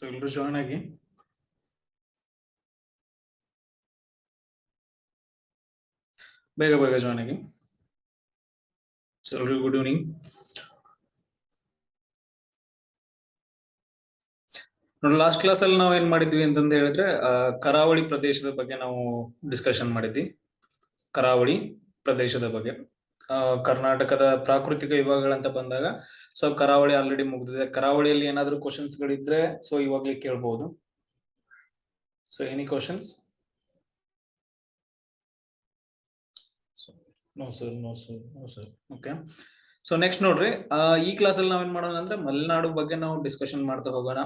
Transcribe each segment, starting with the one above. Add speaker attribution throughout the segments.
Speaker 1: So ಎಲ್ಲರೂ join ಆಗಿ ಬೇಗ ಬೇಗ ಜಾಯ್ನ್ ಆಗಿ. ಸೊ ಎಲ್ರಿಗೂ ಗುಡ್ ಈವ್ನಿಂಗ್. ನೋಡಿ, ಲಾಸ್ಟ್ ಕ್ಲಾಸ್ ಅಲ್ಲಿ ನಾವು ಏನ್ ಮಾಡಿದ್ವಿ ಅಂತಂದ ಹೇಳಿದ್ರೆ ಕರಾವಳಿ ಪ್ರದೇಶದ ಬಗ್ಗೆ ನಾವು ಡಿಸ್ಕಷನ್ ಮಾಡಿದ್ವಿ. ಕರಾವಳಿ ಪ್ರದೇಶದ ಬಗ್ಗೆ ಕರ್ನಾಟಕದ ಪ್ರಾಕೃತಿಕ ವಿಭಾಗಗಳಂತ ಬಂದಾಗ ಸೊ ಕರಾವಳಿ ಆಲ್ರೆಡಿ ಮುಗಿದಿದೆ. ಕರಾವಳಿಯಲ್ಲಿ ಏನಾದ್ರು ಕ್ವಶನ್ಸ್ ಗಳಿದ್ರೆ ಸೊ ಇವಾಗ್ಲೇ ಕೇಳ್ಬಹುದು. So any questions? No sir, no sir, no sir. Okay. So next ನೋಡ್ರಿ, ಈ ಕ್ಲಾಸ್ ಅಲ್ಲಿ ನಾವೇನ್ ಮಾಡೋಣ ಅಂದ್ರೆ ಮಲೆನಾಡು ಬಗ್ಗೆ ನಾವು ಡಿಸ್ಕಷನ್ ಮಾಡ್ತಾ ಹೋಗೋಣ.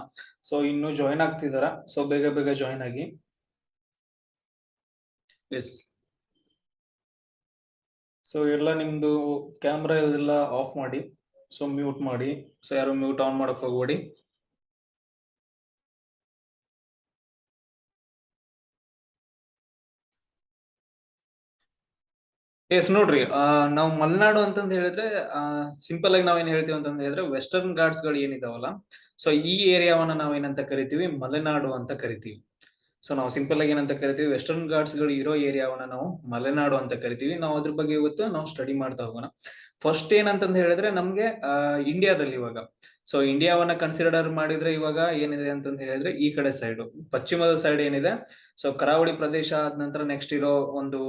Speaker 1: ಸೊ ಇನ್ನು ಜಾಯಿನ್ ಆಗ್ತಿದಾರ, ಸೊ ಬೇಗ ಬೇಗ ಜಾಯಿನ್ ಆಗಿ. ಎಸ್. ಸೊ ಎಲ್ಲ ನಿಮ್ದು ಕ್ಯಾಮ್ರಾ ಇದೆಲ್ಲ ಆಫ್ ಮಾಡಿ, ಸೊ ಮ್ಯೂಟ್ ಮಾಡಿ. ಸೊ ಯಾರು ಮ್ಯೂಟ್ ಆನ್ ಮಾಡಕ್ ಹೋಗ್ಬೇಡಿ. ಎಸ್ ನೋಡ್ರಿ, ನಾವು ಮಲೆನಾಡು ಅಂತಂದ ಹೇಳಿದ್ರೆ ಸಿಂಪಲ್ ಆಗಿ ನಾವೇನ್ ಹೇಳ್ತೀವಿ ಅಂತಂದ ಹೇಳಿದ್ರೆ ವೆಸ್ಟರ್ನ್ ಘಾಟ್ಸ್ ಗಳು ಏನಿದಾವಲ್ಲ, ಸೊ ಈ ಏರಿಯಾವನ್ನ ನಾವೇನಂತ ಕರಿತೀವಿ, ಮಲೆನಾಡು ಅಂತ ಕರಿತೀವಿ. ಸೊ ನಾವು ಸಿಂಪಲ್ ಆಗಿ ಏನಂತ ಕರಿತೀವಿ, ವೆಸ್ಟರ್ನ್ ಘಾಟ್ಸ್ ಗಳು ಇರೋ ಏರಿಯಾವನ್ನ ನಾವು ಮಲೆನಾಡು ಅಂತ ಕರಿತೀವಿ. ನಾವು ಅದ್ರ ಬಗ್ಗೆ ಇವತ್ತು ನಾವು ಸ್ಟಡಿ ಮಾಡ್ತಾ ಹೋಗೋಣ. ಫಸ್ಟ್ ಏನಂತಂದ ಹೇಳಿದ್ರೆ ನಮ್ಗೆ ಇಂಡಿಯಾದಲ್ಲಿ ಇವಾಗ ಸೊ ಇಂಡಿಯಾವನ್ನ ಕನ್ಸಿಡರ್ ಮಾಡಿದ್ರೆ ಇವಾಗ ಏನಿದೆ ಅಂತಂದ ಹೇಳಿದ್ರೆ ಈ ಕಡೆ ಸೈಡ್, ಪಶ್ಚಿಮದ ಸೈಡ್ ಏನಿದೆ, ಸೊ ಕರಾವಳಿ ಪ್ರದೇಶ ಆದ ನಂತರ ನೆಕ್ಸ್ಟ್ ಇರೋ ಒಂದು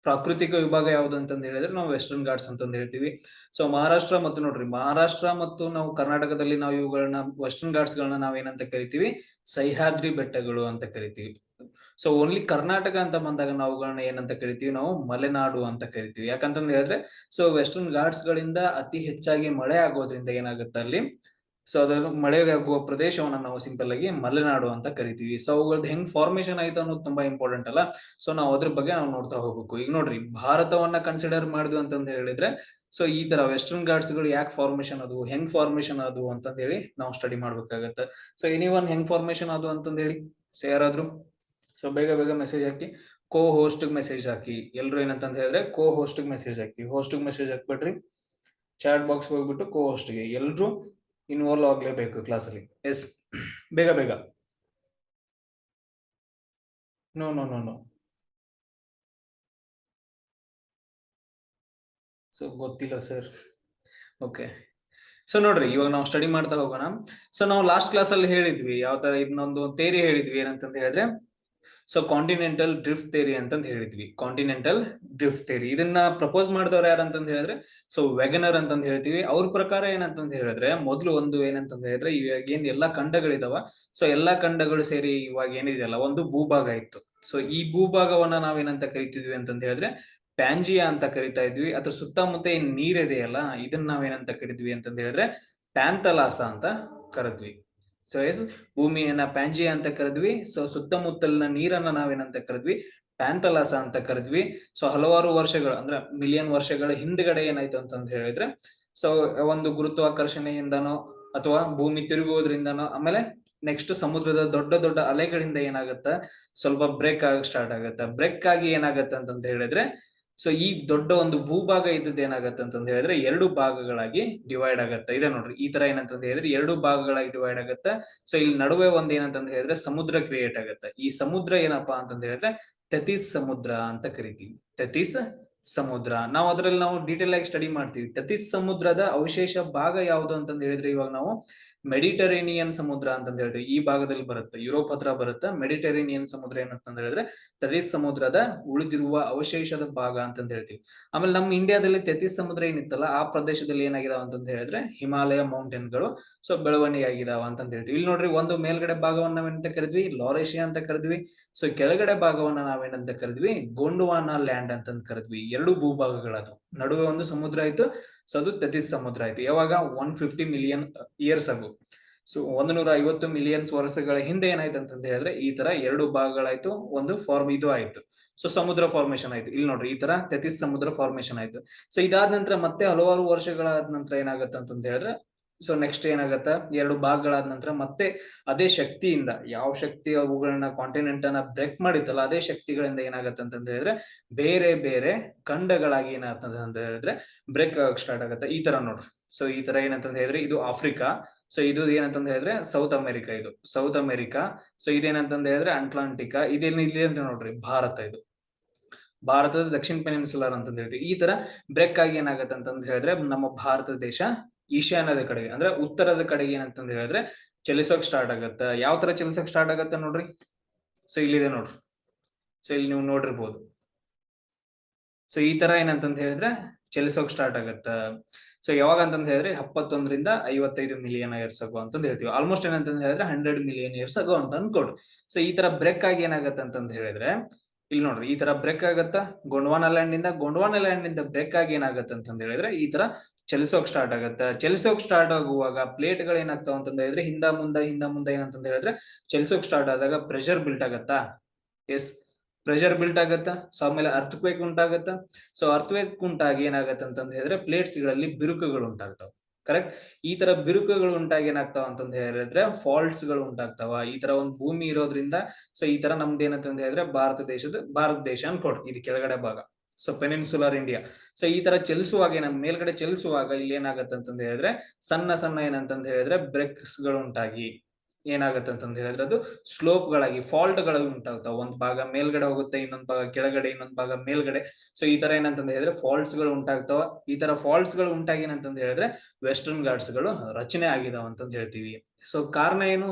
Speaker 1: ಪ್ರಾಕೃತಿಕ ವಿಭಾಗ ಯಾವ್ದು ಅಂತಂದ ಹೇಳಿದ್ರೆ ನಾವು ವೆಸ್ಟರ್ನ್ ಘಾಟ್ಸ್ ಅಂತಂದ ಹೇಳ್ತೀವಿ. ಸೊ ಮಹಾರಾಷ್ಟ್ರ ಮತ್ತು ನೋಡ್ರಿ, ಮಹಾರಾಷ್ಟ್ರ ಮತ್ತು ನಾವು ಕರ್ನಾಟಕದಲ್ಲಿ ನಾವು ಇವುಗಳನ್ನ ವೆಸ್ಟರ್ನ್ ಘಾಟ್ಸ್ ಗಳನ್ನ ನಾವೇನಂತ ಕರಿತೀವಿ, ಸಹ್ಯಾದ್ರಿ ಬೆಟ್ಟಗಳು ಅಂತ ಕರಿತೀವಿ. ಸೊ ಓನ್ಲಿ ಕರ್ನಾಟಕ ಅಂತ ಬಂದಾಗ ನಾವುಗಳನ್ನ ಏನಂತ ಕರಿತೀವಿ, ನಾವು ಮಲೆನಾಡು ಅಂತ ಕರಿತೀವಿ. ಯಾಕಂತಂದ ಹೇಳಿದ್ರೆ ಸೊ ವೆಸ್ಟರ್ನ್ ಘಾಟ್ಸ್ ಗಳಿಂದ ಅತಿ ಹೆಚ್ಚಾಗಿ ಮಳೆ ಆಗೋದ್ರಿಂದ ಏನಾಗುತ್ತೆ ಅಲ್ಲಿ, ಸೊ ಅದನ್ನು ಮಳೆಯಾಗುವ ಪ್ರದೇಶವನ್ನ ನಾವು ಸಿಂಪಲ್ ಆಗಿ ಮಲೆನಾಡು ಅಂತ ಕರಿತೀವಿ. ಸೊ ಅವುಗಳದ್ದು ಹೆಂಗ್ ಫಾರ್ಮೇಶನ್ ಆಯ್ತು ಅನ್ನೋದು ತುಂಬಾ ಇಂಪಾರ್ಟೆಂಟ್ ಅಲ್ಲ. ಸೊ ನಾವು ಅದ್ರ ಬಗ್ಗೆ ನಾವು ನೋಡ್ತಾ ಹೋಗ್ಬೇಕು. ಈಗ ನೋಡ್ರಿ, ಭಾರತವನ್ನ ಕನ್ಸಿಡರ್ ಮಾಡಿದ್ವಿ ಅಂತಂದ ಹೇಳಿದ್ರೆ ಸೊ ಈ ತರ ವೆಸ್ಟರ್ನ್ ಘಾಟ್ಸ್ ಗಳು ಯಾಕೆ ಫಾರ್ಮೇಶನ್ ಅದು, ಹೆಂಗ್ ಫಾರ್ಮೇಶನ್ ಅದು ಅಂತಂದ ಹೇಳಿ ನಾವು ಸ್ಟಡಿ ಮಾಡ್ಬೇಕಾಗತ್ತೆ. ಸೊ ಎನಿವನ್ ಹೆಂಗ್ ಫಾರ್ಮೇಶನ್ ಅದು ಅಂತಂದ ಹೇಳಿ, ಸೊ ಯಾರಾದ್ರೂ ಸೊ ಬೇಗ ಬೇಗ ಮೆಸೇಜ್ ಹಾಕಿ. ಕೋ ಹೋಸ್ಟ್ ಮೆಸೇಜ್ ಹಾಕಿ. ಎಲ್ರು ಏನಂತಂದ ಹೇಳಿದ್ರೆ ಕೋ ಹೋಸ್ಟ್ ಮೆಸೇಜ್ ಹಾಕಿ. ಹೋಸ್ಟ್ ಮೆಸೇಜ್ ಹಾಕ್ಬಿಟ್ರಿ, ಚಾಟ್ ಬಾಕ್ಸ್ ಹೋಗ್ಬಿಟ್ಟು ಕೋ ಹೋಸ್ಟ್ಗೆ ಎಲ್ರು ಇನ್ವಾಲ್ವ್ ಆಗ್ಲೇಬೇಕು ಕ್ಲಾಸ್ ಅಲ್ಲಿ. ಎಸ್, ಬೇಗ ಬೇಗ. No no no no. So ಗೊತ್ತಿಲ್ಲ ಸರ್. ಓಕೆ. ಸೊ ನೋಡ್ರಿ, ಇವಾಗ ನಾವು ಸ್ಟಡಿ ಮಾಡ್ತಾ ಹೋಗೋಣ. ಸೊ ನಾವು ಲಾಸ್ಟ್ ಕ್ಲಾಸ್ ಅಲ್ಲಿ ಹೇಳಿದ್ವಿ ಯಾವ ತರ ಇದನ್ನೊಂದು ಥೇರಿ ಹೇಳಿದ್ವಿ, ಏನಂತಂತ ಹೇಳಿದ್ರೆ ಸೊ ಕಾಂಟಿನೆಂಟಲ್ ಡ್ರಿಫ್ಟ್ ಥೇರಿ ಅಂತಂದ್ ಹೇಳಿದ್ವಿ. ಕಾಂಟಿನೆಂಟಲ್ ಡ್ರಿಫ್ಟ್ ಥೇರಿ ಇದನ್ನ ಪ್ರಪೋಸ್ ಮಾಡಿದವ್ರು ಯಾರಂತಂದ್ ಹೇಳಿದ್ರೆ ಸೊ ವೆಗನರ್ ಅಂತಂದ್ ಹೇಳ್ತೀವಿ. ಅವ್ರ ಪ್ರಕಾರ ಏನಂತಂದ್ ಹೇಳಿದ್ರೆ ಮೊದ್ಲು ಒಂದು ಏನಂತಂದ್ ಹೇಳಿದ್ರೆ ಇವಾಗ ಏನ್ ಎಲ್ಲಾ ಖಂಡಗಳಿದಾವ, ಸೊ ಎಲ್ಲಾ ಖಂಡಗಳು ಸೇರಿ ಇವಾಗ ಏನಿದೆಯಲ್ಲ ಒಂದು ಭೂಭಾಗ ಇತ್ತು. ಸೊ ಈ ಭೂಭಾಗವನ್ನ ನಾವೇನಂತ ಕರಿತಿದ್ವಿ ಅಂತಂದ್ ಹೇಳಿದ್ರೆ ಪ್ಯಾಂಜಿಯಾ ಅಂತ ಕರಿತಾ ಇದ್ವಿ. ಅದ್ರ ಸುತ್ತಮುತ್ತ ಏನ್ ನೀರಿದೆಯಲ್ಲ ಇದನ್ನ ನಾವೇನಂತ ಕರಿದ್ವಿ ಅಂತಂದ್ ಹೇಳಿದ್ರೆ ಪ್ಯಾಂತಲಾಸ ಅಂತ ಕರೆದ್ವಿ. ಸೊ ಎಸ್, ಭೂಮಿಯನ್ನ ಪ್ಯಾಂಜಿಯಾ ಅಂತ ಕರೆದ್ವಿ. ಸೊ ಸುತ್ತಮುತ್ತಲಿನ ನೀರನ್ನ ನಾವೇನಂತ ಕರೆದ್ವಿ, ಪ್ಯಾಂತಲಾಸ ಅಂತ ಕರೆದ್ವಿ. ಸೊ ಹಲವಾರು ವರ್ಷಗಳು ಅಂದ್ರೆ ಮಿಲಿಯನ್ ವರ್ಷಗಳ ಹಿಂದ್ಗಡೆ ಏನಾಯ್ತು ಅಂತಂದ ಹೇಳಿದ್ರೆ ಸೊ ಒಂದು ಗುರುತ್ವಾಕರ್ಷಣೆಯಿಂದನೋ ಅಥವಾ ಭೂಮಿ ತಿರುಗುವುದರಿಂದನೋ ಆಮೇಲೆ ನೆಕ್ಸ್ಟ್ ಸಮುದ್ರದ ದೊಡ್ಡ ದೊಡ್ಡ ಅಲೆಗಳಿಂದ ಏನಾಗತ್ತ, ಸ್ವಲ್ಪ ಬ್ರೇಕ್ ಆಗಕ್ ಸ್ಟಾರ್ಟ್ ಆಗತ್ತ. ಬ್ರೇಕ್ ಆಗಿ ಏನಾಗತ್ತೆ ಅಂತಂತ ಹೇಳಿದ್ರೆ ಸೊ ಈ ದೊಡ್ಡ ಒಂದು ಭೂಭಾಗ ಇದ್ದದ್ದು ಏನಾಗತ್ತೆ ಅಂತಂದ ಹೇಳಿದ್ರೆ ಎರಡು ಭಾಗಗಳಾಗಿ ಡಿವೈಡ್ ಆಗತ್ತೆ. ಇದೆ ನೋಡ್ರಿ, ಈ ತರ ಏನಂತಂದ ಹೇಳಿದ್ರೆ ಎರಡು ಭಾಗಗಳಾಗಿ ಡಿವೈಡ್ ಆಗತ್ತೆ. ಸೊ ಇಲ್ಲಿ ನಡುವೆ ಒಂದ್ ಏನಂತಂದ ಹೇಳಿದ್ರೆ ಸಮುದ್ರ ಕ್ರಿಯೇಟ್ ಆಗತ್ತೆ. ಈ ಸಮುದ್ರ ಏನಪ್ಪಾ ಅಂತಂದ ಹೇಳಿದ್ರೆ ತಥೀಸ್ ಸಮುದ್ರ ಅಂತ ಕರಿತೀವಿ. ತಥೀಸ್ ಸಮುದ್ರ. ನಾವು ಅದ್ರಲ್ಲಿ ನಾವು ಡೀಟೇಲ್ ಆಗಿ ಸ್ಟಡಿ ಮಾಡ್ತೀವಿ. ತಥೀಸ್ ಸಮುದ್ರದ ಅವಶೇಷ ಭಾಗ ಯಾವುದು ಅಂತಂದ ಹೇಳಿದ್ರೆ ಇವಾಗ ನಾವು ಮೆಡಿಟರೇನಿಯನ್ ಸಮುದ್ರ ಅಂತಂದ ಹೇಳ್ತೀವಿ. ಈ ಭಾಗದಲ್ಲಿ ಬರುತ್ತೆ, ಯುರೋಪ್ ಹತ್ರ ಬರುತ್ತೆ. ಮೆಡಿಟರೇನಿಯನ್ ಸಮುದ್ರ ಏನಂತಂದ ಹೇಳಿದ್ರೆ ತಥೀಸ್ ಸಮುದ್ರದ ಉಳಿದಿರುವ ಅವಶೇಷದ ಭಾಗ ಅಂತಂದ ಹೇಳ್ತೀವಿ. ಆಮೇಲೆ ನಮ್ಮ ಇಂಡಿಯಾದಲ್ಲಿ ತಥೀಸ್ ಸಮುದ್ರ ಏನಿತ್ತಲ್ಲ ಆ ಪ್ರದೇಶದಲ್ಲಿ ಏನಾಗಿದಾವ ಅಂತಂದ ಹೇಳಿದ್ರೆ ಹಿಮಾಲಯ ಮೌಂಟೇನ್ ಗಳು ಸೊ ಬೆಳವಣಿಗೆ ಆಗಿದಾವ ಅಂತಂದ ಹೇಳ್ತೀವಿ. ಇಲ್ಲಿ ನೋಡ್ರಿ, ಒಂದು ಮೇಲ್ಗಡೆ ಭಾಗವನ್ನ ನಾವೇನಂತ ಕರೆದ್ವಿ, ಲಾರೇಶಿಯಾ ಅಂತ ಕರೆದ್ವಿ. ಸೊ ಕೆಳಗಡೆ ಭಾಗವನ್ನ ನಾವೇನಂತ ಕರೆದ್ವಿ, ಗೋಂಡುವಾನಾ ಲ್ಯಾಂಡ್ ಅಂತಂದ್ ಕರೆದ್ವಿ. ಎರಡು ಭೂಭಾಗಗಳದು, ನಡುವೆ ಒಂದು ಸಮುದ್ರ ಆಯ್ತು. ಸೊ ಅದು ತಥೀಸ್ ಸಮುದ್ರ ಆಯ್ತು. ಯಾವಾಗ 150 ಮಿಲಿಯನ್ ಇಯರ್ಸ್ ಆಗು. ಸೊ 150 ಮಿಲಿಯನ್ ವರ್ಷಗಳ ಹಿಂದೆ ಏನಾಯ್ತು ಅಂತಂದ ಹೇಳಿದ್ರೆ ಈ ತರ ಎರಡು ಭಾಗಗಳಾಯ್ತು, ಒಂದು ಫಾರ್ಮ್ ಇದು ಆಯ್ತು. ಸೊ ಸಮುದ್ರ ಫಾರ್ಮೇಶನ್ ಆಯ್ತು. ಇಲ್ಲಿ ನೋಡ್ರಿ, ಈ ತರ ತಥೀಸ್ ಸಮುದ್ರ ಫಾರ್ಮೇಶನ್ ಆಯ್ತು. ಸೊ ಇದಾದ ನಂತರ ಮತ್ತೆ ಹಲವಾರು ವರ್ಷಗಳಾದ ನಂತರ ಏನಾಗುತ್ತೆ ಅಂತಂದ ಹೇಳಿದ್ರೆ ಸೊ ನೆಕ್ಸ್ಟ್ ಏನಾಗತ್ತ, ಎರಡು ಭಾಗಗಳಾದ ನಂತರ ಮತ್ತೆ ಅದೇ ಶಕ್ತಿಯಿಂದ, ಯಾವ ಶಕ್ತಿ ಅವುಗಳನ್ನ ಕಾಂಟಿನೆಂಟ್ ಅನ್ನ ಬ್ರೇಕ್ ಮಾಡಿತ್ತಲ್ಲ ಅದೇ ಶಕ್ತಿಗಳಿಂದ ಏನಾಗತ್ತೆ ಅಂತ ಹೇಳಿದ್ರೆ ಬೇರೆ ಬೇರೆ ಖಂಡಗಳಾಗಿ ಏನಾಗ್ತದೆ ಅಂತ ಹೇಳಿದ್ರೆ ಬ್ರೇಕ್ ಆಗಕ್ ಸ್ಟಾರ್ಟ್ ಆಗತ್ತೆ. ಈ ತರ ನೋಡ್ರಿ. ಸೊ ಈ ತರ ಏನಂತ ಹೇಳಿದ್ರೆ ಇದು ಆಫ್ರಿಕಾ, ಸೊ ಇದು ಏನಂತ ಹೇಳಿದ್ರೆ ಸೌತ್ ಅಮೆರಿಕಾ, ಇದು ಸೌತ್ ಅಮೆರಿಕಾ. ಸೊ ಇದೇನಂತಂದ ಹೇಳಿದ್ರೆ ಅಟ್ಲಾಂಟಿಕಾ, ಇದೇನು ಇಲ್ಲಿ ಅಂತ ನೋಡ್ರಿ ಭಾರತ, ಇದು ಭಾರತದ ದಕ್ಷಿಣ ಪೆನಿನ್ಸುಲಾರ್ ಅಂತ ಹೇಳ್ತೀವಿ. ಈ ತರ ಬ್ರೇಕ್ ಆಗಿ ಏನಾಗತ್ತೆ ಅಂತಂದ ಹೇಳಿದ್ರೆ ನಮ್ಮ ಭಾರತ ದೇಶ ಈಶಾನ್ಯದ ಕಡೆಗೆ ಅಂದ್ರೆ ಉತ್ತರದ ಕಡೆಗೆ ಏನಂತಂದ ಹೇಳಿದ್ರೆ ಚಲಿಸೋಕ್ ಸ್ಟಾರ್ಟ್ ಆಗತ್ತ. ಯಾವ ತರ ಚಲಿಸೋಕ್ ಸ್ಟಾರ್ಟ್ ಆಗತ್ತ ನೋಡ್ರಿ. ಸೊ ಇಲ್ಲಿದೆ ನೋಡ್ರಿ. ಸೊ ಇಲ್ಲಿ ನೀವು ನೋಡಿರ್ಬೋದು. ಸೊ ಈ ತರ ಏನಂತಂದ ಹೇಳಿದ್ರೆ ಚಲಿಸೋಕ್ ಸ್ಟಾರ್ಟ್ ಆಗತ್ತ. ಸೊ ಯಾವಾಗ ಅಂತಂದ ಹೇಳಿದ್ರೆ 71ರಿಂದ 55 ಮಿಲಿಯನ್ ಇಯರ್ಸ್ ಆಗೋ ಅಂತಂದ್ ಹೇಳ್ತೀವಿ. ಆಲ್ಮೋಸ್ಟ್ ಏನಂತಂದ ಹೇಳಿದ್ರೆ 100 ಮಿಲಿಯನ್ ಇಯರ್ಸ್ ಆಗೋ ಅಂತ ಅನ್ಕೊಡ್ರಿ. ಸೊ ಈ ತರ ಬ್ರೇಕ್ ಆಗಿ ಏನಾಗತ್ತೆ ಅಂತಂದ ಹೇಳಿದ್ರೆ ಇಲ್ಲಿ ನೋಡ್ರಿ, ಈ ತರ ಬ್ರೇಕ್ ಆಗತ್ತ. ಗೊಂಡ್ವಾನಾ ಲ್ಯಾಂಡ್ ನಿಂದ ಬ್ರೇಕ್ ಆಗಿ ಏನಾಗತ್ತೆ ಅಂತಂದ ಹೇಳಿದ್ರೆ ಈ ತರ ಚಲಿಸೋಕ್ ಸ್ಟಾರ್ಟ್ ಆಗತ್ತ. ಚಲಿಸೋಕ್ ಸ್ಟಾರ್ಟ್ ಆಗುವಾಗ ಪ್ಲೇಟ್ ಗಳು ಏನಾಗ್ತಾವ ಅಂತಂದ ಹೇಳಿದ್ರೆ ಹಿಂದ ಮುಂದ ಏನಂತಂದ ಹೇಳಿದ್ರೆ ಚಲಿಸೋಕ್ ಸ್ಟಾರ್ಟ್ ಆದಾಗ ಪ್ರೆಷರ್ ಬಿಲ್ಟ್ ಆಗತ್ತಾ. ಎಸ್, ಪ್ರೆಷರ್ ಬಿಲ್ಟ್ ಆಗತ್ತ. ಸೊ ಆಮೇಲೆ ಅರ್ಥಕ್ವೇಕ್ ಉಂಟಾಗತ್ತ. ಸೊ ಅರ್ಥಕ್ವೇಕ್ ಉಂಟಾಗಿ ಏನಾಗತ್ತೆ ಅಂತಂದ ಹೇಳಿದ್ರೆ ಪ್ಲೇಟ್ಸ್ ಗಳಲ್ಲಿ ಬಿರುಕುಗಳು ಉಂಟಾಗ್ತಾವ. ಕರೆಕ್ಟ್. ಈ ತರ ಬಿರುಕುಗಳು ಉಂಟಾಗಿ ಏನಾಗ್ತಾವ ಅಂತಂದ ಹೇಳಿದ್ರೆ ಫಾಲ್ಟ್ಸ್ ಗಳು ಉಂಟಾಗ್ತಾವ. ಈ ತರ ಒಂದು ಭೂಮಿ ಇರೋದ್ರಿಂದ ಸೊ ಈ ತರ ನಮ್ದು ಏನಂತಂದ ಹೇಳಿದ್ರೆ ಭಾರತ ದೇಶ ಅನ್ಕೊಡ್ರಿ, ಇದು ಕೆಳಗಡೆ ಭಾಗ. So peninsular India. ಸೊ ಈ ತರ ಚಲಿಸುವಾಗ ನಮ್ಮ ಮೇಲ್ಗಡೆ ಚಲಿಸುವಾಗ ಇಲ್ಲಿ ಏನಾಗತ್ತೆ ಅಂತಂದ ಹೇಳಿದ್ರೆ ಸಣ್ಣ ಏನಂತಂದ ಹೇಳಿದ್ರೆ ಬ್ರೇಕ್ಸ್ ಗಳು ಉಂಟಾಗಿ ಏನಾಗತ್ತೆ ಅಂತಂದ ಹೇಳಿದ್ರೆ ಅದು ಸ್ಲೋಪ್ ಗಳಾಗಿ ಫಾಲ್ಟ್ ಗಳು ಉಂಟಾಗ್ತಾವ. ಒಂದ್ ಭಾಗ ಮೇಲ್ಗಡೆ ಹೋಗುತ್ತೆ, ಇನ್ನೊಂದ್ ಭಾಗ ಕೆಳಗಡೆ, ಇನ್ನೊಂದ್ ಭಾಗ ಮೇಲ್ಗಡೆ. ಸೊ ಈ ತರ ಏನಂತಂದ ಹೇಳಿದ್ರೆ ಫಾಲ್ಟ್ಸ್ ಗಳು ಉಂಟಾಗ್ತಾವ. ಈ ತರ ಫಾಲ್ಟ್ಸ್ ಗಳು ಉಂಟಾಗಿ ಏನಂತಂದ ಹೇಳಿದ್ರೆ ವೆಸ್ಟರ್ನ್ ಘಾಟ್ಸ್ ಗಳು ರಚನೆ ಆಗಿದಾವ ಅಂತಂದ್ ಹೇಳ್ತೀವಿ. ಸೊ ಕಾರಣ ಏನು?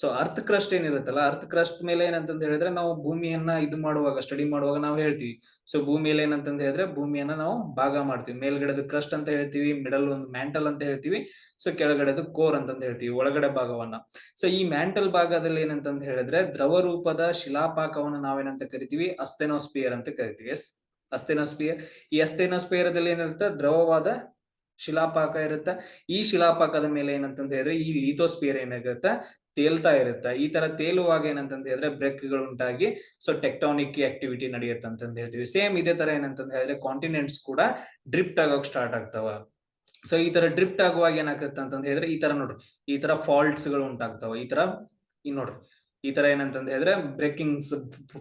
Speaker 1: ಸೊ ಅರ್ತ್ ಕ್ರಸ್ಟ್ ಏನಿರುತ್ತಲ್ಲ, ಅರ್ತ್ ಕ್ರಸ್ಟ್ ಮೇಲೆ ಏನಂತಂದ ಹೇಳಿದ್ರೆ ನಾವು ಭೂಮಿಯನ್ನ ಇದು ಮಾಡುವಾಗ ಸ್ಟಡಿ ಮಾಡುವಾಗ ನಾವು ಹೇಳ್ತೀವಿ. ಸೊ ಭೂಮಿಯಲ್ಲಿ ಏನಂತಂದ ಹೇಳಿದ್ರೆ ಭೂಮಿಯನ್ನ ನಾವು ಭಾಗ ಮಾಡ್ತೀವಿ. ಮೇಲ್ಗಡೆದು ಕ್ರಸ್ಟ್ ಅಂತ ಹೇಳ್ತೀವಿ, ಮಿಡಲ್ ಒಂದು ಮ್ಯಾಂಟಲ್ ಅಂತ ಹೇಳ್ತೀವಿ, ಸೊ ಕೆಳಗಡೆದು ಕೋರ್ ಅಂತಂದ ಹೇಳ್ತೀವಿ, ಒಳಗಡೆ ಭಾಗವನ್ನ. ಸೊ ಈ ಮ್ಯಾಂಟಲ್ ಭಾಗದಲ್ಲಿ ಏನಂತಂದ ಹೇಳಿದ್ರೆ ದ್ರವ ರೂಪದ ಶಿಲಾಪಾಕವನ್ನ ನಾವೇನಂತ ಕರಿತೀವಿ, ಅಸ್ಥೆನೋಸ್ಪಿಯರ್ ಅಂತ ಕರಿತೀವಿ. ಎಸ್, ಅಸ್ಥೆನೋಸ್ಪಿಯರ್. ಈ ಅಸ್ಥೆನೋಸ್ಪಿಯರ್ದಲ್ಲಿ ಏನಿರುತ್ತೆ, ದ್ರವವಾದ ಶಿಲಾಪಾಕ ಇರುತ್ತ. ಈ ಶಿಲಾಪಾಕದ ಮೇಲೆ ಏನಂತಂದ ಹೇಳಿದ್ರೆ ಈ ಲಿಥೋಸ್ಪಿಯರ್ ಏನಾಗಿರುತ್ತೆ, ತೇಲ್ತಾ ಇರುತ್ತೆ. ಈ ತರ ತೇಲುವಾಗ ಏನಂತಂದ ಹೇಳಿದ್ರೆ ಬ್ರೇಕ್ ಗಳು ಉಂಟಾಗಿ ಸೊ ಟೆಕ್ಟಾನಿಕ್ ಆಕ್ಟಿವಿಟಿ ನಡೆಯುತ್ತೆ ಅಂತಂದ ಹೇಳ್ತೀವಿ. ಸೇಮ್ ಇದೇ ತರ ಏನಂತಂದ ಹೇಳಿದ್ರೆ ಕಾಂಟಿನೆಂಟ್ಸ್ ಕೂಡ ಡ್ರಿಫ್ಟ್ ಆಗೋಕ್ ಸ್ಟಾರ್ಟ್ ಆಗ್ತಾವ. ಸೊ ಈ ತರ ಡ್ರಿಫ್ಟ್ ಆಗುವಾಗ ಏನಾಗುತ್ತೆ ಅಂತಂದ ಹೇಳಿದ್ರೆ ಈ ತರ ನೋಡ್ರಿ, ಈ ತರ ಫಾಲ್ಟ್ಸ್ ಗಳು ಉಂಟಾಗ್ತಾವ. ಈ ತರ ನೋಡ್ರಿ, ಈ ತರ ಏನಂತಂದ ಹೇಳಿದ್ರೆ ಬ್ರೇಕಿಂಗ್ಸ್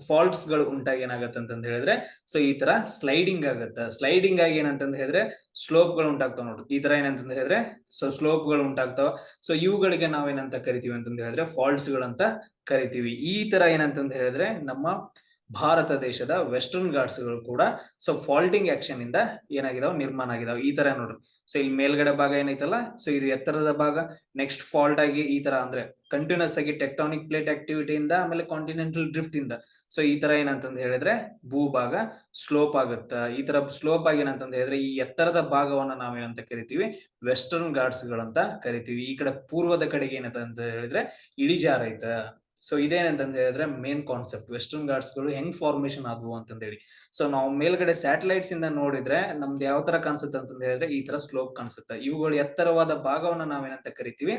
Speaker 1: ಫಾಲ್ಟ್ಸ್ ಗಳು ಉಂಟಾಗಿ ಏನಾಗತ್ತೆ ಅಂತಂದ ಹೇಳಿದ್ರೆ ಸೊ ಈ ತರ ಸ್ಲೈಡಿಂಗ್ ಆಗತ್ತೆ. ಸ್ಲೈಡಿಂಗ್ ಆಗಿ ಏನಂತಂದ ಹೇಳಿದ್ರೆ ಸ್ಲೋಪ್ ಗಳು ಉಂಟಾಗ್ತಾವ ನೋಡ್ರಿ. ಈ ತರ ಏನಂತಂದ ಹೇಳಿದ್ರೆ ಸೊ ಸ್ಲೋಪ್ ಗಳು ಉಂಟಾಗ್ತಾವ. ಸೊ ಇವುಗಳಿಗೆ ನಾವೇನಂತ ಕರಿತೀವಿ ಅಂತಂದ ಹೇಳಿದ್ರೆ ಫಾಲ್ಟ್ಸ್ ಗಳಂತ ಕರಿತೀವಿ. ಈ ತರ ಏನಂತಂದ ಹೇಳಿದ್ರೆ ನಮ್ಮ ಭಾರತ ದೇಶದ ವೆಸ್ಟರ್ನ್ ಘಾಟ್ಸ್ ಗಳು ಕೂಡ ಸೊ ಫಾಲ್ಟಿಂಗ್ ಆಕ್ಷನ್ ಇಂದ ಏನಾಗಿದಾವ್, ನಿರ್ಮಾಣ ಆಗಿದಾವ್. ಈ ತರ ನೋಡ್ರಿ. ಸೊ ಇಲ್ಲಿ ಮೇಲ್ಗಡೆ ಭಾಗ ಏನೈತಲ್ಲ, ಸೊ ಇದು ಎತ್ತರದ ಭಾಗ. ನೆಕ್ಸ್ಟ್ ಫಾಲ್ಟ್ ಆಗಿ ಈ ತರ ಅಂದ್ರೆ ಕಂಟಿನ್ಯೂಸ್ ಆಗಿ ಟೆಕ್ಟಾನಿಕ್ ಪ್ಲೇಟ್ ಆಕ್ಟಿವಿಟಿಯಿಂದ ಆಮೇಲೆ ಕಾಂಟಿನೆಂಟಲ್ ಡ್ರಿಫ್ಟ್ ಇಂದ ಸೊ ಈ ತರ ಏನಂತಂದ ಹೇಳಿದ್ರೆ ಭೂಭಾಗ ಸ್ಲೋಪ್ ಆಗುತ್ತ. ಈ ತರ ಸ್ಲೋಪ್ ಆಗಿ ಏನಂತಂದ ಹೇಳಿದ್ರೆ ಈ ಎತ್ತರದ ಭಾಗವನ್ನ ನಾವೇನಂತ ಕರಿತೀವಿ, ವೆಸ್ಟರ್ನ್ ಘಾಟ್ಸ್ ಗಳಂತ ಕರಿತೀವಿ. ಈ ಕಡೆ ಪೂರ್ವದ ಕಡೆಗೆ ಏನಂತ ಹೇಳಿದ್ರೆ ಇಳಿಜಾರ ಐತ. ಸೊ ಇದೇನಂತಂದ ಹೇಳಿದ್ರೆ ಮೇನ್ ಕಾನ್ಸೆಪ್ಟ್, ವೆಸ್ಟರ್ನ್ ಘಾಟ್ಸ್ ಗಳು ಹೆಂಗ್ ಫಾರ್ಮೇಶನ್ ಆದ್ವು ಅಂತಂದ ಹೇಳಿ. ಸೊ ನಾವು ಮೇಲ್ಗಡೆ ಸ್ಯಾಟಲೈಟ್ಸ್ ಇಂದ ನೋಡಿದ್ರೆ ನಮ್ದು ಯಾವ ತರ ಕಾಣಿಸುತ್ತೆ ಅಂತಂದ ಹೇಳಿದ್ರೆ ಈ ತರ ಸ್ಲೋಪ್ ಕಾಣಿಸುತ್ತೆ. ಇವುಗಳು ಎತ್ತರವಾದ ಭಾಗವನ್ನ ನಾವೇನಂತ ಕರಿತೀವಿ,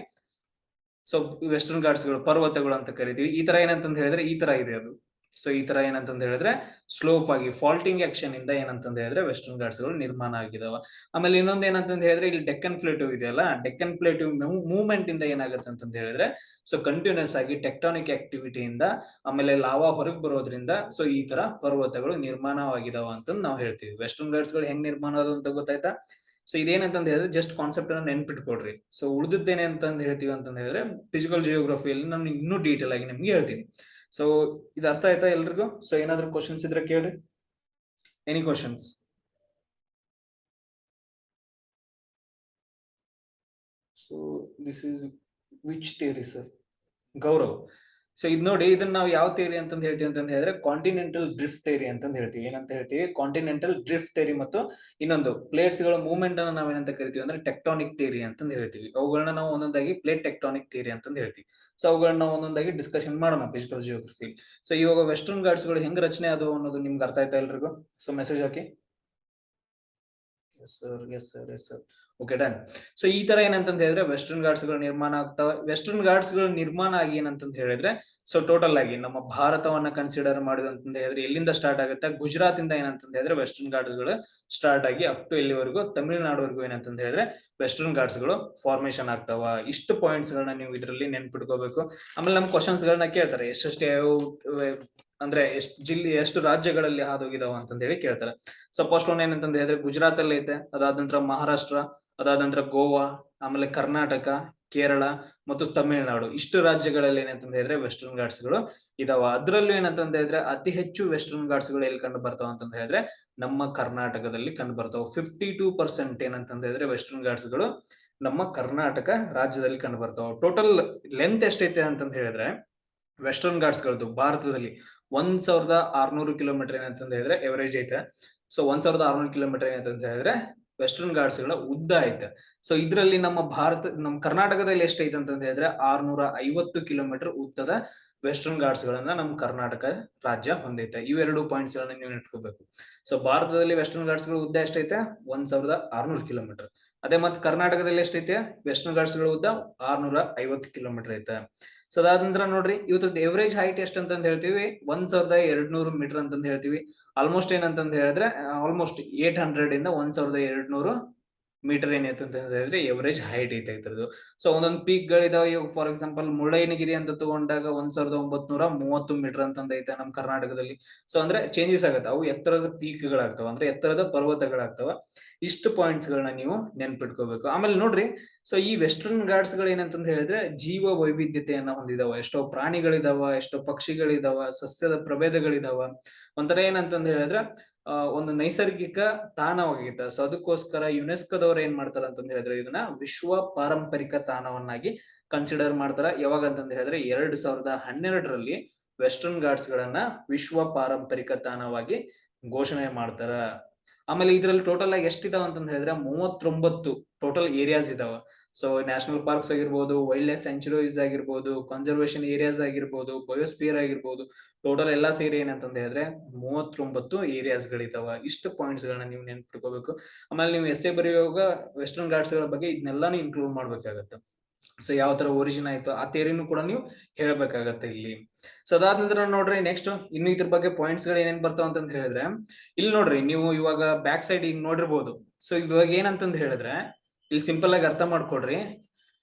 Speaker 1: ಸೊ ವೆಸ್ಟರ್ನ್ ಘಾಟ್ಸ್ ಗಳು ಪರ್ವತಗಳು ಅಂತ ಕರಿತೀವಿ. ಈ ತರ ಏನಂತಂದ ಹೇಳಿದ್ರೆ ಈ ತರ ಇದೆ ಅದು. ಸೊ ಈ ತರ ಏನಂತಂದ ಹೇಳಿದ್ರೆ ಸ್ಲೋಪ್ ಆಗಿ ಫಾಲ್ಟಿಂಗ್ ಆಕ್ಷನ್ ಇಂದ ಏನಂತಂದ ಹೇಳಿದ್ರೆ ವೆಸ್ಟರ್ನ್ ಘಾಟ್ಸ್ ಗಳು ನಿರ್ಮಾಣ ಆಗಿದಾವ. ಆಮೇಲೆ ಇನ್ನೊಂದ್ ಏನಂತಂದ ಹೇಳಿದ್ರೆ ಇಲ್ಲಿ ಡೆಕ್ಕನ್ ಪ್ಲೇಟಿವ್ ಇದೆಯಲ್ಲ, ಡೆಕ್ಕನ್ ಪ್ಲೇಟಿವ್ ಮೂವ್ಮೆಂಟ್ ಇಂದ ಏನಾಗುತ್ತೆ ಅಂತಂದ ಹೇಳಿದ್ರೆ ಸೊ ಕಂಟಿನ್ಯೂಸ್ ಆಗಿ ಟೆಕ್ಟಾನಿಕ್ ಆಕ್ಟಿವಿಟಿಯಿಂದ ಆಮೇಲೆ ಲಾವಾ ಹೊರಗೆ ಬರೋದ್ರಿಂದ ಸೊ ಈ ತರ ಪರ್ವತಗಳು ನಿರ್ಮಾಣವಾಗಿದಾವ ಅಂತ ನಾವು ಹೇಳ್ತೀವಿ. ವೆಸ್ಟರ್ನ್ ಘಾಟ್ಸ್ ಗಳು ಹೆಂಗ್ ನಿರ್ಮಾಣ ಆದವು ಅಂತ ಗೊತ್ತಾಯ್ತಾ? ಸೊ ಇದೇನಂತಂದ ಹೇಳಿದ್ರೆ ಜಸ್ಟ್ ಕಾನ್ಸೆಪ್ಟ್ ಅನ್ನ ನೆನ್ಪಿಟ್ಕೊಡ್ರಿ. ಸೊ ಉಳಿದದ್ದೇನೆ ಅಂತಂದ ಹೇಳ್ತೀವಿ ಅಂತಂದ ಹೇಳಿದ್ರೆ ಫಿಸಿಕಲ್ ಜಿಯೋಗ್ರಫಿಯಲ್ಲಿ ನಾನು ಇನ್ನೂ ಡೀಟೇಲ್ ಆಗಿ ನಿಮ್ಗೆ ಹೇಳ್ತೀನಿ. ಸೊ ಇದು ಅರ್ಥ ಆಯ್ತಾ ಎಲ್ರಿಗೂ? ಸೊ ಏನಾದ್ರು ಕ್ವಶನ್ಸ್ ಇದ್ರೆ ಕೇಳ್ರಿ. Any questions? So this is which theory sir? Gaurav. So ಇದ್ ನೋಡಿ, ಇದನ್ನ ನಾವು ಯಾವ ಥಿಯರಿ ಅಂತಂದ್ ಹೇಳ್ತೀವಿ ಅಂತಂದ ಹೇಳಿದ್ರೆ ಕಾಂಟಿನೆಂಟಲ್ ಡ್ರಿಫ್ಟ್ ಥಿಯರಿ ಅಂತಂದ್ ಹೇಳ್ತೀವಿ. ಏನಂತ ಹೇಳ್ತೀವಿ? Continental drift theory. ಮತ್ತು ಇನ್ನೊಂದು ಪ್ಲೇಟ್ಸ್ ಗಳ ಮೂವ್ಮೆಂಟ್ ಅನ್ನ ನಾವೇನಂತ ಕರಿತೀವಿ ಅಂದ್ರೆ ಟೆಕ್ಟಾನಿಕ್ ಥಿಯರಿ ಅಂತಂದ್ ಹೇಳ್ತೀವಿ. ಅವುಗಳನ್ನ ನಾವು ಒಂದೊಂದಾಗಿ ಪ್ಲೇಟ್ ಟೆಕ್ಟಾನಿಕ್ ಥಿಯರಿ ಅಂತಂದ್ ಹೇಳ್ತೀವಿ. ಸೊ ಅವುಗಳನ್ನ ಒಂದೊಂದಾಗಿ ಡಿಸ್ಕಷನ್ ಮಾಡೋಣ ಫಿಸಿಕಲ್ ಜಿಯೋಗ್ರಫಿ. ಸೊ ಇವಾಗ ವೆಸ್ಟರ್ನ್ ಘಾಟ್ಸ್ ಗಳು ಹೆಂಗ್ ರಚನೆ ಅದು ಅನ್ನೋದು ನಿಮ್ಗೆ ಅರ್ಥ ಆಯ್ತಾ ಎಲ್ರಿಗೂ? ಸೊ ಮೆಸೇಜ್ ಹಾಕಿ. Yes sir, yes sir, yes sir. Okay done. So ಈ ತರ ಏನಂತಂತ ಹೇಳಿದ್ರೆ ವೆಸ್ಟರ್ನ್ ಘಾಟ್ಸ್ ಗಳು ನಿರ್ಮಾಣ ಆಗ್ತಾವ. ವೆಸ್ಟರ್ನ್ ಘಾಟ್ಸ್ ಗಳು ನಿರ್ಮಾಣ ಆಗಿ ಏನಂತಂತ ಹೇಳಿದ್ರೆ ಸೊ ಟೋಟಲ್ ಆಗಿ ನಮ್ಮ ಭಾರತವನ್ನ ಕನ್ಸಿಡರ್ ಮಾಡಿದಂತ ಹೇಳಿದ್ರೆ ಎಲ್ಲಿಂದ ಸ್ಟಾರ್ಟ್ ಆಗುತ್ತೆ, ಗುಜರಾತ್ ಇಂದ ಏನಂತಂತ ಹೇಳಿದ್ರೆ ವೆಸ್ಟರ್ನ್ ಘಾಟ್ಸ್ ಗಳು ಸ್ಟಾರ್ಟ್ ಆಗಿ ಅಪ್ ಟು ಎಲ್ಲಿವರೆಗೂ ತಮಿಳುನಾಡುವರೆಗೂ ಏನಂತಂತ ಹೇಳಿದ್ರೆ ವೆಸ್ಟರ್ನ್ ಘಾಟ್ಸ್ ಗಳು ಫಾರ್ಮೇಶನ್ ಆಗ್ತಾವ. ಇಷ್ಟು ಪಾಯಿಂಟ್ಸ್ ಗಳನ್ನ ನೀವು ಇದರಲ್ಲಿ ನೆನ್ಪಿಟ್ಕೋಬೇಕು. ಆಮೇಲೆ ನಮ್ ಕ್ವಶನ್ಸ್ ಗಳನ್ನ ಕೇಳ್ತಾರೆ, ಎಷ್ಟೆಷ್ಟು ಅಂದ್ರೆ ಎಷ್ಟು ರಾಜ್ಯಗಳಲ್ಲಿ ಹಾದೋಗಿದಾವ ಅಂತ ಹೇಳಿ ಕೇಳ್ತಾರೆ. ಸೊ ಫಸ್ಟ್ ಒನ್ ಏನಂತಂದ ಹೇಳಿದ್ರೆ ಗುಜರಾತ್ ಅಲ್ಲಿ ಐತೆ, ಅದಾದ ನಂತರ ಮಹಾರಾಷ್ಟ್ರ, ಅದಾದ ನಂತರ ಗೋವಾ, ಆಮೇಲೆ ಕರ್ನಾಟಕ, ಕೇರಳ ಮತ್ತು ತಮಿಳುನಾಡು. ಇಷ್ಟು ರಾಜ್ಯಗಳಲ್ಲಿ ಏನಂತಂದ ಹೇಳಿದ್ರೆ ವೆಸ್ಟರ್ನ್ ಘಾಟ್ಸ್ ಗಳು ಇದಾವ. ಅದ್ರಲ್ಲೂ ಏನಂತಂದ ಹೇಳಿದ್ರೆ ಅತಿ ಹೆಚ್ಚು ವೆಸ್ಟರ್ನ್ ಘಾಟ್ಸ್ ಗಳು ಎಲ್ಲಿ ಕಂಡು ಬರ್ತಾವ ಅಂತಂದ ಹೇಳಿದ್ರೆ ನಮ್ಮ ಕರ್ನಾಟಕದಲ್ಲಿ ಕಂಡು ಬರ್ತಾವ. 52% ಏನಂತಂದ ಹೇಳಿದ್ರೆ ವೆಸ್ಟರ್ನ್ ಘಾಟ್ಸ್ ಗಳು ನಮ್ಮ ಕರ್ನಾಟಕ ರಾಜ್ಯದಲ್ಲಿ ಕಂಡು ಬರ್ತಾವ. ಟೋಟಲ್ ಲೆಂತ್ ಎಷ್ಟೈತೆ ಅಂತಂದ ಹೇಳಿದ್ರೆ ವೆಸ್ಟರ್ನ್ ಘಾಟ್ಸ್ ಗಳದ್ದು ಭಾರತದಲ್ಲಿ 1600 ಕಿಲೋಮೀಟರ್ ಏನಂತಂದ ಹೇಳಿದ್ರೆ ಎವರೇಜ್ ಐತೆ. ಸೊ 1600 ಕಿಲೋಮೀಟರ್ ಏನಂತಂದ ಹೇಳಿದ್ರೆ ವೆಸ್ಟರ್ನ್ ಘಾಟ್ಸ್ ಗಳ ಉದ್ದ ಐತೆ. ಸೊ ಇದ್ರಲ್ಲಿ ನಮ್ಮ ಕರ್ನಾಟಕದಲ್ಲಿ ಎಷ್ಟೈತೆ ಅಂತಂದ ಹೇಳಿದ್ರೆ 650 ಕಿಲೋಮೀಟರ್ ಉದ್ದದ ವೆಸ್ಟರ್ನ್ ಘಾಟ್ಸ್ ಗಳನ್ನ ನಮ್ಮ ಕರ್ನಾಟಕ ರಾಜ್ಯ ಹೊಂದೈತೆ. ಇವೆರಡು ಪಾಯಿಂಟ್ಸ್ ಗಳನ್ನ ನೀವು ನೆನ್ಸ್ಕೋಬೇಕು. ಸೊ ಭಾರತದಲ್ಲಿ ವೆಸ್ಟರ್ನ್ ಘಾಟ್ಸ್ ಗಳ ಉದ್ದ ಎಷ್ಟೈತೆ 1600 ಕಿಲೋಮೀಟರ್. ಅದೇ ಮತ್ತೆ ಕರ್ನಾಟಕದಲ್ಲಿ ಎಷ್ಟೈತೆ ವೆಸ್ಟರ್ನ್ ಘಾಟ್ಸ್ ಗಳ ಉದ್ದ 650 ಕಿಲೋಮೀಟರ್ ಐತೆ. ಸೊ ಅದಾದ ನಂತರ ನೋಡ್ರಿ ಇವತ್ತದ ಎವರೇಜ್ ಹೈಟ್ ಎಷ್ಟ ಅಂತಂದ ಹೇಳ್ತೀವಿ 1200 ಮೀಟರ್ ಅಂತಂದ ಹೇಳ್ತೀವಿ. ಆಲ್ಮೋಸ್ಟ್ ಏನಂತಂದ ಹೇಳಿದ್ರೆ ಆಲ್ಮೋಸ್ಟ್ 800 ಇಂದ 1200 ಮೀಟರ್ ಏನೈತೆ ಅಂತ ಹೇಳಿದ್ರೆ ಎವರೇಜ್ ಹೈಟ್ ಐತೆ ಇದ್ರದ್ದು. ಸೊ ಒಂದೊಂದು ಪೀಕ್ ಗಳಿದಾವೆ. ಇವಾಗ ಫಾರ್ ಎಕ್ಸಾಂಪಲ್ ಮುಳ್ಳಯ್ಯನಗಿರಿ ಅಂತ ತಗೊಂಡಾಗ 1930 ಮೀಟರ್ ಅಂತಂದ ಐತೆ ನಮ್ಮ ಕರ್ನಾಟಕದಲ್ಲಿ. ಸೊ ಅಂದ್ರೆ ಚೇಂಜಸ್ ಆಗತ್ತೆ, ಅವು ಎತ್ತರದ ಪೀಕ್ ಗಳಾಗ್ತಾವ, ಅಂದ್ರೆ ಎತ್ತರದ ಪರ್ವತಗಳಾಗ್ತಾವ. ಇಷ್ಟು ಪಾಯಿಂಟ್ಸ್ ಗಳನ್ನ ನೀವು ನೆನ್ಪಿಟ್ಕೋಬೇಕು. ಆಮೇಲೆ ನೋಡ್ರಿ ಸೊ ಈ ವೆಸ್ಟರ್ನ್ ಘಾಟ್ಸ್ ಗಳು ಏನಂತಂದ ಹೇಳಿದ್ರೆ ಜೀವ ವೈವಿಧ್ಯತೆಯನ್ನ ಹೊಂದಿದಾವ. ಎಷ್ಟೋ ಪ್ರಾಣಿಗಳಿದಾವ, ಎಷ್ಟೋ ಪಕ್ಷಿಗಳಿದಾವ, ಸಸ್ಯದ ಪ್ರಭೇದಗಳಿದಾವ. ಒಂಥರ ಏನಂತಂದ ಹೇಳಿದ್ರೆ ಒಂದು ನೈಸರ್ಗಿಕ ತಾಣವಾಗಿದೆ. ಸೊ ಅದಕ್ಕೋಸ್ಕರ ಯುನೆಸ್ಕೋದವ್ರು ಏನ್ ಮಾಡ್ತಾರ ಅಂತಂದ ಹೇಳಿದ್ರೆ ಇದನ್ನ ವಿಶ್ವ ಪಾರಂಪರಿಕ ತಾಣವನ್ನಾಗಿ ಕನ್ಸಿಡರ್ ಮಾಡ್ತಾರ. ಯಾವಾಗ ಅಂತಂದ ಹೇಳಿದ್ರೆ 2012ರಲ್ಲಿ ವೆಸ್ಟರ್ನ್ ಘಾಟ್ಸ್ ಗಳನ್ನ ವಿಶ್ವ ಪಾರಂಪರಿಕ ತಾಣವಾಗಿ ಘೋಷಣೆ ಮಾಡ್ತಾರ. ಆಮೇಲೆ ಇದ್ರಲ್ಲಿ ಟೋಟಲ್ ಆಗಿ ಎಷ್ಟಿದಾವ ಅಂತಂದ ಹೇಳಿದ್ರೆ 39 ಟೋಟಲ್ ಏರಿಯಾಸ್ ಇದಾವ. ಸೊ ನ್ಯಾಷನಲ್ ಪಾರ್ಕ್ಸ್ ಆಗಿರ್ಬೋದು, ವೈಲ್ಡ್ ಲೈಫ್ ಸೆಂಚುರೀಸ್ ಆಗಿರ್ಬೋದು, ಕನ್ಸರ್ವೇಷನ್ ಏರಿಯಾಸ್ ಆಗಿರ್ಬೋದು, ಬಯೋಸ್ಪಿಯರ್ ಆಗಿರ್ಬೋದು, ಟೋಟಲ್ ಎಲ್ಲಾ ಸೇರಿ ಏನಂತಂದ ಹೇಳಿದ್ರೆ 39 ಏರಿಯಾಸ್ ಗಳಿದಾವ. ಇಷ್ಟು ಪಾಯಿಂಟ್ಸ್ ಗಳನ್ನ ನೀವು ನೆನ್ಪಿಟ್ಕೋಬೇಕು. ಆಮೇಲೆ ನೀವು ಎಸ್ಸೆ ಬರೆಯುವಾಗ ವೆಸ್ಟರ್ನ್ ಘಾಟ್ಸ್ ಗಳ ಬಗ್ಗೆ ಇದನ್ನೆಲ್ಲಾನು ಇನ್ಕ್ಲೂಡ್ ಮಾಡ್ಬೇಕಾಗತ್ತೆ. ಸೊ ಯಾವ ತರ ಒರಿಜಿನ್ ಆಯ್ತು ಆ ಥಿಯರಿನೂ ಕೂಡ ನೀವು ಹೇಳ್ಬೇಕಾಗತ್ತೆ ಇಲ್ಲಿ. ಸೊ ಅದಾದ ನಂತರ ನೋಡ್ರಿ ನೆಕ್ಸ್ಟ್ ಇನ್ನು ಇದ್ರ ಬಗ್ಗೆ ಪಾಯಿಂಟ್ಸ್ ಗಳು ಏನೇನ್ ಬರ್ತಾವ ಅಂತ ಹೇಳಿದ್ರೆ ಇಲ್ಲಿ ನೋಡ್ರಿ ನೀವು ಇವಾಗ ಬ್ಯಾಕ್ ಸೈಡ್ ಈಗ ನೋಡಿರ್ಬೋದು. ಸೊ ಇವಾಗ ಏನಂತಂದ್ ಹೇಳಿದ್ರೆ ಇಲ್ಲಿ ಸಿಂಪಲ್ ಆಗಿ ಅರ್ಥ ಮಾಡ್ಕೊಡ್ರಿ.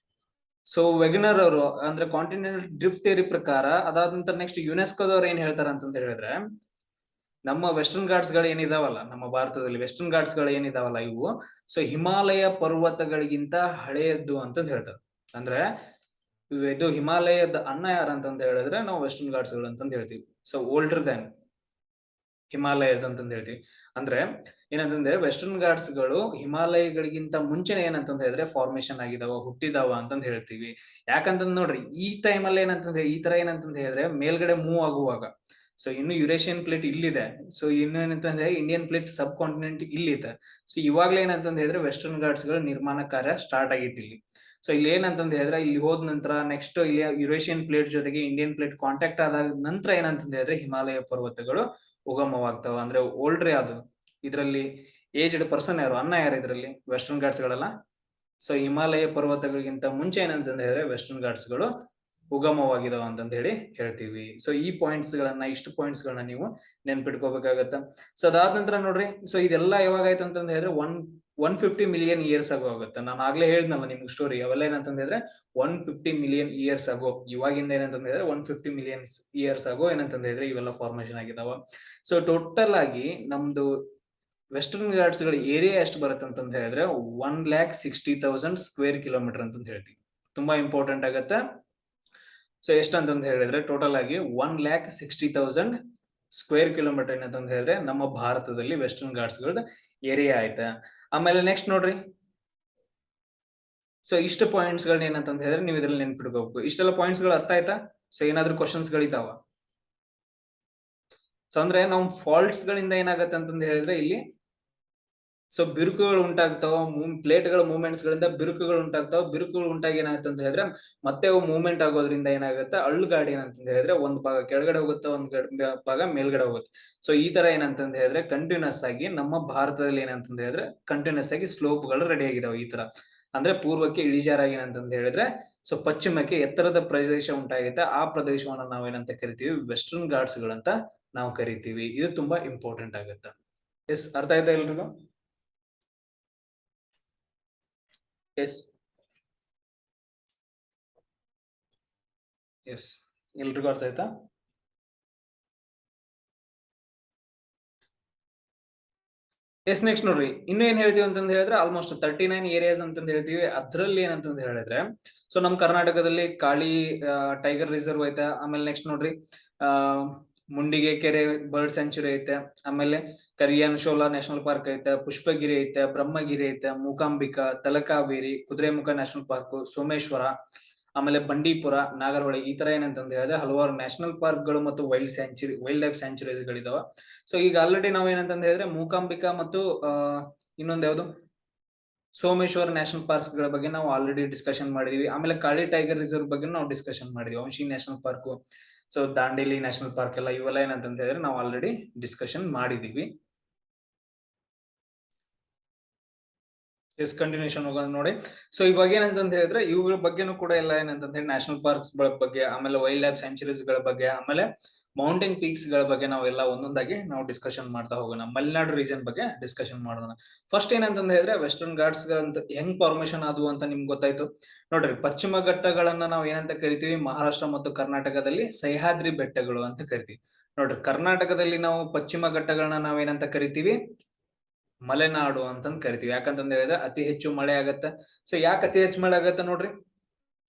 Speaker 1: ಸೊ ವೆಗನರ್ ಅವರು ಅಂದ್ರೆ ಕಾಂಟಿನೆಂಟಲ್ ಡ್ರಿಫ್ಟ್ ಥಿಯರಿ ಪ್ರಕಾರ ಅದಾದ ನಂತರ ನೆಕ್ಸ್ಟ್ ಯುನೆಸ್ಕೋದವ್ರು ಏನ್ ಹೇಳ್ತಾರ ಅಂತಂತ ಹೇಳಿದ್ರೆ ನಮ್ಮ ವೆಸ್ಟರ್ನ್ ಘಾಟ್ಸ್ ಗಳು ಏನಿದಾವಲ್ಲ, ನಮ್ಮ ಭಾರತದಲ್ಲಿ ವೆಸ್ಟರ್ನ್ ಘಾಟ್ಸ್ ಗಳು ಏನಿದಾವಲ್ಲ ಇವು ಸೊ ಹಿಮಾಲಯ ಪರ್ವತಗಳಿಗಿಂತ ಹಳೆಯದ್ದು ಅಂತಂದ್ ಹೇಳ್ತಾರೆ. ಅಂದ್ರೆ ಇದು ಹಿಮಾಲಯದ ಅನ್ನ ಯಾರಂತಂತ ಹೇಳಿದ್ರೆ ನಾವು ವೆಸ್ಟರ್ನ್ ಘಾಟ್ಸ್ ಗಳು ಅಂತಂದ್ ಹೇಳ್ತೀವಿ. ಸೊ ಓಲ್ಡರ್ ದ್ಯಾನ್ ಹಿಮಾಲಯಸ್ ಅಂತಂದ್ ಹೇಳ್ತೀವಿ. ಅಂದ್ರೆ ಏನಂತಂದ್ರೆ ವೆಸ್ಟರ್ನ್ ಘಾಟ್ಸ್ ಗಳು ಹಿಮಾಲಯಗಳಿಗಿಂತ ಮುಂಚೆನೆ ಏನಂತಂದ ಹೇಳಿದ್ರೆ ಫಾರ್ಮೇಶನ್ ಆಗಿದಾವ, ಹುಟ್ಟಿದಾವ ಅಂತಂದ್ ಹೇಳ್ತೀವಿ. ಯಾಕಂತಂದ್ ನೋಡ್ರಿ ಈ ಟೈಮ್ ಅಲ್ಲಿ ಏನಂತಂದ್ರೆ ಈ ತರ ಏನಂತಂದ ಹೇಳಿದ್ರೆ ಮೇಲ್ಗಡೆ ಮೂವ್ ಆಗುವಾಗ ಸೊ ಇನ್ನು ಯುರೇಷಿಯನ್ ಪ್ಲೇಟ್ ಇಲ್ಲಿದೆ. ಸೊ ಇನ್ನು ಏನಂತಂದ್ರೆ ಇಂಡಿಯನ್ ಪ್ಲೇಟ್ ಸಬ್ ಕಾಂಟಿನೆಂಟ್ ಇಲ್ಲಿದೆ. ಸೊ ಇವಾಗ್ಲೇ ಏನಂತಂದ ಹೇಳಿದ್ರೆ ವೆಸ್ಟರ್ನ್ ಘಾಟ್ಸ್ ಗಳು ನಿರ್ಮಾಣ ಕಾರ್ಯ ಸ್ಟಾರ್ಟ್ ಆಗಿತ್ತು ಇಲ್ಲಿ. ಸೊ ಇಲ್ಲಿ ಏನಂತಂದ ಹೇಳಿದ್ರೆ ಇಲ್ಲಿ ಹೋದ ನಂತರ ನೆಕ್ಸ್ಟ್ ಇಲ್ಲಿ ಯುರೇಷಿಯನ್ ಪ್ಲೇಟ್ ಜೊತೆಗೆ ಇಂಡಿಯನ್ ಪ್ಲೇಟ್ ಕಾಂಟ್ಯಾಕ್ಟ್ ಆದ ನಂತರ ಏನಂತಂದ ಹೇಳಿದ್ರೆ ಹಿಮಾಲಯ ಪರ್ವತಗಳು ಉಗಮವಾಗ್ತಾವ. ಅಂದ್ರೆ ಓಲ್ಡ್ರೆ ಅದು ಇದ್ರಲ್ಲಿ ಏಜ್ಡ್ ಪರ್ಸನ್ ಯಾರು, ಅನ್ನ ಯಾರು ಇದ್ರಲ್ಲಿ ವೆಸ್ಟರ್ನ್ ಘಾಟ್ಸ್ ಗಳಲ್ಲ. ಸೊ ಹಿಮಾಲಯ ಪರ್ವತಗಳಿಗಿಂತ ಮುಂಚೆ ಏನಂತಂದ ಹೇಳಿದ್ರೆ ವೆಸ್ಟರ್ನ್ ಘಾಟ್ಸ್ ಗಳು ಉಗಮವಾಗಿದಾವ ಅಂತಂದ ಹೇಳಿ ಹೇಳ್ತೀವಿ. ಸೊ ಈ ಪಾಯಿಂಟ್ಸ್ ಗಳನ್ನ ಇಷ್ಟು ಪಾಯಿಂಟ್ಸ್ ಗಳನ್ನ ನೀವು ನೆನ್ಪಿಟ್ಕೋಬೇಕಾಗತ್ತ. ಸೊ ಅದಾದ ನಂತರ ನೋಡ್ರಿ ಸೊ ಇದೆಲ್ಲ ಯಾವಾಗ ಆಯ್ತು ಅಂತಂದ ಹೇಳಿದ್ರೆ 150 ಮಿಲಿಯನ್ ಇಯರ್ಸ್ ಆಗೋ ಆಗುತ್ತೆ. ನಾನು ಆಗ್ಲೇ ಹೇಳಿದ್ನಲ್ಲ ನಿಮ್ಗೆ ಸ್ಟೋರಿ ಅವೆಲ್ಲ ಏನಂತಂದ ಹೇಳಿದ್ರೆ 150 ಮಿಲಿಯನ್ ಇಯರ್ಸ್ ಆಗೋ, ಇವಾಗಿಂದ ಏನಂತಂದ ಹೇಳಿದ್ರೆ 150 ಮಿಲಿಯನ್ ಇಯರ್ಸ್ ಆಗೋ ಏನಂತಂದ ಹೇಳಿದ್ರೆ ಇವೆಲ್ಲ ಫಾರ್ಮೇಶನ್ ಆಗಿದಾವ. ಸೊ ಟೋಟಲ್ ಆಗಿ ನಮ್ದು ವೆಸ್ಟರ್ನ್ ಘಾಟ್ಸ್ ಗಳ ಏರಿಯಾ ಎಷ್ಟು ಬರುತ್ತೆ ಅಂತಂದ ಹೇಳಿದ್ರೆ 1,60,000 ಸ್ಕ್ವೇರ್ ಕಿಲೋಮೀಟರ್ ಅಂತಂದ ಹೇಳ್ತೀವಿ. ತುಂಬಾ ಇಂಪಾರ್ಟೆಂಟ್ ಆಗತ್ತೆ. ಸೊ ಎಷ್ಟಂತಂದ ಹೇಳಿದ್ರೆ ಟೋಟಲ್ ಆಗಿ 1,60,000 ಸ್ಕ್ವೇರ್ ಕಿಲೋಮೀಟರ್ ಏನಂತಂದ ಹೇಳಿದ್ರೆ ನಮ್ಮ ಭಾರತದಲ್ಲಿ ವೆಸ್ಟರ್ನ್ ಘಾಟ್ಸ್ ಗಳದ ಏರಿಯಾ ಆಯ್ತಾ. ಆಮೇಲೆ ನೆಕ್ಸ್ಟ್ ನೋಡ್ರಿ ಸೊ ಇಷ್ಟು ಪಾಯಿಂಟ್ಸ್ ಗಳನ್ನ ಏನಂತಂದ ಹೇಳಿದ್ರೆ ನೀವು ಇದ್ರಲ್ಲಿ ನೆನ್ಪಿಟ್ಕೋಬೇಕು. ಇಷ್ಟೆಲ್ಲ ಪಾಯಿಂಟ್ಸ್ ಗಳು ಅರ್ಥ ಆಯ್ತಾ? ಸೊ ಏನಾದ್ರು ಕ್ವಶನ್ಸ್ ಗಳಿದಾವ? ಸೊ ಅಂದ್ರೆ ನಾವು ಫಾಲ್ಟ್ಸ್ ಗಳಿಂದ ಏನಾಗತ್ತೆ ಅಂತಂದ ಹೇಳಿದ್ರೆ ಇಲ್ಲಿ ಸೊ ಬಿರುಕುಗಳು ಉಂಟಾಗ್ತಾವ, ಪ್ಲೇಟ್ಗಳ ಮೂವ್ಮೆಂಟ್ಸ್ ಗಳಿಂದ ಬಿರುಕುಗಳು ಉಂಟಾಗ್ತಾವ. ಬಿರುಕುಗಳು ಉಂಟಾಗಿ ಏನಾಗುತ್ತೆ ಅಂತ ಹೇಳಿದ್ರೆ ಮತ್ತೆ ಅವು ಮೂವ್ಮೆಂಟ್ ಆಗೋದ್ರಿಂದ ಏನಾಗುತ್ತೆ, ಅಳ್ಳುಗಾಡಿ ಏನಂತ ಹೇಳಿದ್ರೆ ಒಂದ್ ಭಾಗ ಕೆಳಗಡೆ ಹೋಗುತ್ತೆ, ಭಾಗ ಮೇಲ್ಗಡೆ ಹೋಗುತ್ತೆ. ಸೊ ಈ ತರ ಏನಂತಂದ ಹೇಳಿದ್ರೆ ಕಂಟಿನ್ಯೂಸ್ ಆಗಿ ನಮ್ಮ ಭಾರತದಲ್ಲಿ ಏನಂತಂದ ಹೇಳಿದ್ರೆ ಕಂಟಿನ್ಯೂಸ್ ಆಗಿ ಸ್ಲೋಪ್ ಗಳು ರೆಡಿ ಆಗಿದಾವೆ. ಈ ತರ ಅಂದ್ರೆ ಪೂರ್ವಕ್ಕೆ ಇಳಿಜಾರಾಗಿ ಏನಂತಂದ ಹೇಳಿದ್ರೆ ಸೊ ಪಶ್ಚಿಮಕ್ಕೆ ಎತ್ತರದ ಪ್ರದೇಶ ಉಂಟಾಗಿದೆ. ಆ ಪ್ರದೇಶವನ್ನ ನಾವು ಏನಂತ ಕರಿತೀವಿ, ವೆಸ್ಟರ್ನ್ ಘಾಟ್ಸ್ ಗಳಂತ ನಾವು ಕರಿತೀವಿ. ಇದು ತುಂಬಾ ಇಂಪಾರ್ಟೆಂಟ್ ಆಗುತ್ತೆ. ಎಸ್, ಅರ್ಥ ಆಯ್ತಾ ಎಲ್ರಿಗೂ? ಎಸ್ ಎಸ್, ಎಲ್ರಿಗೂ ಅರ್ಥ ಆಯ್ತಾ? ಎಸ್, ನೆಕ್ಸ್ಟ್ ನೋಡ್ರಿ, ಇನ್ನು ಏನ್ ಹೇಳ್ತೀವಿ ಅಂತಂದ್ ಹೇಳಿದ್ರೆ ಆಲ್ಮೋಸ್ಟ್ 39 ಏರಿಯಾಸ್ ಅಂತಂದ್ ಹೇಳ್ತೀವಿ. ಅದ್ರಲ್ಲಿ ಏನಂತಂದ್ ಹೇಳಿದ್ರೆ ಸೊ ನಮ್ ಕರ್ನಾಟಕದಲ್ಲಿ ಕಾಳಿ ಟೈಗರ್ ರಿಸರ್ವ್ ಐತೆ. ಆಮೇಲೆ ನೆಕ್ಸ್ಟ್ ನೋಡ್ರಿ ಮುಂಡಿಗೆ ಕೆರೆ ಬರ್ಡ್ ಸ್ಯಾಂಚುರಿ ಐತೆ. ಆಮೇಲೆ ಕರಿಯನ್ ಶೋಲಾ ನ್ಯಾಷನಲ್ ಪಾರ್ಕ್ ಐತೆ, ಪುಷ್ಪಗಿರಿ ಐತೆ, ಬ್ರಹ್ಮಗಿರಿ ಐತೆ, ಮೂಕಾಂಬಿಕಾ, ತಲಕಾವೇರಿ, ಕುದುರೆಮುಖ ನ್ಯಾಷನಲ್ ಪಾರ್ಕ್, ಸೋಮೇಶ್ವರ, ಆಮೇಲೆ ಬಂಡೀಪುರ, ನಾಗರಹೊಳೆ, ಈ ತರ ಏನಂತಂದ ಹೇಳಿದ್ರೆ ಹಲವಾರು ನ್ಯಾಷನಲ್ ಪಾರ್ಕ್ ಗಳು ಮತ್ತು ವೈಲ್ಡ್ ಲೈಫ್ ಸ್ಯಾಂಚುರೀಸ್ ಗಳಿದಾವ. ಸೊ ಈಗ ಆಲ್ರೆಡಿ ನಾವ್ ಏನಂತಂದ ಹೇಳಿದ್ರೆ ಮೂಕಾಂಬಿಕಾ ಮತ್ತು ಇನ್ನೊಂದ್ ಯಾವ್ದು ಸೋಮೇಶ್ವರ ನ್ಯಾಷನಲ್ ಪಾರ್ಕ್ಸ್ ಗಳ ಬಗ್ಗೆ ನಾವು ಆಲ್ರೆಡಿ ಡಿಸ್ಕಷನ್ ಮಾಡಿದೀವಿ. ಆಮೇಲೆ ಕಾಳಿ ಟೈಗರ್ ರಿಸರ್ವ್ ಬಗ್ಗೆ ನಾವು ಡಿಸ್ಕಷನ್ ಮಾಡಿದೀವಿ. Vamshi national park, so Dandeli national park ಎಲ್ಲ ಇವೆಲ್ಲ ಏನಂತಂದ ಹೇಳಿದ್ರೆ ನಾವು ಆಲ್ರೆಡಿ ಡಿಸ್ಕಷನ್ ಮಾಡಿದೀವಿ. ಎಸ್, ಕಂಟಿನ್ಯೂಷನ್ ಹೋಗೋದು ನೋಡಿ. ಸೊ ಇವಾಗ ಏನಂತಂದ ಹೇಳಿದ್ರೆ ಇವುಗಳ ಬಗ್ಗೆನೂ ಕೂಡ ಎಲ್ಲ ಏನಂತಂದ ಹೇಳಿ ನ್ಯಾಷನಲ್ ಪಾರ್ಕ್ಸ್ ಬಗ್ಗೆ, ಆಮೇಲೆ ವೈಲ್ಡ್ ಲೈಫ್ ಸ್ಯಾಂಚುರೀಸ್ ಗಳ ಬಗ್ಗೆ, ಆಮೇಲೆ ಮೌಂಟೇನ್ ಪೀಕ್ಸ್ ಗಳ ಬಗ್ಗೆ ನಾವೆಲ್ಲ ಒಂದೊಂದಾಗಿ ನಾವು ಡಿಸ್ಕಷನ್ ಮಾಡ್ತಾ ಹೋಗೋಣ. ಮಲೆನಾಡು ರೀಜನ್ ಬಗ್ಗೆ ಡಿಸ್ಕಷನ್ ಮಾಡೋಣ. ಫಸ್ಟ್ ಏನಂತಂದ ಹೇಳಿದ್ರೆ ವೆಸ್ಟರ್ನ್ ಘಾಟ್ಸ್ ಅಂತ ಹೆಂಗ್ ಫಾರ್ಮೇಶನ್ ಆದವು ಅಂತ ನಿಮ್ಗೆ ಗೊತ್ತಾಯ್ತು ನೋಡ್ರಿ. ಪಶ್ಚಿಮ ಘಟ್ಟಗಳನ್ನ ನಾವು ಏನಂತ ಕರಿತೀವಿ, ಮಹಾರಾಷ್ಟ್ರ ಮತ್ತು ಕರ್ನಾಟಕದಲ್ಲಿ ಸಹ್ಯಾದ್ರಿ ಬೆಟ್ಟಗಳು ಅಂತ ಕರಿತೀವಿ. ನೋಡ್ರಿ, ಕರ್ನಾಟಕದಲ್ಲಿ ನಾವು ಪಶ್ಚಿಮ ಘಟ್ಟಗಳನ್ನ ನಾವೇನಂತ ಕರಿತೀವಿ, ಮಲೆನಾಡು ಅಂತಂದ್ ಕರಿತೀವಿ. ಯಾಕಂತಂದ ಹೇಳಿದ್ರೆ ಅತಿ ಹೆಚ್ಚು ಮಳೆ ಆಗತ್ತ. ಸೊ ಯಾಕೆ ಅತಿ ಹೆಚ್ಚು ಮಳೆ ಆಗತ್ತ ನೋಡ್ರಿ,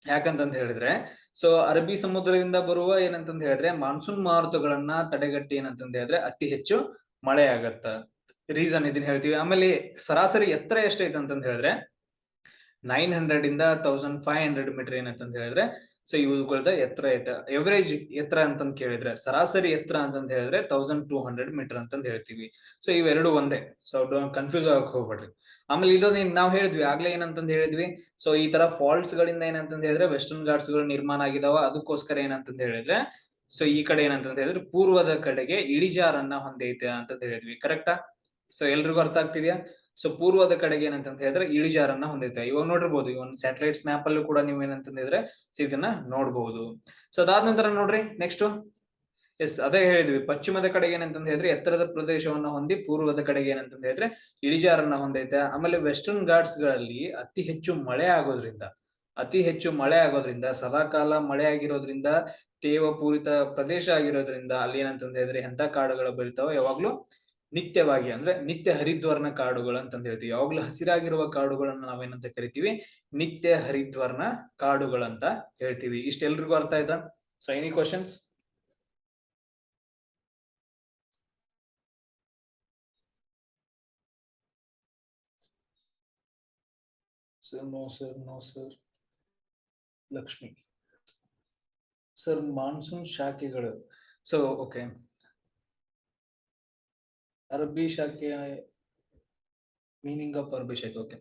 Speaker 1: ಯಾಕಂತಂದ ಹೇಳಿದ್ರೆ ಸೊ ಅರಬ್ಬಿ ಸಮುದ್ರದಿಂದ ಬರುವ ಏನಂತಂದ ಹೇಳಿದ್ರೆ ಮಾನ್ಸೂನ್ ಮಾರುತಗಳನ್ನ ತಡೆಗಟ್ಟಿ ಏನಂತಂದ ಹೇಳಿದ್ರೆ ಅತಿ ಹೆಚ್ಚು ಮಳೆ ಆಗತ್ತ. ರೀಸನ್ ಇದನ್ನ ಹೇಳ್ತೀವಿ. ಆಮೇಲೆ ಸರಾಸರಿ ಎತ್ತರ ಎಷ್ಟೈತೆ ಅಂತಂದ ಹೇಳಿದ್ರೆ 900 ಇಂದ 1500 ಮೀಟರ್ ಏನಂತಂದ ಹೇಳಿದ್ರೆ ಸೊ ಇವುಗಳದ ಎತ್ತರ ಐತೆ. ಎವರೇಜ್ ಎತ್ತರ ಅಂತಂದ್ ಕೇಳಿದ್ರೆ, ಸರಾಸರಿ ಎತ್ತರ ಅಂತಂದ ಹೇಳಿದ್ರೆ 1200 ಮೀಟರ್ ಅಂತಂದ್ ಹೇಳ್ತೀವಿ. ಸೊ ಇವೆರಡು ಒಂದೇ, ಸೊ ಕನ್ಫ್ಯೂಸ್ ಆಗಕ್ ಹೋಗ್ಬೇಡ್ರಿ. ಆಮೇಲೆ ಇಲ್ಲೊಂದು ನಾವ್ ಹೇಳಿದ್ವಿ ಆಗ್ಲೇ ಏನಂತಂದ್ ಹೇಳಿದ್ವಿ, ಸೊ ಈ ತರ ಫಾಲ್ಟ್ಸ್ ಗಳಿಂದ ಏನಂತಂದ್ ಹೇಳಿದ್ರೆ ವೆಸ್ಟರ್ನ್ ಘಾಟ್ಸ್ ಗಳು ನಿರ್ಮಾಣ ಆಗಿದಾವ. ಅದಕ್ಕೋಸ್ಕರ ಏನಂತಂದ್ ಹೇಳಿದ್ರೆ ಸೊ ಈ ಕಡೆ ಏನಂತಂದ್ ಹೇಳಿದ್ರೆ ಪೂರ್ವದ ಕಡೆಗೆ ಇಳಿಜಾರನ್ನ ಹೊಂದೈತೆ ಅಂತಂದ್ ಹೇಳಿದ್ವಿ. ಕರೆಕ್ಟಾ? ಸೊ ಎಲ್ರಿಗೂ ಅರ್ಥ ಆಗ್ತಿದ್ಯಾ? ಸೊ ಪೂರ್ವದ ಕಡೆಗೆ ಏನಂತ ಹೇಳಿದ್ರೆ ಇಳಿಜಾರನ್ನ ಹೊಂದಿರುತ್ತೆ. ಇವಾಗ ನೋಡಿರ್ಬೋದು, ಈ ಒಂದು ಸ್ಯಾಟಲೈಟ್ಸ್ ಮ್ಯಾಪ್ ಅಲ್ಲೂ ಕೂಡ ನೀವು ಏನಂತಂದಿದ್ರೆ ಇದನ್ನ ನೋಡಬಹುದು. ಸೊ ಅದಾದ ನಂತರ ನೋಡ್ರಿ ನೆಕ್ಸ್ಟ್, ಎಸ್ ಅದೇ ಹೇಳಿದ್ವಿ, ಪಶ್ಚಿಮದ ಕಡೆಗೆ ಏನಂತ ಹೇಳಿದ್ರೆ ಎತ್ತರದ ಪ್ರದೇಶವನ್ನ ಹೊಂದಿ, ಪೂರ್ವದ ಕಡೆಗೆ ಏನಂತ ಹೇಳಿದ್ರೆ ಇಳಿಜಾರನ್ನ ಹೊಂದೈತೆ. ಆಮೇಲೆ ವೆಸ್ಟರ್ನ್ ಘಾಟ್ಸ್ ಗಳಲ್ಲಿ ಅತಿ ಹೆಚ್ಚು ಮಳೆ ಆಗೋದ್ರಿಂದ ಸದಾಕಾಲ ಮಳೆ ಆಗಿರೋದ್ರಿಂದ, ತೇವ ಪೂರಿತ ಪ್ರದೇಶ ಆಗಿರೋದ್ರಿಂದ ಅಲ್ಲಿ ಏನಂತ ಹೇಳಿದ್ರೆ ಎಂತ ಕಾಡುಗಳು ಬೆಳಿತಾವ, ಯಾವಾಗ್ಲೂ ನಿತ್ಯವಾಗಿ, ಅಂದ್ರೆ ನಿತ್ಯ ಹರಿದ್ವರ್ಣ ಕಾಡುಗಳು ಅಂತಂದ ಹೇಳ್ತೀವಿ. ಯಾವಾಗ್ಲೂ ಹಸಿರಾಗಿರುವ ಕಾಡುಗಳನ್ನ ನಾವೇನಂತ ಕರಿತೀವಿ, ನಿತ್ಯ ಹರಿದ್ವರ್ಣ ಕಾಡುಗಳಂತ ಹೇಳ್ತೀವಿ. ಇಷ್ಟೆಲ್ರಿಗೂ ಅರ್ಥ ಆಯ್ತಾ? So any questions? No sir. Lakshmi sir, monsoon ಶಾಖೆಗಳು. ಸೊ ಓಕೆ, ಅರಬ್ಬಿ ಶಾಖೆ ಮೀನಿಂಗ್ ಆಫ್ ಅರಬ್ಬಿ ಶಾಖೆ. ಓಕೆ,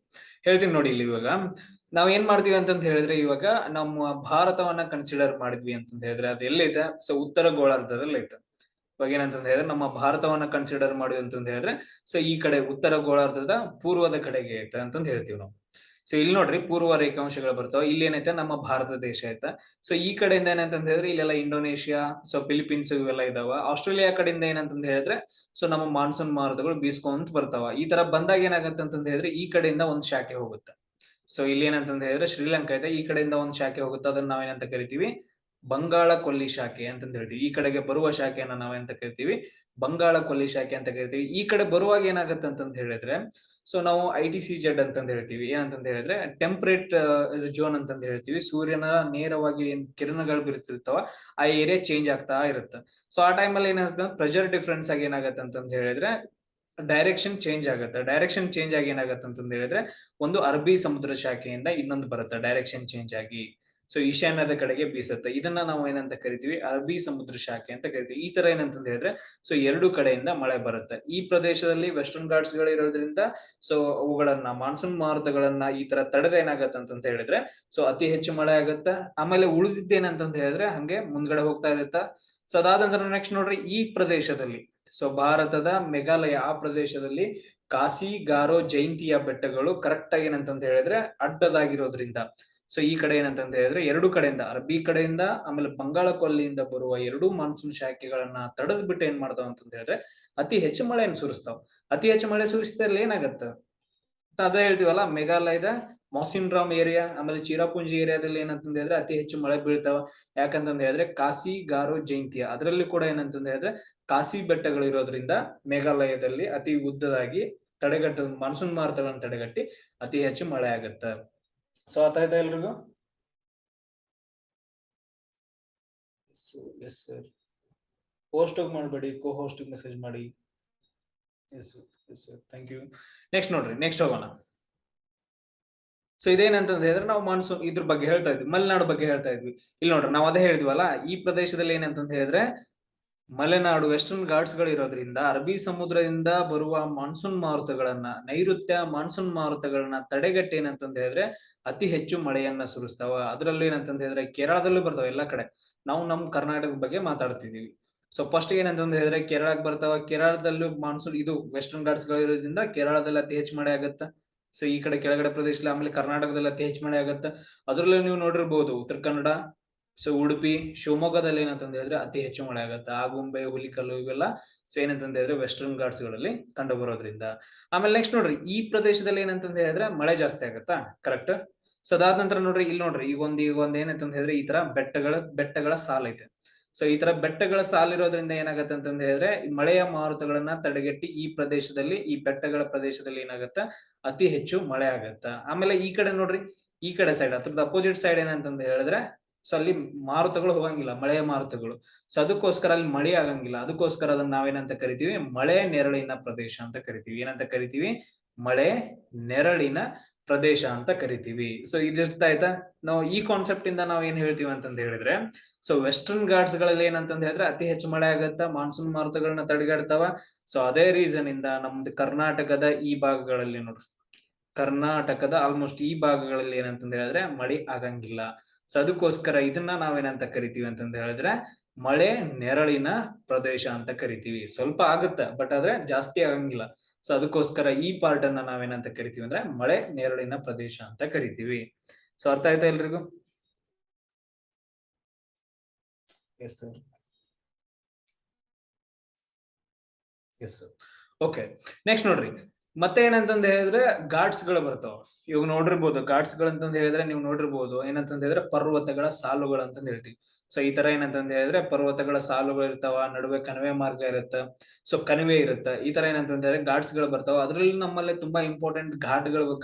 Speaker 1: ಹೇಳ್ತೀನಿ ನೋಡಿ. ಇಲ್ಲಿ ಇವಾಗ ನಾವ್ ಏನ್ ಮಾಡ್ತೀವಿ ಅಂತಂತ ಹೇಳಿದ್ರೆ, ಇವಾಗ ನಮ್ಮ ಭಾರತವನ್ನ ಕನ್ಸಿಡರ್ ಮಾಡಿದ್ವಿ ಅಂತಂತ ಹೇಳಿದ್ರೆ ಅದು ಎಲ್ಲೈತೆ, ಸೊ ಉತ್ತರ ಗೋಳಾರ್ಧದಲ್ಲಿ ಐತೆ. ಇವಾಗ ಏನಂತಂದ ಹೇಳಿದ್ರೆ ನಮ್ಮ ಭಾರತವನ್ನ ಕನ್ಸಿಡರ್ ಮಾಡಿದ್ವಿ ಅಂತಂದ ಹೇಳಿದ್ರೆ ಸೊ ಈ ಕಡೆ ಉತ್ತರ ಗೋಳಾರ್ಧದ ಪೂರ್ವದ ಕಡೆಗೆ ಐತೆ ಅಂತಂದ ಹೇಳ್ತೀವಿ ನಾವು. ಸೊ ಇಲ್ಲಿ ನೋಡ್ರಿ, ಪೂರ್ವ ರೇಖಾಂಶಗಳು ಬರ್ತಾವ. ಇಲ್ಲಿ ಏನೈತೆ ನಮ್ಮ ಭಾರತ ದೇಶ ಐತೆ. ಸೊ ಈ ಕಡೆಯಿಂದ ಏನಂತಂದ ಹೇಳಿದ್ರೆ ಇಲ್ಲೆಲ್ಲ ಇಂಡೋನೇಷಿಯಾ, ಸೊ ಫಿಲಿಪೀನ್ಸ್ ಇವೆಲ್ಲ ಇದಾವ. ಆಸ್ಟ್ರೇಲಿಯಾ ಕಡೆಯಿಂದ ಏನಂತಂದ ಹೇಳಿದ್ರೆ ಸೊ ನಮ್ಮ ಮಾನ್ಸೂನ್ ಮಾರುತಗಳು ಬೀಸ್ಕೊಂತ ಬರ್ತಾವ. ಈ ತರ ಬಂದಾಗ ಏನಾಗತ್ತೆ ಅಂತಂದ ಹೇಳಿದ್ರೆ ಈ ಕಡೆಯಿಂದ ಒಂದ್ ಶಾಖೆ ಹೋಗುತ್ತೆ. ಸೊ ಇಲ್ಲಿ ಏನಂತಂದ ಹೇಳಿದ್ರೆ ಶ್ರೀಲಂಕಾ ಇದೆ, ಈ ಕಡೆಯಿಂದ ಒಂದ್ ಶಾಖೆ ಹೋಗುತ್ತೆ. ಅದನ್ನ ನಾವೇನಂತ ಕರಿತೀವಿ, ಬಂಗಾಳ ಕೊಲ್ಲಿ ಶಾಖೆ ಅಂತಂದ ಹೇಳ್ತೀವಿ. ಈ ಕಡೆಗೆ ಬರುವ ಶಾಖೆಯನ್ನ ನಾವೆಂತ ಕರಿತೀವಿ, ಬಂಗಾಳ ಕೊಲ್ಲಿ ಶಾಖೆ ಅಂತ ಕರಿತೀವಿ. ಈ ಕಡೆ ಬರುವಾಗ ಏನಾಗುತ್ತೆ ಅಂತಂದ ಹೇಳಿದ್ರೆ ಸೊ ನಾವು ITCZ ಅಂತಂದ ಹೇಳ್ತೀವಿ. ಏನಂತಂದ ಹೇಳಿದ್ರೆ ಟೆಂಪರೇಟ್ ಝೋನ್ ಅಂತಂದ ಹೇಳ್ತೀವಿ. ಸೂರ್ಯನ ನೇರವಾಗಿ ಏನ್ ಕಿರಣಗಳು ಬೀರ್ತಿರ್ತಾವ ಆ ಏರಿಯಾ ಚೇಂಜ್ ಆಗ್ತಾ ಇರುತ್ತೆ. ಸೊ ಆ ಟೈಮಲ್ಲಿ ಏನಾಗುತ್ತೆ, ಪ್ರೆಷರ್ ಡಿಫ್ರೆನ್ಸ್ ಆಗಿ ಏನಾಗುತ್ತೆ ಅಂತಂದ ಹೇಳಿದ್ರೆ ಡೈರೆಕ್ಷನ್ ಚೇಂಜ್ ಆಗುತ್ತೆ. ಡೈರೆಕ್ಷನ್ ಚೇಂಜ್ ಆಗಿ ಏನಾಗುತ್ತೆ ಅಂತಂದ ಹೇಳಿದ್ರೆ ಒಂದು ಅರಬ್ಬಿ ಸಮುದ್ರ ಶಾಖೆಯಿಂದ ಇನ್ನೊಂದು ಬರುತ್ತೆ ಡೈರೆಕ್ಷನ್ ಚೇಂಜ್ ಆಗಿ. ಸೊ ಈಶಾನ್ಯದ ಕಡೆಗೆ ಬೀಸುತ್ತೆ. ಇದನ್ನ ನಾವು ಏನಂತ ಕರಿತೀವಿ, ಅರಬ್ಬಿ ಸಮುದ್ರ ಶಾಖೆ ಅಂತ ಕರಿತೀವಿ. ಈ ತರ ಏನಂತಂದ ಹೇಳಿದ್ರೆ ಸೊ ಎರಡು ಕಡೆಯಿಂದ ಮಳೆ ಬರುತ್ತೆ. ಈ ಪ್ರದೇಶದಲ್ಲಿ ವೆಸ್ಟರ್ನ್ ಘಾಟ್ಸ್ ಗಳು ಇರೋದ್ರಿಂದ ಸೊ ಅವುಗಳನ್ನ ಮಾನ್ಸೂನ್ ಮಾರುತಗಳನ್ನ ಈ ತರ ತಡೆದ ಏನಾಗತ್ತೆ ಅಂತ ಹೇಳಿದ್ರೆ ಸೊ ಅತಿ ಹೆಚ್ಚು ಮಳೆ ಆಗತ್ತ. ಆಮೇಲೆ ಉಳಿದಿದ್ದೇನಂತಂತ ಹೇಳಿದ್ರೆ ಹಂಗೆ ಮುಂದ್ಗಡೆ ಹೋಗ್ತಾ ಇರುತ್ತ. ಸೊ ಅದಾದ ನಂತರ ನೆಕ್ಸ್ಟ್ ನೋಡ್ರಿ, ಈ ಪ್ರದೇಶದಲ್ಲಿ ಸೊ ಭಾರತದ ಮೇಘಾಲಯ ಆ ಪ್ರದೇಶದಲ್ಲಿ ಕಾಸಿ, ಗಾರೋ, ಜೈಂತಿಯ ಬೆಟ್ಟಗಳು ಕರೆಕ್ಟ್ ಆಗಿ ಏನಂತಂತ ಹೇಳಿದ್ರೆ ಅಡ್ಡದಾಗಿರೋದ್ರಿಂದ ಸೊ ಈ ಕಡೆ ಏನಂತಂತ ಹೇಳಿದ್ರೆ ಎರಡು ಕಡೆಯಿಂದ ಅರಬ್ಬಿ ಕಡೆಯಿಂದ ಆಮೇಲೆ ಬಂಗಾಳ ಕೊಲ್ಲಿಯಿಂದ ಬರುವ ಎರಡು ಮಾನ್ಸೂನ್ ಶಾಖೆಗಳನ್ನ ತಡೆದ್ ಬಿಟ್ಟು ಏನ್ ಮಾಡ್ತಾವ ಅಂತಂತ ಹೇಳಿದ್ರೆ ಅತಿ ಹೆಚ್ಚು ಮಳೆಯನ್ನು ಸುರಿಸ್ತಾವ. ಅತಿ ಹೆಚ್ಚು ಮಳೆ ಸುರಿಸಿದಲ್ಲಿ ಏನಾಗತ್ತ ಅದೇ ಹೇಳ್ತೀವಲ್ಲ, ಮೇಘಾಲಯದ ಮೌಸಿನ್ ರಾಮ್ ಏರಿಯಾ ಆಮೇಲೆ ಚಿರಾಪುಂಜಿ ಏರಿಯಾದಲ್ಲಿ ಏನಂತಂದ ಹೇಳಿದ್ರೆ ಅತಿ ಹೆಚ್ಚು ಮಳೆ ಬೀಳ್ತಾವ. ಯಾಕಂತಂದ ಹೇಳಿದ್ರೆ ಕಾಸಿ, ಗಾರೋ, ಜೈಂತಿಯ ಅದರಲ್ಲಿ ಕೂಡ ಏನಂತಂದ ಹೇಳಿದ್ರೆ ಕಾಸಿ ಬೆಟ್ಟಗಳು ಇರೋದ್ರಿಂದ ಮೇಘಾಲಯದಲ್ಲಿ ಅತಿ ಉದ್ದದಾಗಿ ತಡೆಗಟ್ಟ ಮಾನ್ಸೂನ್ ಮಾರುತಗಳನ್ನು ತಡೆಗಟ್ಟಿ ಅತಿ ಹೆಚ್ಚು ಮಳೆ ಆಗತ್ತ. ಸೊ ಅರ್ಥ ಆಯ್ತಾ ಎಲ್ರಿಗೂ? S sir. ಹೋಸ್ಟ್ ಮಾಡಬೇಡಿ, ಕೋ ಹೋಸ್ಟ್ ಮೆಸೇಜ್ ಮಾಡಿ. Yes sir, thank you. Next ನೋಡ್ರಿ, ನೆಕ್ಸ್ಟ್ ಹೋಗೋಣ. ಸೊ ಇದೇನಂತಂದ್ರೆ ಹೇಳಿದ್ರೆ ನಾವು ಮಾನ್ಸೂನ್ ಇದ್ರ ಬಗ್ಗೆ ಹೇಳ್ತಾ ಇದ್ವಿ, ಮಲೆನಾಡು ಬಗ್ಗೆ ಹೇಳ್ತಾ ಇದ್ವಿ. ಇಲ್ಲಿ ನೋಡ್ರಿ ನಾವು ಅದೇ ಹೇಳಿದ್ವಲ್ಲ, ಈ ಪ್ರದೇಶದಲ್ಲಿ ಏನಂತಂತ ಹೇಳಿದ್ರೆ ಮಲೆನಾಡು ವೆಸ್ಟರ್ನ್ ಘಾಟ್ಸ್ ಗಳು ಇರೋದ್ರಿಂದ ಅರಬ್ಬಿ ಸಮುದ್ರದಿಂದ ಬರುವ ಮಾನ್ಸೂನ್ ಮಾರುತಗಳನ್ನ, ನೈಋತ್ಯ ಮಾನ್ಸೂನ್ ಮಾರುತಗಳನ್ನ ತಡೆಗಟ್ಟಿ ಏನಂತಂದ ಹೇಳಿದ್ರೆ ಅತಿ ಹೆಚ್ಚು ಮಳೆಯನ್ನ ಸುರಿಸ್ತಾವ. ಅದ್ರಲ್ಲೂ ಏನಂತಂದ ಹೇಳಿದ್ರೆ ಕೇರಳದಲ್ಲೂ ಬರ್ತಾವ ಎಲ್ಲಾ ಕಡೆ. ನಾವು ನಮ್ ಕರ್ನಾಟಕದ ಬಗ್ಗೆ ಮಾತಾಡ್ತಿದೀವಿ. ಸೊ ಫಸ್ಟ್ ಏನಂತಂದ ಹೇಳಿದ್ರೆ ಕೇರಳಕ್ಕೆ ಬರ್ತಾವ. ಕೇರಳದಲ್ಲೂ ಮಾನ್ಸೂನ್ ಇದು ವೆಸ್ಟರ್ನ್ ಘಾಟ್ಸ್ ಗಳು ಇರೋದ್ರಿಂದ ಕೇರಳದಲ್ಲಿ ಅತಿ ಹೆಚ್ಚು ಮಳೆ ಆಗತ್ತ. ಸೊ ಈ ಕಡೆ ಕೆಳಗಡೆ ಪ್ರದೇಶದಲ್ಲಿ ಆಮೇಲೆ ಕರ್ನಾಟಕದಲ್ಲಿ ಅತಿ ಹೆಚ್ಚು ಮಳೆ ಆಗತ್ತ. ಅದ್ರಲ್ಲೂ ನೀವು ನೋಡಿರ್ಬಹುದು ಉತ್ತರ ಕನ್ನಡ, ಸೊ ಉಡುಪಿ, ಶಿವಮೊಗ್ಗದಲ್ಲಿ ಏನಂತಂದ ಹೇಳಿದ್ರೆ ಅತಿ ಹೆಚ್ಚು ಮಳೆ ಆಗತ್ತೆ. ಆಗುಂಬೆ, ಹುಲಿಕಲ್ಲು ಇವೆಲ್ಲ ಸೊ ಏನಂತಂದ ಹೇಳಿದ್ರೆ ವೆಸ್ಟರ್ನ್ ಘಾಟ್ಸ್ ಗಳಲ್ಲಿ ಕಂಡು ಬರೋದ್ರಿಂದ. ಆಮೇಲೆ ನೆಕ್ಸ್ಟ್ ನೋಡ್ರಿ, ಈ ಪ್ರದೇಶದಲ್ಲಿ ಏನಂತಂದ ಹೇಳಿದ್ರೆ ಮಳೆ ಜಾಸ್ತಿ ಆಗತ್ತಾ, ಕರೆಕ್ಟ್. ಸೊ ಅದಾದ ನಂತರ ನೋಡ್ರಿ, ಇಲ್ಲಿ ನೋಡ್ರಿ ಈಗ ಒಂದ್ ಏನಂತಂದ ಹೇಳಿದ್ರೆ ಈ ತರ ಬೆಟ್ಟಗಳ ಸಾಲ ಐತೆ. ಸೊ ಈ ತರ ಬೆಟ್ಟಗಳ ಸಾಲಿರೋದ್ರಿಂದ ಏನಾಗತ್ತೆ ಅಂತಂದ ಹೇಳಿದ್ರೆ ಮಳೆಯ ಮಾರುತಗಳನ್ನ ತಡೆಗಟ್ಟಿ ಈ ಪ್ರದೇಶದಲ್ಲಿ, ಈ ಬೆಟ್ಟಗಳ ಪ್ರದೇಶದಲ್ಲಿ ಏನಾಗತ್ತ ಅತಿ ಹೆಚ್ಚು ಮಳೆ ಆಗತ್ತ. ಆಮೇಲೆ ಈ ಕಡೆ ನೋಡ್ರಿ, ಈ ಕಡೆ ಸೈಡ್ ಅದ್ರದ್ದು ಅಪೋಸಿಟ್ ಸೈಡ್ ಏನಂತಂದ ಹೇಳಿದ್ರೆ ಸೊ ಅಲ್ಲಿ ಮಾರುತಗಳು ಹೋಗಂಗಿಲ್ಲ, ಮಳೆಯ ಮಾರುತಗಳು. ಸೊ ಅದಕ್ಕೋಸ್ಕರ ಅಲ್ಲಿ ಮಳೆ ಆಗಂಗಿಲ್ಲ. ಅದಕ್ಕೋಸ್ಕರ ಅದನ್ನ ನಾವೇನಂತ ಕರಿತೀವಿ, ಮಳೆ ನೆರಳಿನ ಪ್ರದೇಶ ಅಂತ ಕರಿತೀವಿ. ಏನಂತ ಕರಿತೀವಿ? ಮಳೆ ನೆರಳಿನ ಪ್ರದೇಶ ಅಂತ ಕರಿತೀವಿ. ಸೊ ಇದಿರ್ತಾ ಆಯ್ತಾ. ನಾವು ಈ ಕಾನ್ಸೆಪ್ಟ್ ಇಂದ ನಾವ್ ಏನ್ ಹೇಳ್ತೀವಿ ಅಂತಂದ ಹೇಳಿದ್ರೆ, ಸೊ ವೆಸ್ಟರ್ನ್ ಘಾಟ್ಸ್ ಗಳಲ್ಲಿ ಏನಂತಂದ ಹೇಳಿದ್ರೆ ಅತಿ ಹೆಚ್ಚು ಮಳೆ ಆಗತ್ತ, ಮಾನ್ಸೂನ್ ಮಾರುತಗಳನ್ನ ತಡೆಗಟ್ತಾವ. ಸೊ ಅದೇ ರೀಸನ್ ಇಂದ ನಮ್ದು ಕರ್ನಾಟಕದ ಈ ಭಾಗಗಳಲ್ಲಿ ನೋಡ್ರಿ, ಕರ್ನಾಟಕದ ಆಲ್ಮೋಸ್ಟ್ ಈ ಭಾಗಗಳಲ್ಲಿ ಏನಂತಂದ ಹೇಳಿದ್ರೆ ಮಳೆ ಆಗಂಗಿಲ್ಲ. ಸೊ ಅದಕ್ಕೋಸ್ಕರ ಇದನ್ನ ನಾವೇನಂತ ಕರಿತೀವಿ ಅಂತಂದ ಹೇಳಿದ್ರೆ ಮಳೆ ನೆರಳಿನ ಪ್ರದೇಶ ಅಂತ ಕರಿತೀವಿ. ಸ್ವಲ್ಪ ಆಗುತ್ತ, ಬಟ್ ಆದ್ರೆ ಜಾಸ್ತಿ ಆಗಂಗಿಲ್ಲ. ಸೊ ಅದಕ್ಕೋಸ್ಕರ ಈ ಪಾರ್ಟ್ ಅನ್ನ ನಾವೇನಂತ ಕರಿತೀವಿ ಅಂದ್ರೆ ಮಳೆ ನೆರಳಿನ ಪ್ರದೇಶ ಅಂತ ಕರಿತೀವಿ. ಸೊ ಅರ್ಥ ಆಯ್ತಾ ಎಲ್ರಿಗೂ? S sir, yes sir. Okay, next ನೋಡ್ರಿ, ಮತ್ತೆ ಏನಂತಂದ ಹೇಳಿದ್ರೆ ಘಾಟ್ಸ್ ಗಳು ಬರ್ತಾವ. ಇವಾಗ ನೋಡಿರ್ಬೋದು ಘಾಟ್ಸ್ ಗಳು ಅಂತಂದ ಹೇಳಿದ್ರೆ ನೀವು ನೋಡಿರ್ಬೋದು ಏನಂತಂದ ಹೇಳಿದ್ರೆ ಪರ್ವತಗಳ ಸಾಲುಗಳು ಅಂತಂದ ಹೇಳ್ತೀವಿ. ಸೊ ಈ ತರ ಏನಂತಂದ ಹೇಳಿದ್ರೆ ಪರ್ವತಗಳ ಸಾಲುಗಳು ಇರ್ತಾವ, ನಡುವೆ ಕಣಿವೆ ಮಾರ್ಗ ಇರುತ್ತ, ಸೊ ಕಣಿವೆ ಇರುತ್ತ. ಈ ತರ ಏನಂತಂದ ಹೇಳಿದ್ರೆ ಘಾಟ್ಸ್ ಗಳು ಬರ್ತಾವ. ಅದ್ರಲ್ಲಿ ನಮ್ಮಲ್ಲಿ ತುಂಬಾ ಇಂಪಾರ್ಟೆಂಟ್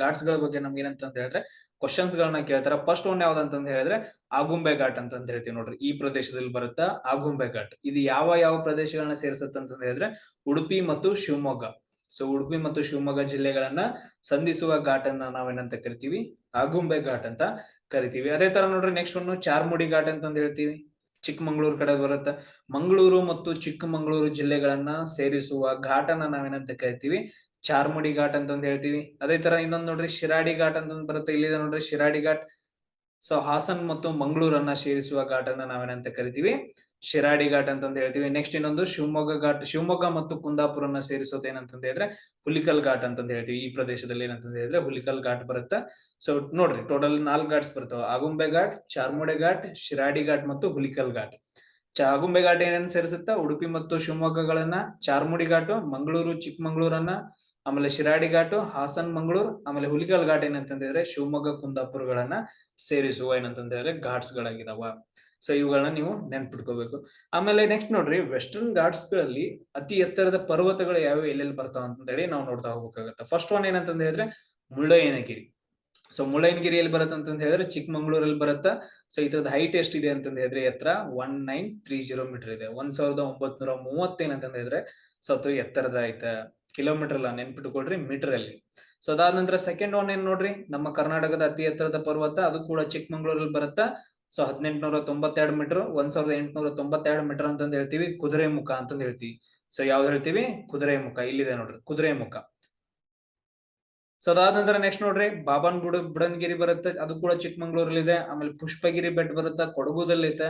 Speaker 1: ಘಾಟ್ಸ್ ಗಳ ಬಗ್ಗೆ ನಮ್ಗೆ ಏನಂತಂದ ಹೇಳಿದ್ರೆ ಕ್ವಶನ್ಸ್ ಗಳನ್ನ ಕೇಳ್ತಾರ. ಫಸ್ಟ್ ಒನ್ ಯಾವ್ದಂತಂದ ಹೇಳಿದ್ರೆ ಆಗುಂಬೆ ಘಾಟ್ ಅಂತ ಹೇಳ್ತೀವಿ ನೋಡ್ರಿ. ಈ ಪ್ರದೇಶದಲ್ಲಿ ಬರುತ್ತಾ ಆಗುಂಬೆ ಘಾಟ್. ಇದು ಯಾವ ಪ್ರದೇಶಗಳನ್ನ ಸೇರಿಸುತ್ತೆ ಅಂತಂದ ಹೇಳಿದ್ರೆ ಉಡುಪಿ ಮತ್ತು ಶಿವಮೊಗ್ಗ. ಸೊ ಉಡುಪಿ ಮತ್ತು ಶಿವಮೊಗ್ಗ ಜಿಲ್ಲೆಗಳನ್ನ ಸಂಧಿಸುವ ಘಾಟ್ ಅನ್ನ ನಾವೇನಂತ ಕರಿತೀವಿ? ಆಗುಂಬೆ ಘಾಟ್ ಅಂತ ಕರಿತೀವಿ. ಅದೇ ತರ ನೋಡ್ರಿ ನೆಕ್ಸ್ಟ್ ಒಂದು ಚಾರ್ಮುಡಿ ಘಾಟ್ ಅಂತಂದ ಹೇಳ್ತೀವಿ, ಚಿಕ್ಕಮಂಗ್ಳೂರ್ ಕಡೆ ಬರುತ್ತೆ. ಮಂಗಳೂರು ಮತ್ತು ಚಿಕ್ಕಮಂಗ್ಳೂರು ಜಿಲ್ಲೆಗಳನ್ನ ಸೇರಿಸುವ ಘಾಟ್ ಅನ್ನ ನಾವೇನಂತ ಕರಿತೀವಿ? ಚಾರ್ಮುಡಿ ಘಾಟ್ ಅಂತಂದ ಹೇಳ್ತೀವಿ. ಅದೇ ತರ ಇನ್ನೊಂದ್ ನೋಡ್ರಿ ಶಿರಾಡಿ ಘಾಟ್ ಅಂತಂದ್ ಬರುತ್ತೆ. ಇಲ್ಲಿದೆ ನೋಡ್ರಿ ಶಿರಾಡಿ ಘಾಟ್. ಸೊ ಹಾಸನ್ ಮತ್ತು ಮಂಗಳೂರನ್ನ ಸೇರಿಸುವ ಘಾಟ್ ಅನ್ನ ನಾವೇನಂತ ಕರಿತೀವಿ? ಶಿರಾಡಿ ಘಾಟ್ ಅಂತಂದ ಹೇಳ್ತೀವಿ. ನೆಕ್ಸ್ಟ್ ಇನ್ನೊಂದು ಶಿವಮೊಗ್ಗ ಘಾಟ್, ಶಿವಮೊಗ್ಗ ಮತ್ತು ಕುಂದಾಪುರನ್ನ ಸೇರಿಸೋದು ಏನಂತಂದ ಹೇಳಿದ್ರೆ ಹುಲಿಕಲ್ ಘಾಟ್ ಅಂತಂದ ಹೇಳ್ತೀವಿ. ಈ ಪ್ರದೇಶದಲ್ಲಿ ಏನಂತಂದ ಹೇಳಿದ್ರೆ ಹುಲಿಕಲ್ ಘಾಟ್ ಬರುತ್ತೆ. ಸೊ ನೋಡ್ರಿ ಟೋಟಲ್ 4 ಘಾಟ್ಸ್ ಬರ್ತಾವ: ಆಗುಂಬೆ ಘಾಟ್, ಚಾರ್ಮುಡೆ ಘಾಟ್, ಶಿರಾಡಿ ಘಾಟ್ ಮತ್ತು ಹುಲಿಕಲ್ ಘಾಟ್. ಆಗುಂಬೆ ಘಾಟ್ ಏನೇನ್ ಸೇರಿಸುತ್ತಾ ಉಡುಪಿ ಮತ್ತು ಶಿವಮೊಗ್ಗಗಳನ್ನ, ಚಾರ್ಮುಡಿ ಘಾಟು ಮಂಗಳೂರು ಚಿಕ್ಕಮಂಗ್ಳೂರನ್ನ, ಆಮೇಲೆ ಶಿರಾಡಿ ಘಾಟು ಹಾಸನ್ ಮಂಗಳೂರು, ಆಮೇಲೆ ಹುಲಿಕಲ್ ಘಾಟ್ ಏನಂತಂದ್ರೆ ಶಿವಮೊಗ್ಗ ಕುಂದಾಪುರಗಳನ್ನ ಸೇರಿಸುವ ಏನಂತಂದ ಹೇಳಿದ್ರೆ ಘಾಟ್ಸ್ ಗಳಾಗಿದಾವ. ಸೊ ಇವುಗಳನ್ನ ನೀವು ನೆನ್ಪಿಟ್ಕೋಬೇಕು. ಆಮೇಲೆ ನೆಕ್ಸ್ಟ್ ನೋಡ್ರಿ, ವೆಸ್ಟರ್ನ್ ಘಾಟ್ಸ್ ಗಳಲ್ಲಿ ಅತಿ ಎತ್ತರದ ಪರ್ವತಗಳು ಯಾವ ಎಲ್ಲೆಲ್ಲಿ ಬರ್ತಾವ ಅಂತ ಹೇಳಿ ನಾವು ನೋಡ್ತಾ ಹೋಗ್ಬೇಕಾಗತ್ತೆ. ಫಸ್ಟ್ ಒನ್ ಏನಂತಂದ ಹೇಳಿದ್ರೆ ಮುಳ್ಳಯ್ಯನಗಿರಿ. ಸೊ ಮುಳ್ಳಯ್ಯನಗಿರಿ ಎಲ್ಲಿ ಬರುತ್ತೆ ಅಂತಂದ ಹೇಳಿದ್ರೆ ಚಿಕ್ಕಮಂಗ್ಳೂರಲ್ಲಿ ಬರುತ್ತಾ. ಸೊ ಇದ್ರದ್ದು ಹೈಟ್ ಎಷ್ಟಿದೆ ಅಂತಂದ ಹೇಳಿದ್ರೆ ಎತ್ತರ 1930 ಮೀಟರ್ ಇದೆ. 1930 ಏನಂತಂದ ಹೇಳಿದ್ರೆ ಸ್ವಲ್ಪ ಎತ್ತರದ ಆಯ್ತಾ. ಕಿಲೋಮೀಟರ್ ಅಲ್ಲ, ನೆನ್ಪಿಟ್ಕೊಳ್ರಿ, ಮೀಟರ್ ಅಲ್ಲಿ. ಸೊ ಅದಾದ ನಂತರ ಸೆಕೆಂಡ್ ಒನ್ ಏನ್ ನೋಡ್ರಿ, ನಮ್ಮ ಕರ್ನಾಟಕದ ಅತಿ ಎತ್ತರದ ಪರ್ವತ, ಅದು ಕೂಡ ಚಿಕ್ಕಮಂಗ್ಳೂರಲ್ಲಿ ಬರುತ್ತಾ. ಸೊ 1892 ಮೀಟರ್, 1892 ಮೀಟರ್ ಅಂತಂದ್ ಹೇಳ್ತೀವಿ. ಕುದುರೆಮುಖ ಅಂತಂದ್ ಹೇಳ್ತೀವಿ. ಸೊ ಯಾವ್ದು ಹೇಳ್ತೀವಿ? ಕುದುರೆಮುಖ. ಇಲ್ಲಿದೆ ನೋಡ್ರಿ ಕುದುರೆಮುಖ. ಸೊ ಅದಾದ ನಂತರ ನೆಕ್ಸ್ಟ್ ನೋಡ್ರಿ ಬಾಬನ್ ಬುಡನ್ಗಿರಿ ಬರುತ್ತೆ, ಅದು ಕೂಡ ಚಿಕ್ಕಮಂಗ್ಳೂರಲ್ಲಿ ಇದೆ. ಆಮೇಲೆ ಪುಷ್ಪಗಿರಿ ಬೆಟ್ಟ ಬರುತ್ತಾ ಕೊಡಗುದಲ್ಲಿ ಐತೆ.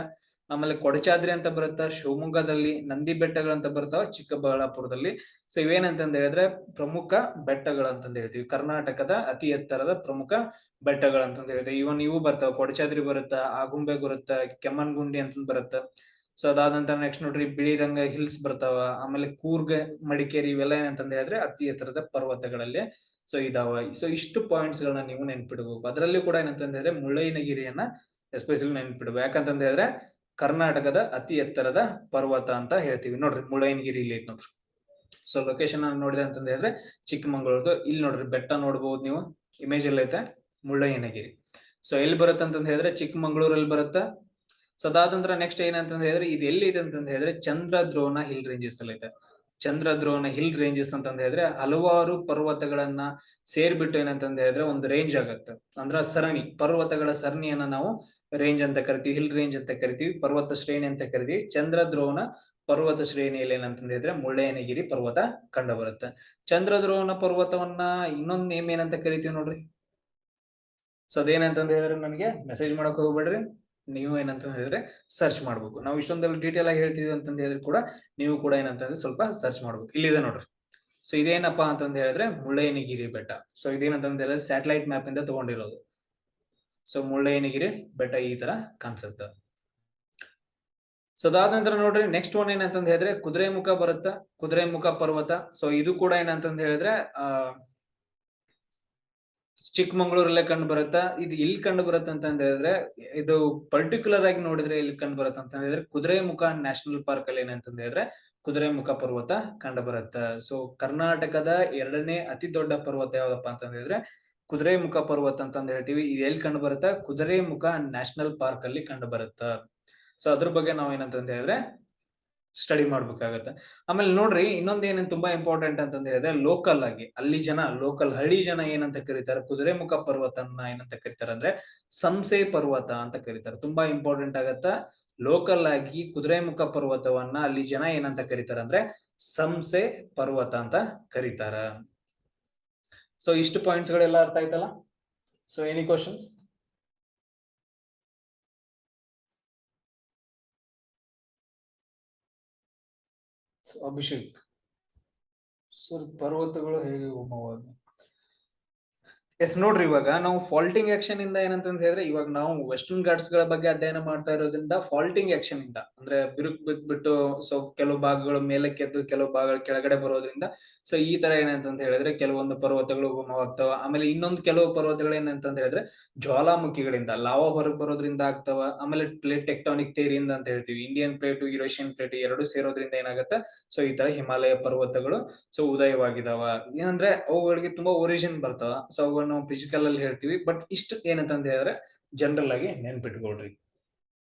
Speaker 1: ಆಮೇಲೆ ಕೊಡಚಾದ್ರಿ ಅಂತ ಬರುತ್ತಾ ಶಿವಮೊಗ್ಗದಲ್ಲಿ. ನಂದಿ ಬೆಟ್ಟಗಳಂತ ಬರ್ತಾವ ಚಿಕ್ಕಬಳ್ಳಾಪುರದಲ್ಲಿ. ಸೊ ಇವೇನಂತಂದ ಹೇಳಿದ್ರೆ ಪ್ರಮುಖ ಬೆಟ್ಟಗಳಂತಂದ ಹೇಳ್ತೀವಿ. ಕರ್ನಾಟಕದ ಅತಿ ಎತ್ತರದ ಪ್ರಮುಖ ಬೆಟ್ಟಗಳಂತಂದ ಹೇಳ್ತೀವಿ. ಇವನ್ ಇವು ಬರ್ತಾವ, ಕೊಡಚಾದ್ರಿ ಬರುತ್ತಾ, ಆಗುಂಬೆ ಬರುತ್ತಾ, ಕೆಮ್ಮನ್ಗುಂಡಿ ಅಂತ ಬರುತ್ತ. ಸೊ ಅದಾದ ನಂತರ ನೆಕ್ಸ್ಟ್ ನೋಡ್ರಿ ಬಿಳಿರಂಗ ಹಿಲ್ಸ್ ಬರ್ತಾವ. ಆಮೇಲೆ ಕೂರ್ಗ್, ಮಡಿಕೇರಿ ಇವೆಲ್ಲ ಏನಂತಂದ ಹೇಳಿದ್ರೆ ಅತಿ ಎತ್ತರದ ಪರ್ವತಗಳಲ್ಲಿ ಸೊ ಇದಾವ. ಸೊ ಇಷ್ಟು ಪಾಯಿಂಟ್ಸ್ ಗಳನ್ನ ನೀವು ನೆನ್ಪಿಡ್ಬೇಕು. ಅದರಲ್ಲಿ ಕೂಡ ಏನಂತಂದ ಹೇಳಿದ್ರೆ ಮುಳ್ಳಯ್ಯನಗಿರಿಯನ್ನ ಎಸ್ಪೆಷಲಿ ನೆನ್ಪಿಡ್ಬೇಕು. ಯಾಕಂತಂದ ಹೇಳಿದ್ರೆ ಕರ್ನಾಟಕದ ಅತಿ ಎತ್ತರದ ಪರ್ವತ ಅಂತ ಹೇಳ್ತೀವಿ. ನೋಡ್ರಿ ಮುಳ್ಳಯ್ಯನಗಿರಿ ಇಲ್ಲಿ ಐತಿ ನೋಡ್ರಿ. ಸೊ ಲೊಕೇಶನ್ ನೋಡಿದೆ ಅಂತಂದ ಹೇಳಿದ್ರೆ ಚಿಕ್ಕಮಂಗ್ಳೂರ್ದು. ಇಲ್ಲಿ ನೋಡ್ರಿ ಬೆಟ್ಟ ನೋಡ್ಬಹುದು ನೀವು, ಇಮೇಜ್ ಎಲ್ಲ ಐತೆ ಮುಳ್ಳಯ್ಯನಗಿರಿ. ಸೊ ಎಲ್ಲಿ ಬರುತ್ತೆ ಅಂತಂದ ಹೇಳಿದ್ರೆ ಚಿಕ್ಕಮಂಗ್ಳೂರಲ್ಲಿ ಬರುತ್ತ. ಸೊ ಅದಾದ ನಂತರ ನೆಕ್ಸ್ಟ್ ಏನಂತಂದ ಹೇಳಿದ್ರೆ ಇದು ಎಲ್ಲಿ ಐತೆ ಅಂತಂದ ಹೇಳಿದ್ರೆ ಚಂದ್ರದ್ರೋಣ ಹಿಲ್ ರೇಂಜಸ್ ಅಲ್ಲಿ ಐತೆ. ಚಂದ್ರದ್ರೋಣ ಹಿಲ್ ರೇಂಜಸ್ ಅಂತಂದ ಹೇಳಿದ್ರೆ ಹಲವಾರು ಪರ್ವತಗಳನ್ನ ಸೇರ್ಬಿಟ್ಟು ಏನಂತಂದ ಹೇಳಿದ್ರೆ ಒಂದು ರೇಂಜ್ ಆಗತ್ತೆ. ಅಂದ್ರ ಸರಣಿ, ಪರ್ವತಗಳ ಸರಣಿಯನ್ನ ನಾವು ರೇಂಜ್ ಅಂತ ಕರಿತೀವಿ, ಹಿಲ್ ರೇಂಜ್ ಅಂತ ಕರಿತೀವಿ, ಪರ್ವತ ಶ್ರೇಣಿ ಅಂತ ಕರಿತೀವಿ. ಚಂದ್ರದ್ರೋಣ ಪರ್ವತ ಶ್ರೇಣಿಯಲ್ಲಿ ಏನಂತಂದ ಹೇಳಿದ್ರೆ ಮುಳ್ಳಯ್ಯನಗಿರಿ ಪರ್ವತ ಕಂಡು ಬರುತ್ತೆ. ಚಂದ್ರದ್ರೋಣ ಪರ್ವತವನ್ನ ಇನ್ನೊಂದ್ ನೇಮ್ ಏನಂತ ಕರಿತೀವಿ ನೋಡ್ರಿ. ಸೊ ಅದೇನಂತಂದ ಹೇಳಿದ್ರೆ ನನಗೆ ಮೆಸೇಜ್ ಮಾಡಕ್ ಹೋಗ್ಬೇಡ್ರಿ, ನೀವು ಏನಂತ ಹೇಳಿದ್ರೆ ಸರ್ಚ್ ಮಾಡ್ಬೇಕು. ನಾವು ಇಷ್ಟೊಂದೆಲ್ಲ ಡೀಟೇಲ್ ಆಗಿ ಹೇಳ್ತಿದ್ವಿ ಅಂತಂದ ಹೇಳಿದ್ರೆ ಕೂಡ ನೀವು ಕೂಡ ಏನಂತಂದ್ರೆ ಸ್ವಲ್ಪ ಸರ್ಚ್ ಮಾಡ್ಬೇಕು. ಇಲ್ಲಿದೆ ನೋಡ್ರಿ. ಸೊ ಇದೇನಪ್ಪಾ ಅಂತಂದ ಹೇಳಿದ್ರೆ ಮುಳ್ಳಯ್ಯನಗಿರಿ ಬೆಟ್ಟ. ಸೊ ಇದೇನಂತಂದ ಹೇಳಿದ್ರೆ ಸ್ಯಾಟಲೈಟ್ ಮ್ಯಾಪ್ ಇಂದ ತಗೊಂಡಿರೋದು. ಸೊ ಮುಳ್ಳಯ್ಯನಗಿರಿ ಬೆಟ್ಟ ಈ ತರ ಕಾಣಿಸುತ್ತೆ. ಸೊ ಅದಾದ ನಂತರ ನೋಡ್ರಿ ನೆಕ್ಸ್ಟ್ ಒನ್ ಏನಂತಂದ ಹೇಳಿದ್ರೆ ಕುದುರೆಮುಖ ಬರುತ್ತ, ಕುದುರೆಮುಖ ಪರ್ವತ. ಸೊ ಇದು ಕೂಡ ಏನಂತಂದ ಹೇಳಿದ್ರೆ ಚಿಕ್ಕಮಂಗ್ಳೂರಲ್ಲೇ ಕಂಡು ಬರುತ್ತಾ. ಇದು ಎಲ್ಲಿ ಕಂಡು ಬರುತ್ತೆ ಅಂತ ಹೇಳಿದ್ರೆ ಇದು ಪರ್ಟಿಕ್ಯುಲರ್ ಆಗಿ ನೋಡಿದ್ರೆ ಎಲ್ಲಿ ಕಂಡು ಬರುತ್ತೆ ಅಂತ ಹೇಳಿದ್ರೆ ಕುದುರೆಮುಖ ನ್ಯಾಷನಲ್ ಪಾರ್ಕ್ ಅಲ್ಲಿ ಏನಂತಂದ ಹೇಳಿದ್ರೆ ಕುದುರೆಮುಖ ಪರ್ವತ ಕಂಡು ಬರುತ್ತೆ. ಸೊ ಕರ್ನಾಟಕದ 2ನೇ ಅತಿ ದೊಡ್ಡ ಪರ್ವತ ಯಾವ್ದಪ್ಪ ಅಂತ ಹೇಳಿದ್ರೆ ಕುದುರೆಮುಖ ಪರ್ವತ ಅಂತಂದ ಹೇಳ್ತೀವಿ. ಇದು ಎಲ್ಲಿ ಕಂಡು ಬರುತ್ತಾ? ಕುದುರೆಮುಖ ನ್ಯಾಷನಲ್ ಪಾರ್ಕ್ ಅಲ್ಲಿ ಕಂಡು ಬರುತ್ತ. ಸೊ ಅದ್ರ ಬಗ್ಗೆ ನಾವ್ ಏನಂತಂದ ಹೇಳಿದ್ರೆ ಸ್ಟಡಿ ಮಾಡ್ಬೇಕಾಗತ್ತೆ. ಆಮೇಲೆ ನೋಡ್ರಿ ಇನ್ನೊಂದ್ ಏನೇನ್ ತುಂಬಾ ಇಂಪಾರ್ಟೆಂಟ್ ಅಂತಂದ ಹೇಳಿದ್ರೆ ಲೋಕಲ್ ಆಗಿ ಅಲ್ಲಿ ಜನ, ಲೋಕಲ್ ಹಳ್ಳಿ ಜನ ಏನಂತ ಕರೀತಾರೆ ಕುದುರೆಮುಖ ಪರ್ವತನ ಏನಂತ ಕರೀತಾರೆ ಅಂದ್ರೆ ಸಂಸೆ ಪರ್ವತ ಅಂತ ಕರೀತಾರೆ. ತುಂಬಾ ಇಂಪಾರ್ಟೆಂಟ್ ಆಗತ್ತ. ಲೋಕಲ್ ಆಗಿ ಕುದುರೆಮುಖ ಪರ್ವತವನ್ನ ಅಲ್ಲಿ ಜನ ಏನಂತ ಕರೀತಾರೆ ಅಂದ್ರೆ ಸಂಸೆ ಪರ್ವತ ಅಂತ ಕರೀತಾರ. ಸೊ ಇಷ್ಟು ಪಾಯಿಂಟ್ಸ್ ಗಳೆಲ್ಲ ಅರ್ಥ ಆಯ್ತಲ್ಲ. So any questions? Abhishek sir, ಪರ್ವತಗಳು ಹೇಗೆ ಹೋಮವಾದ? ಎಸ್ ನೋಡ್ರಿ, ಇವಾಗ ನಾವು ಫಾಲ್ಟಿಂಗ್ ಆಕ್ಷನ್ ಇಂದ ಏನಂತಂದ ಹೇಳಿದ್ರೆ ಇವಾಗ ನಾವು ವೆಸ್ಟರ್ನ್ ಘಾಟ್ಸ್ ಗಳ ಬಗ್ಗೆ ಅಧ್ಯಯನ ಮಾಡ್ತಾ ಇರೋದ್ರಿಂದ ಫಾಲ್ಟಿಂಗ್ ಆಕ್ಷನ್ ಇಂದ ಅಂದ್ರೆ ಬಿರುಕು ಬಿದ್ಬಿಟ್ಟು ಸೊ ಕೆಲವು ಭಾಗಗಳು ಮೇಲಕ್ಕೆ ಎದ್ದು ಕೆಲವು ಭಾಗಗಳು ಕೆಳಗಡೆ ಬರೋದ್ರಿಂದ ಸೊ ಈ ತರ ಏನಂತಂತ ಹೇಳಿದ್ರೆ ಕೆಲವೊಂದು ಪರ್ವತಗಳು ಹೋಮವಾಗ್ತಾವ. ಆಮೇಲೆ ಇನ್ನೊಂದು ಕೆಲವು ಪರ್ವತಗಳು ಏನಂತಂದ ಹೇಳಿದ್ರೆ ಜ್ವಾಲಾಮುಖಿಗಳಿಂದ ಲಾವಾ ಹೊರಗೆ ಬರೋದ್ರಿಂದ ಆಗ್ತಾವ. ಆಮೇಲೆ ಪ್ಲೇಟ್ ಟೆಕ್ಟಾನಿಕ್ ಥಿಯರಿಯಿಂದ ಅಂತ ಹೇಳ್ತೀವಿ. ಇಂಡಿಯನ್ ಪ್ಲೇಟ್, ಯುರೇಷಿಯನ್ ಪ್ಲೇಟ್ ಎರಡು ಸೇರೋದ್ರಿಂದ ಏನಾಗುತ್ತೆ ಸೊ ಈ ತರ ಹಿಮಾಲಯ ಪರ್ವತಗಳು ಸೊ ಉದಯವಾಗಿದಾವ. ಏನಂದ್ರೆ ಅವುಗಳಿಗೆ ತುಂಬಾ ಒರಿಜಿನ್ ಬರ್ತಾವ. ಸೊ ಅವುಗಳನ್ನ ನಾವು ಫಿಸಿಕಲ್ ಅಲ್ಲಿ ಹೇಳ್ತೀವಿ. ಬಟ್ ಇಷ್ಟು ಏನಂತಂದ ಹೇಳಿದ್ರೆ ಜನರಲ್ ಆಗಿ ನೆನ್ಪಿಟ್ಕೊಳ್ರಿ.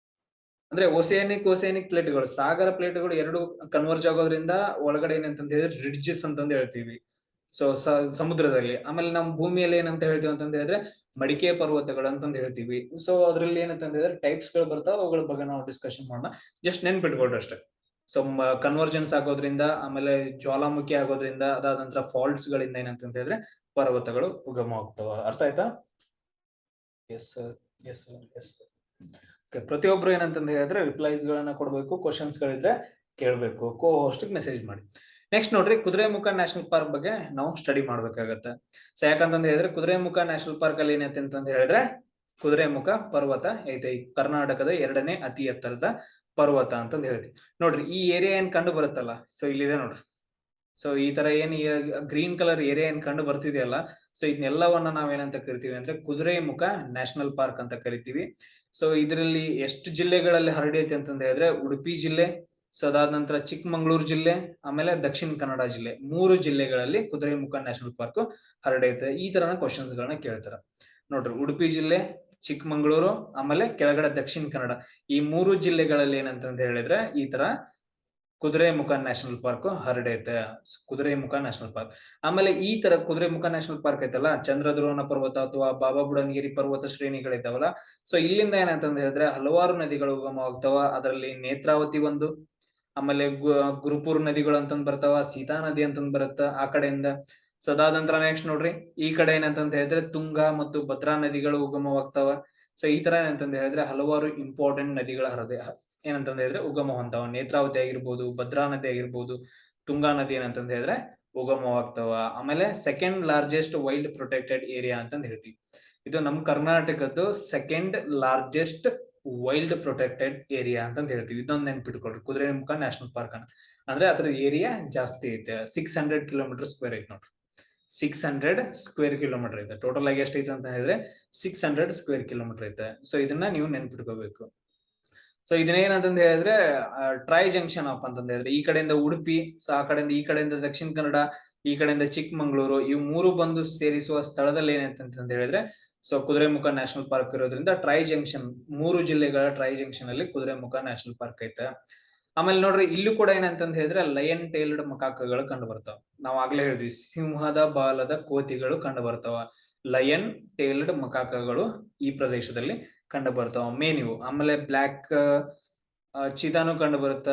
Speaker 1: ಅಂದ್ರೆ ಓಸಿಯಾನಿಕ್ ಪ್ಲೇಟ್ಗಳು, ಸಾಗರ ಪ್ಲೇಟ್ಗಳು ಎರಡು ಕನ್ವರ್ಜ್ ಆಗೋದ್ರಿಂದ ಒಳಗಡೆ ಏನಂತಂದ ಹೇಳಿದ್ರೆ ರಿಡ್ಜಸ್ ಅಂತಂದು ಹೇಳ್ತೀವಿ. ಸೊ ಸಮುದ್ರದಲ್ಲಿ. ಆಮೇಲೆ ನಮ್ಮ ಭೂಮಿಯಲ್ಲಿ ಏನಂತ ಹೇಳ್ತೀವಿ ಅಂತಂದ ಹೇಳಿದ್ರೆ ಮಡಿಕೆ ಪರ್ವತಗಳು ಅಂತಂದು ಹೇಳ್ತೀವಿ. ಸೊ ಅದ್ರಲ್ಲಿ ಏನಂತಂದ ಹೇಳಿದ್ರೆ ಟೈಪ್ಸ್ ಗಳು ಬರ್ತಾವ. ಅವುಗಳ ಬಗ್ಗೆ ನಾವು ಡಿಸ್ಕಷನ್ ಮಾಡೋಣ. ಜಸ್ಟ್ ನೆನ್ಪಿಟ್ಕೊಳ್ರಿ ಅಷ್ಟೇ. ಸೊ ಕನ್ವರ್ಜೆನ್ಸ್ ಆಗೋದ್ರಿಂದ, ಆಮೇಲೆ ಜ್ವಾಲಾಮುಖಿ ಆಗೋದ್ರಿಂದ, ಅದಾದ ನಂತರ ಫಾಲ್ಟ್ಸ್ ಗಳಿಂದ ಏನಂತ ಹೇಳಿದ್ರೆ ಪರ್ವತಗಳು ಉಗಮವಾಗ್ತವ. ಅರ್ಥ ಆಯ್ತಾ? S sir, yes sir, yes sir. ಪ್ರತಿಯೊಬ್ರು ಏನಂತಂದ ಹೇಳಿದ್ರೆ ರಿಪ್ಲೈಸ್ ಗಳನ್ನ ಕೊಡ್ಬೇಕು. ಕ್ವಶನ್ಸ್ ಗಳಿದ್ರೆ ಕೇಳ್ಬೇಕು. ಕೋ ಹೋಸ್ಟ್ ಮೆಸೇಜ್ ಮಾಡಿ. ನೆಕ್ಸ್ಟ್ ನೋಡ್ರಿ ಕುದುರೆಮುಖ ನ್ಯಾಷನಲ್ ಪಾರ್ಕ್ ಬಗ್ಗೆ ನಾವು ಸ್ಟಡಿ ಮಾಡ್ಬೇಕಾಗತ್ತೆ. ಸೊ ಯಾಕಂತಂದ ಹೇಳಿದ್ರೆ ಕುದುರೆಮುಖ ನ್ಯಾಷನಲ್ ಪಾರ್ಕ್ ಅಲ್ಲಿ ಏನೈತೆ ಅಂತಂದ ಹೇಳಿದ್ರೆ ಕುದುರೆಮುಖ ಪರ್ವತ ಐತೆ. ಕರ್ನಾಟಕದ 2ನೇ ಅತಿ ಎತ್ತರದ ಪರ್ವತ ಅಂತಂದ ಹೇಳ್ತೀವಿ. ನೋಡ್ರಿ ಈ ಏರಿಯಾ ಏನ್ ಕಂಡು ಬರುತ್ತಲ್ಲ, ಸೊ ಇಲ್ಲಿದೆ ನೋಡ್ರಿ. ಸೊ ಈ ತರ ಏನ್ ಗ್ರೀನ್ ಕಲರ್ ಏರಿಯಾ ಏನ್ ಕಂಡು ಬರ್ತಿದೆಯಲ್ಲ, ಸೊ ಇದನ್ನೆಲ್ಲವನ್ನ ನಾವೇನಂತ ಕರಿತೀವಿ ಅಂದ್ರೆ ಕುದುರೆಮುಖ ನ್ಯಾಷನಲ್ ಪಾರ್ಕ್ ಅಂತ ಕರಿತೀವಿ. ಸೊ ಇದರಲ್ಲಿ ಎಷ್ಟು ಜಿಲ್ಲೆಗಳಲ್ಲಿ ಹರಡೈತೆ ಅಂತಂದ ಹೇಳಿದ್ರೆ ಉಡುಪಿ ಜಿಲ್ಲೆ, ಸೊ ಅದಾದ ನಂತರ ಚಿಕ್ಕಮಂಗ್ಳೂರು ಜಿಲ್ಲೆ, ಆಮೇಲೆ ದಕ್ಷಿಣ ಕನ್ನಡ ಜಿಲ್ಲೆ, 3 ಜಿಲ್ಲೆಗಳಲ್ಲಿ ಕುದುರೆಮುಖ ನ್ಯಾಷನಲ್ ಪಾರ್ಕ್ ಹರಡೈತೆ. ಈ ತರನ ಕ್ವಶನ್ಸ್ ಗಳನ್ನ ಕೇಳ್ತಾರ. ನೋಡ್ರಿ ಉಡುಪಿ ಜಿಲ್ಲೆ, ಚಿಕ್ಕಮಂಗ್ಳೂರು, ಆಮೇಲೆ ಕೆಳಗಡೆ ದಕ್ಷಿಣ ಕನ್ನಡ, ಈ 3 ಜಿಲ್ಲೆಗಳಲ್ಲಿ ಏನಂತಂದ ಹೇಳಿದ್ರೆ ಈ ತರ ಕುದುರೆಮುಖ ನ್ಯಾಷನಲ್ ಪಾರ್ಕ್ ಹರಡೈತೆ, ಕುದುರೆಮುಖ ನ್ಯಾಷನಲ್ ಪಾರ್ಕ್. ಆಮೇಲೆ ಈ ತರ ಕುದುರೆಮುಖ ನ್ಯಾಷನಲ್ ಪಾರ್ಕ್ ಐತಲ್ಲ, ಚಂದ್ರದ್ರೋಣ ಪರ್ವತ ಅಥವಾ ಬಾಬಾ ಬುಡನ್ಗಿರಿ ಪರ್ವತ ಶ್ರೇಣಿಗಳಿದ್ದಾವಲ್ಲ, ಸೊ ಇಲ್ಲಿಂದ ಏನಂತಂದ ಹೇಳಿದ್ರೆ ಹಲವಾರು ನದಿಗಳು ಉಗಮವಾಗ್ತಾವ. ಅದರಲ್ಲಿ ನೇತ್ರಾವತಿ ಒಂದು, ಆಮೇಲೆ ಗುರುಪುರ್ ನದಿಗಳು ಅಂತಂದ್ ಬರ್ತಾವ, ಸೀತಾ ನದಿ ಅಂತಂದ್ ಬರುತ್ತ ಆ ಕಡೆಯಿಂದ. ಸದಾದ ನಂತರ ನೆಕ್ಸ್ಟ್ ನೋಡ್ರಿ, ಈ ಕಡೆ ಏನಂತಂದ ಹೇಳಿದ್ರೆ ತುಂಗಾ ಮತ್ತು ಭದ್ರಾ ನದಿಗಳು ಉಗಮವಾಗ್ತಾವ. ಸೊ ಈ ತರ ಏನಂತಂದ ಹೇಳಿದ್ರೆ ಹಲವಾರು ಇಂಪಾರ್ಟೆಂಟ್ ನದಿಗಳ ಹರದೆ ಏನಂತಂದ ಹೇಳಿದ್ರೆ ಉಗಮ ಹೊಂತಾವ. ನೇತ್ರಾವತಿ ಆಗಿರ್ಬೋದು, ಭದ್ರಾ ನದಿ ಆಗಿರ್ಬೋದು, ತುಂಗಾ ನದಿ ಏನಂತಂದ ಹೇಳಿದ್ರೆ ಉಗಮವಾಗ್ತಾವ. ಆಮೇಲೆ second largest wild protected area ಅಂತಂದ್ ಹೇಳ್ತೀವಿ. ಇದು ನಮ್ ಕರ್ನಾಟಕದ್ದು second largest wild protected area ಅಂತಂದ್ ಹೇಳ್ತೀವಿ. ಇದೊಂದು ನೆನ್ಪಿಟ್ಕೊಳ್ರಿ, ಕುದುರೆಮುಖ ನ್ಯಾಷನಲ್ ಪಾರ್ಕ್ ಅಂದ್ರೆ ಅದ್ರ ಏರಿಯಾ ಜಾಸ್ತಿ ಐತೆ. 600 ಕಿಲೋಮೀಟರ್ ಸ್ಕ್ವೇರ್ ಐತೆ ನೋಡ್ರಿ. 600 ಸ್ಕ್ವೇರ್ ಕಿಲೋಮೀಟರ್ ಐತೆ. ಟೋಟಲ್ ಆಗಿ ಎಷ್ಟೈತೆ ಅಂತ ಹೇಳಿದ್ರೆ 600 ಸ್ಕ್ವೇರ್ ಕಿಲೋಮೀಟರ್ ಐತೆ. ಸೊ ಇದನ್ನ ನೀವು ನೆನ್ಪಿಟ್ಕೋಬೇಕು. ಸೊ ಇದನ್ನೇನಂತಂದ್ ಹೇಳಿದ್ರೆ ಟ್ರೈ ಜಂಕ್ಷನ್ ಅಪ್ ಅಂತಂದ್ ಹೇಳಿದ್ರೆ, ಈ ಕಡೆಯಿಂದ ಉಡುಪಿ, ಸೊ ಆ ಕಡೆಯಿಂದ ಈ ಕಡೆಯಿಂದ ದಕ್ಷಿಣ ಕನ್ನಡ, ಈ ಕಡೆಯಿಂದ ಚಿಕ್ಕಮಂಗ್ಳೂರು, ಇವು ಮೂರು ಬಂದು ಸೇರಿಸುವ ಸ್ಥಳದಲ್ಲಿ ಏನಂತಂತ ಹೇಳಿದ್ರೆ ಸೊ ಕುದುರೆಮುಖ ನ್ಯಾಷನಲ್ ಪಾರ್ಕ್ ಇರೋದ್ರಿಂದ ಟ್ರೈ ಜಂಕ್ಷನ್, 3 ಜಿಲ್ಲೆಗಳ ಟ್ರೈ ಜಂಕ್ಷನ್ ಅಲ್ಲಿ ಕುದುರೆಮುಖ ನ್ಯಾಷನಲ್ ಪಾರ್ಕ್ ಐತೆ. ಆಮೇಲೆ ನೋಡ್ರಿ, ಇಲ್ಲೂ ಕೂಡ ಏನಂತಂದ್ ಹೇಳಿದ್ರೆ ಲಯನ್ ಟೇಲ್ಡ್ ಮಕಾಕಗಳು ಕಂಡು ಬರ್ತಾವ. ನಾವ್ ಆಗ್ಲೇ ಹೇಳಿದ್ವಿ, ಸಿಂಹದ ಬಾಲದ ಕೋತಿಗಳು ಕಂಡು ಬರ್ತಾವ. ಲಯನ್ ಟೇಲ್ಡ್ ಮಕಾಕಗಳು ಈ ಪ್ರದೇಶದಲ್ಲಿ ಕಂಡು ಬರ್ತಾವ ಮೇನ್ ಇವು. ಆಮೇಲೆ ಬ್ಲಾಕ್ ಚೀತಾನು ಕಂಡು ಬರುತ್ತ.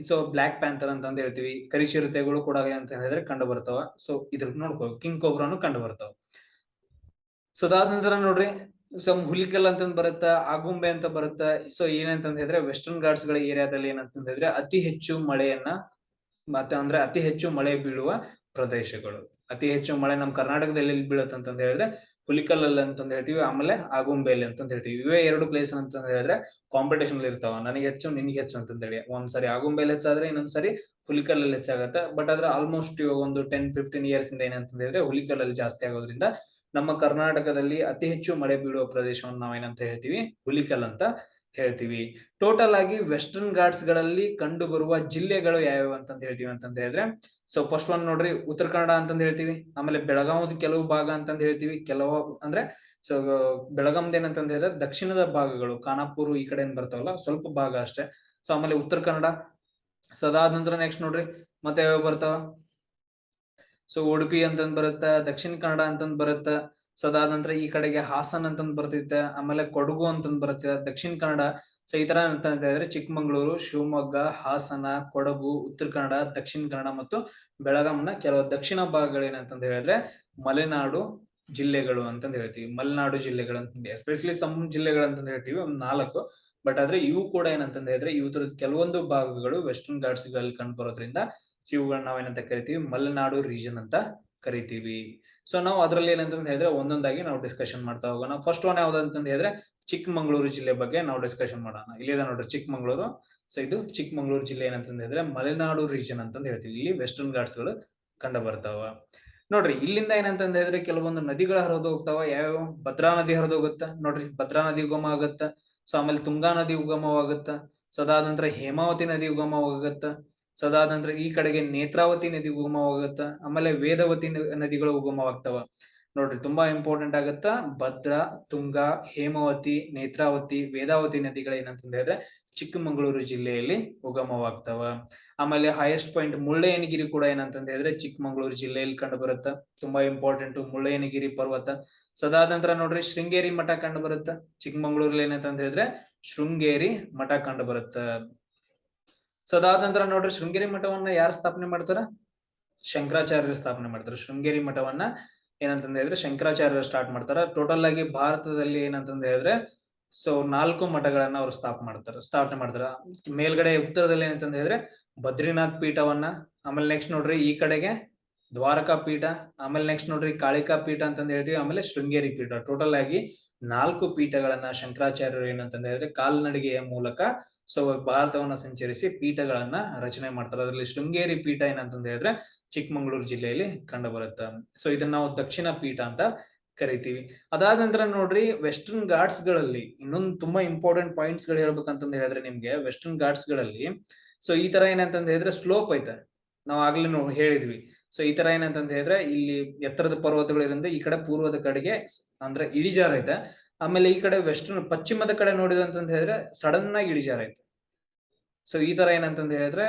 Speaker 1: ಸೊ ಬ್ಲಾಕ್ ಪ್ಯಾಂಥರ್ ಅಂತಂದ್ ಹೇಳ್ತೀವಿ. ಕರಿಚಿರತೆಗಳು ಕೂಡ ಅಂತ ಹೇಳಿದ್ರೆ ಕಂಡು ಬರ್ತಾವ. ಸೊ ಇದ್ರ ನೋಡ್ಕೋ, ಕಿಂಗ್ ಕೋಬ್ರಾನು ಕಂಡು ಬರ್ತಾವ. ಸೊ ಅದಾದ ನಂತರ ನೋಡ್ರಿ, ಸಮ್ ಹುಲಿಕಲ್ ಅಂತಂದ್ ಬರುತ್ತ, ಆಗುಂಬೆ ಅಂತ ಬರುತ್ತ. ಸೊ ಏನಂತಂದ್ ಹೇಳಿದ್ರೆ ವೆಸ್ಟರ್ನ್ ಘಾಟ್ಸ್ ಗಳ ಏರಿಯಾದಲ್ಲಿ ಏನಂತಂದ್ ಹೇಳಿದ್ರೆ ಅತಿ ಹೆಚ್ಚು ಮಳೆಯನ್ನ ಮತ್ತೆ ಅಂದ್ರೆ ಅತಿ ಹೆಚ್ಚು ಮಳೆ ಬೀಳುವ ಪ್ರದೇಶಗಳು. ಅತಿ ಹೆಚ್ಚು ಮಳೆ ನಮ್ ಕರ್ನಾಟಕದಲ್ಲಿ ಎಲ್ಲಿ ಬೀಳುತ್ತೆ ಅಂತಂದ್ ಹೇಳಿದ್ರೆ ಹುಲಿಕಲ್ ಅಲ್ಲಿ ಅಂತಂದ್ ಹೇಳ್ತೀವಿ, ಆಮೇಲೆ ಆಗುಂಬೆಯಲ್ಲಿ ಅಂತಂದ್ ಹೇಳ್ತೀವಿ. ಇವೇ 2 ಪ್ಲೇಸ್ ಅಂತಂದ್ ಹೇಳಿದ್ರೆ ಕಾಂಪಿಟೇಷನ್ ಇರ್ತಾವ, ನನಗೆ ಹೆಚ್ಚು ನಿನಗೆ ಹೆಚ್ಚು ಅಂತಂದ್ ಹೇಳಿ. ಒಂದ್ಸರಿ ಆಗುಂಬೆಯಲ್ಲಿ ಹೆಚ್ಚಾದ್ರೆ ಇನ್ನೊಂದ್ಸರಿ ಹುಲಿಕಲ್ ಅಲ್ಲಿ ಹೆಚ್ಚಾಗತ್ತೆ. ಬಟ್ ಆದ್ರೆ ಆಲ್ಮೋಸ್ಟ್ ಇವಾಗ ಒಂದು 10-15 ಇಯರ್ಸ್ ಇಂದ ಏನಂತಂದ್ ಹೇಳಿದ್ರೆ ಹುಲಿಕಲ್ ಅಲ್ಲಿ ಜಾಸ್ತಿ ಆಗೋದ್ರಿಂದ ನಮ್ಮ ಕರ್ನಾಟಕದಲ್ಲಿ ಅತಿ ಹೆಚ್ಚು ಮಳೆ ಬೀಳುವ ಪ್ರದೇಶವನ್ನು ನಾವೇನಂತ ಹೇಳ್ತೀವಿ, ಹುಲಿಕಲ್ ಅಂತ ಹೇಳ್ತೀವಿ. ಟೋಟಲ್ ಆಗಿ ವೆಸ್ಟರ್ನ್ ಘಾಟ್ಸ್ ಗಳಲ್ಲಿ ಕಂಡು ಬರುವ ಜಿಲ್ಲೆಗಳು ಯಾವ್ಯಾವ ಅಂತಂತ ಹೇಳ್ತೀವಿ ಅಂತಂತ ಹೇಳಿದ್ರೆ, ಸೊ ಫಸ್ಟ್ ಒನ್ ನೋಡ್ರಿ, ಉತ್ತರ ಕನ್ನಡ ಅಂತಂದ್ ಹೇಳ್ತೀವಿ. ಆಮೇಲೆ ಬೆಳಗಾವದ ಕೆಲವು ಭಾಗ ಅಂತಂದ್ ಹೇಳ್ತೀವಿ. ಕೆಲವು ಅಂದ್ರೆ ಸೊ ಬೆಳಗಾಂದ ಏನಂತಂದ್ ಹೇಳಿದ್ರೆ ದಕ್ಷಿಣದ ಭಾಗಗಳು, ಖಾನಾಪುರ ಈ ಕಡೆ ಏನ್ ಬರ್ತಾವಲ್ಲ ಸ್ವಲ್ಪ ಭಾಗ ಅಷ್ಟೇ. ಸೊ ಆಮೇಲೆ ಉತ್ತರ ಕನ್ನಡ. ಸೊ ಅದಾದ ನಂತರ ನೆಕ್ಸ್ಟ್ ನೋಡ್ರಿ, ಮತ್ತೆ ಯಾವ ಬರ್ತಾವ, ಸೊ ಉಡುಪಿ ಅಂತಂದ್ ಬರುತ್ತ, ದಕ್ಷಿಣ ಕನ್ನಡ ಅಂತಂದ್ ಬರುತ್ತ. ಸೊ ಅದಾದ ನಂತರ ಈ ಕಡೆಗೆ ಹಾಸನ್ ಅಂತಂದ್ ಬರ್ತೈತೆ. ಆಮೇಲೆ ಕೊಡಗು ಅಂತಂದ್ ಬರುತ್ತೆ ದಕ್ಷಿಣ ಕನ್ನಡ. ಸೊ ಈ ತರ ಅಂತ ಹೇಳಿದ್ರೆ ಚಿಕ್ಕಮಂಗ್ಳೂರು, ಶಿವಮೊಗ್ಗ, ಹಾಸನ, ಕೊಡಗು, ಉತ್ತರ ಕನ್ನಡ, ದಕ್ಷಿಣ ಕನ್ನಡ ಮತ್ತು ಬೆಳಗಾಂನ ಕೆಲವು ದಕ್ಷಿಣ ಭಾಗಗಳು ಏನಂತಂದ್ ಹೇಳಿದ್ರೆ ಮಲೆನಾಡು ಜಿಲ್ಲೆಗಳು ಅಂತಂದ್ ಹೇಳ್ತೀವಿ. ಮಲೆನಾಡು ಜಿಲ್ಲೆಗಳು ಅಂತ ಎಸ್ಪೆಷಲಿ ಸಮ್ ಜಿಲ್ಲೆಗಳು ಅಂತಂದ್ ಹೇಳ್ತೀವಿ, ಒಂದ್ 4. ಬಟ್ ಆದ್ರೆ ಇವು ಕೂಡ ಏನಂತಂದ್ ಹೇಳಿದ್ರೆ ಇವ್ರ ಕೆಲವೊಂದು ಭಾಗಗಳು ವೆಸ್ಟರ್ನ್ ಘಾಟ್ಸ್ ಗಳಲ್ಲಿ ಕಂಡು ಬರೋದ್ರಿಂದ ಇವುಗಳನ್ನ ನಾವೇನಂತ ಕರಿತೀವಿ, ಮಲೆನಾಡು ರೀಜನ್ ಅಂತ ಕರಿತೀವಿ. ಸೊ ನಾವು ಅದ್ರಲ್ಲಿ ಏನಂತಂದ್ ಹೇಳಿದ್ರೆ ಒಂದೊಂದಾಗಿ ನಾವು ಡಿಸ್ಕಷನ್ ಮಾಡ್ತಾ ಹೋಗೋಣ. ಫಸ್ಟ್ ಒನ್ ಯಾವ್ದು ಅಂತಂದ್ ಹೇಳಿದ್ರೆ ಚಿಕ್ಕಮಂಗ್ಳೂರು ಜಿಲ್ಲೆ ಬಗ್ಗೆ ನಾವು ಡಿಸ್ಕಷನ್ ಮಾಡೋಣ. ಇಲ್ಲಿದೆ ನೋಡ್ರಿ ಚಿಕ್ಕಮಂಗ್ಳೂರು. ಸೊ ಇದು ಚಿಕ್ಕಮಂಗ್ಳೂರು ಜಿಲ್ಲೆ ಏನಂತಂದ್ ಹೇಳಿದ್ರೆ ಮಲೆನಾಡು ರೀಜನ್ ಅಂತಂದ್ ಹೇಳ್ತೀವಿ. ಇಲ್ಲಿ ವೆಸ್ಟರ್ನ್ ಘಾಟ್ಸ್ ಗಳು ಕಂಡು ಬರ್ತಾವ. ನೋಡ್ರಿ, ಇಲ್ಲಿಂದ ಏನಂತಂದ್ ಹೇಳಿದ್ರೆ ಕೆಲವೊಂದು ನದಿಗಳ ಹರಿದು ಹೋಗ್ತಾವ. ಯಾವ್ಯಾವ? ಭದ್ರಾ ನದಿ ಹರಿದು ಹೋಗುತ್ತ ನೋಡ್ರಿ, ಭದ್ರಾ ನದಿ ಉಗಮ ಆಗುತ್ತ. ಸೊ ಆಮೇಲೆ ತುಂಗಾ ನದಿ ಉಗಮವಾಗುತ್ತ. ಸೊ ಅದಾದ ನಂತರ ಹೇಮಾವತಿ ನದಿ ಉಗಮವಾಗುತ್ತ. ಸೊ ಅದಾದ ನಂತರ ಈ ಕಡೆಗೆ ನೇತ್ರಾವತಿ ನದಿ ಉಗಮವಾಗುತ್ತ. ಆಮೇಲೆ ವೇದವತಿ ನದಿಗಳು ಉಗಮವಾಗ್ತಾವ. ನೋಡ್ರಿ, ತುಂಬಾ ಇಂಪಾರ್ಟೆಂಟ್ ಆಗುತ್ತ. ಭದ್ರಾ, ತುಂಗಾ, ಹೇಮಾವತಿ, ನೇತ್ರಾವತಿ, ವೇದಾವತಿ ನದಿಗಳು ಏನಂತಂದ ಹೇಳಿದ್ರೆ ಚಿಕ್ಕಮಂಗಳೂರು ಜಿಲ್ಲೆಯಲ್ಲಿ ಉಗಮವಾಗ್ತಾವ. ಆಮೇಲೆ ಹೈಯೆಸ್ಟ್ ಪಾಯಿಂಟ್ ಮುಳ್ಳಯ್ಯನಗಿರಿ ಕೂಡ ಏನಂತಂದ ಹೇಳಿದ್ರೆ ಚಿಕ್ಕಮಂಗಳೂರು ಜಿಲ್ಲೆಯಲ್ಲಿ ಕಂಡು ಬರುತ್ತ. ತುಂಬಾ ಇಂಪಾರ್ಟೆಂಟ್ ಮುಳ್ಳಯ್ಯನಗಿರಿ ಪರ್ವತ. ಸದಾದ ನಂತರ ನೋಡ್ರಿ, ಶೃಂಗೇರಿ ಮಠ ಕಂಡು ಬರುತ್ತ. ಚಿಕ್ಕಮಂಗಳೂರಲ್ಲಿ ಏನಂತಂದ ಹೇಳಿದ್ರೆ ಶೃಂಗೇರಿ ಮಠ ಕಂಡು ಬರುತ್ತ. ಸೊ ಅದಾದ ನಂತರ ನೋಡ್ರಿ, ಶೃಂಗೇರಿ ಮಠವನ್ನ ಯಾರು ಸ್ಥಾಪನೆ ಮಾಡ್ತಾರ? ಶಂಕರಾಚಾರ್ಯರು ಸ್ಥಾಪನೆ ಮಾಡ್ತಾರೆ. ಶೃಂಗೇರಿ ಮಠವನ್ನ ಏನಂತಂದ ಹೇಳಿದ್ರೆ ಶಂಕರಾಚಾರ್ಯರು ಸ್ಟಾರ್ಟ್ ಮಾಡ್ತಾರ. ಟೋಟಲ್ ಆಗಿ ಭಾರತದಲ್ಲಿ ಏನಂತಂದ ಹೇಳಿದ್ರೆ ಸೊ 4 ಮಠಗಳನ್ನ ಅವ್ರು ಸ್ಥಾಪನೆ ಮಾಡ್ತಾರ. ಮೇಲ್ಗಡೆ ಉತ್ತರದಲ್ಲಿ ಏನಂತಂದ ಹೇಳಿದ್ರೆ ಬದ್ರಿನಾಥ್ ಪೀಠವನ್ನ, ಆಮೇಲೆ ನೆಕ್ಸ್ಟ್ ನೋಡ್ರಿ ಈ ಕಡೆಗೆ ದ್ವಾರಕಾ ಪೀಠ, ಆಮೇಲೆ ನೆಕ್ಸ್ಟ್ ನೋಡ್ರಿ ಕಾಳಿಕಾ ಪೀಠ ಅಂತಂದ ಹೇಳ್ತೀವಿ, ಆಮೇಲೆ ಶೃಂಗೇರಿ ಪೀಠ. ಟೋಟಲ್ ಆಗಿ 4 ಪೀಠಗಳನ್ನ ಶಂಕರಾಚಾರ್ಯರು ಏನಂತಂದ ಹೇಳಿದ್ರೆ ಕಾಲ್ನಡಿಗೆಯ ಮೂಲಕ ಸೊ ಭಾರತವನ್ನ ಸಂಚರಿಸಿ ಪೀಠಗಳನ್ನ ರಚನೆ ಮಾಡ್ತಾರೆ. ಅದರಲ್ಲಿ ಶೃಂಗೇರಿ ಪೀಠ ಏನಂತಂದ ಹೇಳಿದ್ರೆ ಚಿಕ್ಕಮಂಗಳೂರು ಜಿಲ್ಲೆಯಲ್ಲಿ ಕಂಡು ಬರುತ್ತೆ. ಸೊ ಇದನ್ನ ನಾವು ದಕ್ಷಿಣ ಪೀಠ ಅಂತ ಕರಿತೀವಿ. ಅದಾದ ನಂತರ ನೋಡ್ರಿ, ವೆಸ್ಟರ್ನ್ ಘಾಟ್ಸ್ ಗಳಲ್ಲಿ ಇನ್ನೊಂದು ತುಂಬಾ ಇಂಪಾರ್ಟೆಂಟ್ ಪಾಯಿಂಟ್ಸ್ ಗಳು ಹೇಳ್ಬೇಕಂತಂದ ಹೇಳಿದ್ರೆ ನಿಮ್ಗೆ ವೆಸ್ಟರ್ನ್ ಘಾಟ್ಸ್ ಗಳಲ್ಲಿ ಸೊ ಈ ತರ ಏನಂತಂದ ಹೇಳಿದ್ರೆ ಸ್ಲೋಪ್ ಐತೆ. ನಾವ್ ಆಗ್ಲೇ ಹೇಳಿದ್ವಿ. ಸೊ ಈ ತರ ಏನಂತಂದ ಹೇಳಿದ್ರೆ ಇಲ್ಲಿ ಎತ್ತರದ ಪರ್ವತಗಳಿಂದ ಈ ಕಡೆ ಪೂರ್ವದ ಕಡೆಗೆ ಅಂದ್ರೆ ಇಳಿಜಾರ ಐತೆ. ಆಮೇಲೆ ಈ ಕಡೆ ವೆಸ್ಟರ್ನ್ ಪಶ್ಚಿಮದ ಕಡೆ ನೋಡಿದಂತಂದ ಹೇಳಿದ್ರೆ ಸಡನ್ ಆಗಿ ಇಳಿಜಾರ ಐತೆ. ಸೊ ಈ ತರ ಏನಂತಂದ ಹೇಳಿದ್ರೆ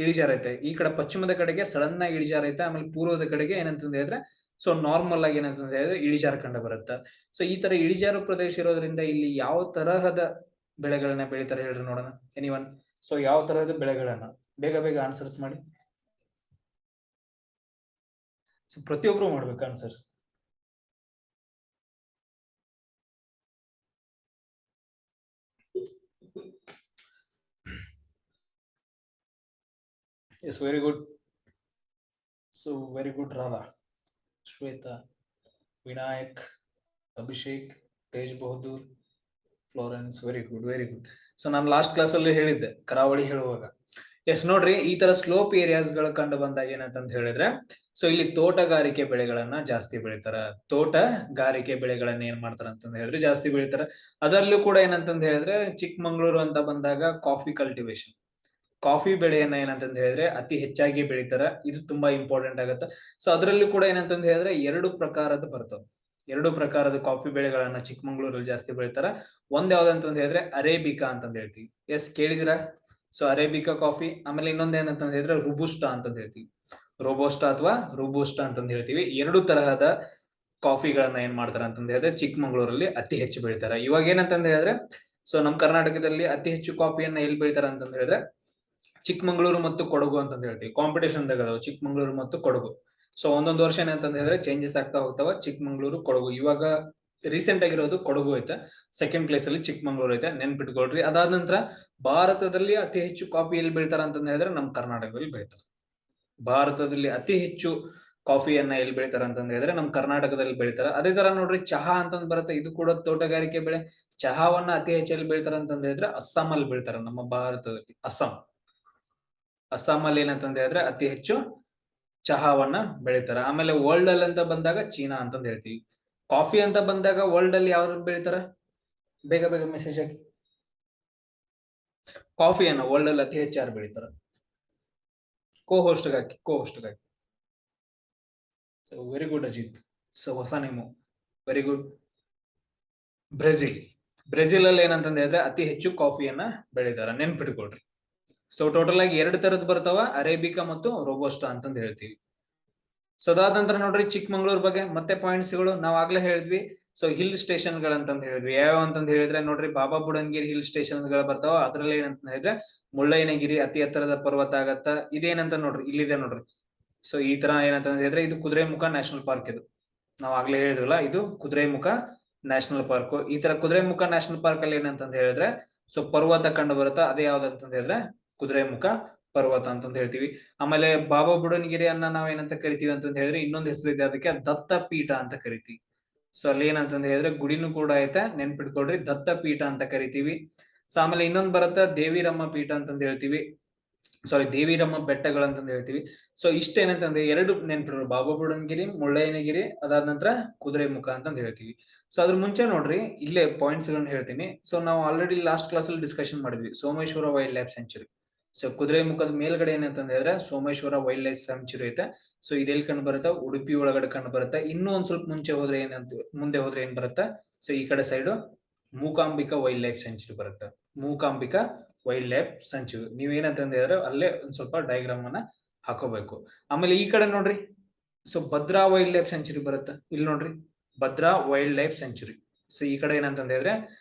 Speaker 1: ಇಳಿಜಾರು ಐತೆ. ಈ ಕಡೆ ಪಶ್ಚಿಮದ ಕಡೆಗೆ ಸಡನ್ ಆಗಿ ಇಳಿಜಾರು ಐತೆ, ಆಮೇಲೆ ಪೂರ್ವದ ಕಡೆಗೆ ಏನಂತಂದ ಹೇಳಿದ್ರೆ ಸೊ ನಾರ್ಮಲ್ ಆಗಿ ಏನಂತಂದ ಹೇಳಿದ್ರೆ ಇಳಿಜಾರು ಕಂಡು ಬರುತ್ತೆ. ಸೊ ಈ ತರ ಇಳಿಜಾರು ಪ್ರದೇಶ ಇರೋದ್ರಿಂದ ಇಲ್ಲಿ ಯಾವ ತರಹದ ಬೆಳೆಗಳನ್ನ ಬೆಳಿತಾರೆ ಹೇಳ್ರಿ ನೋಡೋಣ, ಎನಿವನ್. ಸೊ ಯಾವ ತರಹದ ಬೆಳೆಗಳನ್ನ ಬೇಗ ಬೇಗ ಆನ್ಸರ್ಸ್ ಮಾಡಿ. ಸೊ ಪ್ರತಿಯೊಬ್ರು ಮಾಡ್ಬೇಕು answers. Yes, very good. So very good Radha, Shweta, Vinayak, Abhishek, Tej Bahadur, Florence, very good very good. So ನಾನು ಲಾಸ್ಟ್ ಕ್ಲಾಸ್ ಅಲ್ಲಿ ಹೇಳಿದ್ದೆ ಕರಾವಳಿ ಹೇಳುವಾಗ. ಎಸ್ ನೋಡ್ರಿ, ಈ ತರ ಸ್ಲೋಪ್ ಏರಿಯಾಸ್ ಗಳು ಕಂಡು ಬಂದಾಗ ಏನಂತ ಹೇಳಿದ್ರೆ ಸೊ ಇಲ್ಲಿ ತೋಟಗಾರಿಕೆ ಬೆಳೆಗಳನ್ನ ಜಾಸ್ತಿ ಬೆಳಿತಾರ. ತೋಟಗಾರಿಕೆ ಬೆಳೆಗಳನ್ನ ಏನ್ ಮಾಡ್ತಾರ ಅಂತಂದ ಹೇಳಿದ್ರೆ ಜಾಸ್ತಿ ಬೆಳಿತಾರ. ಅದರಲ್ಲೂ ಕೂಡ ಏನಂತಂದ ಹೇಳಿದ್ರೆ ಚಿಕ್ಕಮಂಗ್ಳೂರು ಅಂತ ಬಂದಾಗ ಕಾಫಿ ಕಲ್ಟಿವೇಶನ್, ಕಾಫಿ ಬೆಳೆಯನ್ನ ಏನಂತಂದ ಹೇಳಿದ್ರೆ ಅತಿ ಹೆಚ್ಚಾಗಿ ಬೆಳಿತಾರ. ಇದು ತುಂಬಾ ಇಂಪಾರ್ಟೆಂಟ್ ಆಗತ್ತೆ. ಸೊ ಅದರಲ್ಲೂ ಕೂಡ ಏನಂತಂದ ಹೇಳಿದ್ರೆ ಎರಡು ಪ್ರಕಾರದ ಬರ್ತಾವ. ಎರಡು ಪ್ರಕಾರದ ಕಾಫಿ ಬೆಳೆಗಳನ್ನ ಚಿಕ್ಕಮಂಗ್ಳೂರಲ್ಲಿ ಜಾಸ್ತಿ ಬೆಳಿತಾರ. ಒಂದ್ ಯಾವ್ದಂತಂದ ಹೇಳಿದ್ರೆ ಅರೇಬಿಕಾ ಅಂತಂದ ಹೇಳ್ತೀವಿ. ಎಸ್, ಕೇಳಿದಿರಾ? So arabica coffee. ಆಮೇಲೆ ಇನ್ನೊಂದ್ ಏನಂತಂದ ಹೇಳಿದ್ರೆ ರುಬುಸ್ಟಾ ಅಂತಂದ ಹೇಳ್ತೀವಿ. ರೋಬೋಸ್ಟಾ ಅಥವಾ ರುಬುಸ್ಟಾ ಅಂತಂದ ಹೇಳ್ತೀವಿ. ಎರಡು ತರಹದ ಕಾಫಿಗಳನ್ನ ಏನ್ ಮಾಡ್ತಾರ ಅಂತಂದ ಹೇಳಿದ್ರೆ ಚಿಕ್ಕಮಂಗ್ಳೂರಲ್ಲಿ ಅತಿ ಹೆಚ್ಚು ಬೆಳಿತಾರ. ಇವಾಗ ಏನಂತಂದ ಹೇಳಿದ್ರೆ ಸೊ ನಮ್ ಕರ್ನಾಟಕದಲ್ಲಿ ಅತಿ ಹೆಚ್ಚು ಕಾಫಿಯನ್ನ ಎಲ್ಲಿ ಬೆಳಿತಾರ ಅಂತಂದ ಹೇಳಿದ್ರೆ ಚಿಕ್ಕಮಂಗ್ಳೂರು ಮತ್ತು ಕೊಡಗು ಅಂತಂದ ಹೇಳ್ತೀವಿ. ಕಾಂಪಿಟೇಷನ್ ಅದಾವ ಚಿಕ್ಕಮಂಗ್ಳೂರು ಮತ್ತು ಕೊಡಗು. ಸೊ ಒಂದೊಂದು ವರ್ಷ ಏನಂತಂದ ಹೇಳಿದ್ರೆ ಚೇಂಜಸ್ ಆಗ್ತಾ ಹೋಗ್ತಾವ. ಚಿಕ್ಕಮಂಗ್ಳೂರು, ಕೊಡಗು. ಇವಾಗ ರೀಸೆಂಟ್ ಆಗಿರೋದು ಕೊಡಗು ಐತೆ, ಸೆಕೆಂಡ್ ಪ್ಲೇಸ್ ಅಲ್ಲಿ ಚಿಕ್ಕಮಂಗ್ಳೂರು ಐತೆ, ನೆನ್ಪಿಟ್ಕೊಳ್ರಿ. ಅದಾದ ನಂತರ ಭಾರತದಲ್ಲಿ ಅತಿ ಹೆಚ್ಚು ಕಾಫಿ ಎಲ್ಲಿ ಬೆಳಿತಾರ ಅಂತಂದ ಹೇಳಿದ್ರೆ ನಮ್ ಕರ್ನಾಟಕದಲ್ಲಿ ಬೆಳಿತಾರ. ಭಾರತದಲ್ಲಿ ಅತಿ ಹೆಚ್ಚು ಕಾಫಿಯನ್ನ ಎಲ್ಲಿ ಬೆಳಿತಾರ ಅಂತಂದ ಹೇಳಿದ್ರೆ ನಮ್ ಕರ್ನಾಟಕದಲ್ಲಿ ಬೆಳಿತಾರ. ಅದೇ ತರ ನೋಡ್ರಿ ಚಹಾ ಅಂತಂದ್ ಬರುತ್ತೆ, ಇದು ಕೂಡ ತೋಟಗಾರಿಕೆ ಬೆಳೆ. ಚಹಾವನ್ನ ಅತಿ ಹೆಚ್ಚು ಎಲ್ಲಿ ಬೆಳಿತಾರ ಅಂತಂದ ಹೇಳಿದ್ರೆ ಅಸ್ಸಾಂ ಅಲ್ಲಿ ಬೆಳಿತಾರ. ನಮ್ಮ ಭಾರತದಲ್ಲಿ ಅಸ್ಸಾಂ ಅಲ್ಲಿ ಏನಂತಂದ ಹೇಳಿದ್ರೆ ಅತಿ ಹೆಚ್ಚು ಚಹಾವನ್ನ ಬೆಳಿತಾರ. ಆಮೇಲೆ ವರ್ಲ್ಡ್ ಅಲ್ಲಿ ಅಂತ ಬಂದಾಗ ಚೀನಾ ಅಂತಂದ ಹೇಳ್ತೀವಿ. ಕಾಫಿ ಅಂತ ಬಂದಾಗ ವರ್ಲ್ಡ್ ಅಲ್ಲಿ ಯಾವ್ದು ಬೆಳಿತಾರ? ಬೇಗ ಬೇಗ ಮೆಸೇಜ್ ಹಾಕಿ. ಕಾಫಿಯನ್ನ ವರ್ಲ್ಡ್ ಅಲ್ಲಿ ಅತಿ ಹೆಚ್ಚು ಯಾರು ಬೆಳಿತಾರ? ಕೋ ಹೋಸ್ಟ್ ಹಾಕಿ. So very good Ajit. So ಹೊಸ ನೇಮು, ವೆರಿ ಗುಡ್. ಬ್ರೆಜಿಲ್ ಅಲ್ಲಿ ಏನಂತಂದ ಹೇಳಿದ್ರೆ ಅತಿ ಹೆಚ್ಚು ಕಾಫಿಯನ್ನ ಬೆಳಿತಾರ, ನೆನ್ಪಿಟ್ಕೊಳ್ರಿ. ಸೊ ಟೋಟಲ್ ಆಗಿ ಎರಡು ತರದ್ ಬರ್ತಾವ, ಅರೇಬಿಕಾ ಮತ್ತು ರೋಬೋಸ್ಟಾ ಅಂತಂದ ಹೇಳ್ತೀವಿ. ಸೊ ಅದಾದ ನಂತರ ನೋಡ್ರಿ ಚಿಕ್ಕಮಂಗ್ಳೂರ್ ಬಗ್ಗೆ ಮತ್ತೆ ಪಾಯಿಂಟ್ಸ್ ಗಳು ನಾವ್ ಆಗ್ಲೇ ಹೇಳಿದ್ವಿ. ಸೊ ಹಿಲ್ ಸ್ಟೇಷನ್ ಗಳಂತಂದ ಹೇಳಿದ್ವಿ. ಯಾವ ಅಂತಂದ ಹೇಳಿದ್ರೆ ನೋಡ್ರಿ ಬಾಬಾ ಬುಡನ್ಗಿರಿ ಹಿಲ್ ಸ್ಟೇಷನ್ ಗಳು ಬರ್ತಾವ. ಅದ್ರಲ್ಲಿ ಏನಂತ ಹೇಳಿದ್ರೆ ಮುಳ್ಳಯ್ಯನಗಿರಿ ಅತಿ ಎತ್ತರದ ಪರ್ವತ ಆಗತ್ತ. ಇದೇನಂತ ನೋಡ್ರಿ, ಇಲ್ಲಿದೆ ನೋಡ್ರಿ. ಸೊ ಈ ತರ ಏನಂತ ಹೇಳಿದ್ರೆ ಇದು ಕುದುರೆಮುಖ ನ್ಯಾಷನಲ್ ಪಾರ್ಕ್. ಇದು ನಾವ್ ಆಗ್ಲೇ ಹೇಳಿದ್ವಲ್ಲ, ಇದು ಕುದುರೆಮುಖ ನ್ಯಾಷನಲ್ ಪಾರ್ಕ್. ಈ ತರ ಕುದುರೆಮುಖ ನ್ಯಾಷನಲ್ ಪಾರ್ಕ್ ಅಲ್ಲಿ ಏನಂತ ಹೇಳಿದ್ರೆ ಸೊ ಪರ್ವತ ಕಂಡು ಬರುತ್ತಾ, ಅದೇ ಯಾವ್ದಂತ ಹೇಳಿದ್ರೆ ಕುದುರೆಮುಖ ಪರ್ವತ ಅಂತಂದ ಹೇಳ್ತೀವಿ. ಆಮೇಲೆ ಬಾಬಾ ಬುಡನ್ಗಿರಿಯನ್ನ ನಾವ್ ಏನಂತ ಕರಿತೀವಿ ಅಂತಂದ ಹೇಳಿದ್ರೆ ಇನ್ನೊಂದು ಹೆಸರು ಇದೆ, ಅದಕ್ಕೆ ದತ್ತಪೀಠ ಅಂತ ಕರಿತೀವಿ. ಸೊ ಅಲ್ಲಿ ಏನಂತಂದ ಹೇಳಿದ್ರೆ ಗುಡಿನೂ ಕೂಡ ಐತೆ, ನೆನ್ಪಿಟ್ಕೊಳ್ರಿ, ದತ್ತಪೀಠ ಅಂತ ಕರಿತೀವಿ. ಸೊ ಆಮೇಲೆ ಇನ್ನೊಂದು ಬರುತ್ತೆ ದೇವಿರಮ್ಮ ಪೀಠ ಅಂತಂದ ಹೇಳ್ತೀವಿ. ಸಾರಿ, ದೇವಿರಮ್ಮ ಬೆಟ್ಟಗಳಂತಂದ ಹೇಳ್ತೀವಿ. ಸೊ ಇಷ್ಟೇನಂತಂದ್ರೆ ಎರಡು ನೆನ್ಪಿಡ್ರು, ಬಾಬಾ ಬುಡನ್ಗಿರಿ, ಮುಳ್ಳಯ್ಯನಗಿರಿ, ಅದಾದ ನಂತರ ಕುದುರೆಮುಖ ಅಂತಂದ ಹೇಳ್ತೀವಿ. ಸೊ ಅದ್ರ ಮುಂಚೆ ನೋಡ್ರಿ ಇಲ್ಲೇ ಪಾಯಿಂಟ್ಸ್ ಗಳನ್ನ ಹೇಳ್ತೀನಿ. ಸೊ ನಾವು ಆಲ್ರೆಡಿ ಲಾಸ್ಟ್ ಕ್ಲಾಸ್ ಅಲ್ಲಿ ಡಿಸ್ಕಷನ್ ಮಾಡಿದ್ವಿ Someshwara wildlife sanctuary. So ಕುದುರೆಮುಖದ ಮೇಲ್ಗಡೆ ಏನಂತಂದ ಹೇಳಿದ್ರೆ ಸೋಮೇಶ್ವರ ವೈಲ್ಡ್ ಲೈಫ್ ಸೆಂಚುರಿ ಐತೆ. ಸೊ ಇದೆಲ್ಲಿ ಕಂಡು ಬರುತ್ತೆ? ಉಡುಪಿ ಒಳಗಡೆ ಕಂಡು ಬರುತ್ತೆ. ಇನ್ನೂ ಒಂದ್ ಸ್ವಲ್ಪ ಮುಂದೆ ಹೋದ್ರೆ ಏನ್ ಬರುತ್ತೆ? ಸೊ ಈ ಕಡೆ side Mookambika wild life century ಬರುತ್ತೆ. ಮೂಕಾಂಬಿಕಾ ವೈಲ್ಡ್ ಲೈಫ್ ಸೆಂಚುರಿ ನೀವೇನಂತಂದ ಹೇಳಿದ್ರೆ ಅಲ್ಲೇ ಒಂದ್ ಸ್ವಲ್ಪ ಡಯಾಗ್ರಾಮ್ ಅನ್ನ ಹಾಕೋಬೇಕು. ಆಮೇಲೆ ಈ ಕಡೆ ನೋಡ್ರಿ, so Bhadra wild life century ಬರುತ್ತೆ. ಇಲ್ಲಿ ನೋಡ್ರಿ, Bhadra wild life sanctuary. So ಈ ಕಡೆ ಏನಂತಂದ ಹೇಳಿದ್ರೆ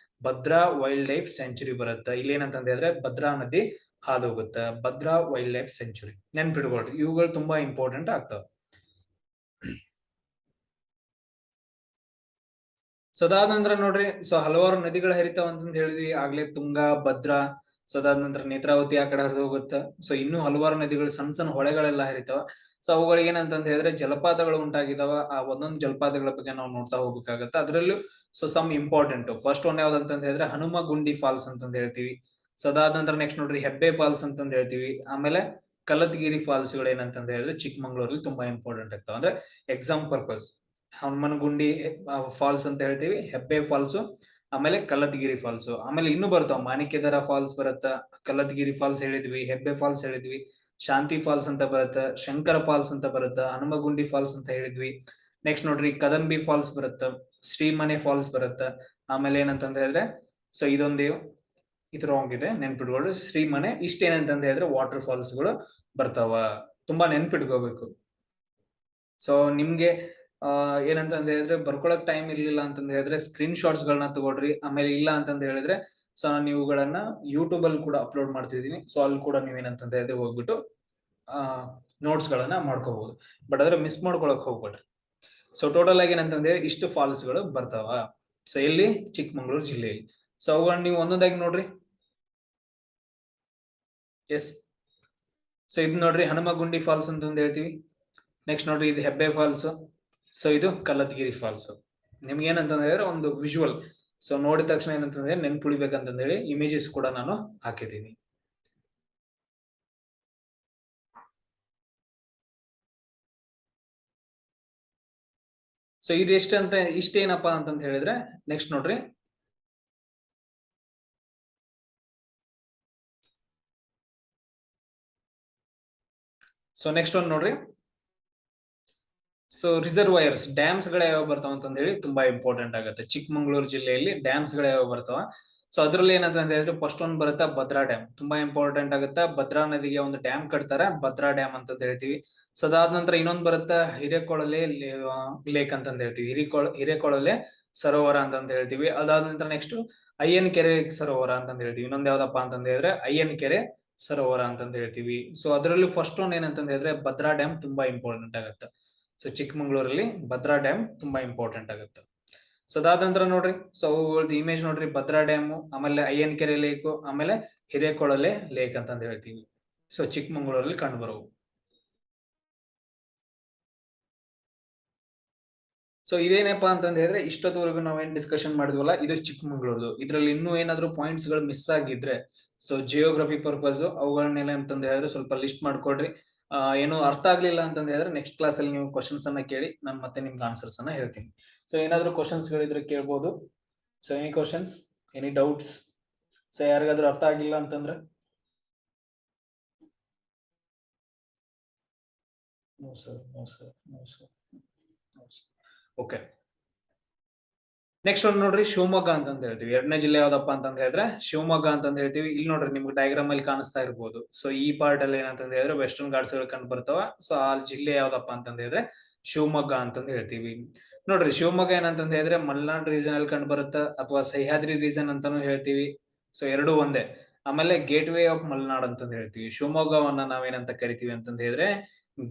Speaker 1: ಭದ್ರಾ ವೈಲ್ಡ್ ಲೈಫ್ ಸೆಂಚುರಿ ಬರುತ್ತೆ. ಇಲ್ಲಿ ಏನಂತಂದ ಹೇಳಿದ್ರೆ ಭದ್ರಾ ನದಿ ಹಾದು ಹೋಗುತ್ತೆ. ಭದ್ರಾ ವೈಲ್ಡ್ ಲೈಫ್ ಸೆಂಚುರಿ ನೆನ್ಪಿಟ್ಕೊಳ್ರಿ, ಇವುಗಳು ತುಂಬಾ ಇಂಪಾರ್ಟೆಂಟ್ ಆಗ್ತಾವ. ಸೊ ಅದಾದ ನಂತರ ನೋಡ್ರಿ, ಸೊ ಹಲವಾರು ನದಿಗಳು ಹರಿತಾವ ಅಂತಂದ ಹೇಳಿದ್ವಿ ಆಗ್ಲೇ, ತುಂಗಾ, ಭದ್ರಾ. ಸೊ ಅದಾದ ನಂತರ ನೇತ್ರಾವತಿ ಆ ಕಡೆ ಹರಿದು ಹೋಗುತ್ತೆ. ಸೊ ಇನ್ನೂ ಹಲವಾರು ನದಿಗಳು, ಸಣ್ಣ ಸಣ್ಣ ಹೊಳೆಗಳೆಲ್ಲ ಹರಿತಾವ. ಸೊ ಅವುಗಳಿಗೆ ಏನಂತಂದ ಹೇಳಿದ್ರೆ ಜಲಪಾತಗಳು ಉಂಟಾಗಿದಾವ. ಆ ಒಂದೊಂದು ಜಲಪಾತಗಳ ಬಗ್ಗೆ ನಾವು ನೋಡ್ತಾ ಹೋಗ್ಬೇಕಾಗತ್ತೆ. ಅದ್ರಲ್ಲೂ so some important. First one ಯಾವ್ದಂತಂದ ಹೇಳಿದ್ರೆ ಹನುಮಗುಂಡಿ ಫಾಲ್ಸ್ ಅಂತಂದ ಹೇಳ್ತೀವಿ. ಸೊ ಅದಾದ ನಂತರ ನೆಕ್ಸ್ಟ್ ನೋಡ್ರಿ ಹೆಬ್ಬೆ ಫಾಲ್ಸ್ ಅಂತಂದ ಹೇಳ್ತೀವಿ. ಆಮೇಲೆ ಕಲತ್ಗಿರಿ ಫಾಲ್ಸ್ ಗಳು ಏನಂತಂದ ಹೇಳಿದ್ರೆ ಚಿಕ್ಕಮಂಗ್ಳೂರಲ್ಲಿ ತುಂಬಾ ಇಂಪಾರ್ಟೆಂಟ್ ಆಗ್ತಾವ. ಅಂದ್ರೆ ಎಕ್ಸಾಮ್ ಪರ್ಪಸ್ ಹನುಮನಗುಂಡಿ ಫಾಲ್ಸ್ ಅಂತ ಹೇಳ್ತೀವಿ, ಹೆಬ್ಬೆ ಫಾಲ್ಸ್, ಆಮೇಲೆ ಕಲ್ಲತ್ಗಿರಿ ಫಾಲ್ಸ್. ಆಮೇಲೆ ಇನ್ನೂ ಬರ್ತಾವ, ಮಾಣಿಕ್ಯದರ ಫಾಲ್ಸ್ ಬರುತ್ತ, ಕಲ್ಲತ್ಗಿರಿ ಫಾಲ್ಸ್ ಹೇಳಿದ್ವಿ, ಹೆಬ್ಬೆ ಫಾಲ್ಸ್ ಹೇಳಿದ್ವಿ, ಶಾಂತಿ ಫಾಲ್ಸ್ ಅಂತ ಬರುತ್ತ, ಶಂಕರ ಫಾಲ್ಸ್ ಅಂತ ಬರುತ್ತ, ಹನುಮಗುಂಡಿ ಫಾಲ್ಸ್ ಅಂತ ಹೇಳಿದ್ವಿ. ನೆಕ್ಸ್ಟ್ ನೋಡ್ರಿ ಕದಂಬಿ ಫಾಲ್ಸ್ ಬರುತ್ತ, ಶ್ರೀಮನೆ ಫಾಲ್ಸ್ ಬರುತ್ತ. ಆಮೇಲೆ ಏನಂತಂದ ಹೇಳಿದ್ರೆ ಸೊ ಇದು ರಾಂಗ್ ಇದೆ, ನೆನ್ಪಿಟ್ಕೊಳ್ರಿ. ಶ್ರೀಮನೆ ಇಷ್ಟೇನಂತಂದ ಹೇಳಿದ್ರೆ ವಾಟರ್ ಫಾಲ್ಸ್ ಗಳು ಬರ್ತಾವ, ತುಂಬಾ ನೆನ್ಪಿಟ್ಕೋಬೇಕು. ಸೊ ನಿಮ್ಗೆ ಏನಂತಂದ ಹೇಳಿದ್ರೆ ಬರ್ಕೊಳಕ್ ಟೈಮ್ ಇರ್ಲಿಲ್ಲ ಅಂತಂದ ಹೇಳಿದ್ರೆ ಸ್ಕ್ರೀನ್ ಶಾಟ್ಸ್ ಗಳನ್ನ ತಗೊಳ್ರಿ. ಆಮೇಲೆ ಇಲ್ಲ ಅಂತಂದ ಹೇಳಿದ್ರೆ ಸೊ ನಾನು ಇವುಗಳನ್ನ ಯೂಟ್ಯೂಬ್ ಅಲ್ಲಿ ಕೂಡ ಅಪ್ಲೋಡ್ ಮಾಡ್ತಿದ್ದೀನಿ. ಸೊ ಅಲ್ಲಿ ಕೂಡ ನೀವೇನಂತಂದ ಹೇಳಿದ್ರೆ ಹೋಗ್ಬಿಟ್ಟು ನೋಟ್ಸ್ ಗಳನ್ನ ಮಾಡ್ಕೋಬಹುದು. ಬಟ್ ಆದ್ರೆ ಮಿಸ್ ಮಾಡ್ಕೊಳಕ್ ಹೋಗ್ಬೇಡ್ರಿ. ಸೊ ಟೋಟಲ್ ಆಗಿ ಏನಂತಂದ್ರೆ ಇಷ್ಟು ಫಾಲ್ಸ್ ಗಳು ಬರ್ತಾವ. ಸೊ ಎಲ್ಲಿ? ಚಿಕ್ಕಮಂಗ್ಳೂರು ಜಿಲ್ಲೆಯಲ್ಲಿ. ಸೊ ಅವುಗಳನ್ನ ನೀವು ಒಂದೊಂದಾಗಿ ನೋಡ್ರಿ. ಎಸ್, ಸೊ ಇದು ನೋಡ್ರಿ ಹನುಮಗುಂಡಿ ಫಾಲ್ಸ್ ಅಂತಂದು ಹೇಳ್ತೀವಿ. ನೆಕ್ಸ್ಟ್ ನೋಡ್ರಿ ಇದು ಹೆಬ್ಬೆ ಫಾಲ್ಸ್. ಸೊ ಇದು ಕಲ್ಲತ್ಗಿರಿ ಫಾಲ್ಸ್. ನಿಮ್ಗೆ ಏನಂತಂದ್ರೆ ಒಂದು ವಿಜುವಲ್, ಸೊ ನೋಡಿದ ತಕ್ಷಣ ಏನಂತಂದ್ರೆ ನೆನ್ಪುಳಿಬೇಕಂತಂದ ಹೇಳಿ ಇಮೇಜಸ್ ಕೂಡ ನಾನು ಹಾಕಿದ್ದೀನಿ. ಸೊ ಇದು ಎಷ್ಟಂತ ಇಷ್ಟೇನಪ್ಪಾ ಅಂತಂತ ಹೇಳಿದ್ರೆ ನೆಕ್ಸ್ಟ್ ನೋಡ್ರಿ. ಸೊ ನೆಕ್ಸ್ಟ್ ಒಂದು ನೋಡ್ರಿ. ಸೊ ರಿಸರ್ವಾಯರ್ಸ್, ಡ್ಯಾಮ್ಸ್ ಗಳು ಯಾವ ಬರ್ತಾವ ಅಂತಂದ ಹೇಳಿ ತುಂಬಾ ಇಂಪಾರ್ಟೆಂಟ್ ಆಗುತ್ತೆ. ಚಿಕ್ಕಮಂಗ್ಳೂರು ಜಿಲ್ಲೆಯಲ್ಲಿ ಡ್ಯಾಮ್ಸ್ ಗಳು ಯಾವ ಬರ್ತಾವ? ಸೊ ಅದ್ರಲ್ಲಿ ಏನಂತ ಹೇಳಿದ್ರೆ ಫಸ್ಟ್ ಒಂದ್ ಬರುತ್ತಾ ಭದ್ರಾ ಡ್ಯಾಮ್, ತುಂಬಾ ಇಂಪಾರ್ಟೆಂಟ್ ಆಗುತ್ತೆ. ಭದ್ರಾ ನದಿಗೆ ಒಂದು ಡ್ಯಾಮ್ ಕಟ್ತಾರೆ, ಭದ್ರಾ ಡ್ಯಾಮ್ ಅಂತ ಹೇಳ್ತೀವಿ. ಸೊ ಅದಾದ ನಂತರ ಇನ್ನೊಂದ್ ಬರುತ್ತಾ ಹಿರೇಕೊಳಲೆ ಲೇಕ್ ಅಂತಂದ ಹೇಳ್ತೀವಿ. ಹಿರೇಕೊಳಲೆ ಸರೋವರ ಅಂತಂದ ಹೇಳ್ತೀವಿ. ಅದಾದ ನಂತರ ನೆಕ್ಸ್ಟ್ ಅಯ್ಯನ್ ಕೆರೆ ಸರೋವರ ಅಂತಂದ ಹೇಳ್ತೀವಿ. ಇನ್ನೊಂದ್ ಯಾವ್ದಪ್ಪ ಅಂತಂದ ಹೇಳಿದ್ರೆ ಅಯ್ಯನ್ ಕೆರೆ ಸರೋವರ ಅಂತಂದ ಹೇಳ್ತೀವಿ. ಸೊ ಅದರಲ್ಲಿ ಫಸ್ಟ್ ಒಂದ್ ಏನಂತಂದ ಹೇಳಿದ್ರೆ ಭದ್ರಾ ಡ್ಯಾಮ್ ತುಂಬಾ ಇಂಪಾರ್ಟೆಂಟ್ ಆಗುತ್ತೆ. ಸೊ ಚಿಕ್ಕಮಂಗ್ಳೂರಲ್ಲಿ ಭದ್ರಾ ಡ್ಯಾಮ್ ತುಂಬಾ ಇಂಪಾರ್ಟೆಂಟ್ ಆಗುತ್ತೆ. ಸೊ ಅದಾದ ನಂತರ ನೋಡ್ರಿ, ಸೊ ಇಮೇಜ್ ನೋಡ್ರಿ, ಭದ್ರಾ ಡ್ಯಾಮ್, ಆಮೇಲೆ ಅಯ್ಯನ್ ಕೆರೆ ಲೇಕ್, ಆಮೇಲೆ ಹಿರೇಕೊಳಲೆ ಲೇಕ್ ಅಂತಂದ ಹೇಳ್ತೀವಿ. ಸೊ ಚಿಕ್ಕಮಂಗ್ಳೂರಲ್ಲಿ ಕಂಡು ಬರುವು. ಸೊ ಇದೇನಪ್ಪಾ ಅಂತಂದ ಹೇಳಿದ್ರೆ ಇಷ್ಟೊತ್ತವರೆಗೂ ನಾವೇನ್ ಡಿಸ್ಕಷನ್ ಮಾಡಿದ್ವಲ್ಲ, ಇದು ಚಿಕ್ಕಮಂಗ್ಳೂರ್ದು. ಇದ್ರಲ್ಲಿ ಇನ್ನೂ ಏನಾದ್ರು ಪಾಯಿಂಟ್ಸ್ ಗಳು ಮಿಸ್ ಆಗಿದ್ರೆ ಸೊ ಜಿಯೋಗ್ರಫಿ ಪರ್ಪಸ್ ಅವುಗಳನ್ನೆಲ್ಲ ಅಂತಂದ ಹೇಳಿದ್ರೆ ಸ್ವಲ್ಪ ಲಿಸ್ಟ್ ಮಾಡ್ಕೊಡ್ರಿ. ಏನು ಅರ್ಥ ಆಗ್ಲಿಲ್ಲ ಅಂತಂದ ಹೇಳಿದ್ರೆ ನೆಕ್ಸ್ಟ್ ಕ್ಲಾಸ್ ಅಲ್ಲಿ ನೀವು ಕ್ವಶನ್ಸ್ ಅನ್ನ ಕೇಳಿ ನಾನು ಮತ್ತೆ ನಿಮ್ಗೆ ಆನ್ಸರ್ಸ್ ಅನ್ನ ಹೇಳ್ತೀನಿ. ಸೊ ಏನಾದ್ರು ಕ್ವಶನ್ಸ್ ಗಳಿದ್ರೆ ಕೇಳ್ಬೋದು. So any questions, any doubts? So ಯಾರಿಗಾದ್ರೂ ಅರ್ಥ ಆಗಿಲ್ಲ ಅಂತಂದ್ರೆ no sir, no sir, no sir, no sir. Okay, next ಒಂದು ನೋಡ್ರಿ, ಶಿವಮೊಗ್ಗ ಅಂತಂದ ಹೇಳ್ತೀವಿ. ಎರಡನೇ ಜಿಲ್ಲೆ ಯಾವ್ದಪ್ಪ ಅಂತಂದ ಹೇಳಿದ್ರೆ ಶಿವಮೊಗ್ಗ ಅಂತಂದ ಹೇಳ್ತೀವಿ. ಇಲ್ಲಿ ನೋಡ್ರಿ ನಿಮ್ಗೆ ಡಯಾಗ್ರಾಮ್ ಅಲ್ಲಿ ಕಾಣಿಸ್ತಾ ಇರ್ಬೋದು. ಸೊ ಈ ಪಾರ್ಟ್ ಅಲ್ಲಿ ಏನಂತಂದ ಹೇಳಿದ್ರೆ ವೆಸ್ಟರ್ನ್ ಘಾಟ್ಸ್ ಗಳು ಕಂಡು ಬರ್ತಾವ. ಸೊ ಆ ಜಿಲ್ಲೆ ಯಾವ್ದಪ್ಪ ಅಂತಂದ ಹೇಳಿದ್ರೆ ಶಿವಮೊಗ್ಗ ಅಂತಂದ ಹೇಳ್ತೀವಿ. ನೋಡ್ರಿ ಶಿವಮೊಗ್ಗ ಏನಂತಂದ ಹೇಳಿದ್ರೆ ಮಲ್ನಾಡ್ ರೀಜನ್ ಅಲ್ಲಿ ಕಂಡು ಬರುತ್ತಾ, ಅಥವಾ ಸಹ್ಯಾದ್ರಿ ರೀಜನ್ ಅಂತಾನು ಹೇಳ್ತೀವಿ. ಸೊ ಎರಡೂ ಒಂದೇ. ಆಮೇಲೆ ಗೇಟ್ ವೇ ಆಫ್ ಮಲ್ನಾಡ್ ಅಂತಂದ ಹೇಳ್ತೀವಿ. ಶಿವಮೊಗ್ಗವನ್ನ ನಾವೇನಂತ ಕರಿತೀವಿ ಅಂತಂದ ಹೇಳಿದ್ರೆ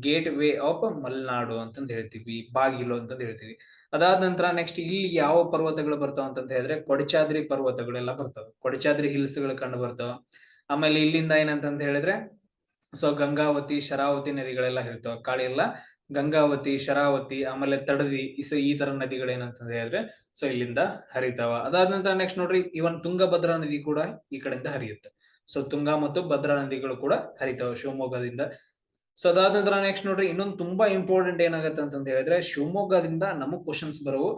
Speaker 1: ಗೇಟ್ ವೇ ಆಫ್ ಮಲ್ನಾಡು ಅಂತಂದ ಹೇಳ್ತೀವಿ, ಬಾಗಿಲು ಅಂತಂದ ಹೇಳ್ತೀವಿ. ಅದಾದ ನಂತರ ನೆಕ್ಸ್ಟ್ ಇಲ್ಲಿ ಯಾವ ಪರ್ವತಗಳು ಬರ್ತಾವ ಅಂತಂತ ಹೇಳಿದ್ರೆ ಕೊಡಚಾದ್ರಿ ಪರ್ವತಗಳೆಲ್ಲ ಬರ್ತಾವ, ಕೊಡಚಾದ್ರಿ ಹಿಲ್ಸ್ ಗಳು ಕಂಡು ಬರ್ತಾವ. ಆಮೇಲೆ ಇಲ್ಲಿಂದ ಏನಂತಂತ ಹೇಳಿದ್ರೆ ಸೊ ಗಂಗಾವತಿ, ಶರಾವತಿ ನದಿಗಳೆಲ್ಲ ಇರ್ತಾವ. ಕಾಳಿ ಎಲ್ಲ ಗಂಗಾವತಿ, ಶರಾವತಿ, ಆಮೇಲೆ ತಡದಿ, ಈ ತರ ನದಿಗಳು ಏನಂತ ಹೇಳಿದ್ರೆ ಸೊ ಇಲ್ಲಿಂದ ಹರಿತಾವ. ಅದಾದ ನಂತರ ನೆಕ್ಸ್ಟ್ ನೋಡ್ರಿ, ಇವನ್ ತುಂಗಭದ್ರಾ ನದಿ ಕೂಡ ಈ ಕಡೆಯಿಂದ ಹರಿಯುತ್ತೆ. ಸೊ ತುಂಗಾ ಮತ್ತು ಭದ್ರಾ ನದಿಗಳು ಕೂಡ ಹರಿತಾವ ಶಿವಮೊಗ್ಗದಿಂದ. ಸೊ ಅದಾದ ನಂತರ ನೆಕ್ಸ್ಟ್ ನೋಡ್ರಿ, ಇನ್ನೊಂದು ತುಂಬಾ ಇಂಪಾರ್ಟೆಂಟ್ ಏನಾಗುತ್ತೆ ಅಂತಂತ ಹೇಳಿದ್ರೆ ಶಿವಮೊಗ್ಗದಿಂದ ನಮಗ್ ಕ್ವಶನ್ಸ್ ಬರುವು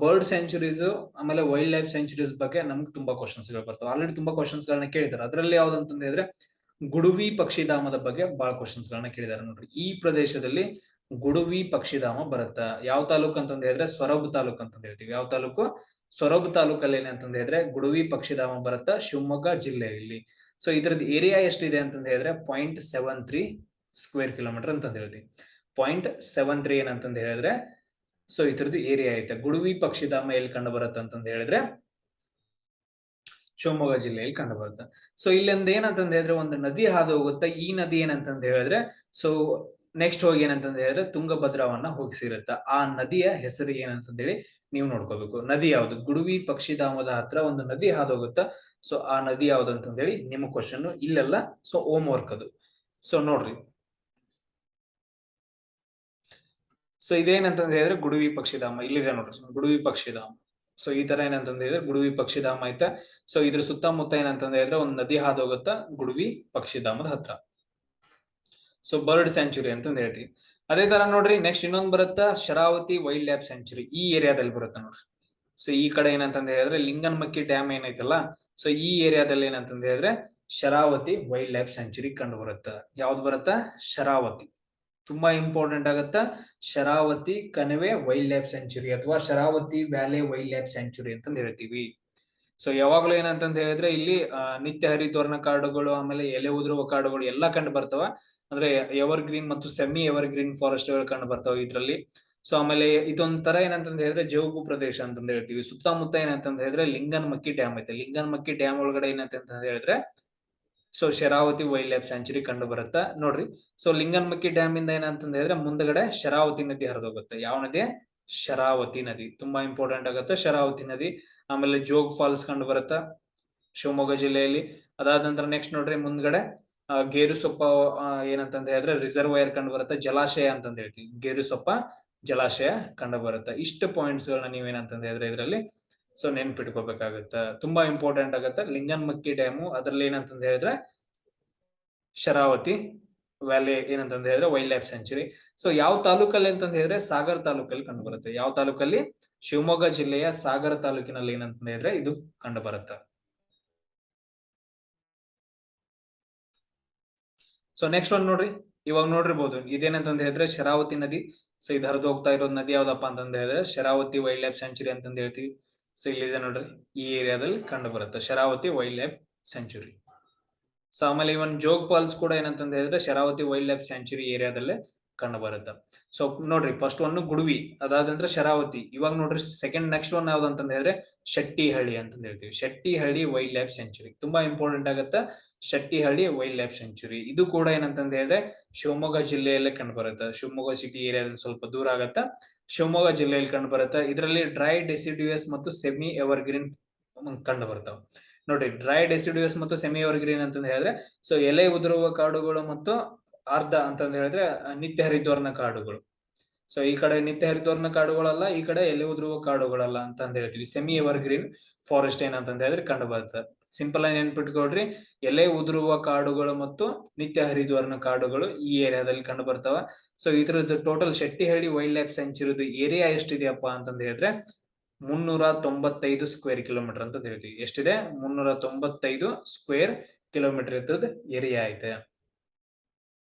Speaker 1: ಬರ್ಡ್ ಸೆಂಚುರೀಸ್, ಆಮೇಲೆ ವೈಲ್ಡ್ ಲೈಫ್ ಸೆಂಚುರೀಸ್ ಬಗ್ಗೆ ನಮ್ಗೆ ತುಂಬಾ ಕ್ವಶನ್ಸ್ ಗಳು ಬರ್ತಾವೆ. ಆಲ್ರೆಡಿ ತುಂಬಾ ಕ್ವಶನ್ಸ್ ಗಳನ್ನ ಕೇಳಿದ್ದಾರೆ. ಅದರಲ್ಲಿ ಯಾವ್ದಂತಂದ ಹೇಳಿದ್ರೆ ಗುಡುವಿ ಪಕ್ಷಿಧಾಮದ ಬಗ್ಗೆ ಬಹಳ ಕ್ವಶನ್ಸ್ ಗಳನ್ನ ಕೇಳಿದ್ದಾರೆ. ನೋಡ್ರಿ ಈ ಪ್ರದೇಶದಲ್ಲಿ ಗುಡುವಿ ಪಕ್ಷಿಧಾಮ ಬರುತ್ತಾ, ಯಾವ ತಾಲೂಕ್ ಅಂತಂದ ಹೇಳಿದ್ರೆ ಸೊರಬ ತಾಲೂಕ್ ಅಂತಂದ ಹೇಳ್ತೀವಿ. ಯಾವ ತಾಲೂಕು? ಸೊರಬ ತಾಲೂಕಲ್ಲಿ ಏನಂತಂದ ಹೇಳಿದ್ರೆ ಗುಡುವಿ ಪಕ್ಷಿಧಾಮ ಬರುತ್ತಾ ಶಿವಮೊಗ್ಗ ಜಿಲ್ಲೆಯಲ್ಲಿ. ಸೊ ಇದ್ರದ್ದು ಏರಿಯಾ ಎಷ್ಟಿದೆ ಅಂತಂದ ಹೇಳಿದ್ರೆ 0.73 ಸ್ಕ್ವೇರ್ ಕಿಲೋಮೀಟರ್ ಅಂತಂದ ಹೇಳ್ತೀವಿ. 0.73 ಏನಂತಂದ ಹೇಳಿದ್ರೆ ಸೊ ಇದ್ರದ್ದು ಏರಿಯಾ ಐತೆ. ಗುಡುವಿ ಪಕ್ಷಿಧಾಮ ಎಲ್ಲಿ ಕಂಡು ಬರುತ್ತೆ ಅಂತಂದ ಹೇಳಿದ್ರೆ ಶಿವಮೊಗ್ಗ ಜಿಲ್ಲೆಯಲ್ಲಿ ಕಂಡು ಬರುತ್ತೆ. ಸೊ ಇಲ್ಲಿಂದ ಏನಂತಂದ ಹೇಳಿದ್ರೆ ಒಂದು ನದಿ ಹಾದು ಹೋಗುತ್ತೆ. ಈ ನದಿ ಏನಂತಂದ ಹೇಳಿದ್ರೆ ಸೊ ನೆಕ್ಸ್ಟ್ ಹೋಗಿ ಏನಂತಂದ ಹೇಳಿದ್ರೆ ತುಂಗಭದ್ರಾವನ್ನ ಹೋಗಿ ಸೇರುತ್ತೆ. ಆ ನದಿಯ ಹೆಸರು ಏನಂತಂದ ಹೇಳಿ ನೀವು ನೋಡ್ಕೋಬೇಕು. ನದಿ ಯಾವ್ದು? ಗುಡುವಿ ಪಕ್ಷಿಧಾಮದ ಹತ್ರ ಒಂದು ನದಿ ಹಾದು ಹೋಗುತ್ತಾ. ಸೊ ಆ ನದಿ ಯಾವ್ದು ಅಂತಂದ ಹೇಳಿ ನಿಮ್ಮ ಕ್ವಶನ್ ಇಲ್ಲೆಲ್ಲ. ಸೊ ಹೋಮ್ ವರ್ಕ್ ಅದು. ಸೊ ನೋಡ್ರಿ, ಸೊ ಇದೇನಂತಂದ ಹೇಳಿದ್ರೆ ಗುಡುವಿ ಪಕ್ಷಿಧಾಮ ಇಲ್ಲಿದೆ ನೋಡ್ರಿ, ಗುಡುವಿ ಪಕ್ಷಿಧಾಮ. ಸೊ ಈ ತರ ಏನಂತಂದ ಹೇಳಿದ್ರೆ ಗುಡುವಿ ಪಕ್ಷಿಧಾಮ ಐತೆ. ಸೊ ಇದ್ರ ಸುತ್ತಮುತ್ತ ಏನಂತಂದ ಹೇಳಿದ್ರೆ ಒಂದು ನದಿ ಹಾದು ಹೋಗುತ್ತಾ ಗುಡುವಿ ಪಕ್ಷಿಧಾಮದ ಹತ್ರ. ಸೊ ಬರ್ಡ್ ಸ್ಯಾಂಚುರಿ ಅಂತಂದ ಹೇಳ್ತೀವಿ. ಅದೇ ತರ ನೋಡ್ರಿ ನೆಕ್ಸ್ಟ್ ಇನ್ನೊಂದು ಬರುತ್ತಾ ಶರಾವತಿ ವೈಲ್ಡ್ ಲೈಫ್ ಸ್ಯಾಂಚುರಿ. ಈ ಏರಿಯಾದಲ್ಲಿ ಬರುತ್ತೆ ನೋಡ್ರಿ. ಸೊ ಈ ಕಡೆ ಏನಂತಂದ ಹೇಳಿದ್ರೆ ಲಿಂಗನಮಕ್ಕಿ ಡ್ಯಾಮ್ ಏನೈತಲ್ಲ, ಸೊ ಈ ಏರಿಯಾದಲ್ಲಿ ಏನಂತಂದ ಹೇಳಿದ್ರೆ ಶರಾವತಿ ವೈಲ್ಡ್ ಲೈಫ್ ಸ್ಯಾಂಚುರಿ ಕಂಡು ಬರುತ್ತಾ. ಯಾವ್ದು ಬರುತ್ತಾ? ಶರಾವತಿ. ತುಂಬಾ ಇಂಪಾರ್ಟೆಂಟ್ ಆಗುತ್ತಾ ಶರಾವತಿ ಕಣಿವೆ ವೈಲ್ಡ್ ಲೈಫ್ ಸ್ಯಾಂಚುರಿ ಅಥವಾ Sharavathi valley wildlife sanctuary ಅಂತ ಹೇಳ್ತೀವಿ. ಸೊ ಯಾವಾಗ್ಲೂ ಏನಂತಂದ ಹೇಳಿದ್ರೆ ಇಲ್ಲಿ ನಿತ್ಯ ಹರಿದ್ವರ್ಣ ಕಾಡುಗಳು, ಆಮೇಲೆ ಎಲೆ ಉದುರುವ ಕಾಡುಗಳು ಎಲ್ಲಾ ಕಂಡು ಬರ್ತಾವ. ಅಂದ್ರೆ ಎವರ್ ಗ್ರೀನ್ ಮತ್ತು ಸೆಮಿ ಎವರ್ ಗ್ರೀನ್ ಫಾರೆಸ್ಟ್ ಗಳು ಕಂಡು ಬರ್ತಾವ ಇದ್ರಲ್ಲಿ. ಸೊ ಆಮೇಲೆ ಇದೊಂಥರ ಏನಂತಂದ ಹೇಳಿದ್ರೆ ಜೌಗು ಪ್ರದೇಶ ಅಂತಂದ ಹೇಳ್ತೀವಿ. ಸುತ್ತಮುತ್ತ ಏನಂತಂದ ಹೇಳಿದ್ರೆ ಲಿಂಗನಮಕ್ಕಿ ಡ್ಯಾಮ್ ಐತೆ. ಲಿಂಗನಮಕ್ಕಿ ಡ್ಯಾಮ್ ಒಳಗಡೆ ಏನಂತ ಹೇಳಿದ್ರೆ so Sharavathi wildlife sanctuary ಕಂಡು ಬರುತ್ತಾ ನೋಡ್ರಿ. ಸೊ ಲಿಂಗನಮಕ್ಕಿ ಡ್ಯಾಮ್ ಇಂದ ಏನಂತಂದ ಹೇಳಿದ್ರೆ ಮುಂದಗಡೆ ಶರಾವತಿ ನದಿ ಹರಿದೋಗುತ್ತೆ. ಯಾವ ನದಿ? ಶರಾವತಿ ನದಿ. ತುಂಬಾ ಇಂಪಾರ್ಟೆಂಟ್ ಆಗುತ್ತೆ ಶರಾವತಿ ನದಿ. ಆಮೇಲೆ ಜೋಗ್ ಫಾಲ್ಸ್ ಕಂಡು ಬರುತ್ತಾ ಶಿವಮೊಗ್ಗ ಜಿಲ್ಲೆಯಲ್ಲಿ. ಅದಾದ ನಂತರ ನೆಕ್ಸ್ಟ್ ನೋಡ್ರಿ ಮುಂದ್ಗಡೆ ಗೇರುಸೊಪ್ಪ ಏನಂತಂದ ಹೇಳಿದ್ರೆ ರಿಸರ್ವೈರ್ ಕಂಡು ಬರುತ್ತೆ, ಜಲಾಶಯ ಅಂತಂದ ಹೇಳ್ತೀವಿ. ಗೇರುಸೊಪ್ಪ ಜಲಾಶಯ ಕಂಡು ಬರುತ್ತೆ. ಇಷ್ಟು ಪಾಯಿಂಟ್ಸ್ ಗಳನ್ನ ನೀವೇನಂತಂದ ಹೇಳಿದ್ರೆ ಇದರಲ್ಲಿ ಸೊ ನೆನ್ಪಿಟ್ಕೋಬೇಕಾಗತ್ತ. ತುಂಬಾ ಇಂಪಾರ್ಟೆಂಟ್ ಆಗತ್ತೆ. ಲಿಂಗನಮಕ್ಕಿ ಡ್ಯಾಮು, ಅದ್ರಲ್ಲಿ ಏನಂತಂದ ಹೇಳಿದ್ರೆ ಶರಾವತಿ ವ್ಯಾಲಿ ಏನಂತಂದ ಹೇಳಿದ್ರೆ ವೈಲ್ಡ್ ಲೈಫ್ ಸ್ಯಾಂಚುರಿ. ಸೊ ಯಾವ ತಾಲೂಕಲ್ಲಿ ಅಂತಂದ ಹೇಳಿದ್ರೆ ಸಾಗರ ತಾಲೂಕಲ್ಲಿ ಕಂಡು ಬರುತ್ತೆ. ಯಾವ ತಾಲೂಕಲ್ಲಿ? ಶಿವಮೊಗ್ಗ ಜಿಲ್ಲೆಯ ಸಾಗರ ತಾಲೂಕಿನಲ್ಲಿ ಏನಂತಂದ ಹೇಳಿದ್ರೆ ಇದು ಕಂಡು ಬರುತ್ತೆ. ಸೊ ನೆಕ್ಸ್ಟ್ ಒನ್ ನೋಡ್ರಿ, ಇವಾಗ ನೋಡಿರ್ಬೋದು ಇದೇನಂತಂದ ಹೇಳಿದ್ರೆ ಶರಾವತಿ ನದಿ. ಸೊ ಇದು ಹರಿದು ಹೋಗ್ತಾ ಇರೋದು ನದಿ ಯಾವ್ದಪ್ಪ ಅಂತಂದ ಹೇಳಿದ್ರೆ ಶರಾವತಿ ವೈಲ್ಡ್ ಲೈಫ್ ಸ್ಯಾಂಚುರಿ ಅಂತಂದ ಹೇಳ್ತೀವಿ. ಸೊ ಇಲ್ಲಿದೆ ನೋಡ್ರಿ, ಈ ಏರಿಯಾದಲ್ಲಿ ಕಂಡು ಬರುತ್ತೆ Sharavathi wildlife sanctuary. So ಆಮೇಲೆ ಇವನ್ ಜೋಗ್ ಫಾಲ್ಸ್ ಕೂಡ ಏನಂತಂದ ಹೇಳಿದ್ರೆ ಶರಾವತಿ ವೈಲ್ಡ್ ಲೈಫ್ ಸ್ಯಾಂಚುರಿ ಏರಿಯಾದಲ್ಲೇ ಕಂಡು ಬರುತ್ತೆ. ಸೊ ನೋಡ್ರಿ ಫಸ್ಟ್ ಒನ್ ಗುಡುವಿ, ಅದಾದ ನಂತರ ಶರಾವತಿ. ಇವಾಗ ನೋಡ್ರಿ ಸೆಕೆಂಡ್ ನೆಕ್ಸ್ಟ್ ಒನ್ ಯಾವ್ದು ಅಂತಂದ ಹೇಳಿದ್ರೆ ಶೆಟ್ಟಿಹಳ್ಳಿ ಅಂತಂದ ಹೇಳ್ತೀವಿ. ಶೆಟ್ಟಿಹಳ್ಳಿ ವೈಲ್ಡ್ ಲೈಫ್ ಸ್ಯಾಂಚುರಿ ತುಂಬಾ ಇಂಪಾರ್ಟೆಂಟ್ ಆಗುತ್ತೆ. ಶೆಟ್ಟಿಹಳ್ಳಿ ವೈಲ್ಡ್ ಲೈಫ್ ಸ್ಯಾಂಚುರಿ ಇದು ಕೂಡ ಏನಂತಂದ ಹೇಳಿದ್ರೆ ಶಿವಮೊಗ್ಗ ಜಿಲ್ಲೆಯಲ್ಲೇ ಕಂಡು ಬರುತ್ತೆ. ಶಿವಮೊಗ್ಗ ಸಿಟಿ ಏರಿಯಾದಿಂದ ಸ್ವಲ್ಪ ದೂರ ಆಗತ್ತೆ, ಶಿವಮೊಗ್ಗ ಜಿಲ್ಲೆಯಲ್ಲಿ ಕಂಡು ಬರುತ್ತೆ. ಇದರಲ್ಲಿ ಡ್ರೈ ಡೆಸಿಡ್ಯೂಯಸ್ ಮತ್ತು ಸೆಮಿ ಎವರ್ ಗ್ರೀನ್ ಕಂಡು ಬರ್ತಾವ. ನೋಡ್ರಿ ಡ್ರೈ ಡೆಸಿಡ್ಯೂಯಸ್ ಮತ್ತು ಸೆಮಿ ಎವರ್ ಗ್ರೀನ್ ಅಂತಂದ ಹೇಳಿದ್ರೆ ಸೊ ಎಲೆ ಉದುರುವ ಕಾಡುಗಳು ಮತ್ತು ಅರ್ಧ ಅಂತಂದ ಹೇಳಿದ್ರೆ ನಿತ್ಯ ಹರಿದ್ವರ್ಣ ಕಾಡುಗಳು. ಸೊ ಈ ಕಡೆ ನಿತ್ಯ ಹರಿದ್ವರ್ಣ ಕಾಡುಗಳಲ್ಲ, ಈ ಕಡೆ ಎಲೆ ಉದುರುವ ಕಾಡುಗಳಲ್ಲ ಅಂತಂದ ಹೇಳ್ತೀವಿ. ಸೆಮಿ ಎವರ್ ಗ್ರೀನ್ ಫಾರೆಸ್ಟ್ ಏನಂತಂದ ಹೇಳಿದ್ರೆ ಕಂಡು ಬರುತ್ತೆ. ಸಿಂಪಲ್ ಆಗಿ ನೆನ್ಪಿಟ್ಕೊಳ್ರಿ, ಎಲೆ ಉದುರುವ ಕಾಡುಗಳು ಮತ್ತು ನಿತ್ಯ ಹರಿದ್ವರ್ಣ ಕಾಡುಗಳು ಈ ಏರಿಯಾದಲ್ಲಿ ಕಂಡು ಬರ್ತಾವ. ಸೊ ಇದ್ರದ್ದು ಟೋಟಲ್ ಶೆಟ್ಟಿಹಳ್ಳಿ ವೈಲ್ಡ್ ಲೈಫ್ ಸ್ಯಾಂಚುರಿದು ಏರಿಯಾ ಎಷ್ಟಿದೆಯಪ್ಪ ಅಂತಂದ ಹೇಳಿದ್ರೆ 395 ಸ್ಕ್ವೇರ್ ಕಿಲೋಮೀಟರ್ ಅಂತ ಹೇಳ್ತೀವಿ. ಎಷ್ಟಿದೆ? 395 ಸ್ಕ್ವೇರ್ ಕಿಲೋಮೀಟರ್ ಇದ್ದದ ಏರಿಯಾ ಐತೆ.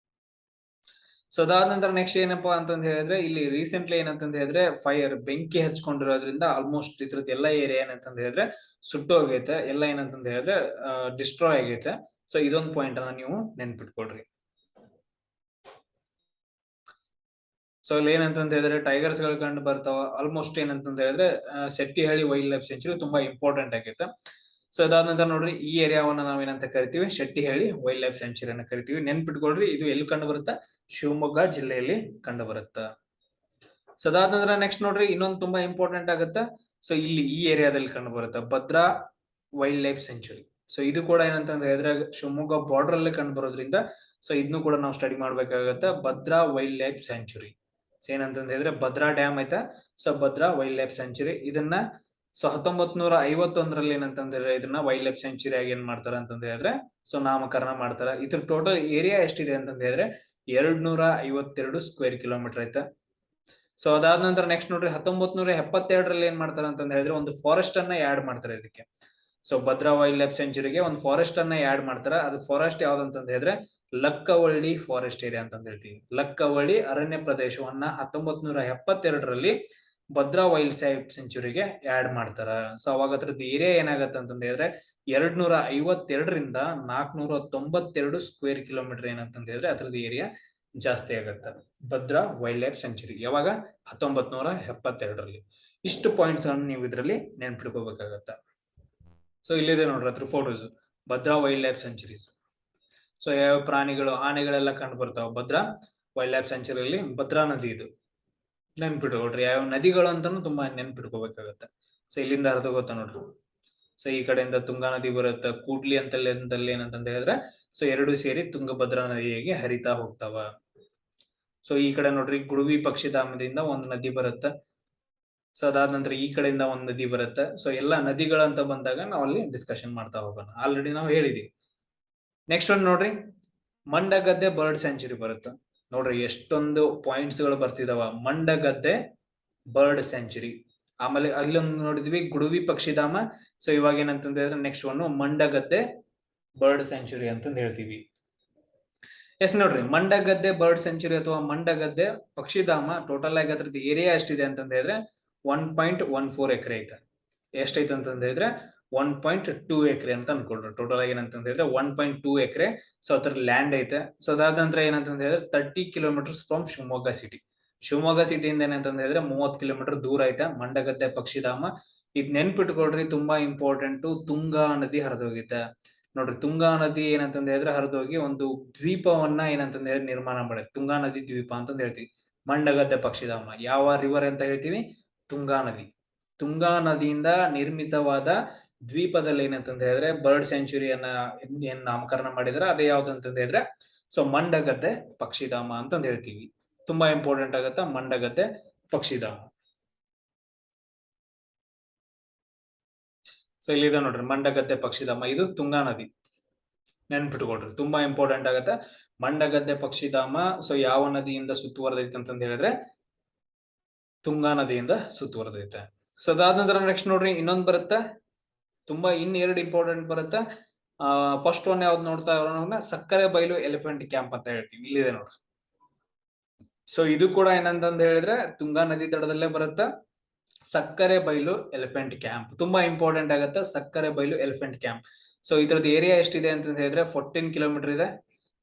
Speaker 1: ಸೊ ಅದಾದ ನಂತರ ನೆಕ್ಸ್ಟ್ ಏನಪ್ಪಾ ಅಂತಂದ ಹೇಳಿದ್ರೆ ಇಲ್ಲಿ ರೀಸೆಂಟ್ಲಿ ಏನಂತಂದ ಹೇಳಿದ್ರೆ ಫೈರ್ ಬೆಂಕಿ ಹಚ್ಕೊಂಡಿರೋದ್ರಿಂದ ಆಲ್ಮೋಸ್ಟ್ ಇದ್ರದ್ದು ಎಲ್ಲ ಏರಿಯಾ ಏನಂತಂದ ಹೇಳಿದ್ರೆ ಸುಟ್ಟು ಹೋಗೈತೆ. ಎಲ್ಲ ಏನಂತಂದ ಹೇಳಿದ್ರೆ ಡಿಸ್ಟ್ರಾಯ್ ಆಗೈತೆ. ಸೊ ಇದೊಂದು ಪಾಯಿಂಟ್ ಅನ್ನ ನೀವು ನೆನ್ಪಿಟ್ಕೊಳ್ರಿ. ಸೊ ಇಲ್ಲಿ ಏನಂತಂದ ಹೇಳಿದ್ರೆ ಟೈಗರ್ಸ್ ಗಳು ಕಂಡು ಬರ್ತಾವ. ಆಲ್ಮೋಸ್ಟ್ ಏನಂತಂದ ಹೇಳಿದ್ರೆ ಶೆಟ್ಟಿಹಳ್ಳಿ ವೈಲ್ಡ್ ಲೈಫ್ ಸ್ಯಾಂಚುರಿ ತುಂಬಾ ಇಂಪಾರ್ಟೆಂಟ್ ಆಗೈತೆ. ಸೊ ಅದಾದ ನಂತರ ನೋಡ್ರಿ ಈ ಏರಿಯಾವನ್ನ ನಾವೇನಂತ ಕರಿತೀವಿ? ಶೆಟ್ಟಿಹಳ್ಳಿ ವೈಲ್ಡ್ ಲೈಫ್ ಸ್ಯಾಂಚುರಿ ಅನ್ನ ಕರಿತೀವಿ. ನೆನ್ಪಿಟ್ಕೊಳ್ರಿ, ಇದು ಎಲ್ಲಿ ಕಂಡು ಬರುತ್ತಾ? ಶಿವಮೊಗ್ಗ ಜಿಲ್ಲೆಯಲ್ಲಿ ಕಂಡು ಬರುತ್ತಾ. ಸೊ ಅದಾದ ನಂತರ ನೆಕ್ಸ್ಟ್ ನೋಡ್ರಿ ಇನ್ನೊಂದು ತುಂಬಾ ಇಂಪಾರ್ಟೆಂಟ್ ಆಗುತ್ತಾ. ಸೊ ಇಲ್ಲಿ ಈ ಏರಿಯಾದಲ್ಲಿ ಕಂಡು ಬರುತ್ತೆ Bhadra wild life sanctuary. So ಇದು ಕೂಡ ಏನಂತಂದ ಹೇಳಿದ್ರೆ ಶಿವಮೊಗ್ಗ ಬಾರ್ಡರ್ ಅಲ್ಲೇ ಕಂಡು ಬರೋದ್ರಿಂದ ಸೊ ಇದನ್ನು ಕೂಡ ನಾವು ಸ್ಟಡಿ ಮಾಡ್ಬೇಕಾಗತ್ತೆ. ಭದ್ರಾ ವೈಲ್ಡ್ ಲೈಫ್ ಸ್ಯಾಂಚುರಿ ಏನಂತಂದ ಹೇಳಿದ್ರೆ ಭದ್ರಾ ಡ್ಯಾಮ್ ಆಯ್ತಾ. So Bhadra wild life sanctuary ಇದನ್ನ ಸೊ 1951ರಲ್ಲಿ ಏನಂತಂದ್ರೆ ಇದನ್ನ ವೈಲ್ಡ್ ಲೈಫ್ ಸ್ಯಾಂಚುರಿ ಆಗಿ ಏನ್ ಮಾಡ್ತಾರ ಅಂತಂದ ಹೇಳಿದ್ರೆ ಸೊ ನಾಮಕರಣ ಮಾಡ್ತಾರ. ಇದ್ರ ಟೋಟಲ್ ಏರಿಯಾ ಎಷ್ಟಿದೆ ಅಂತಂದ ಹೇಳಿದ್ರೆ 252 ಸ್ಕ್ವೇರ್ ಕಿಲೋಮೀಟರ್ ಐತೆ. ಸೊ ಅದಾದ ನಂತರ ನೆಕ್ಸ್ಟ್ ನೋಡ್ರಿ 1972ರಲ್ಲಿ ಏನ್ ಮಾಡ್ತಾರ ಅಂತಂದ ಹೇಳಿದ್ರೆ ಒಂದು ಫಾರೆಸ್ಟ್ ಅನ್ನ ಆಡ್ ಮಾಡ್ತಾರೆ ಇದಕ್ಕೆ. ಸೊ ಭದ್ರಾ ವೈಲ್ಡ್ ಲೈಫ್ ಸ್ಯಾಂಚುರಿಗೆ ಒಂದು ಫಾರೆಸ್ಟ್ ಅನ್ನ ಆಡ್ ಮಾಡ್ತಾರ. ಅದು ಫಾರೆಸ್ಟ್ ಯಾವ್ದಂತಂದ ಹೇಳಿದ್ರೆ ಲಕ್ಕವಳ್ಳಿ ಫಾರೆಸ್ಟ್ ಏರಿಯಾ ಅಂತ ಹೇಳ್ತೀವಿ. ಲಕ್ಕವಳ್ಳಿ ಅರಣ್ಯ ಪ್ರದೇಶವನ್ನ 1972ರಲ್ಲಿ ಭದ್ರಾ ವೈಲ್ಡ್ ಲೈಫ್ ಸ್ಯಾಂಚುರಿಗೆ ಆಡ್ ಮಾಡ್ತಾರ. ಸೊ ಅವಾಗ ಅದ್ರದ್ದು ಏರಿಯಾ ಏನಾಗತ್ತೆ ಅಂತಂದ ಹೇಳಿದ್ರೆ 252ರಿಂದ 492 ಸ್ಕ್ವೇರ್ ಕಿಲೋಮೀಟರ್ ಏನಂತಂದ ಹೇಳಿದ್ರೆ ಅದ್ರದ್ದು ಏರಿಯಾ ಜಾಸ್ತಿ ಆಗತ್ತೆ ಭದ್ರಾ ವೈಲ್ಡ್ ಲೈಫ್ ಸ್ಯಾಂಚುರಿ. ಯಾವಾಗ? 1972ರಲ್ಲಿ. ಇಷ್ಟು ಪಾಯಿಂಟ್ಸ್ ಅನ್ನು ನೀವು ಇದರಲ್ಲಿ ನೆನ್ಪಿಟ್ಕೋಬೇಕಾಗತ್ತ. ಸೊ ಇಲ್ಲಿದೆ ನೋಡ್ರಿ ಅದ್ರ photos Bhadra wild life sanctuaries. So ಯಾವ ಪ್ರಾಣಿಗಳು, ಆನೆಗಳೆಲ್ಲ ಕಂಡು ಬರ್ತಾವ ಭದ್ರಾ ವೈಲ್ಡ್ ಲೈಫ್ ಸ್ಯಾಂಚುರಿಯಲ್ಲಿ. ಭದ್ರಾ ನದಿ ಇದು ನೆನ್ಪಿಟ್ಕೊಳ್ರಿ. ಯಾವ ನದಿಗಳು ಅಂತಾನು ತುಂಬಾ ನೆನ್ಪಿಟ್ಕೋಬೇಕಾಗತ್ತೆ. ಸೊ ಇಲ್ಲಿಂದ ಹರಿದು ಗೊತ್ತಾ ನೋಡ್ರಿ. ಸೊ ಈ ಕಡೆಯಿಂದ ತುಂಗಾ ನದಿ ಬರುತ್ತೆ, ಕೂಡ್ಲಿ ಅಂತಲ್ಲಿ ಏನಂತಂದ ಹೇಳಿದ್ರೆ ಸೊ ಎರಡು ಸೇರಿ ತುಂಗಭದ್ರಾ ನದಿಗೆ ಹರಿತಾ ಹೋಗ್ತಾವ. ಸೊ ಈ ಕಡೆ ನೋಡ್ರಿ ಗುಡುವಿ ಪಕ್ಷಿಧಾಮದಿಂದ ಒಂದು ನದಿ ಬರುತ್ತೆ. ಸೊ ಅದಾದ ನಂತರ ಈ ಕಡೆಯಿಂದ ಒಂದು ನದಿ ಬರುತ್ತೆ. ಸೊ ಎಲ್ಲಾ ನದಿಗಳಂತ ಬಂದಾಗ ನಾವು ಅಲ್ಲಿ ಡಿಸ್ಕಷನ್ ಮಾಡ್ತಾ ಹೋಗೋಣ. ಆಲ್ರೆಡಿ ನಾವು ಹೇಳಿದೀವಿ. ನೆಕ್ಸ್ಟ್ ಒಂದು ನೋಡ್ರಿ ಮಂಡಗದ್ದೆ ಬರ್ಡ್ ಸ್ಯಾಂಚುರಿ ಬರುತ್ತೆ. ನೋಡ್ರಿ ಎಷ್ಟೊಂದು ಪಾಯಿಂಟ್ಸ್ ಗಳು ಬರ್ತಿದಾವ. ಮಂಡಗದ್ದೆ ಬರ್ಡ್ ಸ್ಯಾಂಚುರಿ, ಆಮೇಲೆ ಅಲ್ಲೊಂದು ನೋಡಿದ್ವಿ ಗುಡುವಿ ಪಕ್ಷಿಧಾಮ. ಸೊ ಇವಾಗ ಏನಂತಂದ ಹೇಳಿದ್ರೆ next one Mandagadde bird sanctuary ಅಂತಂದ ಹೇಳ್ತೀವಿ. ಎಸ್ ನೋಡ್ರಿ ಮಂಡಗದ್ದೆ ಬರ್ಡ್ ಸ್ಯಾಂಚುರಿ ಅಥವಾ ಮಂಡಗದ್ದೆ ಪಕ್ಷಿಧಾಮ ಟೋಟಲ್ ಆಗಿ ಅದ್ರದ್ದು ಏರಿಯಾ ಎಷ್ಟಿದೆ ಅಂತಂದ ಹೇಳಿದ್ರೆ 1.14 ಎಕರೆ ಐತೆ. ಎಷ್ಟೈತೆ ಅಂತಂದ ಹೇಳಿದ್ರೆ 1.2 ಎಕರೆ ಅಂತ ಅನ್ಕೊಳ್ರಿ. ಟೋಟಲ್ ಆಗಿ ಏನಂತ ಹೇಳಿದ್ರೆ 1.2 ಎಕರೆ. ಸೊ ಅದ್ರ ಲ್ಯಾಂಡ್ ಐತೆ. ಸೊ ಅದಾದ ನಂತರ ಏನಂತ ಹೇಳಿದ್ರೆ 30 kilometres from Shivamogga city. Shivamogga ಸಿಟಿಯಿಂದ ಏನಂತ ಹೇಳಿದ್ರೆ 30 ಕಿಲೋಮೀಟರ್ ದೂರ ಐತೆ ಮಂಡಗದ್ದೆ ಪಕ್ಷಿಧಾಮ. ಇದ್ ನೆನ್ಪಿಟ್ಕೊಳ್ರಿ, ತುಂಬಾ ಇಂಪಾರ್ಟೆಂಟ್. ತುಂಗಾ ನದಿ ಹರಿದೋಗಿತ್ತೆ ನೋಡ್ರಿ. ತುಂಗಾ ನದಿ ಏನಂತಂದ ಹೇಳಿದ್ರೆ ಹರಿದೋಗಿ ಒಂದು ದ್ವೀಪವನ್ನ ಏನಂತಂದ ಹೇಳಿದ್ರೆ ನಿರ್ಮಾಣ ಮಾಡುತ್ತೆ. ತುಂಗಾ ನದಿ ದ್ವೀಪ ಅಂತಂದ ಹೇಳ್ತೀವಿ. ಮಂಡಗದ್ದೆ ಪಕ್ಷಿಧಾಮ ಯಾವ ರಿವರ್ ಅಂತ ಹೇಳ್ತೀವಿ? ತುಂಗಾ ನದಿ. ತುಂಗಾ ನದಿಯಿಂದ ನಿರ್ಮಿತವಾದ ದ್ವೀಪದಲ್ಲಿ ಏನಂತಂದ ಹೇಳಿದ್ರೆ ಬರ್ಡ್ ಸೆಂಚುರಿಯನ್ನ ಏನ್ ನಾಮಕರಣ ಮಾಡಿದ್ರೆ ಅದೇ ಯಾವ್ದಂತಂದ ಹೇಳಿದ್ರೆ ಸೊ ಮಂಡಗದ್ದೆ ಪಕ್ಷಿಧಾಮ ಅಂತಂದ ಹೇಳ್ತೀವಿ. ತುಂಬಾ ಇಂಪಾರ್ಟೆಂಟ್ ಆಗತ್ತ ಮಂಡಗದ್ದೆ ಪಕ್ಷಿಧಾಮ. ಸೊ ಇಲ್ಲಿದೆ ನೋಡ್ರಿ ಮಂಡಗದ್ದೆ ಪಕ್ಷಿಧಾಮ. ಇದು ತುಂಗಾ ನದಿ, ನೆನ್ಪಿಟ್ಕೊಳ್ರಿ, ತುಂಬಾ ಇಂಪಾರ್ಟೆಂಟ್ ಆಗತ್ತೆ ಮಂಡಗದ್ದೆ ಪಕ್ಷಿಧಾಮ. ಸೊ ಯಾವ ನದಿಯಿಂದ ಸುತ್ತುವರೆದೈತೆ ಅಂತಂದ ಹೇಳಿದ್ರೆ ತುಂಗಾ ನದಿಯಿಂದ ಸುತ್ತುವರೆದೈತೆ. ಸೊ ಅದಾದ ನಂತರ ನೆಕ್ಸ್ಟ್ ನೋಡ್ರಿ ಇನ್ನೊಂದು ಬರುತ್ತೆ, ತುಂಬಾ ಇನ್ನೆರಡು ಇಂಪಾರ್ಟೆಂಟ್ ಬರುತ್ತೆ. ಫಸ್ಟ್ ಒನ್ ಯಾವ್ದು ನೋಡ್ತಾ ಇರೋಣ, ಸಕ್ಕರೆ ಬೈಲು ಎಲಿಫೆಂಟ್ ಕ್ಯಾಂಪ್ ಅಂತ ಹೇಳ್ತೀವಿ. ಇಲ್ಲಿದೆ ನೋಡ್ರಿ. ಸೊ ಇದು ಕೂಡ ಏನಂತಂದ ಹೇಳಿದ್ರೆ ತುಂಗಾ ನದಿ ದಡದಲ್ಲೇ ಬರುತ್ತೆ. ಸಕ್ಕರೆ ಬೈಲು ಎಲಿಫೆಂಟ್ ಕ್ಯಾಂಪ್ ತುಂಬಾ ಇಂಪಾರ್ಟೆಂಟ್ ಆಗುತ್ತೆ. Sakrebailu elephant camp. So ಇದ್ರದ್ದು ಏರಿಯಾ ಎಷ್ಟಿದೆ ಅಂತ ಹೇಳಿದ್ರೆ 14 ಕಿಲೋಮೀಟರ್ ಇದೆ.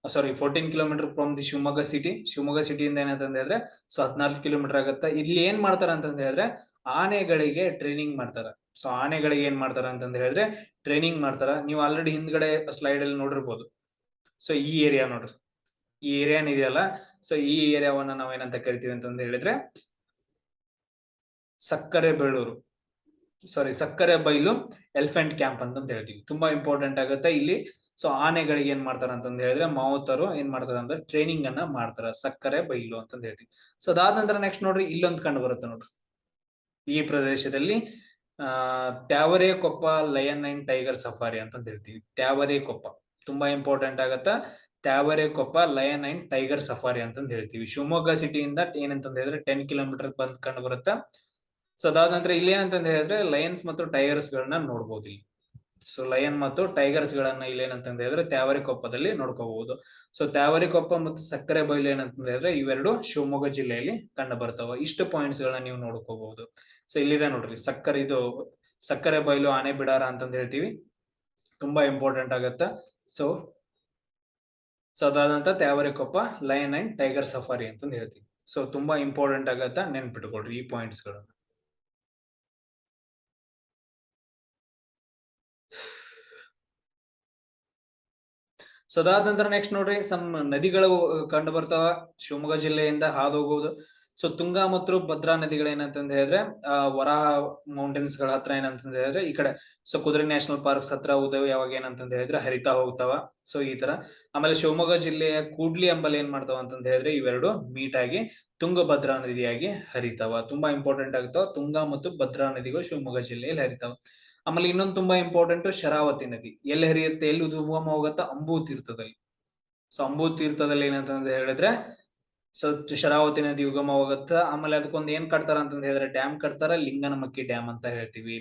Speaker 1: 14 kilometre from the Shivamogga city. Shivamogga ಸಿಟಿಯಿಂದ ಏನಂತಂದ ಹೇಳಿದ್ರೆ ಸೊ 14 ಕಿಲೋಮೀಟರ್ ಆಗುತ್ತೆ. ಇಲ್ಲಿ ಏನ್ ಮಾಡ್ತಾರ ಅಂತಂದ ಹೇಳಿದ್ರೆ ಆನೆಗಳಿಗೆ ಟ್ರೈನಿಂಗ್ ಮಾಡ್ತಾರ. ಸೊ ಆನೆಗಳಿಗೆ ಏನ್ ಮಾಡ್ತಾರ ಅಂತಂದ ಹೇಳಿದ್ರೆ ಟ್ರೈನಿಂಗ್ ಮಾಡ್ತಾರ. ನೀವು ಆಲ್ರೆಡಿ ಹಿಂದ್ಗಡೆ ಸ್ಲೈಡ್ ಅಲ್ಲಿ ನೋಡಿರ್ಬೋದು. ಸೊ ಈ ಏರಿಯಾ ನೋಡ್ರಿ, ಈ ಏರಿಯಾ ಇದೆಯಲ್ಲ, ಸೊ ಈ ಏರಿಯಾವನ್ನ ನಾವೇನಂತ ಕರಿತೀವಿ ಅಂತಂದ ಹೇಳಿದ್ರೆ ಸಕ್ಕರೆ ಬೈಲು ಎಲಿಫೆಂಟ್ ಕ್ಯಾಂಪ್ ಅಂತ ಹೇಳ್ತೀವಿ. ತುಂಬಾ ಇಂಪಾರ್ಟೆಂಟ್ ಆಗುತ್ತೆ ಇಲ್ಲಿ. ಸೊ ಆನೆಗಳಿಗೆ ಏನ್ ಮಾಡ್ತಾರ ಅಂತಂದ ಹೇಳಿದ್ರೆ ಮಾವುತರು ಏನ್ ಮಾಡ್ತಾರ ಅಂದ್ರೆ ಟ್ರೈನಿಂಗ್ ಅನ್ನ ಮಾಡ್ತಾರ ಸಕ್ಕರೆ ಬೈಲು ಅಂತಂದ ಹೇಳ್ತೀವಿ. ಸೊ ಅದಾದ ನಂತರ ನೆಕ್ಸ್ಟ್ ನೋಡ್ರಿ ಇಲ್ಲೊಂದು ಕಂಡು ಬರುತ್ತೆ ನೋಡ್ರಿ. ಈ ಪ್ರದೇಶದಲ್ಲಿ Tyavarekoppa lion and tiger safari ಅಂತ ಹೇಳ್ತೀವಿ. ತ್ಯಾವರೆ ಕೊಪ್ಪ ತುಂಬಾ ಇಂಪಾರ್ಟೆಂಟ್ ಆಗತ್ತ. Tyavarekoppa lion and tiger safari ಅಂತ ಹೇಳ್ತೀವಿ. ಶಿವಮೊಗ್ಗ ಸಿಟಿಯಿಂದ ಏನಂತಂದ ಹೇಳಿದ್ರೆ 10 ಕಿಲೋಮೀಟರ್ ಬಂದ್ ಕಂಡು ಬರುತ್ತೆ. ಸೊ ಅದಾದ ನಂತರ ಇಲ್ಲಿ ಏನಂತಂದ ಹೇಳಿದ್ರೆ ಲಯನ್ಸ್ ಮತ್ತು ಟೈಗರ್ಸ್ ಗಳನ್ನ ನೋಡ್ಬೋದು ಇಲ್ಲಿ. ಸೊ ಲಯನ್ ಮತ್ತು ಟೈಗರ್ಸ್ ಗಳನ್ನ ಇಲ್ಲಿ ಏನಂತಂದ ಹೇಳಿದ್ರೆ ತ್ಯಾವರೆ ಕೊಪ್ಪದಲ್ಲಿ ನೋಡ್ಕೋಬಹುದು. ಸೊ ತ್ಯಾವರೆ ಕೊಪ್ಪ ಮತ್ತು ಸಕ್ಕರೆ ಬೈಲು ಏನಂತಂದ ಹೇಳಿದ್ರೆ ಇವೆರಡು ಶಿವಮೊಗ್ಗ ಜಿಲ್ಲೆಯಲ್ಲಿ ಕಂಡು ಬರ್ತಾವ. ಇಷ್ಟು ಪಾಯಿಂಟ್ಸ್ ಗಳನ್ನ ನೀವು ನೋಡ್ಕೋಬಹುದು. ಸೊ ಇಲ್ಲಿದೆ ನೋಡ್ರಿ ಸಕ್ಕರೆ ಬೈಲು ಆನೆ ಬಿಡಾರ ಅಂತಂದ ಹೇಳ್ತೀವಿ. ತುಂಬಾ ಇಂಪಾರ್ಟೆಂಟ್ ಆಗತ್ತ. ಸೊ ಅದಾದಂತ Tyavarekoppa lion and tiger safari ಅಂತಂದ ಹೇಳ್ತೀವಿ. ಸೊ ತುಂಬಾ ಇಂಪಾರ್ಟೆಂಟ್ ಆಗತ್ತ, ನೆನ್ಪಿಟ್ಕೊಳ್ರಿ ಈ ಪಾಯಿಂಟ್ಸ್ ಗಳನ್ನ. ಸೊ ಅದಾದ ನಂತರ ನೆಕ್ಸ್ಟ್ ನೋಡ್ರಿ ಸಮ್ ನದಿಗಳು ಕಂಡು ಬರ್ತಾವ ಶಿವಮೊಗ್ಗ ಜಿಲ್ಲೆಯಿಂದ ಹಾದು ಹೋಗುವುದು. ಸೊ ತುಂಗಾ ಮತ್ತು ಭದ್ರಾ ನದಿಗಳು ಏನಂತಂದ ಹೇಳಿದ್ರೆ ವರಾಹ ಮೌಂಟೇನ್ಸ್ ಗಳ ಹತ್ರ ಏನಂತಂದ ಹೇಳಿದ್ರೆ ಈ ಕಡೆ ಸೊ ಕುದುರೆ ನ್ಯಾಷನಲ್ ಪಾರ್ಕ್ಸ್ ಹತ್ರ ಉದಯ ಯಾವಾಗ ಏನಂತಂದ ಹೇಳಿದ್ರೆ ಹರಿತಾ ಹೋಗ್ತಾವ. ಸೊ ಈ ತರ. ಆಮೇಲೆ ಶಿವಮೊಗ್ಗ ಜಿಲ್ಲೆಯ ಕೂಡ್ಲಿ ಎಂಬಲ್ಲಿ ಏನ್ ಮಾಡ್ತಾವ ಅಂತಂದ ಹೇಳಿದ್ರೆ ಇವೆರಡು ಮೀಟ್ ಆಗಿ ತುಂಗಭದ್ರಾ ನದಿಯಾಗಿ ಹರಿತಾವ. ತುಂಬಾ ಇಂಪಾರ್ಟೆಂಟ್ ಆಗ್ತಾವ ತುಂಗಾ ಮತ್ತು ಭದ್ರಾ ನದಿಗಳು ಶಿವಮೊಗ್ಗ ಜಿಲ್ಲೆಯಲ್ಲಿ ಹರಿತಾವ. ಆಮೇಲೆ ಇನ್ನೊಂದು ತುಂಬಾ ಇಂಪಾರ್ಟೆಂಟ್ ಶರಾವತಿ ನದಿ ಎಲ್ಲಿ ಹರಿಯುತ್ತೆ, ಎಲ್ಲಿ ಉದ್ಗಮ ಹೋಗುತ್ತಾ? ಅಂಬೂ ತೀರ್ಥದಲ್ಲಿ. ಸೊ ಅಂಬೂ ತೀರ್ಥದಲ್ಲಿ ಏನಂತಂದ ಹೇಳಿದ್ರೆ ಸೊ ಶರಾವತಿ ನದಿ ಉಗಮ ಹೋಗುತ್ತ. ಆಮೇಲೆ ಅದಕ್ಕೊಂದು ಏನ್ ಕಟ್ತಾರ ಅಂತಂದ ಹೇಳಿದ್ರೆ ಡ್ಯಾಮ್ ಕಟ್ತಾರ, ಲಿಂಗನಮಕ್ಕಿ ಡ್ಯಾಮ್ ಅಂತ ಹೇಳ್ತೀವಿ.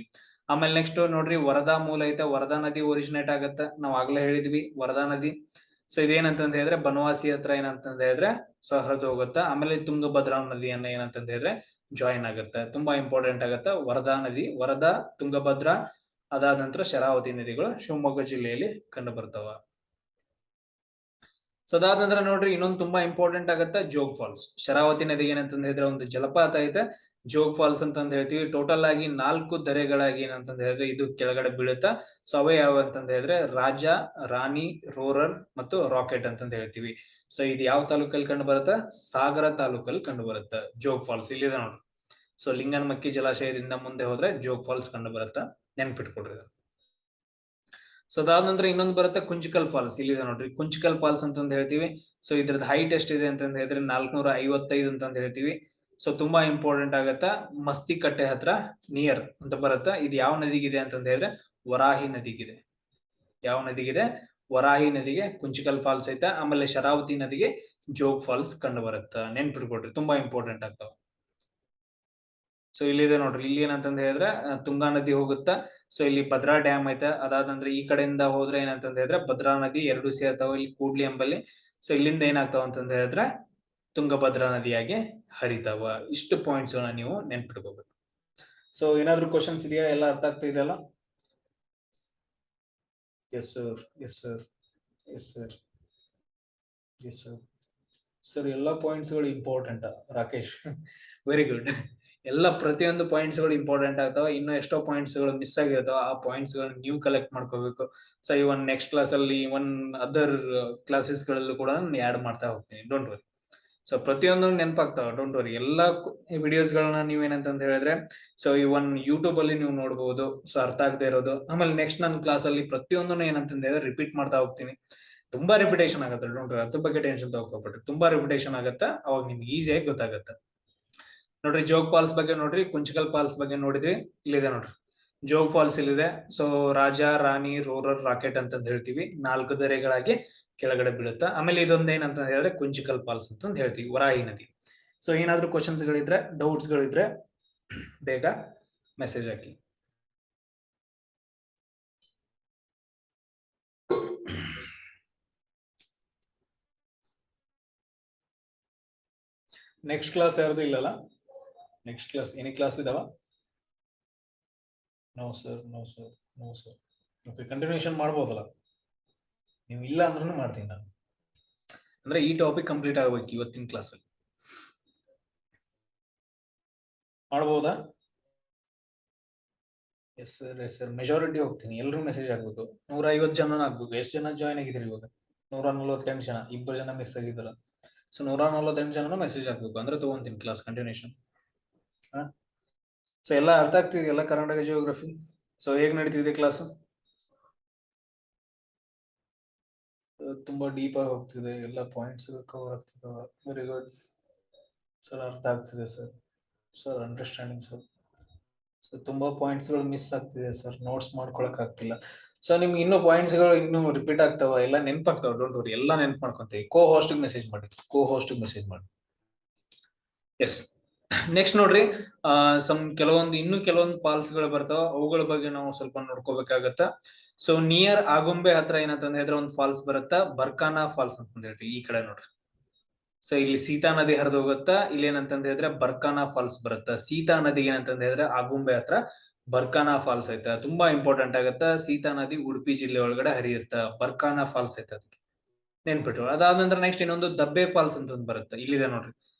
Speaker 1: ಆಮೇಲೆ ನೆಕ್ಸ್ಟ್ ನೋಡ್ರಿ ವರದಾ ಮೂಲ ಐತೆ. ವರದಾ ನದಿ ಒರಿಜಿನೇಟ್ ಆಗತ್ತ, ನಾವ್ ಆಗ್ಲೇ ಹೇಳಿದ್ವಿ ವರದಾ ನದಿ. ಸೊ ಇದೇನಂತಂದ ಹೇಳಿದ್ರೆ ಬನವಾಸಿ ಹತ್ರ ಏನಂತಂದ ಹೇಳಿದ್ರೆ ಸೊ ಹರಿದು ಹೋಗುತ್ತ. ಆಮೇಲೆ ತುಂಗಭದ್ರಾ ನದಿಯನ್ನ ಏನಂತಂದ ಹೇಳಿದ್ರೆ ಜಾಯಿನ್ ಆಗುತ್ತೆ. ತುಂಬಾ ಇಂಪಾರ್ಟೆಂಟ್ ಆಗತ್ತ ವರದಾ ನದಿ, ವರದಾ, ತುಂಗಭದ್ರಾ, ಅದಾದ ನಂತರ ಶರಾವತಿ ನದಿಗಳು ಶಿವಮೊಗ್ಗ ಜಿಲ್ಲೆಯಲ್ಲಿ ಕಂಡು ಬರ್ತಾವ. ಸೊ ಅದಾದ ನಂತರ ನೋಡ್ರಿ ಇನ್ನೊಂದು ತುಂಬಾ ಇಂಪಾರ್ಟೆಂಟ್ ಆಗತ್ತ ಜೋಗ್ ಫಾಲ್ಸ್. ಶರಾವತಿ ನದಿಗೆ ಏನಂತಂದ ಹೇಳಿದ್ರೆ ಒಂದು ಜಲಪಾತ ಐತೆ ಜೋಗ್ ಫಾಲ್ಸ್ ಅಂತಂದ ಹೇಳ್ತೀವಿ. ಟೋಟಲ್ ಆಗಿ 4 ದರೆಗಳಾಗಿ ಏನಂತಂದ ಹೇಳಿದ್ರೆ ಇದು ಕೆಳಗಡೆ ಬೀಳುತ್ತಾ. ಸೊ ಅವೇ ಯಾವ ಅಂತಂದ ಹೇಳಿದ್ರೆ ರಾಜ, ರಾಣಿ, ರೋರರ್ ಮತ್ತು ರಾಕೆಟ್ ಅಂತಂದ ಹೇಳ್ತೀವಿ. ಸೊ ಇದು ಯಾವ ತಾಲೂಕಲ್ಲಿ ಕಂಡು ಬರುತ್ತೆ? ಸಾಗರ ತಾಲೂಕಲ್ಲಿ ಕಂಡು ಬರುತ್ತೆ ಜೋಗ್ ಫಾಲ್ಸ್. ಇಲ್ಲಿದೆ ನೋಡ್ರಿ. ಸೊ ಲಿಂಗನಮಕ್ಕಿ ಜಲಾಶಯದಿಂದ ಮುಂದೆ ಹೋದ್ರೆ ಜೋಗ್ ಫಾಲ್ಸ್ ಕಂಡು ಬರುತ್ತೆ, ನೆನ್ಪಿಟ್ಕೊಡ್ರಿ. ಸೊ ಅದಾದ ನಂತರ ಇನ್ನೊಂದು ಬರುತ್ತೆ ಕುಂಚಿಕಲ್ ಫಾಲ್ಸ್. ಇಲ್ಲಿದೆ ನೋಡ್ರಿ ಕುಂಚಿಕಲ್ ಫಾಲ್ಸ್ ಅಂತಂದ ಹೇಳ್ತೀವಿ. ಸೊ ಇದ್ರದ್ದು ಹೈಟ್ ಎಷ್ಟಿದೆ ಅಂತಂದ ಹೇಳಿದ್ರೆ 455 ಅಂತಂದ ಹೇಳ್ತೀವಿ. ಸೊ ತುಂಬಾ ಇಂಪಾರ್ಟೆಂಟ್ ಆಗತ್ತ. ಮಸ್ತಿ ಕಟ್ಟೆ ಹತ್ರ ನಿಯರ್ ಅಂತ ಬರುತ್ತೆ. ಇದು ಯಾವ ನದಿಗಿದೆ ಅಂತಂದ ಹೇಳಿದ್ರೆ ವರಾಹಿ ನದಿಗಿದೆ. ಯಾವ ನದಿಗಿದೆ? ವರಾಹಿ ನದಿಗೆ ಕುಂಚಿಕಲ್ ಫಾಲ್ಸ್ ಐತೆ. ಆಮೇಲೆ ಶರಾವತಿ ನದಿಗೆ ಜೋಗ್ ಫಾಲ್ಸ್ ಕಂಡು ಬರುತ್ತೆ, ನೆನ್ಪಿಟ್ಕೊಡ್ರಿ, ತುಂಬಾ ಇಂಪಾರ್ಟೆಂಟ್ ಆಗ್ತಾವ. ಸೊ ಇಲ್ಲಿದೆ ನೋಡ್ರಿ, ಇಲ್ಲಿ ಏನಂತಂದ ಹೇಳಿದ್ರೆ ತುಂಗಾ ನದಿ ಹೋಗುತ್ತಾ. ಸೊ ಇಲ್ಲಿ ಭದ್ರಾ ಡ್ಯಾಮ್ ಐತೆ. ಅದಾದ ನಂತರ ಈ ಕಡೆಯಿಂದ ಹೋದ್ರೆ ಏನಂತಂದ ಹೇಳಿದ್ರೆ ಭದ್ರಾ ನದಿ ಎರಡು ಸೇರ್ತಾವ ಇಲ್ಲಿ ಕೂಡ್ಲಿ ಎಂಬಲ್ಲಿ. ಸೊ ಇಲ್ಲಿಂದ ಏನಾಗ್ತಾವ ಅಂತಂದ ಹೇಳಿದ್ರೆ ತುಂಗಭದ್ರಾ ನದಿಯಾಗಿ ಹರಿತಾವ. ಇಷ್ಟು ಪಾಯಿಂಟ್ಸ್ ಗಳನ್ನ ನೀವು ನೆನ್ಪಿಟ್ಕೋಬೇಕು. ಸೊ ಏನಾದ್ರು ಕ್ವಶನ್ಸ್ ಇದೆಯಾ? ಎಲ್ಲ ಅರ್ಥ ಆಗ್ತಾ ಇದೆಯಲ್ಲ? Yes sir, yes sir, yes sir, yes sir. Sir ಎಲ್ಲ ಪಾಯಿಂಟ್ಸ್ ಗಳು ಇಂಪಾರ್ಟೆಂಟ್ ರಾಕೇಶ್. Very good. ಎಲ್ಲ ಪ್ರತಿಯೊಂದು ಪಾಯಿಂಟ್ಸ್ ಗಳು ಇಂಪಾರ್ಟೆಂಟ್ ಆಗ್ತಾವ. ಇನ್ನು ಎಷ್ಟೋ ಪಾಯಿಂಟ್ಸ್ ಗಳು ಮಿಸ್ ಆಗಿರ್ತಾವ. ಆ ಪಾಯಿಂಟ್ಸ್ ಗಳನ್ನ ನೀವು ಕಲೆಕ್ಟ್ ಮಾಡ್ಕೋಬೇಕು. ಸೊ ಇವನ್ ನೆಕ್ಸ್ಟ್ ಕ್ಲಾಸ್ ಅಲ್ಲಿ ಇವನ್ ಅದರ್ ಕ್ಲಾಸಸ್ ಗಳಲ್ಲೂ ಕೂಡ ಆಡ್ ಮಾಡ್ತಾ ಹೋಗ್ತೀನಿ. Don't worry. ಸೊ ಪ್ರತಿಯೊಂದು ನೆನಪಾಗ್ತಾವ. Don't worry. ಎಲ್ಲಾ ವಿಡಿಯೋಸ್ ಗಳನ್ನ ನೀವೇನಂತ ಹೇಳಿದ್ರೆ ಸೊ ಇವನ್ ಯೂಟ್ಯೂಬ್ ಅಲ್ಲಿ ನೀವು ನೋಡಬಹುದು. ಸೊ ಅರ್ಥ ಆಗದೆ ಇರೋದು. ಆಮೇಲೆ ನೆಕ್ಸ್ಟ್ ನನ್ನ ಕ್ಲಾಸ್ ಅಲ್ಲಿ ಪ್ರತಿಯೊಂದನ್ನು ಏನಂತ ಹೇಳಿದ್ರೆ ರಿಪೀಟ್ ಮಾಡ್ತಾ ಹೋಗ್ತೀನಿ. ತುಂಬಾ ರಿಪಿಟೇಷನ್ ಆಗುತ್ತೆ. Don't worry. ಅದ್ರ ಬಗ್ಗೆ ಟೆನ್ಷನ್ ತಗೋಬೇಡ್ರಿ. ತುಂಬಾ ರಿಪಿಟೇಷನ್ ಆಗುತ್ತೆ. ಅವಾಗ ನಿಮ್ಗೆ ಈಸಿಯಾಗಿ ಗೊತ್ತಾಗುತ್ತೆ. ನೋಡ್ರಿ ಜೋಗ್ ಫಾಲ್ಸ್ ಬಗ್ಗೆ ನೋಡ್ರಿ, ಕುಂಚಕಲ್ ಫಾಲ್ಸ್ ಬಗ್ಗೆ ನೋಡಿದ್ರಿ. ಇಲ್ಲಿದೆ ನೋಡ್ರಿ ಜೋಗ್ ಫಾಲ್ಸ್ ಇಲ್ಲಿದೆ. ಸೊ ರಾಜ, ರಾಣಿ, ರೋರರ್, ರಾಕೆಟ್ ಅಂತ ಹೇಳ್ತೀವಿ. 4 ದರೆಗಳಾಗಿ ಕೆಳಗಡೆ ಬೀಳುತ್ತಾ. ಆಮೇಲೆ ಇದೊಂದು ಏನಂತ ಹೇಳಿದ್ರೆ ಕುಂಚಿಕಲ್ ಫಾಲ್ಸ್ ಅಂತ ಹೇಳ್ತೀವಿ, ವರಾಹಿ ನದಿ. ಸೊ ಏನಾದ್ರೂ ಕ್ವಶನ್ಸ್ ಗಳಿದ್ರೆ, ಡೌಟ್ಸ್ ಗಳಿದ್ರೆ ಬೇಗ ಮೆಸೇಜ್ ಹಾಕಿ. ನೆಕ್ಸ್ಟ್ ಕ್ಲಾಸ್ ಯಾರ್ದು ಇಲ್ಲಲ್ಲ? ನೆಕ್ಸ್ಟ್ ಕ್ಲಾಸ್ ಎನಿ ಕ್ಲಾಸ್ ಇದಾವ? No sir, no sir, no sir. Okay, continuation ಮಾಡ್ಬೋದಲ್ಲ? ನೀವು ಇಲ್ಲ ಅಂದ್ರೂ ಮಾಡ್ತೀನಿ ನಾನು. ಅಂದ್ರೆ ಈ ಟಾಪಿಕ್ ಕಂಪ್ಲೀಟ್ ಆಗ್ಬೇಕು ಇವತ್ತಿನ ಕ್ಲಾಸಲ್ಲಿ. ಮಾಡ್ಬೋದಾ? S sir, yes sir. Majority ಹೋಗ್ತೀನಿ. ಎಲ್ಲರೂ ಮೆಸೇಜ್ ಆಗ್ಬೇಕು. 150 ಜನ ಆಗ್ಬೇಕು. ಎಷ್ಟು ಜನ ಜಾಯ್ನ್ ಆಗಿದ್ದೀರಿ ಇವಾಗ? 148 ಜನ. 2 ಜನ ಮಿಸ್ ಆಗಿದ್ದಾರ. ಸೊ 148 ಜನ ಮೆಸೇಜ್ ಆಗ್ಬೇಕು. ಅಂದ್ರೆ ತಗೊಂತೀನಿ ಕ್ಲಾಸ್ ಕಂಟಿನ್ಯೂಷನ್. ಸೊ ಎಲ್ಲ ಅರ್ಥ ಆಗ್ತಿದೆಯಲ್ಲ ಕರ್ನಾಟಕ ಜಿಯೋಗ್ರಫಿ? ಸೊ ಹೇಗ್ ನಡೀತಿದೆ ಕ್ಲಾಸ್? ತುಂಬಾ ಡೀಪ್ ಆಗಿ ಹೋಗ್ತಿದೆ. ಎಲ್ಲ ಪಾಯಿಂಟ್ಸ್ ಕವರ್ ಆಗ್ತಿದಾವ. Very good sir. ಅರ್ಥ ಆಗ್ತಿದೆ sir. Sir understanding sir. So ತುಂಬಾ ಪಾಯಿಂಟ್ಸ್ ಗಳು ಮಿಸ್ ಆಗ್ತಿದೆ ಸರ್. ನೋಟ್ಸ್ ಮಾಡ್ಕೊಳಕ್ ಆಗ್ತಿಲ್ಲ. ಸೊ ನಿಮ್ಗೆ ಇನ್ನೂ ಪಾಯಿಂಟ್ಸ್ ಗಳು ಇನ್ನೂ ರಿಪೀಟ್ ಆಗ್ತಾವ. ಎಲ್ಲ ನೆನಪಾಗ್ತಾವ. Don't worry. ಎಲ್ಲ ನೆನ್ಪು ಮಾಡ್ಕೊಂತೀವಿ. ಕೋ ಹೋಸ್ಟ್ ಮೆಸೇಜ್ ಮಾಡಿ. ಕೋ ಹೋಸ್ಟ್ ಮೆಸೇಜ್ ಮಾಡಿ. ಎಸ್. ನೆಕ್ಸ್ಟ್ ನೋಡ್ರಿ, ಕೆಲವೊಂದು ಇನ್ನೂ ಕೆಲವೊಂದು ಫಾಲ್ಸ್ ಗಳು ಬರ್ತಾವ. ಅವುಗಳ ಬಗ್ಗೆ ನಾವು ಸ್ವಲ್ಪ ನೋಡ್ಕೋಬೇಕಾಗತ್ತ. ಸೊ ನಿಯರ್ ಆಗುಂಬೆ ಹತ್ರ ಏನಂತಂದ್ರೆ ಹೇಳಿದ್ರೆ ಒಂದು ಫಾಲ್ಸ್ ಬರುತ್ತಾ, ಬರ್ಕಾನಾ ಫಾಲ್ಸ್ ಅಂತ ಹೇಳ್ತೀವಿ. ಈ ಕಡೆ ನೋಡ್ರಿ. ಸೊ ಇಲ್ಲಿ ಸೀತಾ ನದಿ ಹರಿದು ಹೋಗುತ್ತಾ. ಇಲ್ಲಿ ಏನಂತಂದ ಹೇಳಿದ್ರೆ ಬರ್ಕಾನಾ ಫಾಲ್ಸ್ ಬರುತ್ತಾ. ಸೀತಾ ನದಿಗೆ ಏನಂತಂದ ಹೇಳಿದ್ರೆ ಆಗುಂಬೆ ಹತ್ರ ಬರ್ಕಾನಾ ಫಾಲ್ಸ್ ಐತ. ತುಂಬಾ ಇಂಪಾರ್ಟೆಂಟ್ ಆಗತ್ತ. ಸೀತಾ ನದಿ ಉಡುಪಿ ಜಿಲ್ಲೆ ಒಳಗಡೆ ಹರಿಯುತ್ತ. ಬರ್ಕಾನಾ ಫಾಲ್ಸ್ ಐತ. ಅದಕ್ಕೆ ನೆನ್ಪಿಟ್ರು. ಅದಾದ ನಂತರ ನೆಕ್ಸ್ಟ್ ಇನ್ನೊಂದು ದಬ್ಬೆ ಫಾಲ್ಸ್ ಅಂತ ಬರುತ್ತೆ. ಇಲ್ಲಿದೆ ನೋಡ್ರಿ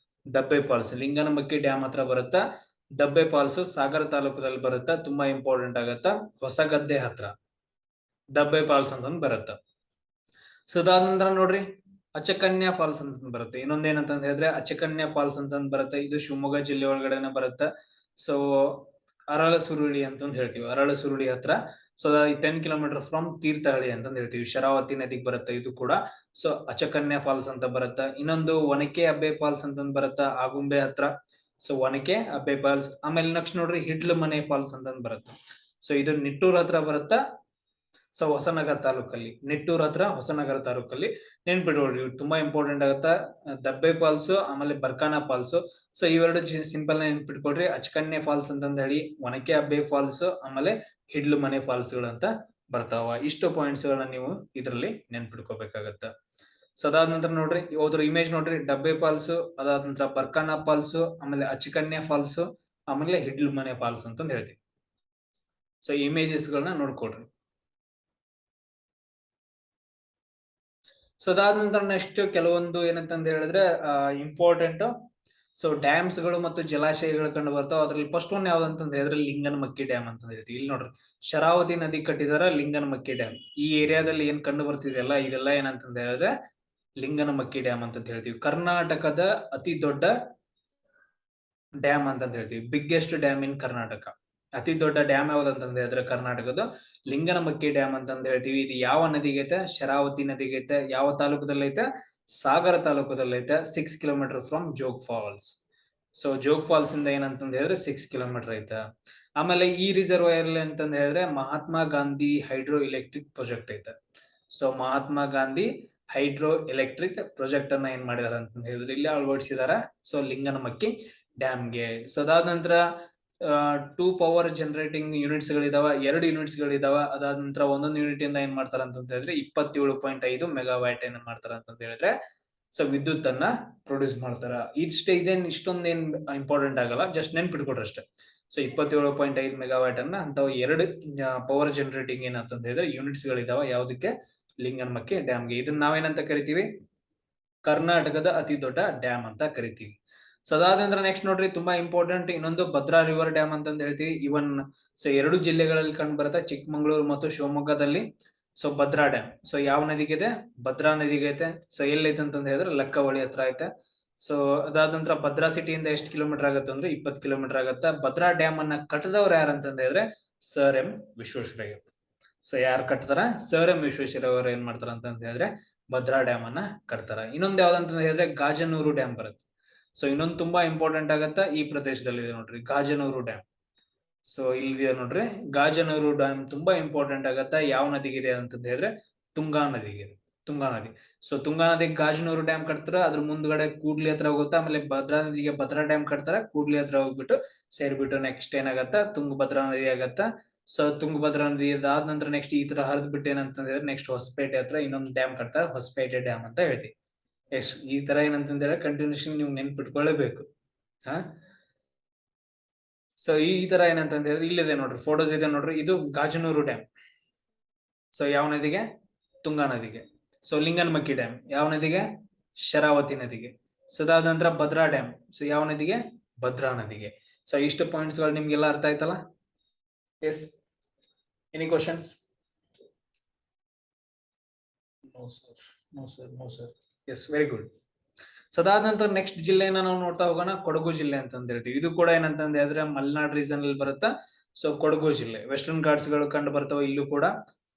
Speaker 1: ದಬ್ಬೆ ಫಾಲ್ಸ್. ಲಿಂಗನಮಕ್ಕಿ ಡ್ಯಾಮ್ ಹತ್ರ ಬರುತ್ತಾ. ದಬ್ಬೆ ಫಾಲ್ಸ್ ಸಾಗರ ತಾಲೂಕದಲ್ಲಿ ಬರುತ್ತಾ. ತುಂಬಾ ಇಂಪಾರ್ಟೆಂಟ್ ಆಗತ್ತ. ಹೊಸಗದ್ದೆ ಹತ್ರ ದಬ್ಬೆ ಫಾಲ್ಸ್ ಅಂತ ಬರುತ್ತ. ಸೊ ಅದಾದ ನಂತರ ನೋಡ್ರಿ ಅಚ್ಚಕನ್ಯಾ ಫಾಲ್ಸ್ ಅಂತ ಬರುತ್ತೆ. ಇನ್ನೊಂದೇನಂತ ಹೇಳಿದ್ರೆ ಅಚ್ಚಕನ್ಯಾ ಫಾಲ್ಸ್ ಅಂತ ಬರುತ್ತೆ. ಇದು ಶಿವಮೊಗ್ಗ ಜಿಲ್ಲೆ ಒಳಗಡೆನೆ ಬರುತ್ತೆ. ಸೊ ಅರಳಸುರುಳಿ ಅಂತ ಹೇಳ್ತೀವಿ. ಅರಳಸುರುಳಿ ಹತ್ರ. ಸೊ 10 ಕಿಲೋಮೀಟರ್ ಫ್ರಮ್ ತೀರ್ಥಹಳ್ಳಿ ಅಂತ ಹೇಳ್ತೀವಿ. ಶರಾವತಿ ನದಿಗೆ ಬರುತ್ತೆ ಇದು ಕೂಡ. ಸೊ ಅಚ್ಚಕನ್ಯಾ ಫಾಲ್ಸ್ ಅಂತ ಬರುತ್ತ. ಇನ್ನೊಂದು ಒನಕೆ ಅಬ್ಬೆ ಫಾಲ್ಸ್ ಅಂತ ಬರುತ್ತ ಆಗುಂಬೆ ಹತ್ರ. ಸೊ ಒನಕೆ ಅಬ್ಬೆ ಫಾಲ್ಸ್. ಆಮೇಲೆ ನೆಕ್ಸ್ಟ್ ನೋಡ್ರಿ ಹಿಡ್ಲು ಮನೆ ಫಾಲ್ಸ್ ಅಂತ ಬರುತ್ತೆ. ಸೊ ಇದು ನಿಟ್ಟೂರ್ ಹತ್ರ ಬರುತ್ತಾ. ಸೊ ಹೊಸನಗರ ತಾಲೂಕಲ್ಲಿ. ನಿಟ್ಟೂರ್ ಹತ್ರ ಹೊಸನಗರ ತಾಲೂಕಲ್ಲಿ. ನೆನ್ಪಿಟ್ಕೊಳ್ರಿ, ತುಂಬಾ ಇಂಪಾರ್ಟೆಂಟ್ ಆಗುತ್ತಾ. ದಬ್ಬೆ ಫಾಲ್ಸ್ ಆಮೇಲೆ ಬರ್ಕಾನಾ ಫಾಲ್ಸ್. ಸೊ ಇವೆರಡು ಸಿಂಪಲ್ ನೆನ್ಪಿಟ್ಕೊಳ್ರಿ. ಅಚ್ಚಕನ್ಯಾ ಫಾಲ್ಸ್ ಅಂತ ಹೇಳಿ, ಒನಕೆ ಅಬ್ಬೆ ಫಾಲ್ಸ್, ಆಮೇಲೆ ಹಿಡ್ಲು ಮನೆ ಫಾಲ್ಸ್ ಗಳಂತ ಬರ್ತಾವ. ಇಷ್ಟು ಪಾಯಿಂಟ್ಸ್ ಗಳನ್ನ ನೀವು ಇದರಲ್ಲಿ ನೆನ್ಪಿಟ್ಕೋಬೇಕಾಗತ್ತ. ಸೊ ಅದಾದ ನಂತರ ನೋಡ್ರಿ ಹೋದ್ರ ಇಮೇಜ್ ನೋಡ್ರಿ. ಡಬ್ಬೆ ಫಾಲ್ಸ್, ಅದಾದ ನಂತರ ಬರ್ಕಾನಾ ಫಾಲ್ಸ್, ಆಮೇಲೆ ಅಚ್ಚಕನ್ಯಾ ಫಾಲ್ಸ್, ಆಮೇಲೆ ಹಿಡ್ಲು ಮನೆ ಫಾಲ್ಸ್ ಅಂತ ಹೇಳ್ತೀವಿ. ಸೊ ಇಮೇಜಸ್ ಗಳನ್ನ ನೋಡ್ಕೊಡ್ರಿ. ಸೊ ಅದಾದ ನಂತರ ನೆಕ್ಸ್ಟ್ ಕೆಲವೊಂದು ಏನಂತಂದ ಹೇಳಿದ್ರೆ ಇಂಪಾರ್ಟೆಂಟ್. ಸೊ ಡ್ಯಾಮ್ಸ್ ಗಳು ಮತ್ತು ಜಲಾಶಯಗಳು ಕಂಡು ಬರ್ತಾವ. ಅದ್ರಲ್ಲಿ ಫಸ್ಟ್ ಒನ್ ಯಾವ್ದಂತ ಹೇಳಿದ್ರೆ ಲಿಂಗನಮಕ್ಕಿ ಡ್ಯಾಮ್ ಅಂತ ಹೇಳ್ತೀವಿ. ಇಲ್ಲಿ ನೋಡ್ರಿ ಶರಾವತಿ ನದಿ ಕಟ್ಟಿದಾರ ಲಿಂಗನಮಕ್ಕಿ ಡ್ಯಾಮ್. ಈ ಏರಿಯಾದಲ್ಲಿ ಏನ್ ಕಂಡು ಬರ್ತಿದೆಯಲ್ಲ ಇದೆಲ್ಲ ಏನಂತಂದ ಹೇಳಿದ್ರೆ ಲಿಂಗನಮಕ್ಕಿ ಡ್ಯಾಮ್ ಅಂತ ಹೇಳ್ತೀವಿ. ಕರ್ನಾಟಕದ ಅತಿ ದೊಡ್ಡ ಡ್ಯಾಮ್ ಅಂತ ಹೇಳ್ತೀವಿ. ಬಿಗ್ಗೆಸ್ಟ್ ಡ್ಯಾಮ್ ಇನ್ ಕರ್ನಾಟಕ. ಅತಿ ದೊಡ್ಡ ಡ್ಯಾಮ್ ಯಾವ್ದಂತಂದ್ರೆ ಹೇಳಿದ್ರೆ ಕರ್ನಾಟಕದ ಲಿಂಗನಮಕ್ಕಿ ಡ್ಯಾಮ್ ಅಂತ ಹೇಳ್ತೀವಿ. ಇದು ಯಾವ ನದಿಗೆ ಐತೆ? ಶರಾವತಿ ನದಿಗೆ ಐತೆ. ಯಾವ ತಾಲೂಕದಲ್ಲಿ ಐತೆ? ಸಾಗರ ತಾಲೂಕದಲ್ಲಿ ಐತೆ. 6 kilometre from Jog falls. So Jog falls ಇಂದ ಏನಂತಂದ ಹೇಳಿದ್ರೆ 6 ಕಿಲೋಮೀಟರ್ ಐತೆ. ಆಮೇಲೆ ಈ ರಿಸರ್ವಾಯರ್ ಅಂತಂದ ಹೇಳಿದ್ರೆ Mahatma Gandhi hydro electric project ಐತೆ. So Mahatma Gandhi hydro electric project ಅನ್ನ ಏನ್ ಮಾಡಿದಾರೆ ಅಂತ ಹೇಳಿದ್ರೆ ಇಲ್ಲಿ ಅಳವಡಿಸಿದಾರ. ಸೊ ಲಿಂಗನಮಕ್ಕಿ ಡ್ಯಾಮ್ಗೆ. ಸೊ ಅದಾದ ನಂತರ 2 ಪವರ್ ಜನರೇಟಿಂಗ್ ಯೂನಿಟ್ಸ್ ಗಳಿದಾವ. 2 ಯೂನಿಟ್ಸ್ ಗಳಿದಾವ. ಅದಾದ ನಂತರ ಒಂದೊಂದು ಯೂನಿಟ್ ಇಂದ ಏನ್ ಮಾಡ್ತಾರ ಅಂತ ಹೇಳಿದ್ರೆ 27.5 ಮೆಗಾವ್ಯಾಟ್ ಏನ್ ಮಾಡ್ತಾರ ಅಂತ ಹೇಳಿದ್ರೆ ಸೊ ವಿದ್ಯುತ್ ಅನ್ನ ಪ್ರೊಡ್ಯೂಸ್ ಮಾಡ್ತಾರ. ಇಷ್ಟೊಂದೇನ್ ಇಂಪಾರ್ಟೆಂಟ್ ಆಗಲ್ಲ. ಜಸ್ಟ್ ನೆನ್ಪಿಟ್ಕೊಡ್ರಿ ಅಷ್ಟೇ. ಸೊ 27.5 ಮೆಗಾವ್ಯಾಟ್ ಅನ್ನ ಅಂತ ಎರಡು ಪವರ್ ಜನರೇಟಿಂಗ್ ಏನಂತ ಹೇಳಿದ್ರೆ ಯೂನಿಟ್ಸ್ ಗಳಿದಾವ ಯಾವ್ದಕ್ಕೆ, ಲಿಂಗನಮಕ್ಕಿ ಡ್ಯಾಮ್ಗೆ. ಇದನ್ನ ನಾವೇನಂತ ಕರಿತೀವಿ, ಕರ್ನಾಟಕದ ಅತಿ ದೊಡ್ಡ ಡ್ಯಾಮ್ ಅಂತ ಕರಿತೀವಿ. ಸೊ ಅದಾದ ನಂತರ ನೆಕ್ಸ್ಟ್ ನೋಡ್ರಿ, ತುಂಬಾ ಇಂಪಾರ್ಟೆಂಟ್ ಇನ್ನೊಂದು ಭದ್ರಾ ರಿವರ್ ಡ್ಯಾಮ್ ಅಂತ ಹೇಳ್ತೀವಿ. ಇವನ್ ಸೊ ಎರಡು ಜಿಲ್ಲೆಗಳಲ್ಲಿ ಕಂಡು ಬರುತ್ತೆ, ಚಿಕ್ಕಮಗಳೂರು ಮತ್ತು ಶಿವಮೊಗ್ಗದಲ್ಲಿ. ಸೊ ಭದ್ರಾ ಡ್ಯಾಮ್ ಸೊ ಯಾವ ನದಿಗಿದೆ, ಭದ್ರಾ ನದಿಗೆ ಐತೆ. ಸೊ ಎಲ್ಲೈತೆ ಅಂತಂದ ಹೇಳಿದ್ರೆ ಲಕ್ಕವಳಿ ಹತ್ರ ಐತೆ. ಸೊ ಅದಾದ ನಂತರ ಭದ್ರಾ ಸಿಟಿಯಿಂದ ಎಷ್ಟು ಕಿಲೋಮೀಟರ್ ಆಗುತ್ತೆ ಅಂದ್ರೆ 20 ಕಿಲೋಮೀಟರ್ ಆಗುತ್ತೆ. ಭದ್ರಾ ಡ್ಯಾಮ್ ಅನ್ನ ಕಟ್ಟದವ್ರು ಯಾರು ಅಂತಂದ ಹೇಳಿದ್ರೆ ಸರ್ ಎಂ ವಿಶ್ವೇಶ್ವರಯ್ಯ. ಸೊ ಯಾರು ಕಟ್ತಾರ, ಸರ್ ಎಂ ವಿಶ್ವೇಶ್ವರಯ್ಯ ಅವರು ಏನ್ ಮಾಡ್ತಾರ ಅಂತ ಹೇಳಿದ್ರೆ ಭದ್ರಾ ಡ್ಯಾಮ್ ಅನ್ನ ಕಟ್ತಾರ. ಇನ್ನೊಂದು ಯಾವ್ದಂತ ಹೇಳಿದ್ರೆ ಗಾಜನೂರು ಡ್ಯಾಮ್ ಬರುತ್ತೆ. ಸೊ ಇನ್ನೊಂದು ತುಂಬಾ ಇಂಪಾರ್ಟೆಂಟ್ ಆಗತ್ತ, ಈ ಪ್ರದೇಶದಲ್ಲಿ ಇದೆ ನೋಡ್ರಿ ಗಾಜನೂರು ಡ್ಯಾಮ್. ಸೊ ಇಲ್ಲಿದೆ ನೋಡ್ರಿ ಗಾಜನೂರು ಡ್ಯಾಮ್ ತುಂಬಾ ಇಂಪಾರ್ಟೆಂಟ್ ಆಗತ್ತ. ಯಾವ ನದಿಗಿದೆ ಅಂತ ಹೇಳಿದ್ರೆ ತುಂಗಾ ನದಿಗೆ, ತುಂಗಾ ನದಿ. ಸೊ ತುಂಗಾ ನದಿಗೆ ಗಾಜನೂರು ಡ್ಯಾಮ್ ಕಟ್ತಾರ, ಅದ್ರ ಮುಂದ್ಗಡೆ ಕೂಡ್ಲಿ ಹತ್ರ ಹೋಗುತ್ತಾ. ಆಮೇಲೆ ಭದ್ರಾ ನದಿಗೆ ಭದ್ರಾ ಡ್ಯಾಮ್ ಕಟ್ತಾರ, ಕೂಡ್ಲಿ ಹತ್ರ ಹೋಗ್ಬಿಟ್ಟು ಸೇರ್ಬಿಟ್ಟು ನೆಕ್ಸ್ಟ್ ಏನಾಗತ್ತ ತುಂಗಭದ್ರಾ ನದಿ ಆಗತ್ತ. ಸೊ ತುಂಗಭದ್ರಾ ನದಿ ಅದಾದ ನಂತರ ನೆಕ್ಸ್ಟ್ ಈ ತರ ಹರಿದ್ ಬಿಟ್ಟು ಏನಂತಂದ್ರೆ ನೆಕ್ಸ್ಟ್ ಹೊಸಪೇಟೆ ಹತ್ರ ಇನ್ನೊಂದು ಡ್ಯಾಮ್ ಕಟ್ತಾರ, ಹೊಸಪೇಟೆ ಡ್ಯಾಮ್ ಅಂತ ಹೇಳ್ತೀವಿ. ಎಷ್ಟ್ ಈ ತರ ಏನಂತಂದ್ರೆ ಕಂಟಿನ್ಯೂಷನ್ ನೀವು ನೆನ್ಪಿಟ್ಕೊಳ್ಳೇಬೇಕು. ಹಾ, ಸೊ ಈ ತರ ಏನಂತಂದ್ರೆ ಇಲ್ಲಿದೆ ನೋಡ್ರಿ, ಫೋಟೋಸ್ ಇದೆ ನೋಡ್ರಿ, ಇದು ಗಾಜನೂರು ಡ್ಯಾಮ್. ಸೊ ಯಾವ ನದಿಗೆ, ತುಂಗಾ ನದಿಗೆ. ಸೊ ಲಿಂಗನಮಕ್ಕಿ ಡ್ಯಾಮ್ ಯಾವ ನದಿಗೆ, ಶರಾವತಿ ನದಿಗೆ. ಸೊ ಅದಾದ ನಂತರ ಭದ್ರಾ ಡ್ಯಾಮ್ ಸೊ ಯಾವ ನದಿಗೆ, ಭದ್ರಾ ನದಿಗೆ. ಸೊ ಇಷ್ಟು ಪಾಯಿಂಟ್ಸ್ ಗಳು ನಿಮ್ಗೆಲ್ಲ ಅರ್ಥ ಆಯ್ತಲ್ಲ? Yes, any questions? No sir, no sir, no sir. Yes, very good. So ಅದಾದ ನಂತರ ನೆಕ್ಸ್ಟ್ ಜಿಲ್ಲೆಯನ್ನ ನಾವು ನೋಡ್ತಾ ಹೋಗೋಣ, ಕೊಡಗು ಜಿಲ್ಲೆ ಅಂತ ಹೇಳ್ತೀವಿ. ಇದು ಕೂಡ ಏನಂತ ಹೇಳಿದ್ರೆ ಮಲ್ನಾಡ್ ರೀಸನ್ ಅಲ್ಲಿ ಬರುತ್ತಾ. ಸೊ ಕೊಡಗು ಜಿಲ್ಲೆ ವೆಸ್ಟರ್ನ್ ಘಾಟ್ಸ್ ಗಳು ಕಂಡು ಬರ್ತಾವ ಇಲ್ಲೂ ಕೂಡ.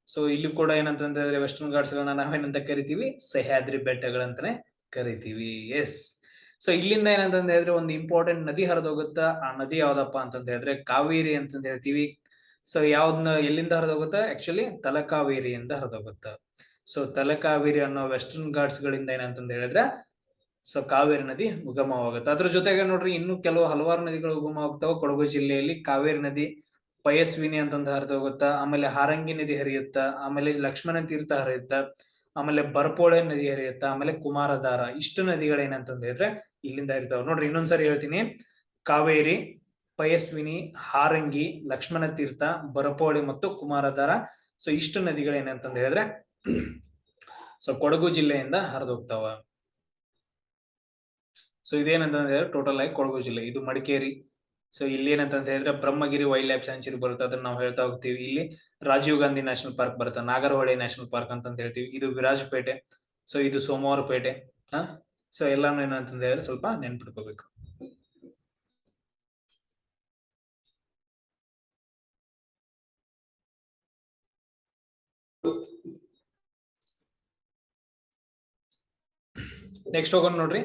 Speaker 1: ಸೊ ಇಲ್ಲಿ ಕೂಡ ಏನಂತ ಹೇಳಿದ್ರೆ ವೆಸ್ಟರ್ನ್ ಘಾಟ್ಸ್ ಗಳನ್ನ ನಾವೇನಂತ ಕರಿತೀವಿ, ಸಹ್ಯಾದ್ರಿ ಬೆಟ್ಟಗಳಂತಾನೆ ಕರಿತೀವಿ. ಎಸ್. ಸೊ ಇಲ್ಲಿಂದ ಏನಂತ ಹೇಳಿದ್ರೆ ಒಂದು ಇಂಪಾರ್ಟೆಂಟ್ ನದಿ ಹರಿದೋಗುತ್ತಾ. ಆ ನದಿ ಯಾವ್ದಪ್ಪ ಅಂತಂತ ಹೇಳಿದ್ರೆ ಕಾವೇರಿ ಅಂತಂದ ಹೇಳ್ತೀವಿ. ಸೊ ಯಾವ್ದನ್ನ ಎಲ್ಲಿಂದ ಹರಿದೋಗುತ್ತಾ, ಆಕ್ಚುಲಿ ತಲಕಾವೇರಿಯಿಂದ ಹರಿದೋಗುತ್ತಾ. ಸೊ ತಲಕಾವೇರಿ ಅನ್ನೋ ವೆಸ್ಟರ್ನ್ ಘಾಟ್ಸ್ ಗಳಿಂದ ಏನಂತಂದ ಹೇಳಿದ್ರೆ ಸೊ ಕಾವೇರಿ ನದಿ ಉಗಮವಾಗುತ್ತೆ. ಅದ್ರ ಜೊತೆಗೆ ನೋಡ್ರಿ ಇನ್ನು ಕೆಲವು ಹಲವಾರು ನದಿಗಳು ಉಗಮವಾಗ್ತಾವ ಕೊಡಗು ಜಿಲ್ಲೆಯಲ್ಲಿ. ಕಾವೇರಿ ನದಿ ಪಯಸ್ವಿನಿ ಅಂತಂದ ಹರಿದು ಹೋಗುತ್ತಾ, ಆಮೇಲೆ ಹಾರಂಗಿ ನದಿ ಹರಿಯುತ್ತ, ಆಮೇಲೆ ಲಕ್ಷ್ಮಣ ತೀರ್ಥ ಹರಿಯುತ್ತ, ಆಮೇಲೆ ಬರ್ಪೋಳೆ ನದಿ ಹರಿಯುತ್ತ, ಆಮೇಲೆ ಕುಮಾರಧಾರ. ಇಷ್ಟು ನದಿಗಳೇನಂತಂದ ಹೇಳಿದ್ರೆ ಇಲ್ಲಿಂದ ಹರಿತಾವ ನೋಡ್ರಿ. ಇನ್ನೊಂದ್ಸರಿ ಹೇಳ್ತೀನಿ, ಕಾವೇರಿ, ಪಯಸ್ವಿನಿ, ಹಾರಂಗಿ, ಲಕ್ಷ್ಮಣ ತೀರ್ಥ, ಬರಪೋಳಿ ಮತ್ತು ಕುಮಾರಧಾರ. ಸೊ ಇಷ್ಟು ನದಿಗಳೇನಂತಂದ ಹೇಳಿದ್ರೆ ಸೊ ಕೊಡಗು ಜಿಲ್ಲೆಯಿಂದ ಹರಿದು ಹೋಗ್ತಾವ. ಸೊ ಇದೇನಂತಂದ್ರೆ ಟೋಟಲ್ ಆಗಿ ಕೊಡಗು ಜಿಲ್ಲೆ. ಇದು ಮಡಿಕೇರಿ. ಸೊ ಇಲ್ಲಿ ಏನಂತ ಹೇಳಿದ್ರೆ ಬ್ರಹ್ಮಗಿರಿ ವೈಲ್ಡ್ ಲೈಫ್ ಸ್ಯಾಂಚುರಿ ಬರುತ್ತೆ, ಅದನ್ನ ನಾವು ಹೇಳ್ತಾ ಹೋಗ್ತೀವಿ. ಇಲ್ಲಿ ರಾಜೀವ್ ಗಾಂಧಿ ನ್ಯಾಷನಲ್ ಪಾರ್ಕ್ ಬರುತ್ತೆ, ನಾಗರಹೊಳೆ ನ್ಯಾಷನಲ್ ಪಾರ್ಕ್ ಅಂತ ಹೇಳ್ತೀವಿ. ಇದು ವಿರಾಜಪೇಟೆ, ಸೊ ಇದು ಸೋಮವಾರಪೇಟೆ. ಸೊ ಎಲ್ಲಾನು ಏನಂತ ಹೇಳಿದ್ರೆ ಸ್ವಲ್ಪ ನೆನ್ಪಿಟ್ಕೋಬೇಕು. ನೆಕ್ಸ್ಟ್ ಹೋಗೋಣ ನೋಡ್ರಿ.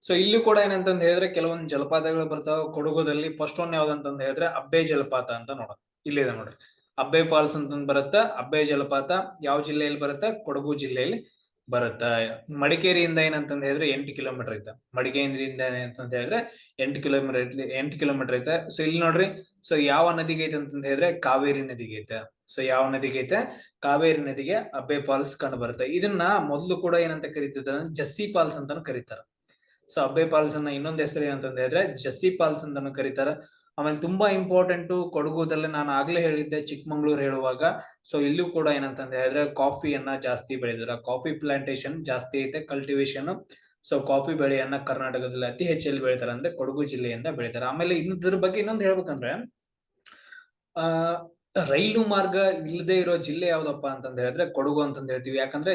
Speaker 1: ಸೊ ಇಲ್ಲೂ ಕೂಡ ಏನಂತಂದ ಹೇಳಿದ್ರೆ ಕೆಲವೊಂದು ಜಲಪಾತಗಳು ಬರ್ತಾವ ಕೊಡಗುದಲ್ಲಿ. ಫಸ್ಟ್ ಒನ್ ಯಾವ್ದಂತಂದ ಹೇಳಿದ್ರೆ ಅಬ್ಬೆ ಜಲಪಾತ ಅಂತ ನೋಡೋಣ. ಇಲ್ಲಿದೆ ನೋಡ್ರಿ, ಅಬ್ಬೆ ಫಾಲ್ಸ್ ಅಂತಂದ್ ಬರುತ್ತ. ಅಬ್ಬೆ ಜಲಪಾತ ಯಾವ ಜಿಲ್ಲೆಯಲ್ಲಿ ಬರುತ್ತೆ, ಕೊಡಗು ಜಿಲ್ಲೆಯಲ್ಲಿ ಬರುತ್ತ. ಮಡಿಕೇರಿಯಿಂದ ಏನಂತಂದ ಹೇಳಿದ್ರೆ 8 ಕಿಲೋಮೀಟರ್ ಐತೆ. ಮಡಿಕೇರಿಯಿಂದ ಏನಂತಂದ ಹೇಳಿದ್ರೆ 8 ಕಿಲೋಮೀಟರ್ ಐತೆ. ಸೊ ಇಲ್ಲಿ ನೋಡ್ರಿ, ಸೊ ಯಾವ ನದಿಗೆ ಐತೆ ಅಂತಂದ ಹೇಳಿದ್ರೆ ಕಾವೇರಿ ನದಿಗೆ ಐತೆ. ಸೊ ಯಾವ ನದಿಗೆ ಐತೆ, ಕಾವೇರಿ ನದಿಗೆ ಅಬ್ಬೆ ಫಾಲ್ಸ್ ಕಂಡು ಬರುತ್ತೆ. ಇದನ್ನ ಮೊದಲು ಕೂಡ ಏನಂತ ಕರೀತಿದ್ದಾರೆ, ಜಸ್ಸಿ ಫಾಲ್ಸ್ ಅಂತಾನು ಕರೀತಾರ. ಸೊ ಅಬ್ಬೆ ಫಾಲ್ಸ್ ಅನ್ನ ಇನ್ನೊಂದ್ ಹೆಸರು ಏನಂತಂದ ಹೇಳಿದ್ರೆ ಜಸ್ಸಿ ಫಾಲ್ಸ್ ಅಂತಾನು ಕರೀತಾರ. ಆಮೇಲೆ ತುಂಬಾ ಇಂಪಾರ್ಟೆಂಟ್ ಕೊಡಗುದಲ್ಲಿ ನಾನು ಆಗ್ಲೇ ಹೇಳಿದ್ದೆ ಚಿಕ್ಕಮಂಗ್ಳೂರ್ ಹೇಳುವಾಗ. ಸೊ ಇಲ್ಲೂ ಕೂಡ ಏನಂತಂದ ಹೇಳಿದ್ರೆ ಕಾಫಿಯನ್ನ ಜಾಸ್ತಿ ಬೆಳೆದಿರ, ಕಾಫಿ ಪ್ಲಾಂಟೇಶನ್ ಜಾಸ್ತಿ ಐತೆ, ಕಲ್ಟಿವೇಶನ್. ಸೊ ಕಾಫಿ ಬೆಳೆಯನ್ನ ಕರ್ನಾಟಕದಲ್ಲಿ ಅತಿ ಹೆಚ್ಚಲ್ಲಿ ಬೆಳಿತಾರೆ ಅಂದ್ರೆ ಕೊಡಗು ಜಿಲ್ಲೆಯಿಂದ ಬೆಳಿತಾರೆ. ಆಮೇಲೆ ಇನ್ನೊಂದ್ರ ಬಗ್ಗೆ ಇನ್ನೊಂದು ಹೇಳ್ಬೇಕಂದ್ರೆ ಆ ರೈಲು ಮಾರ್ಗ ಇಲ್ಲದೆ ಇರೋ ಜಿಲ್ಲೆ ಯಾವ್ದಪ್ಪ ಅಂತಂದ ಹೇಳಿದ್ರೆ ಕೊಡಗು ಅಂತಂದ ಹೇಳ್ತೀವಿ. ಯಾಕಂದ್ರೆ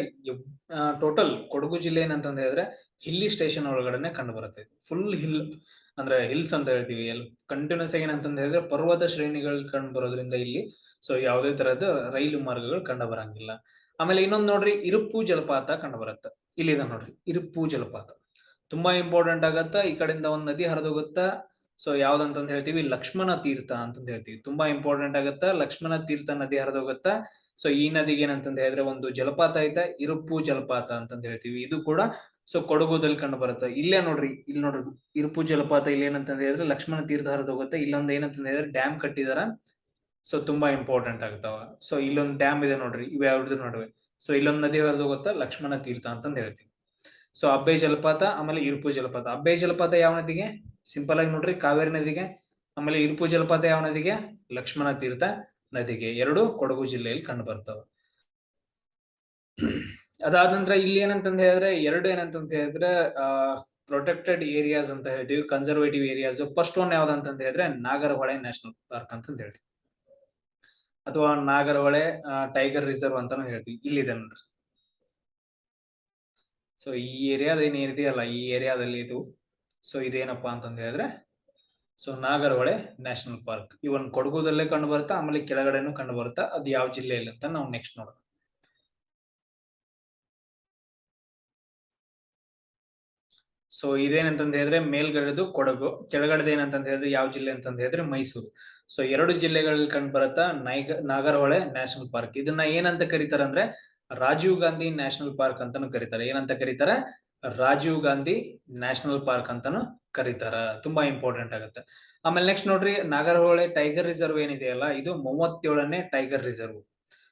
Speaker 1: ಟೋಟಲ್ ಕೊಡಗು ಜಿಲ್ಲೆ ಏನಂತಂದ ಹೇಳಿದ್ರೆ ಹಿಲ್ಲಿ ಸ್ಟೇಷನ್ ಒಳಗಡೆನೆ ಕಂಡು ಬರುತ್ತೆ. ಫುಲ್ ಹಿಲ್ ಅಂದ್ರೆ ಹಿಲ್ಸ್ ಅಂತ ಹೇಳ್ತೀವಿ. ಕಂಟಿನ್ಯೂಸ್ ಆಗಿ ಏನಂತಂದ ಹೇಳಿದ್ರೆ ಪರ್ವತ ಶ್ರೇಣಿಗಳು ಕಂಡು ಬರೋದ್ರಿಂದ ಇಲ್ಲಿ ಸೊ ಯಾವುದೇ ತರಹದ ರೈಲು ಮಾರ್ಗಗಳು ಕಂಡು ಬರಂಗಿಲ್ಲ. ಆಮೇಲೆ ಇನ್ನೊಂದ್ ನೋಡ್ರಿ, ಇರುಪ್ಪು ಜಲಪಾತ ಕಂಡು ಬರುತ್ತೆ. ಇಲ್ಲಿದೆ ನೋಡ್ರಿ, ಇರುಪ್ಪು ಜಲಪಾತ ತುಂಬಾ ಇಂಪಾರ್ಟೆಂಟ್ ಆಗತ್ತ. ಈ ಕಡೆಯಿಂದ ಒಂದ್ ನದಿ ಹರಿದೋಗುತ್ತಾ. ಸೊ ಯಾವ್ದಂತಂದ ಹೇಳ್ತೀವಿ, ಲಕ್ಷ್ಮಣ ತೀರ್ಥ ಅಂತಂದ ಹೇಳ್ತೀವಿ. ತುಂಬಾ ಇಂಪಾರ್ಟೆಂಟ್ ಆಗತ್ತ, ಲಕ್ಷ್ಮಣ ತೀರ್ಥ ನದಿ ಹರಿದೋಗುತ್ತಾ. ಸೊ ಈ ನದಿಗೆ ಏನಂತಂದ ಹೇಳಿದ್ರೆ ಒಂದು ಜಲಪಾತ ಐತೆ, ಇರುಪ್ಪು ಜಲಪಾತ ಅಂತಂದ ಹೇಳ್ತೀವಿ. ಇದು ಕೂಡ ಸೊ ಕೊಡಗುದಲ್ಲಿ ಕಂಡು ಬರುತ್ತೆ. ಇಲ್ಲೇ ನೋಡ್ರಿ, ಇಲ್ಲಿ ನೋಡ್ರಿ ಇರುಪ್ಪು ಜಲಪಾತ. ಇಲ್ಲಿ ಏನಂತಂದ ಹೇಳಿದ್ರೆ ಲಕ್ಷ್ಮಣ ತೀರ್ಥ ಹರಿದೋಗುತ್ತೆ. ಇಲ್ಲೊಂದ್ ಏನಂತಂದ ಹೇಳಿದ್ರೆ ಡ್ಯಾಮ್ ಕಟ್ಟಿದಾರ. ಸೊ ತುಂಬಾ ಇಂಪಾರ್ಟೆಂಟ್ ಆಗ್ತಾವ. ಸೊ ಇಲ್ಲೊಂದ್ ಡ್ಯಾಮ್ ಇದೆ ನೋಡ್ರಿ, ಇವ್ ಯಾವ್ದು ನಡುವೆ. ಸೊ ಇಲ್ಲೊಂದ್ ನದಿ ಹರಿದೋಗುತ್ತಾ, ಲಕ್ಷ್ಮಣ ತೀರ್ಥ ಅಂತಂದ ಹೇಳ್ತೀವಿ. ಸೊ ಅಬ್ಬೆ ಜಲಪಾತ, ಆಮೇಲೆ ಇರುಪು ಜಲಪಾತ. ಅಬ್ಬೆ ಜಲಪಾತ ಯಾವ ನದಿಗೆ, ಸಿಂಪಲ್ ಆಗಿ ನೋಡ್ರಿ ಕಾವೇರಿ ನದಿಗೆ. ಆಮೇಲೆ ಇರುಪು ಜಲಪಾತ ಯಾವ ನದಿಗೆ? ಲಕ್ಷ್ಮಣ ತೀರ್ಥ ನದಿಗೆ. ಎರಡು ಕೊಡಗು ಜಿಲ್ಲೆಯಲ್ಲಿ ಕಂಡು ಬರ್ತವೆ. ಅದಾದ ನಂತರ ಇಲ್ಲಿ ಏನಂತಂದ ಹೇಳಿದ್ರೆ ಎರಡು ಏನಂತಂತ ಹೇಳಿದ್ರೆ ಪ್ರೊಟೆಕ್ಟೆಡ್ ಏರಿಯಾಸ್ ಅಂತ ಹೇಳ್ತೀವಿ, ಕನ್ಸರ್ವೇಟಿವ್ ಏರಿಯಾಸ್. ಫಸ್ಟ್ ಒನ್ ಯಾವ್ದಂತ ಹೇಳಿದ್ರೆ ನಾಗರಹೊಳೆ ನ್ಯಾಷನಲ್ ಪಾರ್ಕ್ ಅಂತ ಹೇಳ್ತೀವಿ, ಅಥವಾ ನಾಗರಹೊಳೆ ಟೈಗರ್ ರಿಸರ್ವ್ ಅಂತಾನು ಹೇಳ್ತೀವಿ. ಇಲ್ಲಿದೆ ನೋಡ್ರಿ. ಸೊ ಈ ಏರಿಯಾದ ಏನಿದೆಯಲ್ಲ, ಈ ಏರಿಯಾದಲ್ಲಿ ಇದು, ಸೊ ಇದೇನಪ್ಪಾ ಅಂತಂದ ಹೇಳಿದ್ರೆ ಸೊ ನಾಗರಹೊಳೆ ನ್ಯಾಷನಲ್ ಪಾರ್ಕ್. ಇವನ್ ಕೊಡಗುದಲ್ಲೇ ಕಂಡು ಬರುತ್ತಾ, ಆಮೇಲೆ ಕೆಳಗಡೆನೂ ಕಂಡು ಬರುತ್ತಾ. ಅದು ಯಾವ ಜಿಲ್ಲೆಯಲ್ಲಿ ಅಂತ ನಾವು ನೆಕ್ಸ್ಟ್ ನೋಡೋಣ. ಸೊ ಇದೇನಂತಂದ ಹೇಳಿದ್ರೆ ಮೇಲ್ಗಡೆದು ಕೊಡಗು, ಕೆಳಗಡೆದು ಏನಂತಂದ ಹೇಳಿದ್ರೆ ಯಾವ ಜಿಲ್ಲೆ ಅಂತಂದ ಹೇಳಿದ್ರೆ ಮೈಸೂರು. ಸೊ ಎರಡು ಜಿಲ್ಲೆಗಳಲ್ಲಿ ಕಂಡು ಬರುತ್ತಾ ನಾಗರಹೊಳೆ ನ್ಯಾಷನಲ್ ಪಾರ್ಕ್. ಇದನ್ನ ಏನಂತ ಕರೀತಾರೆ ಅಂದ್ರೆ ರಾಜೀವ್ ಗಾಂಧಿ ನ್ಯಾಷನಲ್ ಪಾರ್ಕ್ ಅಂತಾನು ಕರೀತಾರೆ. ಏನಂತ ಕರೀತಾರೆ? ರಾಜೀವ್ ಗಾಂಧಿ ನ್ಯಾಷನಲ್ ಪಾರ್ಕ್ ಅಂತಾನು ಕರೀತಾರ. ತುಂಬಾ ಇಂಪಾರ್ಟೆಂಟ್ ಆಗುತ್ತೆ. ಆಮೇಲೆ ನೆಕ್ಸ್ಟ್ ನೋಡ್ರಿ, ನಾಗರಹೊಳೆ ಟೈಗರ್ ರಿಸರ್ವ್ ಏನಿದೆಯಲ್ಲ, ಇದು 37ನೇ ಟೈಗರ್ ರಿಸರ್ವ್.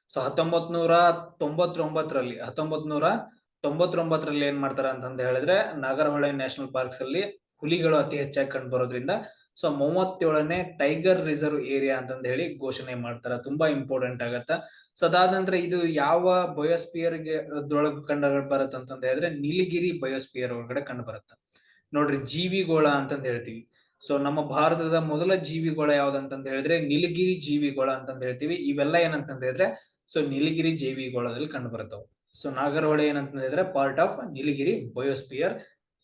Speaker 1: ಸೊ 1999ರಲ್ಲಿ ಏನ್ ಮಾಡ್ತಾರ ಅಂತಂದ ಹೇಳಿದ್ರೆ ನಾಗರಹೊಳೆ ನ್ಯಾಷನಲ್ ಪಾರ್ಕ್ಸ್ ಅಲ್ಲಿ ಹುಲಿಗಳು ಅತಿ ಹೆಚ್ಚಾಗಿ ಕಂಡು ಬರೋದ್ರಿಂದ ಸೊ 37ನೇ ಟೈಗರ್ ರಿಸರ್ವ್ ಏರಿಯಾ ಅಂತಂದ ಹೇಳಿ ಘೋಷಣೆ ಮಾಡ್ತಾರ. ತುಂಬಾ ಇಂಪಾರ್ಟೆಂಟ್ ಆಗತ್ತ. ಸೊ ಅದಾದ ನಂತರ ಇದು ಯಾವ ಬಯೋಸ್ಪಿಯರ್ ಗೆ ಅದ್ರೊಳಗೆ ಕಂಡು ಬರತ್ತ ಅಂತಂದ ಹೇಳಿದ್ರೆ ನೀಲಗಿರಿ ಬಯೋಸ್ಪಿಯರ್ ಒಳಗಡೆ ಕಂಡು ಬರುತ್ತ ನೋಡ್ರಿ. ಜೀವಿಗೋಳ ಅಂತಂದ ಹೇಳ್ತೀವಿ. ಸೊ ನಮ್ಮ ಭಾರತದ ಮೊದಲ ಜೀವಿಗೋಳ ಯಾವ್ದಂತಂದ ಹೇಳಿದ್ರೆ ನೀಲಗಿರಿ ಜೀವಿಗೋಳ ಅಂತಂದ ಹೇಳ್ತೀವಿ. ಇವೆಲ್ಲ ಏನಂತಂದ ಹೇಳಿದ್ರೆ ಸೊ ನೀಲಗಿರಿ ಜೀವಿಗೋಳದಲ್ಲಿ ಕಂಡು ಬರ್ತಾವ. ಸೊ ನಾಗರಹೊಳೆ ಏನಂತ ಹೇಳಿದ್ರೆ part of Nilgiri biosphere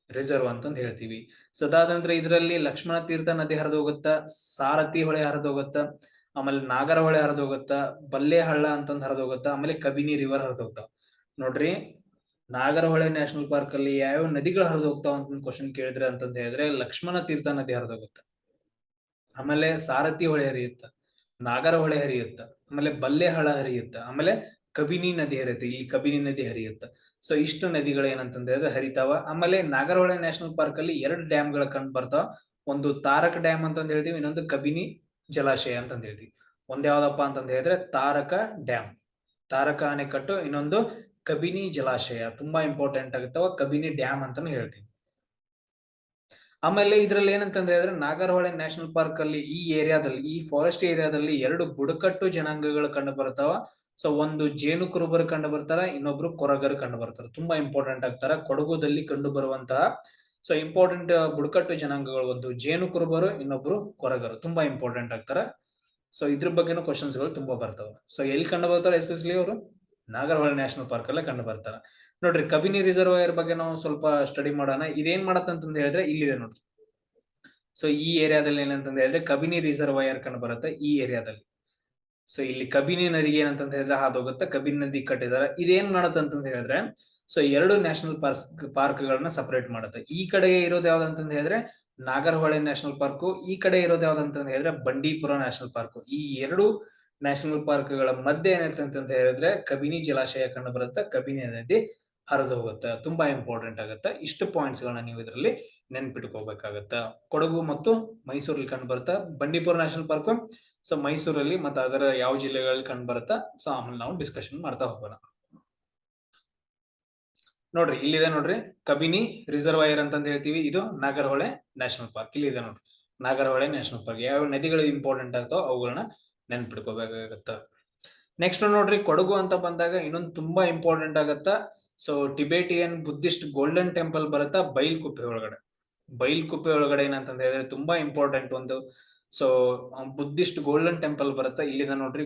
Speaker 1: reserve ಅಂತಂದ್ ಹೇಳ್ತೀವಿ. ಸೊ ಅದಾದ ನಂತರ ಇದರಲ್ಲಿ ಲಕ್ಷ್ಮಣ ತೀರ್ಥ ನದಿ ಹರಿದು ಹೋಗುತ್ತಾ, ಸಾರಥಿ ಹೊಳೆ ಹರಿದು ಹೋಗುತ್ತಾ, ಆಮೇಲೆ ನಾಗರಹೊಳೆ ಹರಿದು ಹೋಗುತ್ತಾ, ಬಲ್ಲೆ ಹಳ್ಳ ಅಂತಂದ್ ಹರಿದು ಹೋಗುತ್ತಾ, ಆಮೇಲೆ ಕಬಿನಿ ರಿವರ್ ಹರಿದು ಹೋಗ್ತಾವ. ನೋಡ್ರಿ, ನಾಗರಹೊಳೆ ನ್ಯಾಷನಲ್ ಪಾರ್ಕ್ ಅಲ್ಲಿ ಯಾವ ನದಿಗಳು ಹರಿದು ಹೋಗ್ತಾವ ಅಂತ ಕ್ವಶನ್ ಕೇಳಿದ್ರೆ ಅಂತಂದ ಹೇಳಿದ್ರೆ ಲಕ್ಷ್ಮಣ ತೀರ್ಥ ನದಿ ಹರಿದು ಹೋಗುತ್ತ, ಆಮೇಲೆ ಸಾರಥಿ ಹೊಳೆ ಹರಿಯುತ್ತ, ನಾಗರಹೊಳೆ ಹರಿಯುತ್ತ, ಆಮೇಲೆ ಬಲ್ಲೆ ಹಳ್ಳ ಹರಿಯುತ್ತ, ಆಮೇಲೆ ಕಬಿನಿ ನದಿ ಹರಿಯುತ್ತೆ. ಇಲ್ಲಿ ಕಬಿನಿ ನದಿ ಹರಿಯುತ್ತ. ಸೊ ಇಷ್ಟು ನದಿಗಳು ಏನಂತಂದ ಹೇಳಿದ್ರೆ ಹರಿತಾವ. ಆಮೇಲೆ ನಾಗರಹೊಳೆ ನ್ಯಾಷನಲ್ ಪಾರ್ಕ್ ಅಲ್ಲಿ 2 ಡ್ಯಾಮ್ ಗಳ ಕಂಡು ಬರ್ತಾವ. ಒಂದು ತಾರಕ ಡ್ಯಾಮ್ ಅಂತಂದ ಹೇಳ್ತೀವಿ, ಇನ್ನೊಂದು ಕಬಿನಿ ಜಲಾಶಯ ಅಂತಂದ ಹೇಳ್ತೀವಿ. ಒಂದ್ ಯಾವ್ದಪ್ಪ ಅಂತಂದ ಹೇಳಿದ್ರೆ ತಾರಕ ಡ್ಯಾಮ್, ತಾರಕ ಅಣೆಕಟ್ಟು, ಇನ್ನೊಂದು ಕಬಿನಿ ಜಲಾಶಯ. ತುಂಬಾ ಇಂಪಾರ್ಟೆಂಟ್ ಆಗುತ್ತವ, ಕಬಿನಿ ಡ್ಯಾಮ್ ಅಂತಾನು ಹೇಳ್ತೀವಿ. ಆಮೇಲೆ ಇದ್ರಲ್ಲಿ ಏನಂತಂದ ಹೇಳಿದ್ರೆ ನಾಗರಹೊಳೆ ನ್ಯಾಷನಲ್ ಪಾರ್ಕ್ ಅಲ್ಲಿ ಈ ಏರಿಯಾದಲ್ಲಿ, ಈ ಫಾರೆಸ್ಟ್ ಏರಿಯಾದಲ್ಲಿ 2 ಬುಡಕಟ್ಟು ಜನಾಂಗಗಳು ಕಂಡು ಬರ್ತಾವ. ಸೊ ಒಂದು ಜೇನು ಕುರುಬರು ಕಂಡು ಬರ್ತಾರ, ಇನ್ನೊಬ್ರು ಕೊರಗರು ಕಂಡು ಬರ್ತಾರ. ತುಂಬಾ ಇಂಪಾರ್ಟೆಂಟ್ ಆಗ್ತಾರ. ಕೊಡಗುದಲ್ಲಿ ಕಂಡು ಬರುವಂತಹ ಸೊ ಇಂಪಾರ್ಟೆಂಟ್ ಬುಡಕಟ್ಟು ಜನಾಂಗಗಳು ಒಂದು ಜೇನು ಕುರುಬರು, ಇನ್ನೊಬ್ರು ಕೊರಗರು. ತುಂಬಾ ಇಂಪಾರ್ಟೆಂಟ್ ಆಗ್ತಾರ. ಸೊ ಇದ್ರ ಬಗ್ಗೆನೂ ಕ್ವಶನ್ಸ್ ಗಳು ತುಂಬಾ ಬರ್ತಾವ. ಸೊ ಎಲ್ಲಿ ಕಂಡು ಬರ್ತಾರೆ ಎಸ್ಪೆಷಲಿ ಅವರು? ನಾಗರಹೊಳೆ ನ್ಯಾಷನಲ್ ಪಾರ್ಕ್ ಅಲ್ಲೇ ಕಂಡು ಬರ್ತಾರ. ನೋಡ್ರಿ, ಕಬಿನಿ ರಿಸರ್ವಾಯರ್ ಬಗ್ಗೆ ನಾವು ಸ್ವಲ್ಪ ಸ್ಟಡಿ ಮಾಡೋಣ. ಇದೇನ್ ಮಾಡತ್ತಂತಂದ ಹೇಳಿದ್ರೆ ಇಲ್ಲಿದೆ ನೋಡ್ರಿ. ಸೊ ಈ ಏರಿಯಾದಲ್ಲಿ ಏನಂತಂದ ಹೇಳಿದ್ರೆ ಕಬಿನಿ ರಿಸರ್ವಾಯರ್ ಕಂಡು ಬರುತ್ತೆ ಈ ಏರಿಯಾದಲ್ಲಿ. ಸೊ ಇಲ್ಲಿ ಕಬಿನಿ ನದಿಗೆ ಏನಂತ ಹೇಳಿದ್ರೆ ಹಾದೋಗುತ್ತೆ, ಕಬಿನಿ ನದಿ ಕಟ್ಟಿದಾರೆ. ಇದೇನ್ ಮಾಡತ್ತೆ ಅಂತಂದ ಹೇಳಿದ್ರೆ ಸೊ 2 ನ್ಯಾಷನಲ್ ಪಾರ್ಕ್ ಗಳನ್ನ ಸಪರೇಟ್ ಮಾಡುತ್ತೆ. ಈ ಕಡೆ ಇರೋದು ಯಾವ್ದಂತಂದ ಹೇಳಿದ್ರೆ ನಾಗರಹೊಳೆ ನ್ಯಾಷನಲ್ ಪಾರ್ಕ್, ಈ ಕಡೆ ಇರೋದು ಯಾವ್ದಂತಂದ ಹೇಳಿದ್ರೆ ಬಂಡೀಪುರ ನ್ಯಾಷನಲ್ ಪಾರ್ಕ್. ಈ 2 ನ್ಯಾಷನಲ್ ಪಾರ್ಕ್ ಗಳ ಮಧ್ಯೆ ಏನಂತ ಹೇಳಿದ್ರೆ ಕಬಿನಿ ಜಲಾಶಯ ಕಂಡು ಬರುತ್ತೆ, ಕಬಿನಿ ನದಿ ಹರಿದು ಹೋಗುತ್ತೆ. ತುಂಬಾ ಇಂಪಾರ್ಟೆಂಟ್ ಆಗುತ್ತೆ. ಇಷ್ಟು ಪಾಯಿಂಟ್ಸ್ ಗಳನ್ನ ನೀವು ಇದರಲ್ಲಿ ನೆನ್ಪಿಟ್ಕೋಬೇಕಾಗತ್ತ. ಕೊಡಗು ಮತ್ತು ಮೈಸೂರಲ್ಲಿ ಕಂಡು ಬರುತ್ತಾ ಬಂಡೀಪುರ ನ್ಯಾಷನಲ್ ಪಾರ್ಕ್. ಸೊ ಮೈಸೂರಲ್ಲಿ ಮತ್ತೆ ಅದರ ಯಾವ ಜಿಲ್ಲೆಗಳಲ್ಲಿ ಕಂಡು ಬರುತ್ತಾ, ಸೊ ಆಮೇಲೆ ನಾವು ಡಿಸ್ಕಷನ್ ಮಾಡ್ತಾ ಹೋಗೋಣ. ನೋಡ್ರಿ, ಇಲ್ಲಿದೆ ನೋಡ್ರಿ ಕಬಿನಿ ರಿಸರ್ವಾಯರ್ ಅಂತಂದ ಹೇಳ್ತೀವಿ. ಇದು ನಾಗರಹೊಳೆ ನ್ಯಾಷನಲ್ ಪಾರ್ಕ್. ಇಲ್ಲಿದೆ ನೋಡ್ರಿ ನಾಗರಹೊಳೆ ನ್ಯಾಷನಲ್ ಪಾರ್ಕ್. ಯಾವ ನದಿಗಳು ಇಂಪಾರ್ಟೆಂಟ್ ಆಗ್ತಾವ ಅವುಗಳನ್ನ ನೆನ್ಪಿಟ್ಕೋಬೇಕಾಗತ್ತ. ನೆಕ್ಸ್ಟ್ ನೋಡ್ರಿ, ಕೊಡಗು ಅಂತ ಬಂದಾಗ ಇನ್ನೊಂದು ತುಂಬಾ ಇಂಪಾರ್ಟೆಂಟ್ ಆಗತ್ತ. So Tibetan Buddhist golden temple ಬರುತ್ತಾ ಬೈಲ್ಕುಪ್ಪೆ ಒಳಗಡೆ. ಬೈಲ್ಕುಪ್ಪೆ ಒಳಗಡೆ ಏನಂತಂದ ಹೇಳಿದ್ರೆ ತುಂಬಾ ಇಂಪಾರ್ಟೆಂಟ್ ಒಂದು ಸೊ ಬುದ್ಧಿಸ್ಟ್ ಗೋಲ್ಡನ್ ಟೆಂಪಲ್ ಬರುತ್ತಾ. ಇಲ್ಲಿದೆ ನೋಡ್ರಿ,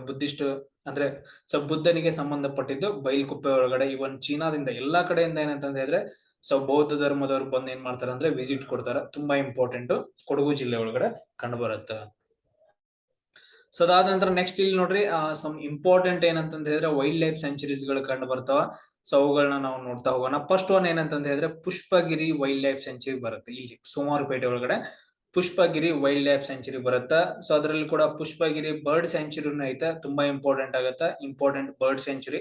Speaker 1: ಬುದ್ಧಿಸ್ಟ್ ಅಂದ್ರೆ ಸೊ ಬುದ್ಧನಿಗೆ ಸಂಬಂಧಪಟ್ಟಿದ್ದು ಬೈಲ್ಕುಪ್ಪೆ ಒಳಗಡೆ. ಇವನ್ ಚೀನಾದಿಂದ ಎಲ್ಲಾ ಕಡೆಯಿಂದ ಏನಂತಂದ ಹೇಳಿದ್ರೆ ಸೊ ಬೌದ್ಧ ಧರ್ಮದವ್ರು ಬಂದ್ ಏನ್ ಮಾಡ್ತಾರ ಅಂದ್ರೆ ವಿಸಿಟ್ ಕೊಡ್ತಾರ. ತುಂಬಾ ಇಂಪಾರ್ಟೆಂಟ್ ಕೊಡಗು ಜಿಲ್ಲೆ ಒಳಗಡೆ ಕಂಡು ಬರುತ್ತೆ. ಸೊ ಅದಾದ ನಂತರ ನೆಕ್ಸ್ಟ್ ಇಲ್ಲಿ ನೋಡ್ರಿ ಸಮ್ ಇಂಪಾರ್ಟೆಂಟ್ ಏನಂತಂದ ಹೇಳಿದ್ರೆ ವೈಲ್ಡ್ ಲೈಫ್ ಸೆಂಚುರೀಸ್ ಗಳು ಕಂಡು ಬರ್ತಾವ. ಸೊ ಅವುಗಳನ್ನ ನಾವು ನೋಡ್ತಾ ಹೋಗೋಣ. ಫಸ್ಟ್ ಒನ್ ಏನಂತಂದ ಹೇಳಿದ್ರೆ ಪುಷ್ಪಗಿರಿ ವೈಲ್ಡ್ ಲೈಫ್ ಸೆಂಚುರಿ ಬರುತ್ತೆ. ಇಲ್ಲಿ ಸೋಮವಾರಪೇಟೆ ಒಳಗಡೆ ಪುಷ್ಪಗಿರಿ ವೈಲ್ಡ್ ಲೈಫ್ ಸೆಂಚುರಿ ಬರುತ್ತೆ. ಸೊ ಅದರಲ್ಲಿ ಕೂಡ ಪುಷ್ಪಗಿರಿ ಬರ್ಡ್ ಸೆಂಚುರಿನೂ ಐತೆ. ತುಂಬಾ ಇಂಪಾರ್ಟೆಂಟ್ ಆಗತ್ತ. Important bird century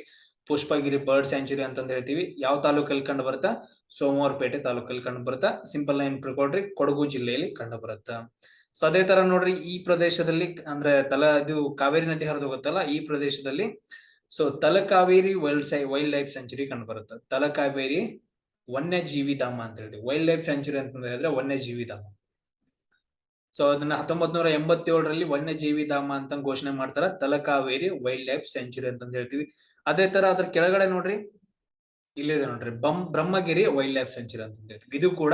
Speaker 1: Pushpagiri bird century ಅಂತಂದ ಹೇಳ್ತೀವಿ. ಯಾವ ತಾಲೂಕಲ್ಲಿ ಕಂಡು ಬರುತ್ತಾ? ಸೋಮವಾರಪೇಟೆ ತಾಲೂಕಲ್ಲಿ ಕಂಡು ಬರುತ್ತಾ. ಸಿಂಪಲ್ ಲೈನ್ ಪ್ರಕೊಡ್ರಿ, ಕೊಡಗು ಜಿಲ್ಲೆಯಲ್ಲಿ ಕಂಡು ಬರುತ್ತಾ. ಸೊ ಅದೇ ತರ ನೋಡ್ರಿ, ಈ ಪ್ರದೇಶದಲ್ಲಿ ಅಂದ್ರೆ ಇದು ಕಾವೇರಿ ನದಿ ಹರಿದು ಹೋಗುತ್ತಲ್ಲ, ಈ ಪ್ರದೇಶದಲ್ಲಿ so Talakaveri wild life century ಕಂಡು ಬರುತ್ತೆ. ತಲಕಾವೇರಿ ವನ್ಯಜೀವಿ ಧಾಮ ಅಂತ ಹೇಳ್ತೀವಿ. ವೈಲ್ಡ್ ಲೈಫ್ ಸೆಂಚುರಿ ಅಂತ ಹೇಳಿದ್ರೆ ವನ್ಯಜೀವಿ ಧಾಮ. ಸೊ ಅದನ್ನ 1987ರಲ್ಲಿ ವನ್ಯಜೀವಿ ಧಾಮ ಅಂತ ಘೋಷಣೆ ಮಾಡ್ತಾರ, ತಲಕಾವೇರಿ ವೈಲ್ಡ್ ಲೈಫ್ ಸೆಂಚುರಿ ಅಂತ ಹೇಳ್ತೀವಿ. ಅದೇ ತರ ಅದ್ರ ಕೆಳಗಡೆ ನೋಡ್ರಿ, ಇಲ್ಲಿದೆ ನೋಡ್ರಿ, ಬ್ರಹ್ಮಗಿರಿ ವೈಲ್ಡ್ ಲೈಫ್ ಸೆಂಚುರಿ ಅಂತ ಹೇಳ್ತೀವಿ. ಇದು ಕೂಡ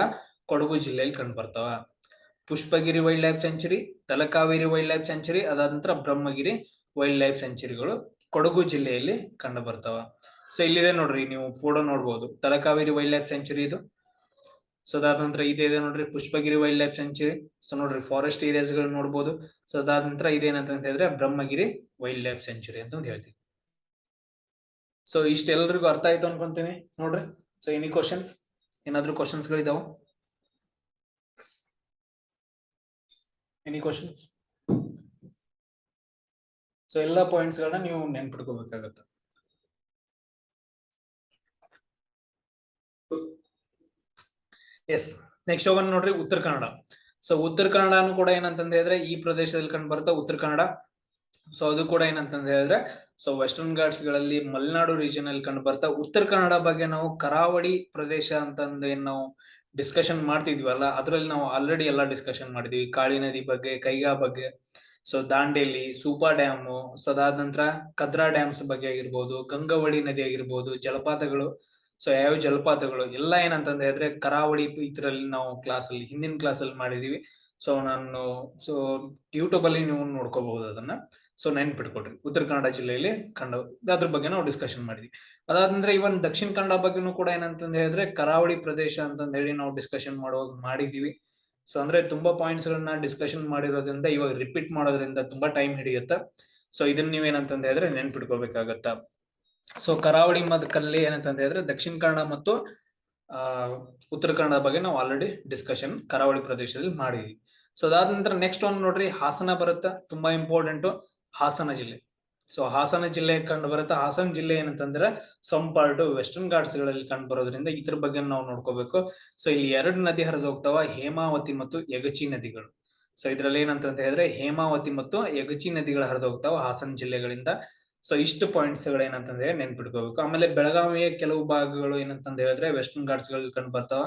Speaker 1: ಕೊಡಗು ಜಿಲ್ಲೆಯಲ್ಲಿ ಕಂಡು ಬರ್ತಾವ. Pushpagiri wild life century, Talakaveri wild life century, ಅದಾದ ನಂತರ ಬ್ರಹ್ಮಗಿರಿ ವೈಲ್ಡ್ ಲೈಫ್ ಸೆಂಚುರಿಗಳು ಕೊಡಗು ಜಿಲ್ಲೆಯಲ್ಲಿ ಕಂಡು ಬರ್ತಾವ. ಸೊ ಇಲ್ಲಿದೆ ನೋಡ್ರಿ, ನೀವು ಫೋಟೋ ನೋಡ್ಬೋದು, ತಲಕಾವೇರಿ ವೈಲ್ಡ್ ಲೈಫ್ ಸೆಂಚುರಿ ಇದು. ಸೊ ಅದಾದ ನಂತರ ಇದೆ ನೋಡ್ರಿ Pushpagiri wild life sanctuary. So ನೋಡ್ರಿ ಫಾರೆಸ್ಟ್ ಏರಿಯಾಸ್ ಗಳು ನೋಡ್ಬೋದು. ಸೊ ಅದಾದ ನಂತರ ಇದೇನಂತ ಹೇಳಿದ್ರೆ ಬ್ರಹ್ಮಗಿರಿ ವೈಲ್ಡ್ ಲೈಫ್ ಸೆಂಚುರಿ ಅಂತ ಹೇಳ್ತೀವಿ. ಸೊ ಇಷ್ಟೆಲ್ಲರಿಗೂ ಅರ್ಥ ಆಯ್ತು ಅನ್ಕೊಂತೀನಿ ನೋಡ್ರಿ. ಸೊ ಎನಿ ಕ್ವಶನ್ಸ್, ಏನಾದ್ರು ಕ್ವಶನ್ಸ್ ಗಳಿದಾವ? Any questions? ಸೊ ಎಲ್ಲಾ ಪಾಯಿಂಟ್ಸ್ ಗಳನ್ನ ನೀವು ನೆನ್ಪಿಟ್ಕೋಬೇಕಾಗತ್ತೆ. ಎಸ್, ನೆಕ್ಸ್ಟ್ ಹೋಗೋಣ ನೋಡ್ರಿ, ಉತ್ತರ ಕನ್ನಡ. ಸೊ ಉತ್ತರ ಕನ್ನಡನು ಕೂಡ ಏನಂತಂದ ಹೇಳಿದ್ರೆ ಈ ಪ್ರದೇಶದಲ್ಲಿ ಕಂಡು ಬರುತ್ತೆ ಉತ್ತರ ಕನ್ನಡ. ಸೊ ಅದು ಕೂಡ ಏನಂತಂದ ಹೇಳಿದ್ರೆ ಸೊ ವೆಸ್ಟರ್ನ್ ಘಾಟ್ಸ್ ಗಳಲ್ಲಿ ಮಲೆನಾಡು ರೀಜನ್ ಅಲ್ಲಿ ಕಂಡು ಬರ್ತಾ. ಉತ್ತರ ಕನ್ನಡ ಬಗ್ಗೆ ನಾವು ಕರಾವಳಿ ಪ್ರದೇಶ ಅಂತಂದು ಏನ್ ನಾವು ಡಿಸ್ಕಷನ್ ಮಾಡ್ತಿದ್ವಲ್ಲ, ಅದ್ರಲ್ಲಿ ನಾವು ಆಲ್ರೆಡಿ ಎಲ್ಲಾ ಡಿಸ್ಕಷನ್ ಮಾಡಿದ್ವಿ. ಕಾಳಿ ನದಿ ಬಗ್ಗೆ, ಕೈಗಾ ಬಗ್ಗೆ, so Dandeli, Supa dam, so ಅದಾದ ನಂತರ ಕದ್ರಾ ಡ್ಯಾಮ್ಸ್ ಬಗ್ಗೆ ಆಗಿರ್ಬೋದು, ಗಂಗಾವಳಿ ನದಿ ಆಗಿರ್ಬೋದು, ಜಲಪಾತಗಳು. ಸೊ ಯಾವ ಜಲಪಾತಗಳು ಎಲ್ಲ ಏನಂತಂದ ಹೇಳಿದ್ರೆ ಕರಾವಳಿ ಇದ್ರಲ್ಲಿ ನಾವು ಹಿಂದಿನ ಕ್ಲಾಸ್ ಅಲ್ಲಿ ಮಾಡಿದೀವಿ. ಸೊ ಸೊ ಯೂಟ್ಯೂಬ್ ಅಲ್ಲಿ ನೀವು ನೋಡ್ಕೋಬಹುದು ಅದನ್ನ. ಸೊ ನೆನ್ಪಿಟ್ಕೊಡ್ರಿ, ಉತ್ತರ ಕನ್ನಡ ಜಿಲ್ಲೆಯಲ್ಲಿ ಅದ್ರ ಬಗ್ಗೆ ನಾವು ಡಿಸ್ಕಷನ್ ಮಾಡಿದ್ವಿ. ಅದಾದಂದ್ರೆ ಇವನ್ ದಕ್ಷಿಣ ಕನ್ನಡ ಬಗ್ಗೆನೂ ಕೂಡ ಏನಂತಂದ ಹೇಳಿದ್ರೆ ಕರಾವಳಿ ಪ್ರದೇಶ ಅಂತಂದ ಹೇಳಿ ನಾವು ಡಿಸ್ಕಷನ್ ಮಾಡಿದೀವಿ. ಸೊ ಅಂದ್ರೆ ತುಂಬಾ ಪಾಯಿಂಟ್ಸ್ ಗಳನ್ನ ಡಿಸ್ಕಷನ್ ಮಾಡಿರೋದ್ರಿಂದ ಇವಾಗ ರಿಪೀಟ್ ಮಾಡೋದ್ರಿಂದ ತುಂಬಾ ಟೈಮ್ ಹಿಡಿಯುತ್ತ. ಸೊ ಇದನ್ನ ನೀವೇನಂತಂದ ಹೇಳಿದ್ರೆ ನೆನ್ಪಿಟ್ಕೋಬೇಕಾಗತ್ತ. ಸೊ ಕರಾವಳಿ ಕಲ್ಲಿ ಏನಂತಂದ ಹೇಳಿದ್ರೆ ದಕ್ಷಿಣ ಕನ್ನಡ ಮತ್ತು ಉತ್ತರ ಕನ್ನಡ ಬಗ್ಗೆ ನಾವು ಆಲ್ರೆಡಿ ಡಿಸ್ಕಷನ್ ಕರಾವಳಿ ಪ್ರದೇಶದಲ್ಲಿ ಮಾಡಿದ್ವಿ. ಸೊ ಅದಾದ ನಂತರ ನೆಕ್ಸ್ಟ್ ಒಂದು ನೋಡ್ರಿ, ಹಾಸನ ಬರುತ್ತೆ, ತುಂಬಾ ಇಂಪಾರ್ಟೆಂಟ್. ಹಾಸನ ಜಿಲ್ಲೆ. ಸೊ ಹಾಸನ ಜಿಲ್ಲೆ ಕಂಡು ಬರುತ್ತೆ. ಹಾಸನ ಜಿಲ್ಲೆ ಏನಂತಂದ್ರೆ ಸಮ್ ಪಾರ್ಟ್ ವೆಸ್ಟರ್ನ್ ಘಾಟ್ಸ್ ಗಳಲ್ಲಿ ಕಂಡು ಬರೋದ್ರಿಂದ ಇದ್ರ ಬಗ್ಗೆ ನಾವು ನೋಡ್ಕೋಬೇಕು. ಸೊ ಇಲ್ಲಿ 2 ನದಿ ಹರಿದು ಹೋಗ್ತಾವ, ಹೇಮಾವತಿ ಮತ್ತು ಯಗಚಿ ನದಿಗಳು. ಸೊ ಇದ್ರಲ್ಲಿ ಏನಂತ ಹೇಳಿದ್ರೆ ಹೇಮಾವತಿ ಮತ್ತು ಯಗಚಿ ನದಿಗಳು ಹರಿದು ಹೋಗ್ತಾವ ಹಾಸನ ಜಿಲ್ಲೆಗಳಿಂದ. ಸೊ ಇಷ್ಟು ಪಾಯಿಂಟ್ಸ್ ಗಳು ಏನಂತಂದ್ರೆ ನೆನ್ಪಿಟ್ಕೋಬೇಕು. ಆಮೇಲೆ ಬೆಳಗಾವಿಯ ಕೆಲವು ಭಾಗಗಳು ಏನಂತಂದ ಹೇಳಿದ್ರೆ ವೆಸ್ಟರ್ನ್ ಘಾಟ್ಸ್ ಗಳಲ್ಲಿ ಕಂಡು ಬರ್ತಾವ.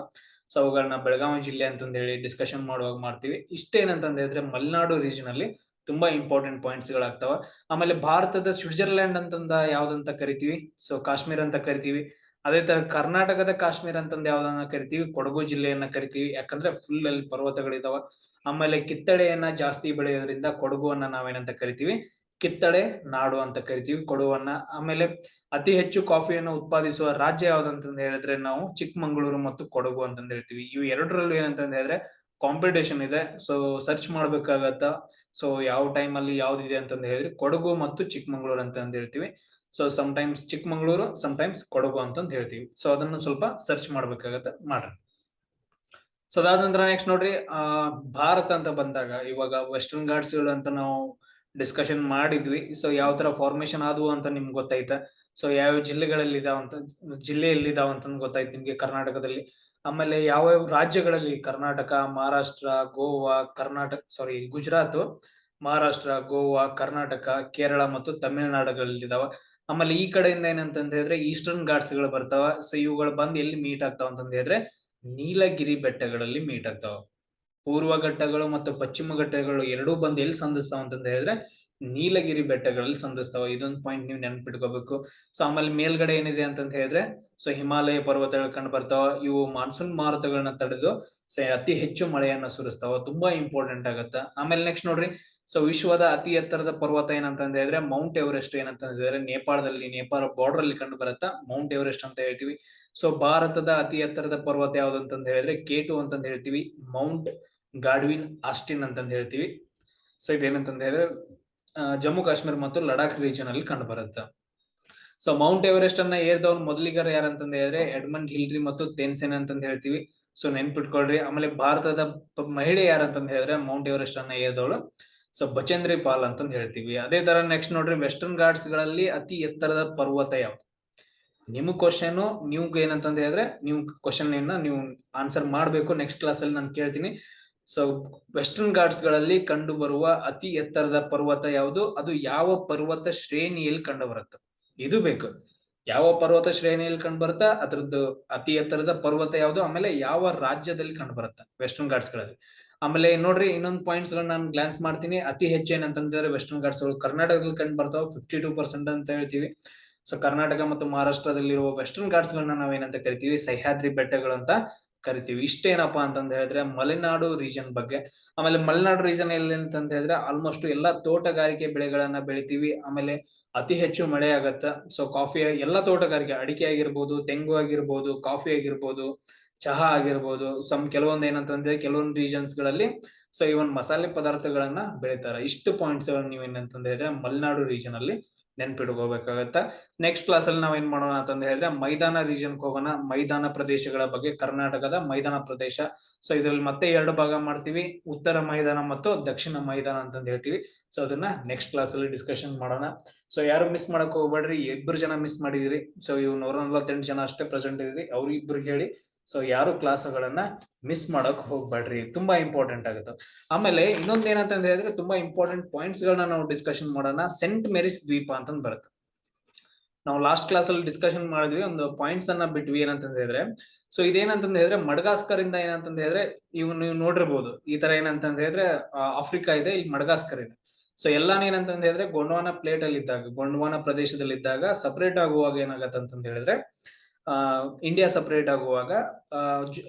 Speaker 1: ಸೊ ಅವುಗಳನ್ನ ಬೆಳಗಾವಿ ಜಿಲ್ಲೆ ಅಂತಂದ ಹೇಳಿ ಡಿಸ್ಕಷನ್ ಮಾಡುವಾಗ ಮಾಡ್ತೀವಿ. ಇಷ್ಟೇನಂತಂದ ಹೇಳಿದ್ರೆ ಮಲೆನಾಡು ರೀಜನ್ ಅಲ್ಲಿ ತುಂಬಾ ಇಂಪಾರ್ಟೆಂಟ್ ಪಾಯಿಂಟ್ಸ್ ಗಳಾಗ್ತಾವ. ಆಮೇಲೆ ಭಾರತದ ಸ್ವಿಟ್ಜರ್ಲ್ಯಾಂಡ್ ಅಂತಂದ ಯಾವ್ದಂತ ಕರಿತೀವಿ? ಸೊ ಕಾಶ್ಮೀರ್ ಅಂತ ಕರಿತೀವಿ. ಅದೇ ತರ ಕರ್ನಾಟಕದ ಕಾಶ್ಮೀರ್ ಅಂತಂದ ಯಾವ್ದನ್ನ ಕರಿತೀವಿ? ಕೊಡಗು ಜಿಲ್ಲೆಯನ್ನ ಕರಿತೀವಿ. ಯಾಕಂದ್ರೆ ಫುಲ್ ಅಲ್ಲಿ ಪರ್ವತಗಳಿದಾವ. ಆಮೇಲೆ ಕಿತ್ತಳೆಯನ್ನ ಜಾಸ್ತಿ ಬೆಳೆಯೋದ್ರಿಂದ ಕೊಡಗುವನ್ನ ನಾವೇನಂತ ಕರಿತೀವಿ? ಕಿತ್ತಳೆ ನಾಡು ಅಂತ ಕರಿತೀವಿ ಕೊಡಗುವನ್ನ. ಆಮೇಲೆ ಅತಿ ಹೆಚ್ಚು ಕಾಫಿಯನ್ನು ಉತ್ಪಾದಿಸುವ ರಾಜ್ಯ ಯಾವ್ದಂತಂದ ಹೇಳಿದ್ರೆ ನಾವು ಚಿಕ್ಕಮಂಗ್ಳೂರು ಮತ್ತು ಕೊಡಗು ಅಂತಂದ ಹೇಳ್ತೀವಿ. ಇವು ಎರಡರಲ್ಲೂ ಏನಂತಂದ ಹೇಳಿದ್ರೆ ಕಾಂಪಿಟೇಷನ್ ಇದೆ. ಸೊ ಸರ್ಚ್ ಮಾಡ್ಬೇಕಾಗತ್ತ. ಸೊ ಯಾವ ಟೈಮ್ ಅಲ್ಲಿ ಯಾವ್ದಿದೆ ಅಂತಂದ ಹೇಳಿದ್ರೆ ಕೊಡಗು ಮತ್ತು ಚಿಕ್ಕಮಂಗ್ಳೂರು ಅಂತ ಹೇಳ್ತೀವಿ. So times Chikmagalur, times Kodagu ಅಂತಂದ ಹೇಳ್ತೀವಿ. ಸೊ ಅದನ್ನು ಸ್ವಲ್ಪ ಸರ್ಚ್ ಮಾಡ್ಬೇಕಾಗತ್ತ, ಮಾಡ್ರಿ. ಸೊ ಅದಾದ ನಂತರ ನೆಕ್ಸ್ಟ್ ನೋಡ್ರಿ, ಭಾರತ ಅಂತ ಬಂದಾಗ ಇವಾಗ ವೆಸ್ಟರ್ನ್ ಘಾಟ್ಸ್ ಗಳು ಅಂತ ನಾವು ಡಿಸ್ಕಷನ್ ಮಾಡಿದ್ವಿ. ಸೊ ಯಾವ ತರ ಫಾರ್ಮೇಶನ್ ಆದವು ಅಂತ ನಿಮ್ಗೆ ಗೊತ್ತಾಯ್ತಾ? ಸೊ ಯಾವ ಜಿಲ್ಲೆಗಳಲ್ಲಿ ಇದಾವ ಅಂತ ಗೊತ್ತಾಯ್ತು ನಿಮ್ಗೆ ಕರ್ನಾಟಕದಲ್ಲಿ. ಆಮೇಲೆ ಯಾವ ರಾಜ್ಯಗಳಲ್ಲಿ ಕರ್ನಾಟಕ, ಮಹಾರಾಷ್ಟ್ರ, ಗೋವಾ, ಗುಜರಾತ್, ಮಹಾರಾಷ್ಟ್ರ, ಗೋವಾ, ಕರ್ನಾಟಕ, ಕೇರಳ ಮತ್ತು ತಮಿಳುನಾಡುಗಳಲ್ಲಿದಾವ. ಆಮೇಲೆ ಈ ಕಡೆಯಿಂದ ಏನಂತಂದ ಹೇಳಿದ್ರೆ ಈಸ್ಟರ್ನ್ ಘಾಟ್ಸ್ ಗಳು ಬರ್ತಾವ. ಸೊ ಇವುಗಳು ಬಂದ್ ಎಲ್ಲಿ ಮೀಟ್ ಆಗ್ತಾವ ಅಂತಂದ ಹೇಳಿದ್ರೆ ನೀಲಗಿರಿ ಬೆಟ್ಟಗಳಲ್ಲಿ ಮೀಟ್ ಆಗ್ತಾವ. ಪೂರ್ವ ಘಟ್ಟಗಳು ಮತ್ತು ಪಶ್ಚಿಮ ಘಟ್ಟಗಳು ಎರಡೂ ಬಂದು ಎಲ್ಲಿ ಸಂಧಿಸ್ತಾವ ಅಂತಂದ ಹೇಳಿದ್ರೆ ನೀಲಗಿರಿ ಬೆಟ್ಟಗಳಲ್ಲಿ ಸಂಧಿಸ್ತಾವ. ಇದೊಂದು ಪಾಯಿಂಟ್ ನೀವು ನೆನ್ಪಿಟ್ಕೋಬೇಕು. ಸೊ ಆಮೇಲೆ ಮೇಲ್ಗಡೆ ಏನಿದೆ ಅಂತಂತ ಹೇಳಿದ್ರೆ ಸೊ ಹಿಮಾಲಯ ಪರ್ವತಗಳು ಕಂಡು ಬರ್ತಾವ. ಇವು ಮಾನ್ಸೂನ್ ಮಾರುತಗಳನ್ನ ತಡೆದು ಅತಿ ಹೆಚ್ಚು ಮಳೆಯನ್ನ ಸುರಿಸ್ತಾವ. ತುಂಬಾ ಇಂಪಾರ್ಟೆಂಟ್ ಆಗತ್ತ. ಆಮೇಲೆ ನೆಕ್ಸ್ಟ್ ನೋಡ್ರಿ, ಸೊ ವಿಶ್ವದ ಅತಿ ಎತ್ತರದ ಪರ್ವತ ಏನಂತಂದ ಹೇಳಿದ್ರೆ ಮೌಂಟ್ ಎವರೆಸ್ಟ್ ಏನಂತಂದ ಹೇಳಿದ್ರೆ ನೇಪಾಳ ಬಾರ್ಡರ್ ಅಲ್ಲಿ ಕಂಡು ಬರುತ್ತಾ ಮೌಂಟ್ ಎವರೆಸ್ಟ್ ಅಂತ ಹೇಳ್ತೀವಿ. ಸೊ ಭಾರತದ ಅತಿ ಎತ್ತರದ ಪರ್ವತ ಯಾವ್ದು ಅಂತಂದ ಹೇಳಿದ್ರೆ K2 ಅಂತಂದ ಹೇಳ್ತೀವಿ. ಮೌಂಟ್ ಗಾಡ್ವಿನ್ ಆಸ್ಟಿನ್ ಅಂತಂದ ಹೇಳ್ತೀವಿ. ಸೊ ಇದೇನಂತಂದ ಹೇಳಿದ್ರೆ ಜಮ್ಮು ಕಾಶ್ಮೀರ ಮತ್ತು ಲಡಾಖ್ ರೀಜನ್ ಅಲ್ಲಿ ಕಂಡು ಬರುತ್ತೆ. ಸೊ ಮೌಂಟ್ ಎವರೆಸ್ಟ್ ಅನ್ನ ಏರ್ದವ್ರು ಮೊದಲಿಗರ ಯಾರಂತಂದ ಹೇಳಿದ್ರೆ ಎಡ್ಮಂಡ್ ಹಿಲ್ರಿ ಮತ್ತು ತೇನ್ಸೇನ್ ಅಂತಂದ ಹೇಳ್ತೀವಿ. ಸೊ ನೆನ್ಪಿಟ್ಕೊಳ್ರಿ. ಆಮೇಲೆ ಭಾರತದ ಮಹಿಳೆ ಯಾರಂತಂದ ಹೇಳಿದ್ರೆ ಮೌಂಟ್ ಎವರೆಸ್ಟ್ ಅನ್ನ ಏರ್ದವಳು ಸೊ ಬಚೇಂದ್ರಿ ಪಾಲ್ ಅಂತಂದ ಹೇಳ್ತೀವಿ. ಅದೇ ತರ ನೆಕ್ಸ್ಟ್ ನೋಡ್ರಿ, ವೆಸ್ಟರ್ನ್ ಘಾಟ್ಸ್ ಗಳಲ್ಲಿ ಅತಿ ಎತ್ತರದ ಪರ್ವತ ಯಾವ್ದು? ನಿಮ್ ಕ್ವಶನ್ ನೀವು ಏನಂತಂದ ಹೇಳಿದ್ರೆ ನೀವು ಕ್ವಶನ್ ನೀವು ಆನ್ಸರ್ ಮಾಡ್ಬೇಕು. ನೆಕ್ಸ್ಟ್ ಕ್ಲಾಸ್ ಅಲ್ಲಿ ನಾನು ಕೇಳ್ತೀನಿ. ಸೊ ವೆಸ್ಟರ್ನ್ ಘಾಟ್ಸ್ ಗಳಲ್ಲಿ ಕಂಡು ಬರುವ ಅತಿ ಎತ್ತರದ ಪರ್ವತ ಯಾವುದು? ಅದು ಯಾವ ಪರ್ವತ ಶ್ರೇಣಿಯಲ್ಲಿ ಕಂಡು ಬರುತ್ತೆ? ಇದು ಬೇಕು. ಯಾವ ಪರ್ವತ ಶ್ರೇಣಿಯಲ್ಲಿ ಕಂಡು ಬರುತ್ತಾ ಅದ್ರದ್ದು ಅತಿ ಎತ್ತರದ ಪರ್ವತ ಯಾವುದು, ಆಮೇಲೆ ಯಾವ ರಾಜ್ಯದಲ್ಲಿ ಕಂಡು ಬರುತ್ತೆ ವೆಸ್ಟರ್ನ್ ಘಾಟ್ಸ್ ಗಳಲ್ಲಿ. ಆಮೇಲೆ ನೋಡ್ರಿ ಇನ್ನೊಂದು ಪಾಯಿಂಟ್ಸ್ ಗಳನ್ನ ನಾನು ಗ್ಲಾನ್ಸ್ ಮಾಡ್ತೀನಿ. ಅತಿ ಹೆಚ್ಚು ಏನಂತಂದ್ರೆ ವೆಸ್ಟರ್ನ್ ಘಾಟ್ಸ್ ಗಳು ಕರ್ನಾಟಕದಲ್ಲಿ ಕಂಡು ಬರ್ತಾವ, 52% ಅಂತ ಹೇಳ್ತೀವಿ. ಸೊ ಕರ್ನಾಟಕ ಮತ್ತು ಮಹಾರಾಷ್ಟ್ರದಲ್ಲಿರುವ ವೆಸ್ಟರ್ನ್ ಘಾಟ್ಸ್ ಗಳನ್ನ ನಾವೇನಂತ ಕರಿತೀವಿ, ಸಹ್ಯಾದ್ರಿ ಬೆಟ್ಟಗಳು ಅಂತ ಕರಿತೀವಿ. ಇಷ್ಟೇನಪ್ಪಾ ಅಂತಂದ ಹೇಳಿದ್ರೆ ಮಲೆನಾಡು ರೀಜನ್ ಬಗ್ಗೆ. ಆಮೇಲೆ ಮಲೆನಾಡು ರೀಜನ್ ಎಲ್ಲಿ ಅಂತಂದ ಹೇಳಿದ್ರೆ ಆಲ್ಮೋಸ್ಟ್ ಎಲ್ಲಾ ತೋಟಗಾರಿಕೆ ಬೆಳೆಗಳನ್ನ ಬೆಳಿತೀವಿ. ಆಮೇಲೆ ಅತಿ ಹೆಚ್ಚು ಮಳೆ ಆಗತ್ತ. ಸೊ ಕಾಫಿ ಎಲ್ಲಾ ತೋಟಗಾರಿಕೆ, ಅಡಿಕೆ ಆಗಿರ್ಬೋದು, ತೆಂಗು ಆಗಿರ್ಬೋದು, ಕಾಫಿ ಆಗಿರ್ಬೋದು, ಚಹಾ ಆಗಿರ್ಬೋದು, ಕೆಲವೊಂದು ಏನಂತಂದ್ರೆ ಕೆಲವೊಂದು ರೀಜನ್ಸ್ ಗಳಲ್ಲಿ ಸೊ ಇವನ್ ಮಸಾಲೆ ಪದಾರ್ಥಗಳನ್ನ ಬೆಳಿತಾರೆ. ಇಷ್ಟು ಪಾಯಿಂಟ್ಸ್ ಗಳನ್ನ ನೀವೇನಂತಂದ ಹೇಳಿದ್ರೆ ಮಲೆನಾಡು ರೀಜನ್ ಅಲ್ಲಿ ನೆನ್ಪಿಟ್ಕೋಬೇಕಾಗತ್ತ. ನೆಕ್ಸ್ಟ್ ಕ್ಲಾಸ್ ಅಲ್ಲಿ ನಾವ್ ಏನ್ ಮಾಡೋಣ ಅಂತಂದ ಹೇಳಿದ್ರೆ ಮೈದಾನ ರೀಜನ್ ಹೋಗೋಣ. ಮೈದಾನ ಪ್ರದೇಶಗಳ ಬಗ್ಗೆ, ಕರ್ನಾಟಕದ ಮೈದಾನ ಪ್ರದೇಶ. ಸೊ ಇದ್ರಲ್ಲಿ ಮತ್ತೆ 2 ಭಾಗ ಮಾಡ್ತೀವಿ, ಉತ್ತರ ಮೈದಾನ ಮತ್ತು ದಕ್ಷಿಣ ಮೈದಾನ ಅಂತಂದ ಹೇಳ್ತೀವಿ. ಸೊ ಅದನ್ನ ನೆಕ್ಸ್ಟ್ ಕ್ಲಾಸ್ ಅಲ್ಲಿ ಡಿಸ್ಕಷನ್ ಮಾಡೋಣ. ಸೊ ಯಾರು ಮಿಸ್ ಮಾಡಕ್ ಹೋಗ್ಬೇಡ್ರಿ, 2 ಜನ ಮಿಸ್ ಮಾಡಿದಿರಿ. ಸೊ ಇವ್ 148 ಜನ ಅಷ್ಟೇ ಪ್ರೆಸೆಂಟ್ ಇದ್ರಿ, ಅವ್ರು ಇಬ್ರು ಹೇಳಿ. ಸೊ ಯಾರು ಕ್ಲಾಸ್ಗಳನ್ನ ಮಿಸ್ ಮಾಡಕ್ ಹೋಗ್ಬೇಡ್ರಿ, ತುಂಬಾ ಇಂಪಾರ್ಟೆಂಟ್ ಆಗುತ್ತೆ. ಆಮೇಲೆ ಇನ್ನೊಂದ್ ಏನಂತ ಹೇಳಿದ್ರೆ ತುಂಬಾ ಇಂಪಾರ್ಟೆಂಟ್ ಪಾಯಿಂಟ್ಸ್ ಗಳನ್ನ ನಾವು ಡಿಸ್ಕಷನ್ ಮಾಡೋಣ. ಸೆಂಟ್ ಮೇರಿಸ್ ದ್ವೀಪ ಅಂತಂದ್ ಬರುತ್ತೆ. ನಾವು ಲಾಸ್ಟ್ ಕ್ಲಾಸ್ ಅಲ್ಲಿ ಡಿಸ್ಕಷನ್ ಮಾಡಿದ್ವಿ, ಒಂದು ಪಾಯಿಂಟ್ಸ್ ಅನ್ನ ಬಿಟ್ವಿ. ಏನಂತಂದ ಹೇಳಿದ್ರೆ ಸೊ ಇದೇನಂತಂದ ಹೇಳಿದ್ರೆ ಮಡಗಾಸ್ಕರ್ ಇಂದ ಏನಂತಂದ ಹೇಳಿದ್ರೆ ನೀವು ನೋಡಿರ್ಬೋದು, ಈ ತರ ಏನಂತಂದ ಹೇಳಿದ್ರೆ ಆಫ್ರಿಕಾ ಇದೆ, ಇಲ್ಲಿ ಮಡಗಾಸ್ಕರ್ ಇದೆ. ಸೊ ಎಲ್ಲಾನು ಏನಂತಂದ ಹೇಳಿದ್ರೆ ಗೊಂಡ್ವಾನ ಪ್ಲೇಟ್ ಅಲ್ಲಿ ಇದ್ದಾಗ, ಗೊಂಡ್ವಾನ ಪ್ರದೇಶದಲ್ಲಿ ಇದ್ದಾಗ ಸಪರೇಟ್ ಆಗುವಾಗ ಏನಾಗತ್ತೆ ಅಂತಂದ ಹೇಳಿದ್ರೆ ಇಂಡಿಯಾ ಸಪರೇಟ್ ಆಗುವಾಗ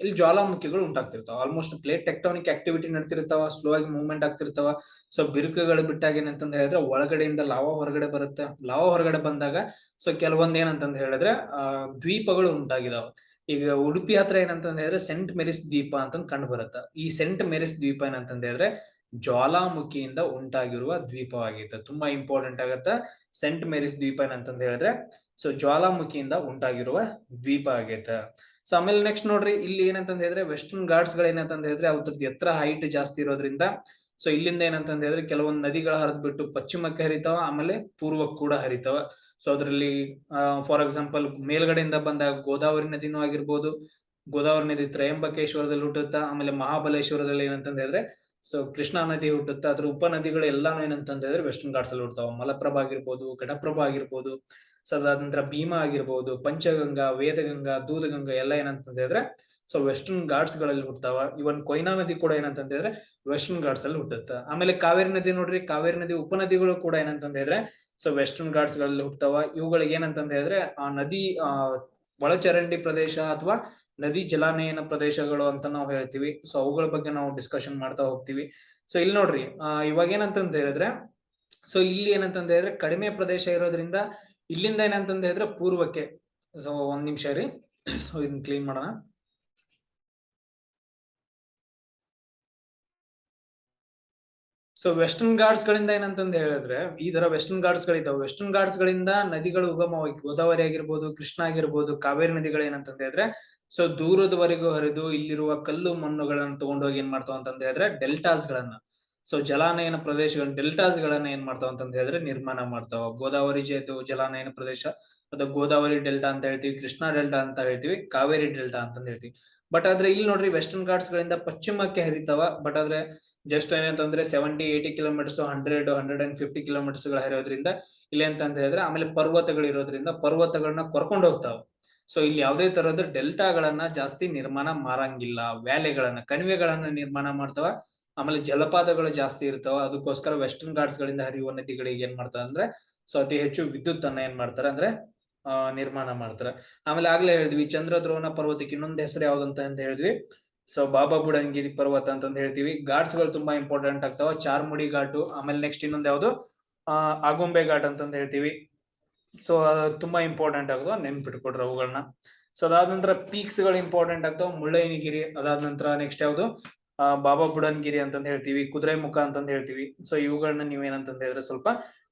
Speaker 1: ಇಲ್ಲಿ ಜ್ವಾಲಾಮುಖಿಗಳು ಉಂಟಾಗ್ತಿರ್ತಾವ. ಆಲ್ಮೋಸ್ಟ್ ಪ್ಲೇಟ್ ಟೆಕ್ಟಾನಿಕ್ ಆಕ್ಟಿವಿಟಿ ನಡ್ತಿರ್ತಾವ, ಸ್ಲೋ ಆಗಿ ಮೂವ್ಮೆಂಟ್ ಆಗ್ತಿರ್ತಾವ. ಸೊ ಬಿರುಕುಗಳು ಬಿಟ್ಟಾಗ ಏನಂತಂದ ಹೇಳಿದ್ರೆ ಒಳಗಡೆಯಿಂದ ಲಾವಾ ಹೊರಗಡೆ ಬರುತ್ತೆ. ಲಾವಾ ಹೊರಗಡೆ ಬಂದಾಗ ಸೊ ಕೆಲವೊಂದ್ ಏನಂತಂದ ಹೇಳಿದ್ರೆ ದ್ವೀಪಗಳು ಉಂಟಾಗಿದಾವ. ಈಗ ಉಡುಪಿ ಹತ್ರ ಏನಂತಂದ ಹೇಳಿದ್ರೆ ಸೆಂಟ್ ಮೇರಿಸ್ ದ್ವೀಪ ಅಂತ ಕಂಡು ಬರುತ್ತೆ. ಈ ಸೆಂಟ್ ಮೇರಿಸ್ ದ್ವೀಪ ಏನಂತಂದ ಹೇಳಿದ್ರೆ ಜ್ವಾಲಾಮುಖಿಯಿಂದ ಉಂಟಾಗಿರುವ ದ್ವೀಪವಾಗಿತ್ತು. ತುಂಬಾ ಇಂಪಾರ್ಟೆಂಟ್ ಆಗತ್ತ. ಸೆಂಟ್ ಮೇರಿಸ್ ದ್ವೀಪ ಏನಂತಂದ ಹೇಳಿದ್ರೆ ಸೊ ಜ್ವಾಲಾಮುಖಿಯಿಂದ ಉಂಟಾಗಿರುವ ದ್ವೀಪ ಆಗೈತೆ. ಸೊ ಆಮೇಲೆ ನೆಕ್ಸ್ಟ್ ನೋಡ್ರಿ, ಇಲ್ಲಿ ಏನಂತಂದ ಹೇಳಿದ್ರೆ ವೆಸ್ಟರ್ನ್ ಘಾಟ್ಸ್ ಗಳು ಏನಂತಂದ ಹೇಳಿದ್ರೆ ಅದ್ರದ್ದು ಎತ್ತರ ಹೈಟ್ ಜಾಸ್ತಿ ಇರೋದ್ರಿಂದ ಸೊ ಇಲ್ಲಿಂದ ಏನಂತಂದ ಹೇಳಿದ್ರೆ ಕೆಲವೊಂದು ನದಿಗಳ ಹರಿದ್ಬಿಟ್ಟು ಪಶ್ಚಿಮಕ್ಕೆ ಹರಿತಾವ, ಆಮೇಲೆ ಪೂರ್ವಕ್ಕೆ ಕೂಡ ಹರಿತಾವ. ಸೊ ಅದ್ರಲ್ಲಿ ಫಾರ್ ಎಕ್ಸಾಂಪಲ್ ಮೇಲ್ಗಡೆಯಿಂದ ಬಂದಾಗ ಗೋದಾವರಿ ನದಿನೂ ಆಗಿರ್ಬೋದು. ಗೋದಾವರಿ ನದಿ ತ್ರಯಂಬಕೇಶ್ವರದಲ್ಲಿ ಹುಟ್ಟುತ್ತಾ, ಆಮೇಲೆ ಮಹಾಬಲೇಶ್ವರದಲ್ಲಿ ಏನಂತಂದ ಹೇಳಿದ್ರೆ ಸೊ ಕೃಷ್ಣಾ ನದಿ ಹುಟ್ಟುತ್ತಾ. ಅದ್ರ ಉಪ ನದಿಗಳು ಎಲ್ಲಾನು ಏನಂತಂದ ಹೇಳಿದ್ರೆ ವೆಸ್ಟರ್ನ್ ಘಾಟ್ಸ್ ಅಲ್ಲಿ ಹುಡ್ತಾವ. ಮಲಪ್ರಭಾ ಆಗಿರ್ಬೋದು, ಘಟಪ್ರಭಾ ಆಗಿರ್ಬೋದು, ಸೊ ಅದಾದ ನಂತರ ಭೀಮಾ ಆಗಿರ್ಬೋದು, ಪಂಚಗಂಗಾ, ವೇದಗಂಗಾ, ದೂದಗಂಗಾ ಎಲ್ಲ ಏನಂತಂದ ಹೇಳಿದ್ರೆ ಸೊ ವೆಸ್ಟರ್ನ್ ಘಾಟ್ಸ್ ಗಳಲ್ಲಿ ಹುಡ್ತಾವ. ಇವನ್ ಕೊಯ್ನಾ ನದಿ ಕೂಡ ಏನಂತಂದ ಹೇಳಿದ್ರೆ ವೆಸ್ಟರ್ನ್ ಘಾಟ್ಸ್ ಅಲ್ಲಿ ಹುಟ್ಟುತ್ತ. ಆಮೇಲೆ ಕಾವೇರಿ ನದಿ ನೋಡ್ರಿ, ಕಾವೇರಿ ನದಿ ಉಪನದಿಗಳು ಕೂಡ ಏನಂತಂದ ಹೇಳಿದ್ರೆ ಸೊ ವೆಸ್ಟರ್ನ್ ಘಾಟ್ಸ್ ಗಳಲ್ಲಿ ಹುಟ್ಟತಾವ. ಇವುಗಳಿಗೆ ಏನಂತಂದ ಹೇಳಿದ್ರೆ ಆ ನದಿ ಒಳಚರಂಡಿ ಪ್ರದೇಶ ಅಥವಾ ನದಿ ಜಲಾನಯನ ಪ್ರದೇಶಗಳು ಅಂತ ನಾವು ಹೇಳ್ತೀವಿ. ಸೊ ಅವುಗಳ ಬಗ್ಗೆ ನಾವು ಡಿಸ್ಕಷನ್ ಮಾಡ್ತಾ ಹೋಗ್ತೀವಿ. ಸೊ ಇಲ್ಲಿ ನೋಡ್ರಿ ಇವಾಗ ಏನಂತಂದ ಹೇಳಿದ್ರೆ ಸೊ ಇಲ್ಲಿ ಏನಂತಂದ ಹೇಳಿದ್ರೆ ಕಡಿಮೆ ಪ್ರದೇಶ ಇರೋದ್ರಿಂದ ಇಲ್ಲಿಂದ ಏನಂತಂದ ಹೇಳಿದ್ರೆ ಪೂರ್ವಕ್ಕೆ. ಸೊ ಒಂದ್ ನಿಮಿಷ ರೀ, ಸೊ ಇದನ್ನ ಕ್ಲೀನ್ ಮಾಡೋಣ. ಸೊ ವೆಸ್ಟರ್ನ್ ಘಾಟ್ಸ್ ಗಳಿಂದ ಏನಂತಂದ ಹೇಳಿದ್ರೆ ಈ ತರ ವೆಸ್ಟರ್ನ್ ಘಾಟ್ಸ್ ಗಳಿದ್ದಾವೆ. ವೆಸ್ಟರ್ನ್ ಘಾಟ್ಸ್ ಗಳಿಂದ ನದಿಗಳು ಉಗಮವಾಗಿ ಗೋದಾವರಿ ಆಗಿರ್ಬೋದು, ಕೃಷ್ಣ ಆಗಿರ್ಬೋದು, ಕಾವೇರಿ ನದಿಗಳು ಏನಂತಂದ ಹೇಳಿದ್ರೆ ಸೊ ದೂರದವರೆಗೂ ಹರಿದು ಇಲ್ಲಿರುವ ಕಲ್ಲು ಮಣ್ಣುಗಳನ್ನ ತಗೊಂಡೋಗಿ ಏನ್ ಮಾಡ್ತಾವ ಅಂತಂದ ಹೇಳಿದ್ರೆ ಡೆಲ್ಟಾಸ್ ಗಳನ್ನ, ಸೊ ಜಲಾನಯನ ಪ್ರದೇಶಗಳ ಡೆಲ್ಟಾಸ್ ಗಳನ್ನ ಏನ್ ಮಾಡ್ತಾವ ಅಂತಂದ ಹೇಳಿದ್ರೆ ನಿರ್ಮಾಣ ಮಾಡ್ತಾವ. ಗೋದಾವರಿ ಜಲಾನಯನ ಪ್ರದೇಶ ಅದು ಗೋದಾವರಿ ಡೆಲ್ಟಾ ಅಂತ ಹೇಳ್ತೀವಿ, ಕೃಷ್ಣಾ ಡೆಲ್ಟಾ ಅಂತ ಹೇಳ್ತೀವಿ, ಕಾವೇರಿ ಡೆಲ್ಟಾ ಅಂತಂದ ಹೇಳ್ತೀವಿ. ಬಟ್ ಆದ್ರೆ ಇಲ್ಲಿ ನೋಡ್ರಿ ವೆಸ್ಟರ್ನ್ ಘಾಟ್ಸ್ ಗಳಿಂದ ಪಶ್ಚಿಮಕ್ಕೆ ಹರಿತಾವ. ಬಟ್ ಆದ್ರೆ ಜಸ್ಟ್ ಏನಂತಂದ್ರೆ 70-80 ಕಿಲೋಮೀಟರ್ಸ್, 100-150 ಕಿಲೋಮೀಟರ್ಸ್ ಗಳ ಹರಿಯೋದ್ರಿಂದ ಇಲ್ಲಿ ಅಂತಂದ ಹೇಳಿದ್ರೆ ಆಮೇಲೆ ಪರ್ವತಗಳು ಇರೋದ್ರಿಂದ ಪರ್ವತಗಳನ್ನ ಕರ್ಕೊಂಡು ಹೋಗ್ತಾವ. ಸೊ ಇಲ್ಲಿ ಯಾವುದೇ ತರದ ಡೆಲ್ಟಾಗಳನ್ನ ಜಾಸ್ತಿ ನಿರ್ಮಾಣ ಮಾಡಂಗಿಲ್ಲ. ವ್ಯಾಲಿಗಳನ್ನ, ಕಣಿವೆಗಳನ್ನ ನಿರ್ಮಾಣ ಮಾಡ್ತಾವ. ಆಮೇಲೆ ಜಲಪಾತಗಳು ಜಾಸ್ತಿ ಇರ್ತಾವ. ಅದಕ್ಕೋಸ್ಕರ ವೆಸ್ಟರ್ನ್ ಘಾಟ್ಸ್ ಗಳಿಂದ ಹರಿಯುವ ನದಿಗಳಿಗೆ ಏನ್ ಮಾಡ್ತಾರ ಅಂದ್ರೆ ಸೊ ಅತಿ ಹೆಚ್ಚು ವಿದ್ಯುತ್ ಅನ್ನ ಏನ್ ಮಾಡ್ತಾರ ಅಂದ್ರೆ ನಿರ್ಮಾಣ ಮಾಡ್ತಾರ. ಆಮೇಲೆ ಆಗ್ಲೇ ಹೇಳಿದ್ವಿ ಚಂದ್ರದ್ರೋಣ ಪರ್ವತಕ್ಕೆ ಇನ್ನೊಂದು ಹೆಸರು ಯಾವ್ದಂತ ಅಂತ ಹೇಳಿದ್ವಿ, ಸೊ ಬಾಬಾ ಬುಡನ್ಗಿರಿ ಪರ್ವತ ಅಂತಂದ ಹೇಳ್ತೀವಿ. ಘಾಟ್ಸ್ ಗಳು ತುಂಬಾ ಇಂಪಾರ್ಟೆಂಟ್ ಆಗ್ತಾವ. ಚಾರ್ಮುಡಿ ಘಾಟು, ಆಮೇಲೆ ನೆಕ್ಸ್ಟ್ ಇನ್ನೊಂದು ಯಾವ್ದು ಆಗುಂಬೆ ಘಾಟ್ ಅಂತಂದ ಹೇಳ್ತೀವಿ. ಸೊ ತುಂಬಾ ಇಂಪಾರ್ಟೆಂಟ್ ಆಗ್ತಾವ, ನೆನ್ಪಿಟ್ಕೊಡ್ರಿ ಅವುಗಳನ್ನ. ಸೊ ಅದಾದ ನಂತರ ಪೀಕ್ಸ್ ಗಳು ಇಂಪಾರ್ಟೆಂಟ್ ಆಗ್ತಾವ. ಮುಳ್ಳಯ್ಯನಗಿರಿ, ಅದಾದ ನಂತರ ನೆಕ್ಸ್ಟ್ ಯಾವ್ದು ಬಾಬಾ ಬುಡನ್ಗಿರಿ ಅಂತಂದ ಹೇಳ್ತೀವಿ, ಕುದುರೆ ಮುಖ ಅಂತಂದ ಹೇಳ್ತೀವಿ. ಸೊ ಇವುಗಳನ್ನ ನೀವೇನಂತಂದ ಹೇಳಿದ್ರೆ ಸ್ವಲ್ಪ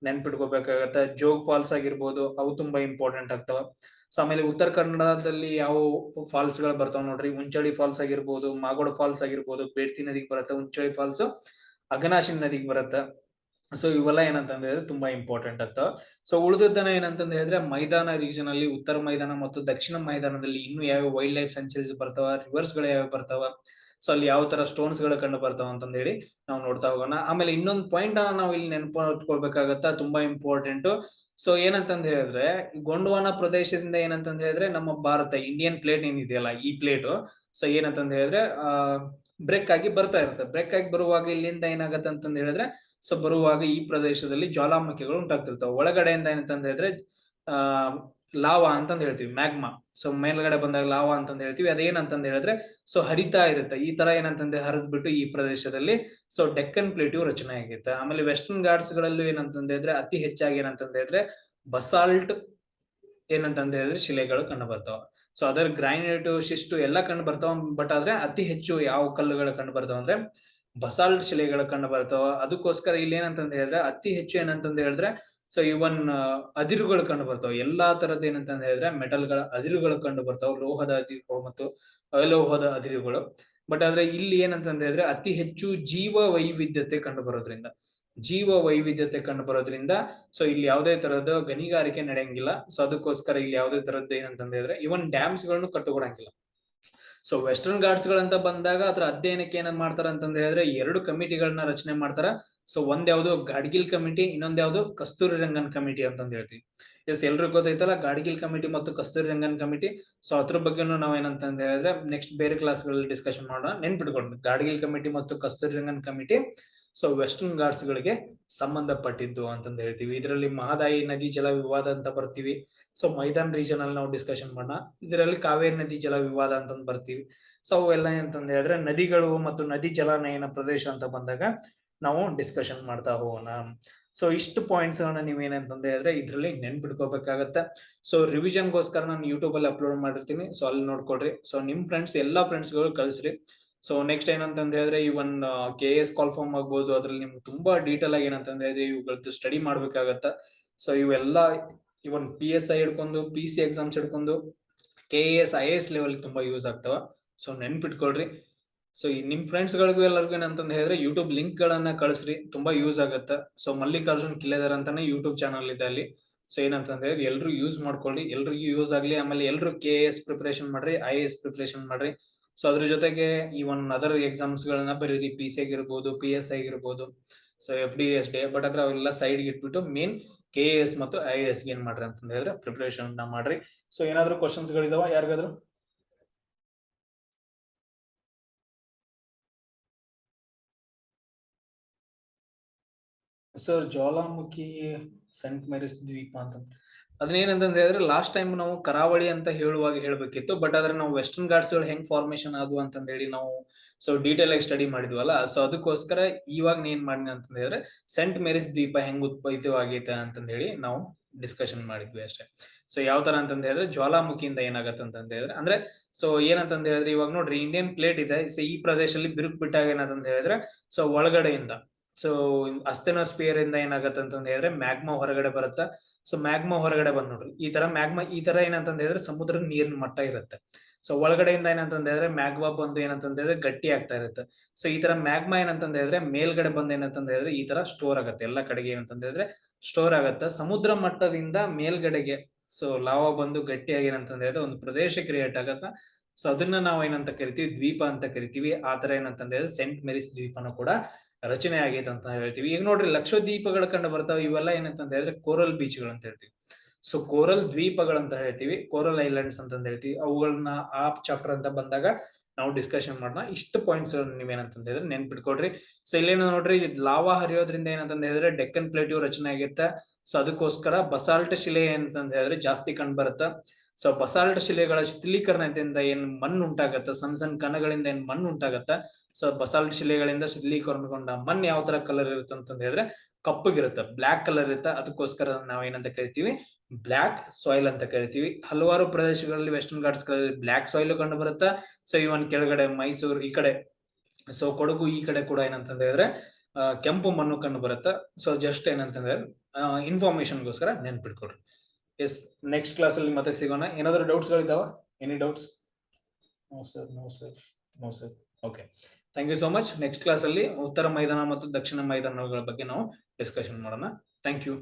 Speaker 1: ನೆನ್ಪಿಟ್ಕೋಬೇಕಾಗತ್ತೆ. ಜೋಗ್ ಫಾಲ್ಸ್ ಆಗಿರ್ಬೋದು, ಅವು ತುಂಬಾ ಇಂಪಾರ್ಟೆಂಟ್ ಆಗ್ತಾವ. ಸೊ ಆಮೇಲೆ ಉತ್ತರ ಕನ್ನಡದಲ್ಲಿ ಯಾವ ಫಾಲ್ಸ್ ಗಳು ಬರ್ತಾವ ನೋಡ್ರಿ, ಉಂಚಳಿ ಫಾಲ್ಸ್ ಆಗಿರ್ಬೋದು, ಮಾಗೋಡ ಫಾಲ್ಸ್ ಆಗಿರ್ಬೋದು, ಬೇಡ್ತಿ ನದಿಗೆ ಬರುತ್ತೆ ಉಂಚಳಿ ಫಾಲ್ಸ್, ಅಘನಾಶಿನ್ ನದಿಗೆ ಬರುತ್ತೆ. ಸೊ ಇವೆಲ್ಲ ಏನಂತಂದ ಹೇಳಿದ್ರೆ ತುಂಬಾ ಇಂಪಾರ್ಟೆಂಟ್ ಆಗ್ತಾವ. ಸೊ ಉಳಿದದ್ದನ್ನ ಏನಂತಂದ ಹೇಳಿದ್ರೆ ಮೈದಾನ ರೀಜನ್ ಅಲ್ಲಿ ಉತ್ತರ ಮೈದಾನ ಮತ್ತು ದಕ್ಷಿಣ ಮೈದಾನದಲ್ಲಿ ಇನ್ನು ಯಾವ ವೈಲ್ಡ್ ಲೈಫ್ ಸೆಂಚುರೀಸ್ ಬರ್ತಾವ, ರಿವರ್ಸ್ ಗಳು ಯಾವ ಬರ್ತಾವ, ಸೊ ಅಲ್ಲಿ ಯಾವ ತರ ಸ್ಟೋನ್ಸ್ ಗಳು ಕಂಡು ಬರ್ತಾವ ಅಂತಂದ ಹೇಳಿ ನಾವು ನೋಡ್ತಾ ಹೋಗೋಣ. ಆಮೇಲೆ ಇನ್ನೊಂದು ಪಾಯಿಂಟ್ ಅನ್ನ ನಾವು ಇಲ್ಲಿ ನೆನಪಿಟ್ಕೊಳ್ಬೇಕಾಗತ್ತ, ತುಂಬಾ ಇಂಪಾರ್ಟೆಂಟ್. ಸೊ ಏನಂತಂದ ಹೇಳಿದ್ರೆ ಗೊಂಡ್ವಾನ ಪ್ರದೇಶದಿಂದ ಏನಂತಂದ ಹೇಳಿದ್ರೆ ನಮ್ಮ ಭಾರತ ಇಂಡಿಯನ್ ಪ್ಲೇಟ್ ಏನಿದೆಯಲ್ಲ ಈ ಪ್ಲೇಟ್ ಸೊ ಏನಂತಂದ ಹೇಳಿದ್ರೆ ಬ್ರೇಕ್ ಆಗಿ ಬರ್ತಾ ಇರುತ್ತೆ. ಬ್ರೇಕ್ ಆಗಿ ಬರುವಾಗ ಇಲ್ಲಿಂದ ಏನಾಗತ್ತೆ ಅಂತಂದ ಹೇಳಿದ್ರೆ, ಸೊ ಬರುವಾಗ ಈ ಪ್ರದೇಶದಲ್ಲಿ ಜ್ವಾಲಾಮುಖಿಗಳು ಉಂಟಾಗ್ತಿರ್ತಾವೆ. ಒಳಗಡೆಯಿಂದ ಏನಂತಂದ ಹೇಳಿದ್ರೆ ಲಾವಾ ಅಂತಂದ್ ಹೇಳ್ತೀವಿ, ಮ್ಯಾಗ್ಮಾ. ಸೊ ಮೇಲ್ಗಡೆ ಬಂದಾಗ ಲಾವಾ ಅಂತಂದ್ ಹೇಳ್ತೀವಿ. ಅದೇನಂತಂದ್ ಹೇಳಿದ್ರೆ ಸೊ ಹರಿತಾ ಇರುತ್ತೆ. ಈ ತರ ಏನಂತಂದ್ರೆ ಹರಿದ್ಬಿಟ್ಟು ಈ ಪ್ರದೇಶದಲ್ಲಿ ಸೊ ಡೆಕ್ಕನ್ ಪ್ಲೇಟ್ಯೂ ರಚನೆ ಆಗಿರುತ್ತೆ. ಆಮೇಲೆ ವೆಸ್ಟರ್ನ್ ಘಾಟ್ಸ್ ಗಳಲ್ಲೂ ಏನಂತಂದ ಹೇಳಿದ್ರೆ ಅತಿ ಹೆಚ್ಚಾಗಿ ಏನಂತಂದ ಹೇಳಿದ್ರೆ ಬಸಾಲ್ಟ್ ಏನಂತಂದ ಹೇಳಿದ್ರೆ ಶಿಲೆಗಳು ಕಂಡು ಬರ್ತಾವ. ಸೊ ಅದರ ಗ್ರಾನೈಟ್, ಶಿಸ್ಟು ಎಲ್ಲ ಕಂಡು ಬರ್ತಾವ. ಬಟ್ ಆದ್ರೆ ಅತಿ ಹೆಚ್ಚು ಯಾವ ಕಲ್ಲುಗಳು ಕಂಡು ಬರ್ತಾವ ಅಂದ್ರೆ ಬಸಾಲ್ಟ್ ಶಿಲೆಗಳು ಕಂಡು ಬರ್ತಾವ. ಅದಕ್ಕೋಸ್ಕರ ಇಲ್ಲಿ ಏನಂತಂದ ಹೇಳಿದ್ರೆ ಅತಿ ಹೆಚ್ಚು ಏನಂತಂದ ಹೇಳಿದ್ರೆ ಸೊ ಇವನ್ ಅದಿರುಗಳು ಕಂಡು ಬರ್ತಾವ. ಎಲ್ಲಾ ತರದ್ ಏನಂತಂದ ಹೇಳಿದ್ರೆ ಮೆಟಲ್ ಗಳ ಅದಿರುಗಳು ಕಂಡು ಬರ್ತಾವ, ಲೋಹದ ಅದಿರುಗಳು ಮತ್ತು ಅಲೋಹದ ಅದಿರುಗಳು. ಬಟ್ ಆದ್ರೆ ಇಲ್ಲಿ ಏನಂತಂದ ಹೇಳಿದ್ರೆ ಅತಿ ಹೆಚ್ಚು ಜೀವ ವೈವಿಧ್ಯತೆ ಕಂಡು ಬರೋದ್ರಿಂದ ಸೊ ಇಲ್ಲಿ ಯಾವುದೇ ತರಹದ ಗಣಿಗಾರಿಕೆ ನಡೆಯಂಗಿಲ್ಲ. ಸೊ ಅದಕ್ಕೋಸ್ಕರ ಇಲ್ಲಿ ಯಾವುದೇ ತರದ್ದು ಏನಂತಂದ ಹೇಳಿದ್ರೆ ಇವನ್ ಡ್ಯಾಮ್ಸ್ ಗಳನ್ನು ಕಟ್ಟುಕೊಡಂಗಿಲ್ಲ. ಸೊ ವೆಸ್ಟರ್ನ್ ಘಾಟ್ಸ್ ಗಳಂತ ಬಂದಾಗ ಅದ್ರ ಅಧ್ಯಯನಕ್ಕೆ ಏನ್ ಮಾಡ್ತಾರ ಅಂತಂದ ಹೇಳಿದ್ರೆ 2 ಕಮಿಟಿಗಳನ್ನ ರಚನೆ ಮಾಡ್ತಾರ. ಸೊ ಒಂದ್ ಯಾವ್ದು ಗಾಡ್ಗಿಲ್ ಕಮಿಟಿ, ಇನ್ನೊಂದ್ ಯಾವ್ದು ಕಸ್ತೂರಿ ರಂಗನ್ ಕಮಿಟಿ ಅಂತಂದ್ ಹೇಳ್ತೀವಿ. ಎಸ್, ಎಲ್ರಿಗೂ ಗೊತ್ತೈತಲ್ಲ ಗಾಡ್ಗಿಲ್ ಕಮಿಟಿ ಮತ್ತು ಕಸ್ತೂರಿ ರಂಗನ್ ಕಮಿಟಿ. ಸೊ ಅದ್ರ ಬಗ್ಗೆನೂ ನಾವ್ ಏನಂತಂದ ಹೇಳಿದ್ರೆ ನೆಕ್ಸ್ಟ್ ಬೇರೆ ಕ್ಲಾಸ್ ಗಳಲ್ಲಿ ಡಿಸ್ಕಷನ್ ಮಾಡೋಣ. ನೆನ್ಪಿಟ್ಕೊಂಡು ಗಾಡ್ಗಿಲ್ ಕಮಿಟಿ ಮತ್ತು Kasturi Rangan committee so Western Ghats ಗಳಿಗೆ ಸಂಬಂಧಪಟ್ಟಿದ್ದು ಅಂತಂದ ಹೇಳ್ತೀವಿ. ಇದರಲ್ಲಿ ಮಹದಾಯಿ ನದಿ ಜಲ ವಿವಾದ ಅಂತ ಬರ್ತೀವಿ. ಸೊ ಮೈದಾನ್ ರೀಜನ್ ಅಲ್ಲಿ ನಾವು ಡಿಸ್ಕಷನ್ ಮಾಡೋಣ. ಇದರಲ್ಲಿ ಕಾವೇರಿ ನದಿ ಜಲ ವಿವಾದ ಅಂತಂದ್ ಬರ್ತೀವಿ. ಸೊ ಅವೆಲ್ಲ ಅಂತಂದ ಹೇಳಿದ್ರೆ ನದಿಗಳು ಮತ್ತು ನದಿ ಜಲನಯನ ಪ್ರದೇಶ ಅಂತ ಬಂದಾಗ ನಾವು ಡಿಸ್ಕಷನ್ ಮಾಡ್ತಾ ಹೋಗೋಣ. ಸೊ ಇಷ್ಟು ಪಾಯಿಂಟ್ಸ್ ಗಳನ್ನ ನೀವೇನಂತಂದ ಹೇಳಿದ್ರೆ ಇದ್ರಲ್ಲಿ ನೆನ್ಪಿಟ್ಕೋಬೇಕಾಗತ್ತೆ. ಸೊ ರಿವಿಷನ್ ಗೋಸ್ಕರ ನಾನು ಯೂಟ್ಯೂಬ್ ಅಲ್ಲಿ ಅಪ್ಲೋಡ್ ಮಾಡಿರ್ತೀನಿ. ಸೊ ಅಲ್ಲಿ ನೋಡ್ಕೊಳ್ರಿ. ಸೊ ನಿಮ್ ಫ್ರೆಂಡ್ಸ್ ಎಲ್ಲಾ ಫ್ರೆಂಡ್ಸ್ ಗಳು ಕಳ್ಸ್ರಿ. ಸೊ ನೆಕ್ಸ್ಟ್ ಏನಂತಂದ ಹೇಳಿದ್ರೆ ಇವನ್ KS ಕಾಲ್ ಫಾರ್ಮ್ ಆಗ್ಬೋದು, ಅದ್ರಲ್ಲಿ ನಿಮ್ಗೆ ತುಂಬಾ ಡೀಟೇಲ್ ಆಗಿ ಏನಂತಂದ ಹೇಳಿದ್ರೆ ಇವುಗಳದ್ದು ಸ್ಟಡಿ ಮಾಡ್ಬೇಕಾಗತ್ತ. ಸೊ ಇವೆಲ್ಲ ಇವನ್ PSI ಹಿಡ್ಕೊಂಡು PC ಎಕ್ಸಾಮ್ಸ್ ಹಿಡ್ಕೊಂಡು KS IAS ಲೆವೆಲ್ ತುಂಬಾ ಯೂಸ್ ಆಗ್ತಾವ. ಸೊ ನೆನ್ಪಿಟ್ಕೊಳ್ರಿ. ಸೊ ನಿಮ್ ಫ್ರೆಂಡ್ಸ್ ಗಳಿಗೂ ಎಲ್ಲರಿಗೂ ಏನಂತಂದ ಹೇಳಿದ್ರೆ ಯೂಟ್ಯೂಬ್ ಲಿಂಕ್ ಗಳನ್ನ ಕಳಿಸ್ರಿ, ತುಂಬಾ ಯೂಸ್ ಆಗತ್ತ. ಸೊ ಮಲ್ಲಿಕಾರ್ಜುನ್ ಕಿಲೆದರ್ ಅಂತಾನೆ ಯೂಟ್ಯೂಬ್ ಚಾನಲ್ ಇದೆ ಅಲ್ಲಿ. ಸೊ ಏನಂತಂದ ಹೇಳಿದ್ರೆ ಎಲ್ರು ಯೂಸ್ ಮಾಡ್ಕೊಳ್ಳಿ, ಎಲ್ರಿಗೂ ಯೂಸ್ ಆಗ್ಲಿ. ಆಮೇಲೆ ಎಲ್ರು KS ಪ್ರಿಪರೇಷನ್ ಮಾಡ್ರಿ, IAS ಪ್ರಿಪರೇಷನ್ ಮಾಡ್ರಿ. ಸೊ ಅದ್ರ ಜೊತೆಗೆ ಇವನ್ ಅದರ್ ಎಕ್ಸಾಮ್ಸ್ ಗಳನ್ನ ಬರೀರಿ, PC ಆಗಿರ್ಬೋದು, PSI ಆಗಿರ್ಬೋದು, ಸೊ FD SDA. ಬಟ್ ಅದ್ರ ಅವೆಲ್ಲ ಸೈಡ್ ಇಟ್ಬಿಟ್ಟು ಮೇನ್ KS ಮತ್ತು IAS ಏನ್ ಮಾಡ್ರಿ ಅಂತಂದ ಹೇಳಿದ್ರೆ ಪ್ರಿಪರೇಷನ್ ಮಾಡ್ರಿ. ಸೊ ಏನಾದ್ರು ಕ್ವಶನ್ಸ್ ಗಳಿದಾವ ಯಾರಿಗಾದ್ರು? ಸರ್ ಜ್ವಾಲಾಮುಖಿ ಸೆಂಟ್ ಮೇರಿಸ್ ದ್ವೀಪ ಅಂತ ಅದನ್ನೇನಂತಂದ ಹೇಳಿದ್ರೆ ಲಾಸ್ಟ್ ಟೈಮ್ ನಾವು ಕರಾವಳಿ ಅಂತ ಹೇಳುವಾಗ ಹೇಳ್ಬೇಕಿತ್ತು. ಬಟ್ ಆದ್ರೆ ನಾವು ವೆಸ್ಟರ್ನ್ ಘಾಟ್ಸ್ ಗಳು ಹೆಂಗ್ ಫಾರ್ಮೇಶನ್ ಆದ್ವು ಅಂತಂದ ಹೇಳಿ ನಾವು ಸೊ ಡೀಟೇಲ್ ಆಗಿ ಸ್ಟಡಿ ಮಾಡಿದ್ವಲ್ಲ. ಸೊ ಅದಕ್ಕೋಸ್ಕರ ಇವಾಗ ಏನ್ ಮಾಡಿದ್ವಿ ಅಂತಂದ ಹೇಳಿದ್ರೆ ಸೆಂಟ್ ಮೇರಿಸ್ ದ್ವೀಪ ಹೆಂಗ್ ಉತ್ಪತ್ತಿವಾಗೈತೆ ಅಂತಂದ ಹೇಳಿ ನಾವು ಡಿಸ್ಕಷನ್ ಮಾಡಿದ್ವಿ ಅಷ್ಟೇ. ಸೊ ಯಾವ ತರ ಅಂತಂದ ಹೇಳಿದ್ರೆ ಜ್ವಾಲಾಮುಖಿಯಿಂದ ಏನಾಗತ್ತೆ ಅಂತಂದ ಹೇಳಿದ್ರೆ ಅಂದ್ರೆ ಸೊ ಏನಂತಂದ ಹೇಳಿದ್ರೆ ಇವಾಗ ನೋಡ್ರಿ ಇಂಡಿಯನ್ ಪ್ಲೇಟ್ ಇದೆ. ಸೊ ಈ ಪ್ರದೇಶದಲ್ಲಿ ಬಿರುಕು ಬಿಟ್ಟಾಗ ಏನಂತಂದ ಹೇಳಿದ್ರೆ ಸೊ ಒಳಗಡೆಯಿಂದ ಸೊ ಅಸ್ತೆನೋಸ್ಫಿಯರ್ ಇಂದ ಏನಾಗತ್ತೆ ಅಂತಂದ ಹೇಳಿದ್ರೆ ಮ್ಯಾಗ್ಮಾ ಹೊರಗಡೆ ಬರುತ್ತಾ. ಸೊ ಮ್ಯಾಗ್ಮಾ ಹೊರಗಡೆ ಬಂದ್ ನೋಡ್ರಿ ಈ ತರ ಮ್ಯಾಗ್ಮಾ ಈ ತರ ಏನಂತಂದ ಹೇಳಿದ್ರೆ ಸಮುದ್ರದ ನೀರಿನ ಮಟ್ಟ ಇರುತ್ತೆ. ಸೊ ಒಳಗಡೆಯಿಂದ ಏನಂತಂದ ಹೇಳಿದ್ರೆ ಮ್ಯಾಗ್ಮಾ ಬಂದು ಏನಂತಂದ ಹೇಳಿದ್ರೆ ಗಟ್ಟಿ ಆಗ್ತಾ ಇರುತ್ತೆ. ಸೊ ಈ ತರ ಮ್ಯಾಗ್ಮಾ ಏನಂತಂದ ಹೇಳಿದ್ರೆ ಮೇಲ್ಗಡೆ ಬಂದ್ ಏನಂತಂದ ಹೇಳಿದ್ರೆ ಈ ತರ ಸ್ಟೋರ್ ಆಗತ್ತೆ, ಎಲ್ಲಾ ಕಡೆಗೆ ಏನಂತಂದ ಹೇಳಿದ್ರೆ ಸ್ಟೋರ್ ಆಗತ್ತೆ. ಸಮುದ್ರ ಮಟ್ಟದಿಂದ ಮೇಲ್ಗಡೆಗೆ ಸೊ ಲಾವಾ ಬಂದು ಗಟ್ಟಿಯಾಗಿ ಏನಂತಂದ ಹೇಳಿದ್ರೆ ಒಂದು ಪ್ರದೇಶ ಕ್ರಿಯೇಟ್ ಆಗತ್ತ. ಸೊ ಅದನ್ನ ನಾವು ಏನಂತ ಕರಿತೀವಿ, ದ್ವೀಪ ಅಂತ ಕರಿತೀವಿ. ಆತರ ಏನಂತಂದ ಹೇಳಿದ್ರೆ ಸೆಂಟ್ ಮೇರಿಸ್ ದ್ವೀಪನು ಕೂಡ ರಚನೆ ಆಗೈತೆ ಅಂತ ಹೇಳ್ತೀವಿ. ಈಗ ನೋಡ್ರಿ ಲಕ್ಷದ್ವೀಪಗಳ ಕಂಡು ಬರ್ತಾವ. ಇವೆಲ್ಲ ಏನಂತಂದ ಹೇಳಿದ್ರೆ ಕೋರಲ್ ಬೀಚ್ ಗಳು ಅಂತ ಹೇಳ್ತೀವಿ. ಸೊ ಕೋರಲ್ ದ್ವೀಪಗಳಂತ ಹೇಳ್ತೀವಿ, ಕೋರಲ್ ಐಲ್ಯಾಂಡ್ಸ್ ಅಂತಂದ ಹೇಳ್ತೀವಿ. ಅವುಗಳನ್ನ ಆ ಚಾಪ್ಟರ್ ಅಂತ ಬಂದಾಗ ನಾವು ಡಿಸ್ಕಷನ್ ಮಾಡೋಣ. ಇಷ್ಟು ಪಾಯಿಂಟ್ಸ್ ನೀವೇನಂತಂದ ಹೇಳಿದ್ರೆ ನೆನ್ಪಿಟ್ಕೊಡ್ರಿ. ಸೊ ಇಲ್ಲೇನು ನೋಡ್ರಿ ಲಾವಾ ಹರಿಯೋದ್ರಿಂದ ಏನಂತಂದ ಹೇಳಿದ್ರೆ ಡೆಕ್ಕನ್ ಪ್ಲೇಟ್ಯೂ ರಚನೆ ಆಗೈತೆ. ಸೊ ಅದಕ್ಕೋಸ್ಕರ ಬಸಾಲ್ಟ್ ಶಿಲೆ ಏನಂತಂದ ಹೇಳಿದ್ರೆ ಜಾಸ್ತಿ ಕಂಡು ಬರುತ್ತೆ. ಸೊ ಬಸಾಲ್ಟ್ ಶಿಲೆಗಳ ಶಿಥಿಲೀಕರಣದಿಂದ ಏನ್ ಮಣ್ಣು ಉಂಟಾಗತ್ತ, ಸಣ್ಣ ಸಣ್ಣ ಕಣಗಳಿಂದ ಏನ್ ಮಣ್ಣು ಉಂಟಾಗತ್ತ. ಸೊ ಬಸಾಲ್ಟ್ ಶಿಲೆಗಳಿಂದ ಶಿಥಿಲೀಕರಣಗೊಂಡ ಮಣ್ಣು ಯಾವ ತರ ಕಲರ್ ಇರುತ್ತೆ ಅಂತಂದ ಹೇಳಿದ್ರೆ ಕಪ್ಪಗಿರುತ್ತೆ, ಬ್ಲಾಕ್ ಕಲರ್ ಇರುತ್ತೆ. ಅದಕ್ಕೋಸ್ಕರ ನಾವ್ ಏನಂತ ಕರಿತೀವಿ, ಬ್ಲಾಕ್ ಸಾಯಿಲ್ ಅಂತ ಕರಿತೀವಿ. ಹಲವಾರು ಪ್ರದೇಶಗಳಲ್ಲಿ ವೆಸ್ಟರ್ನ್ ಘಾಟ್ಸ್ ಗಳಲ್ಲಿ ಬ್ಲಾಕ್ ಸಾಯಿಲ್ ಕಂಡು ಬರುತ್ತೆ. ಸೊ ಇವನ್ ಕೆಳಗಡೆ ಮೈಸೂರು ಈ ಕಡೆ ಸೊ ಕೊಡಗು ಈ ಕಡೆ ಕೂಡ ಏನಂತಂದ ಹೇಳಿದ್ರೆ ಕೆಂಪು ಮಣ್ಣು ಕಂಡು ಬರುತ್ತೆ. ಸೊ ಜಸ್ಟ್ ಏನಂತಂದ್ರೆ ಇನ್ಫಾರ್ಮೇಶನ್ ಗೋಸ್ಕರ ನೆನ್ಪಿಟ್ಕೊಡ್ರಿ. ಎಸ್, ನೆಕ್ಸ್ಟ್ ಕ್ಲಾಸ್ ಅಲ್ಲಿ ಮತ್ತೆ ಸಿಗೋಣ. ಏನಾದ್ರು ಡೌಟ್ಸ್ ಗಳಿದಾವ? Any doubts? No sir, no sir, no sir. Okay, thank you so much. Next class ಅಲ್ಲಿ ಉತ್ತರ ಮೈದಾನ ಮತ್ತು ದಕ್ಷಿಣ ಮೈದಾನಗಳ ಬಗ್ಗೆ ನಾವು ಡಿಸ್ಕಷನ್ ಮಾಡೋಣ. Thank you.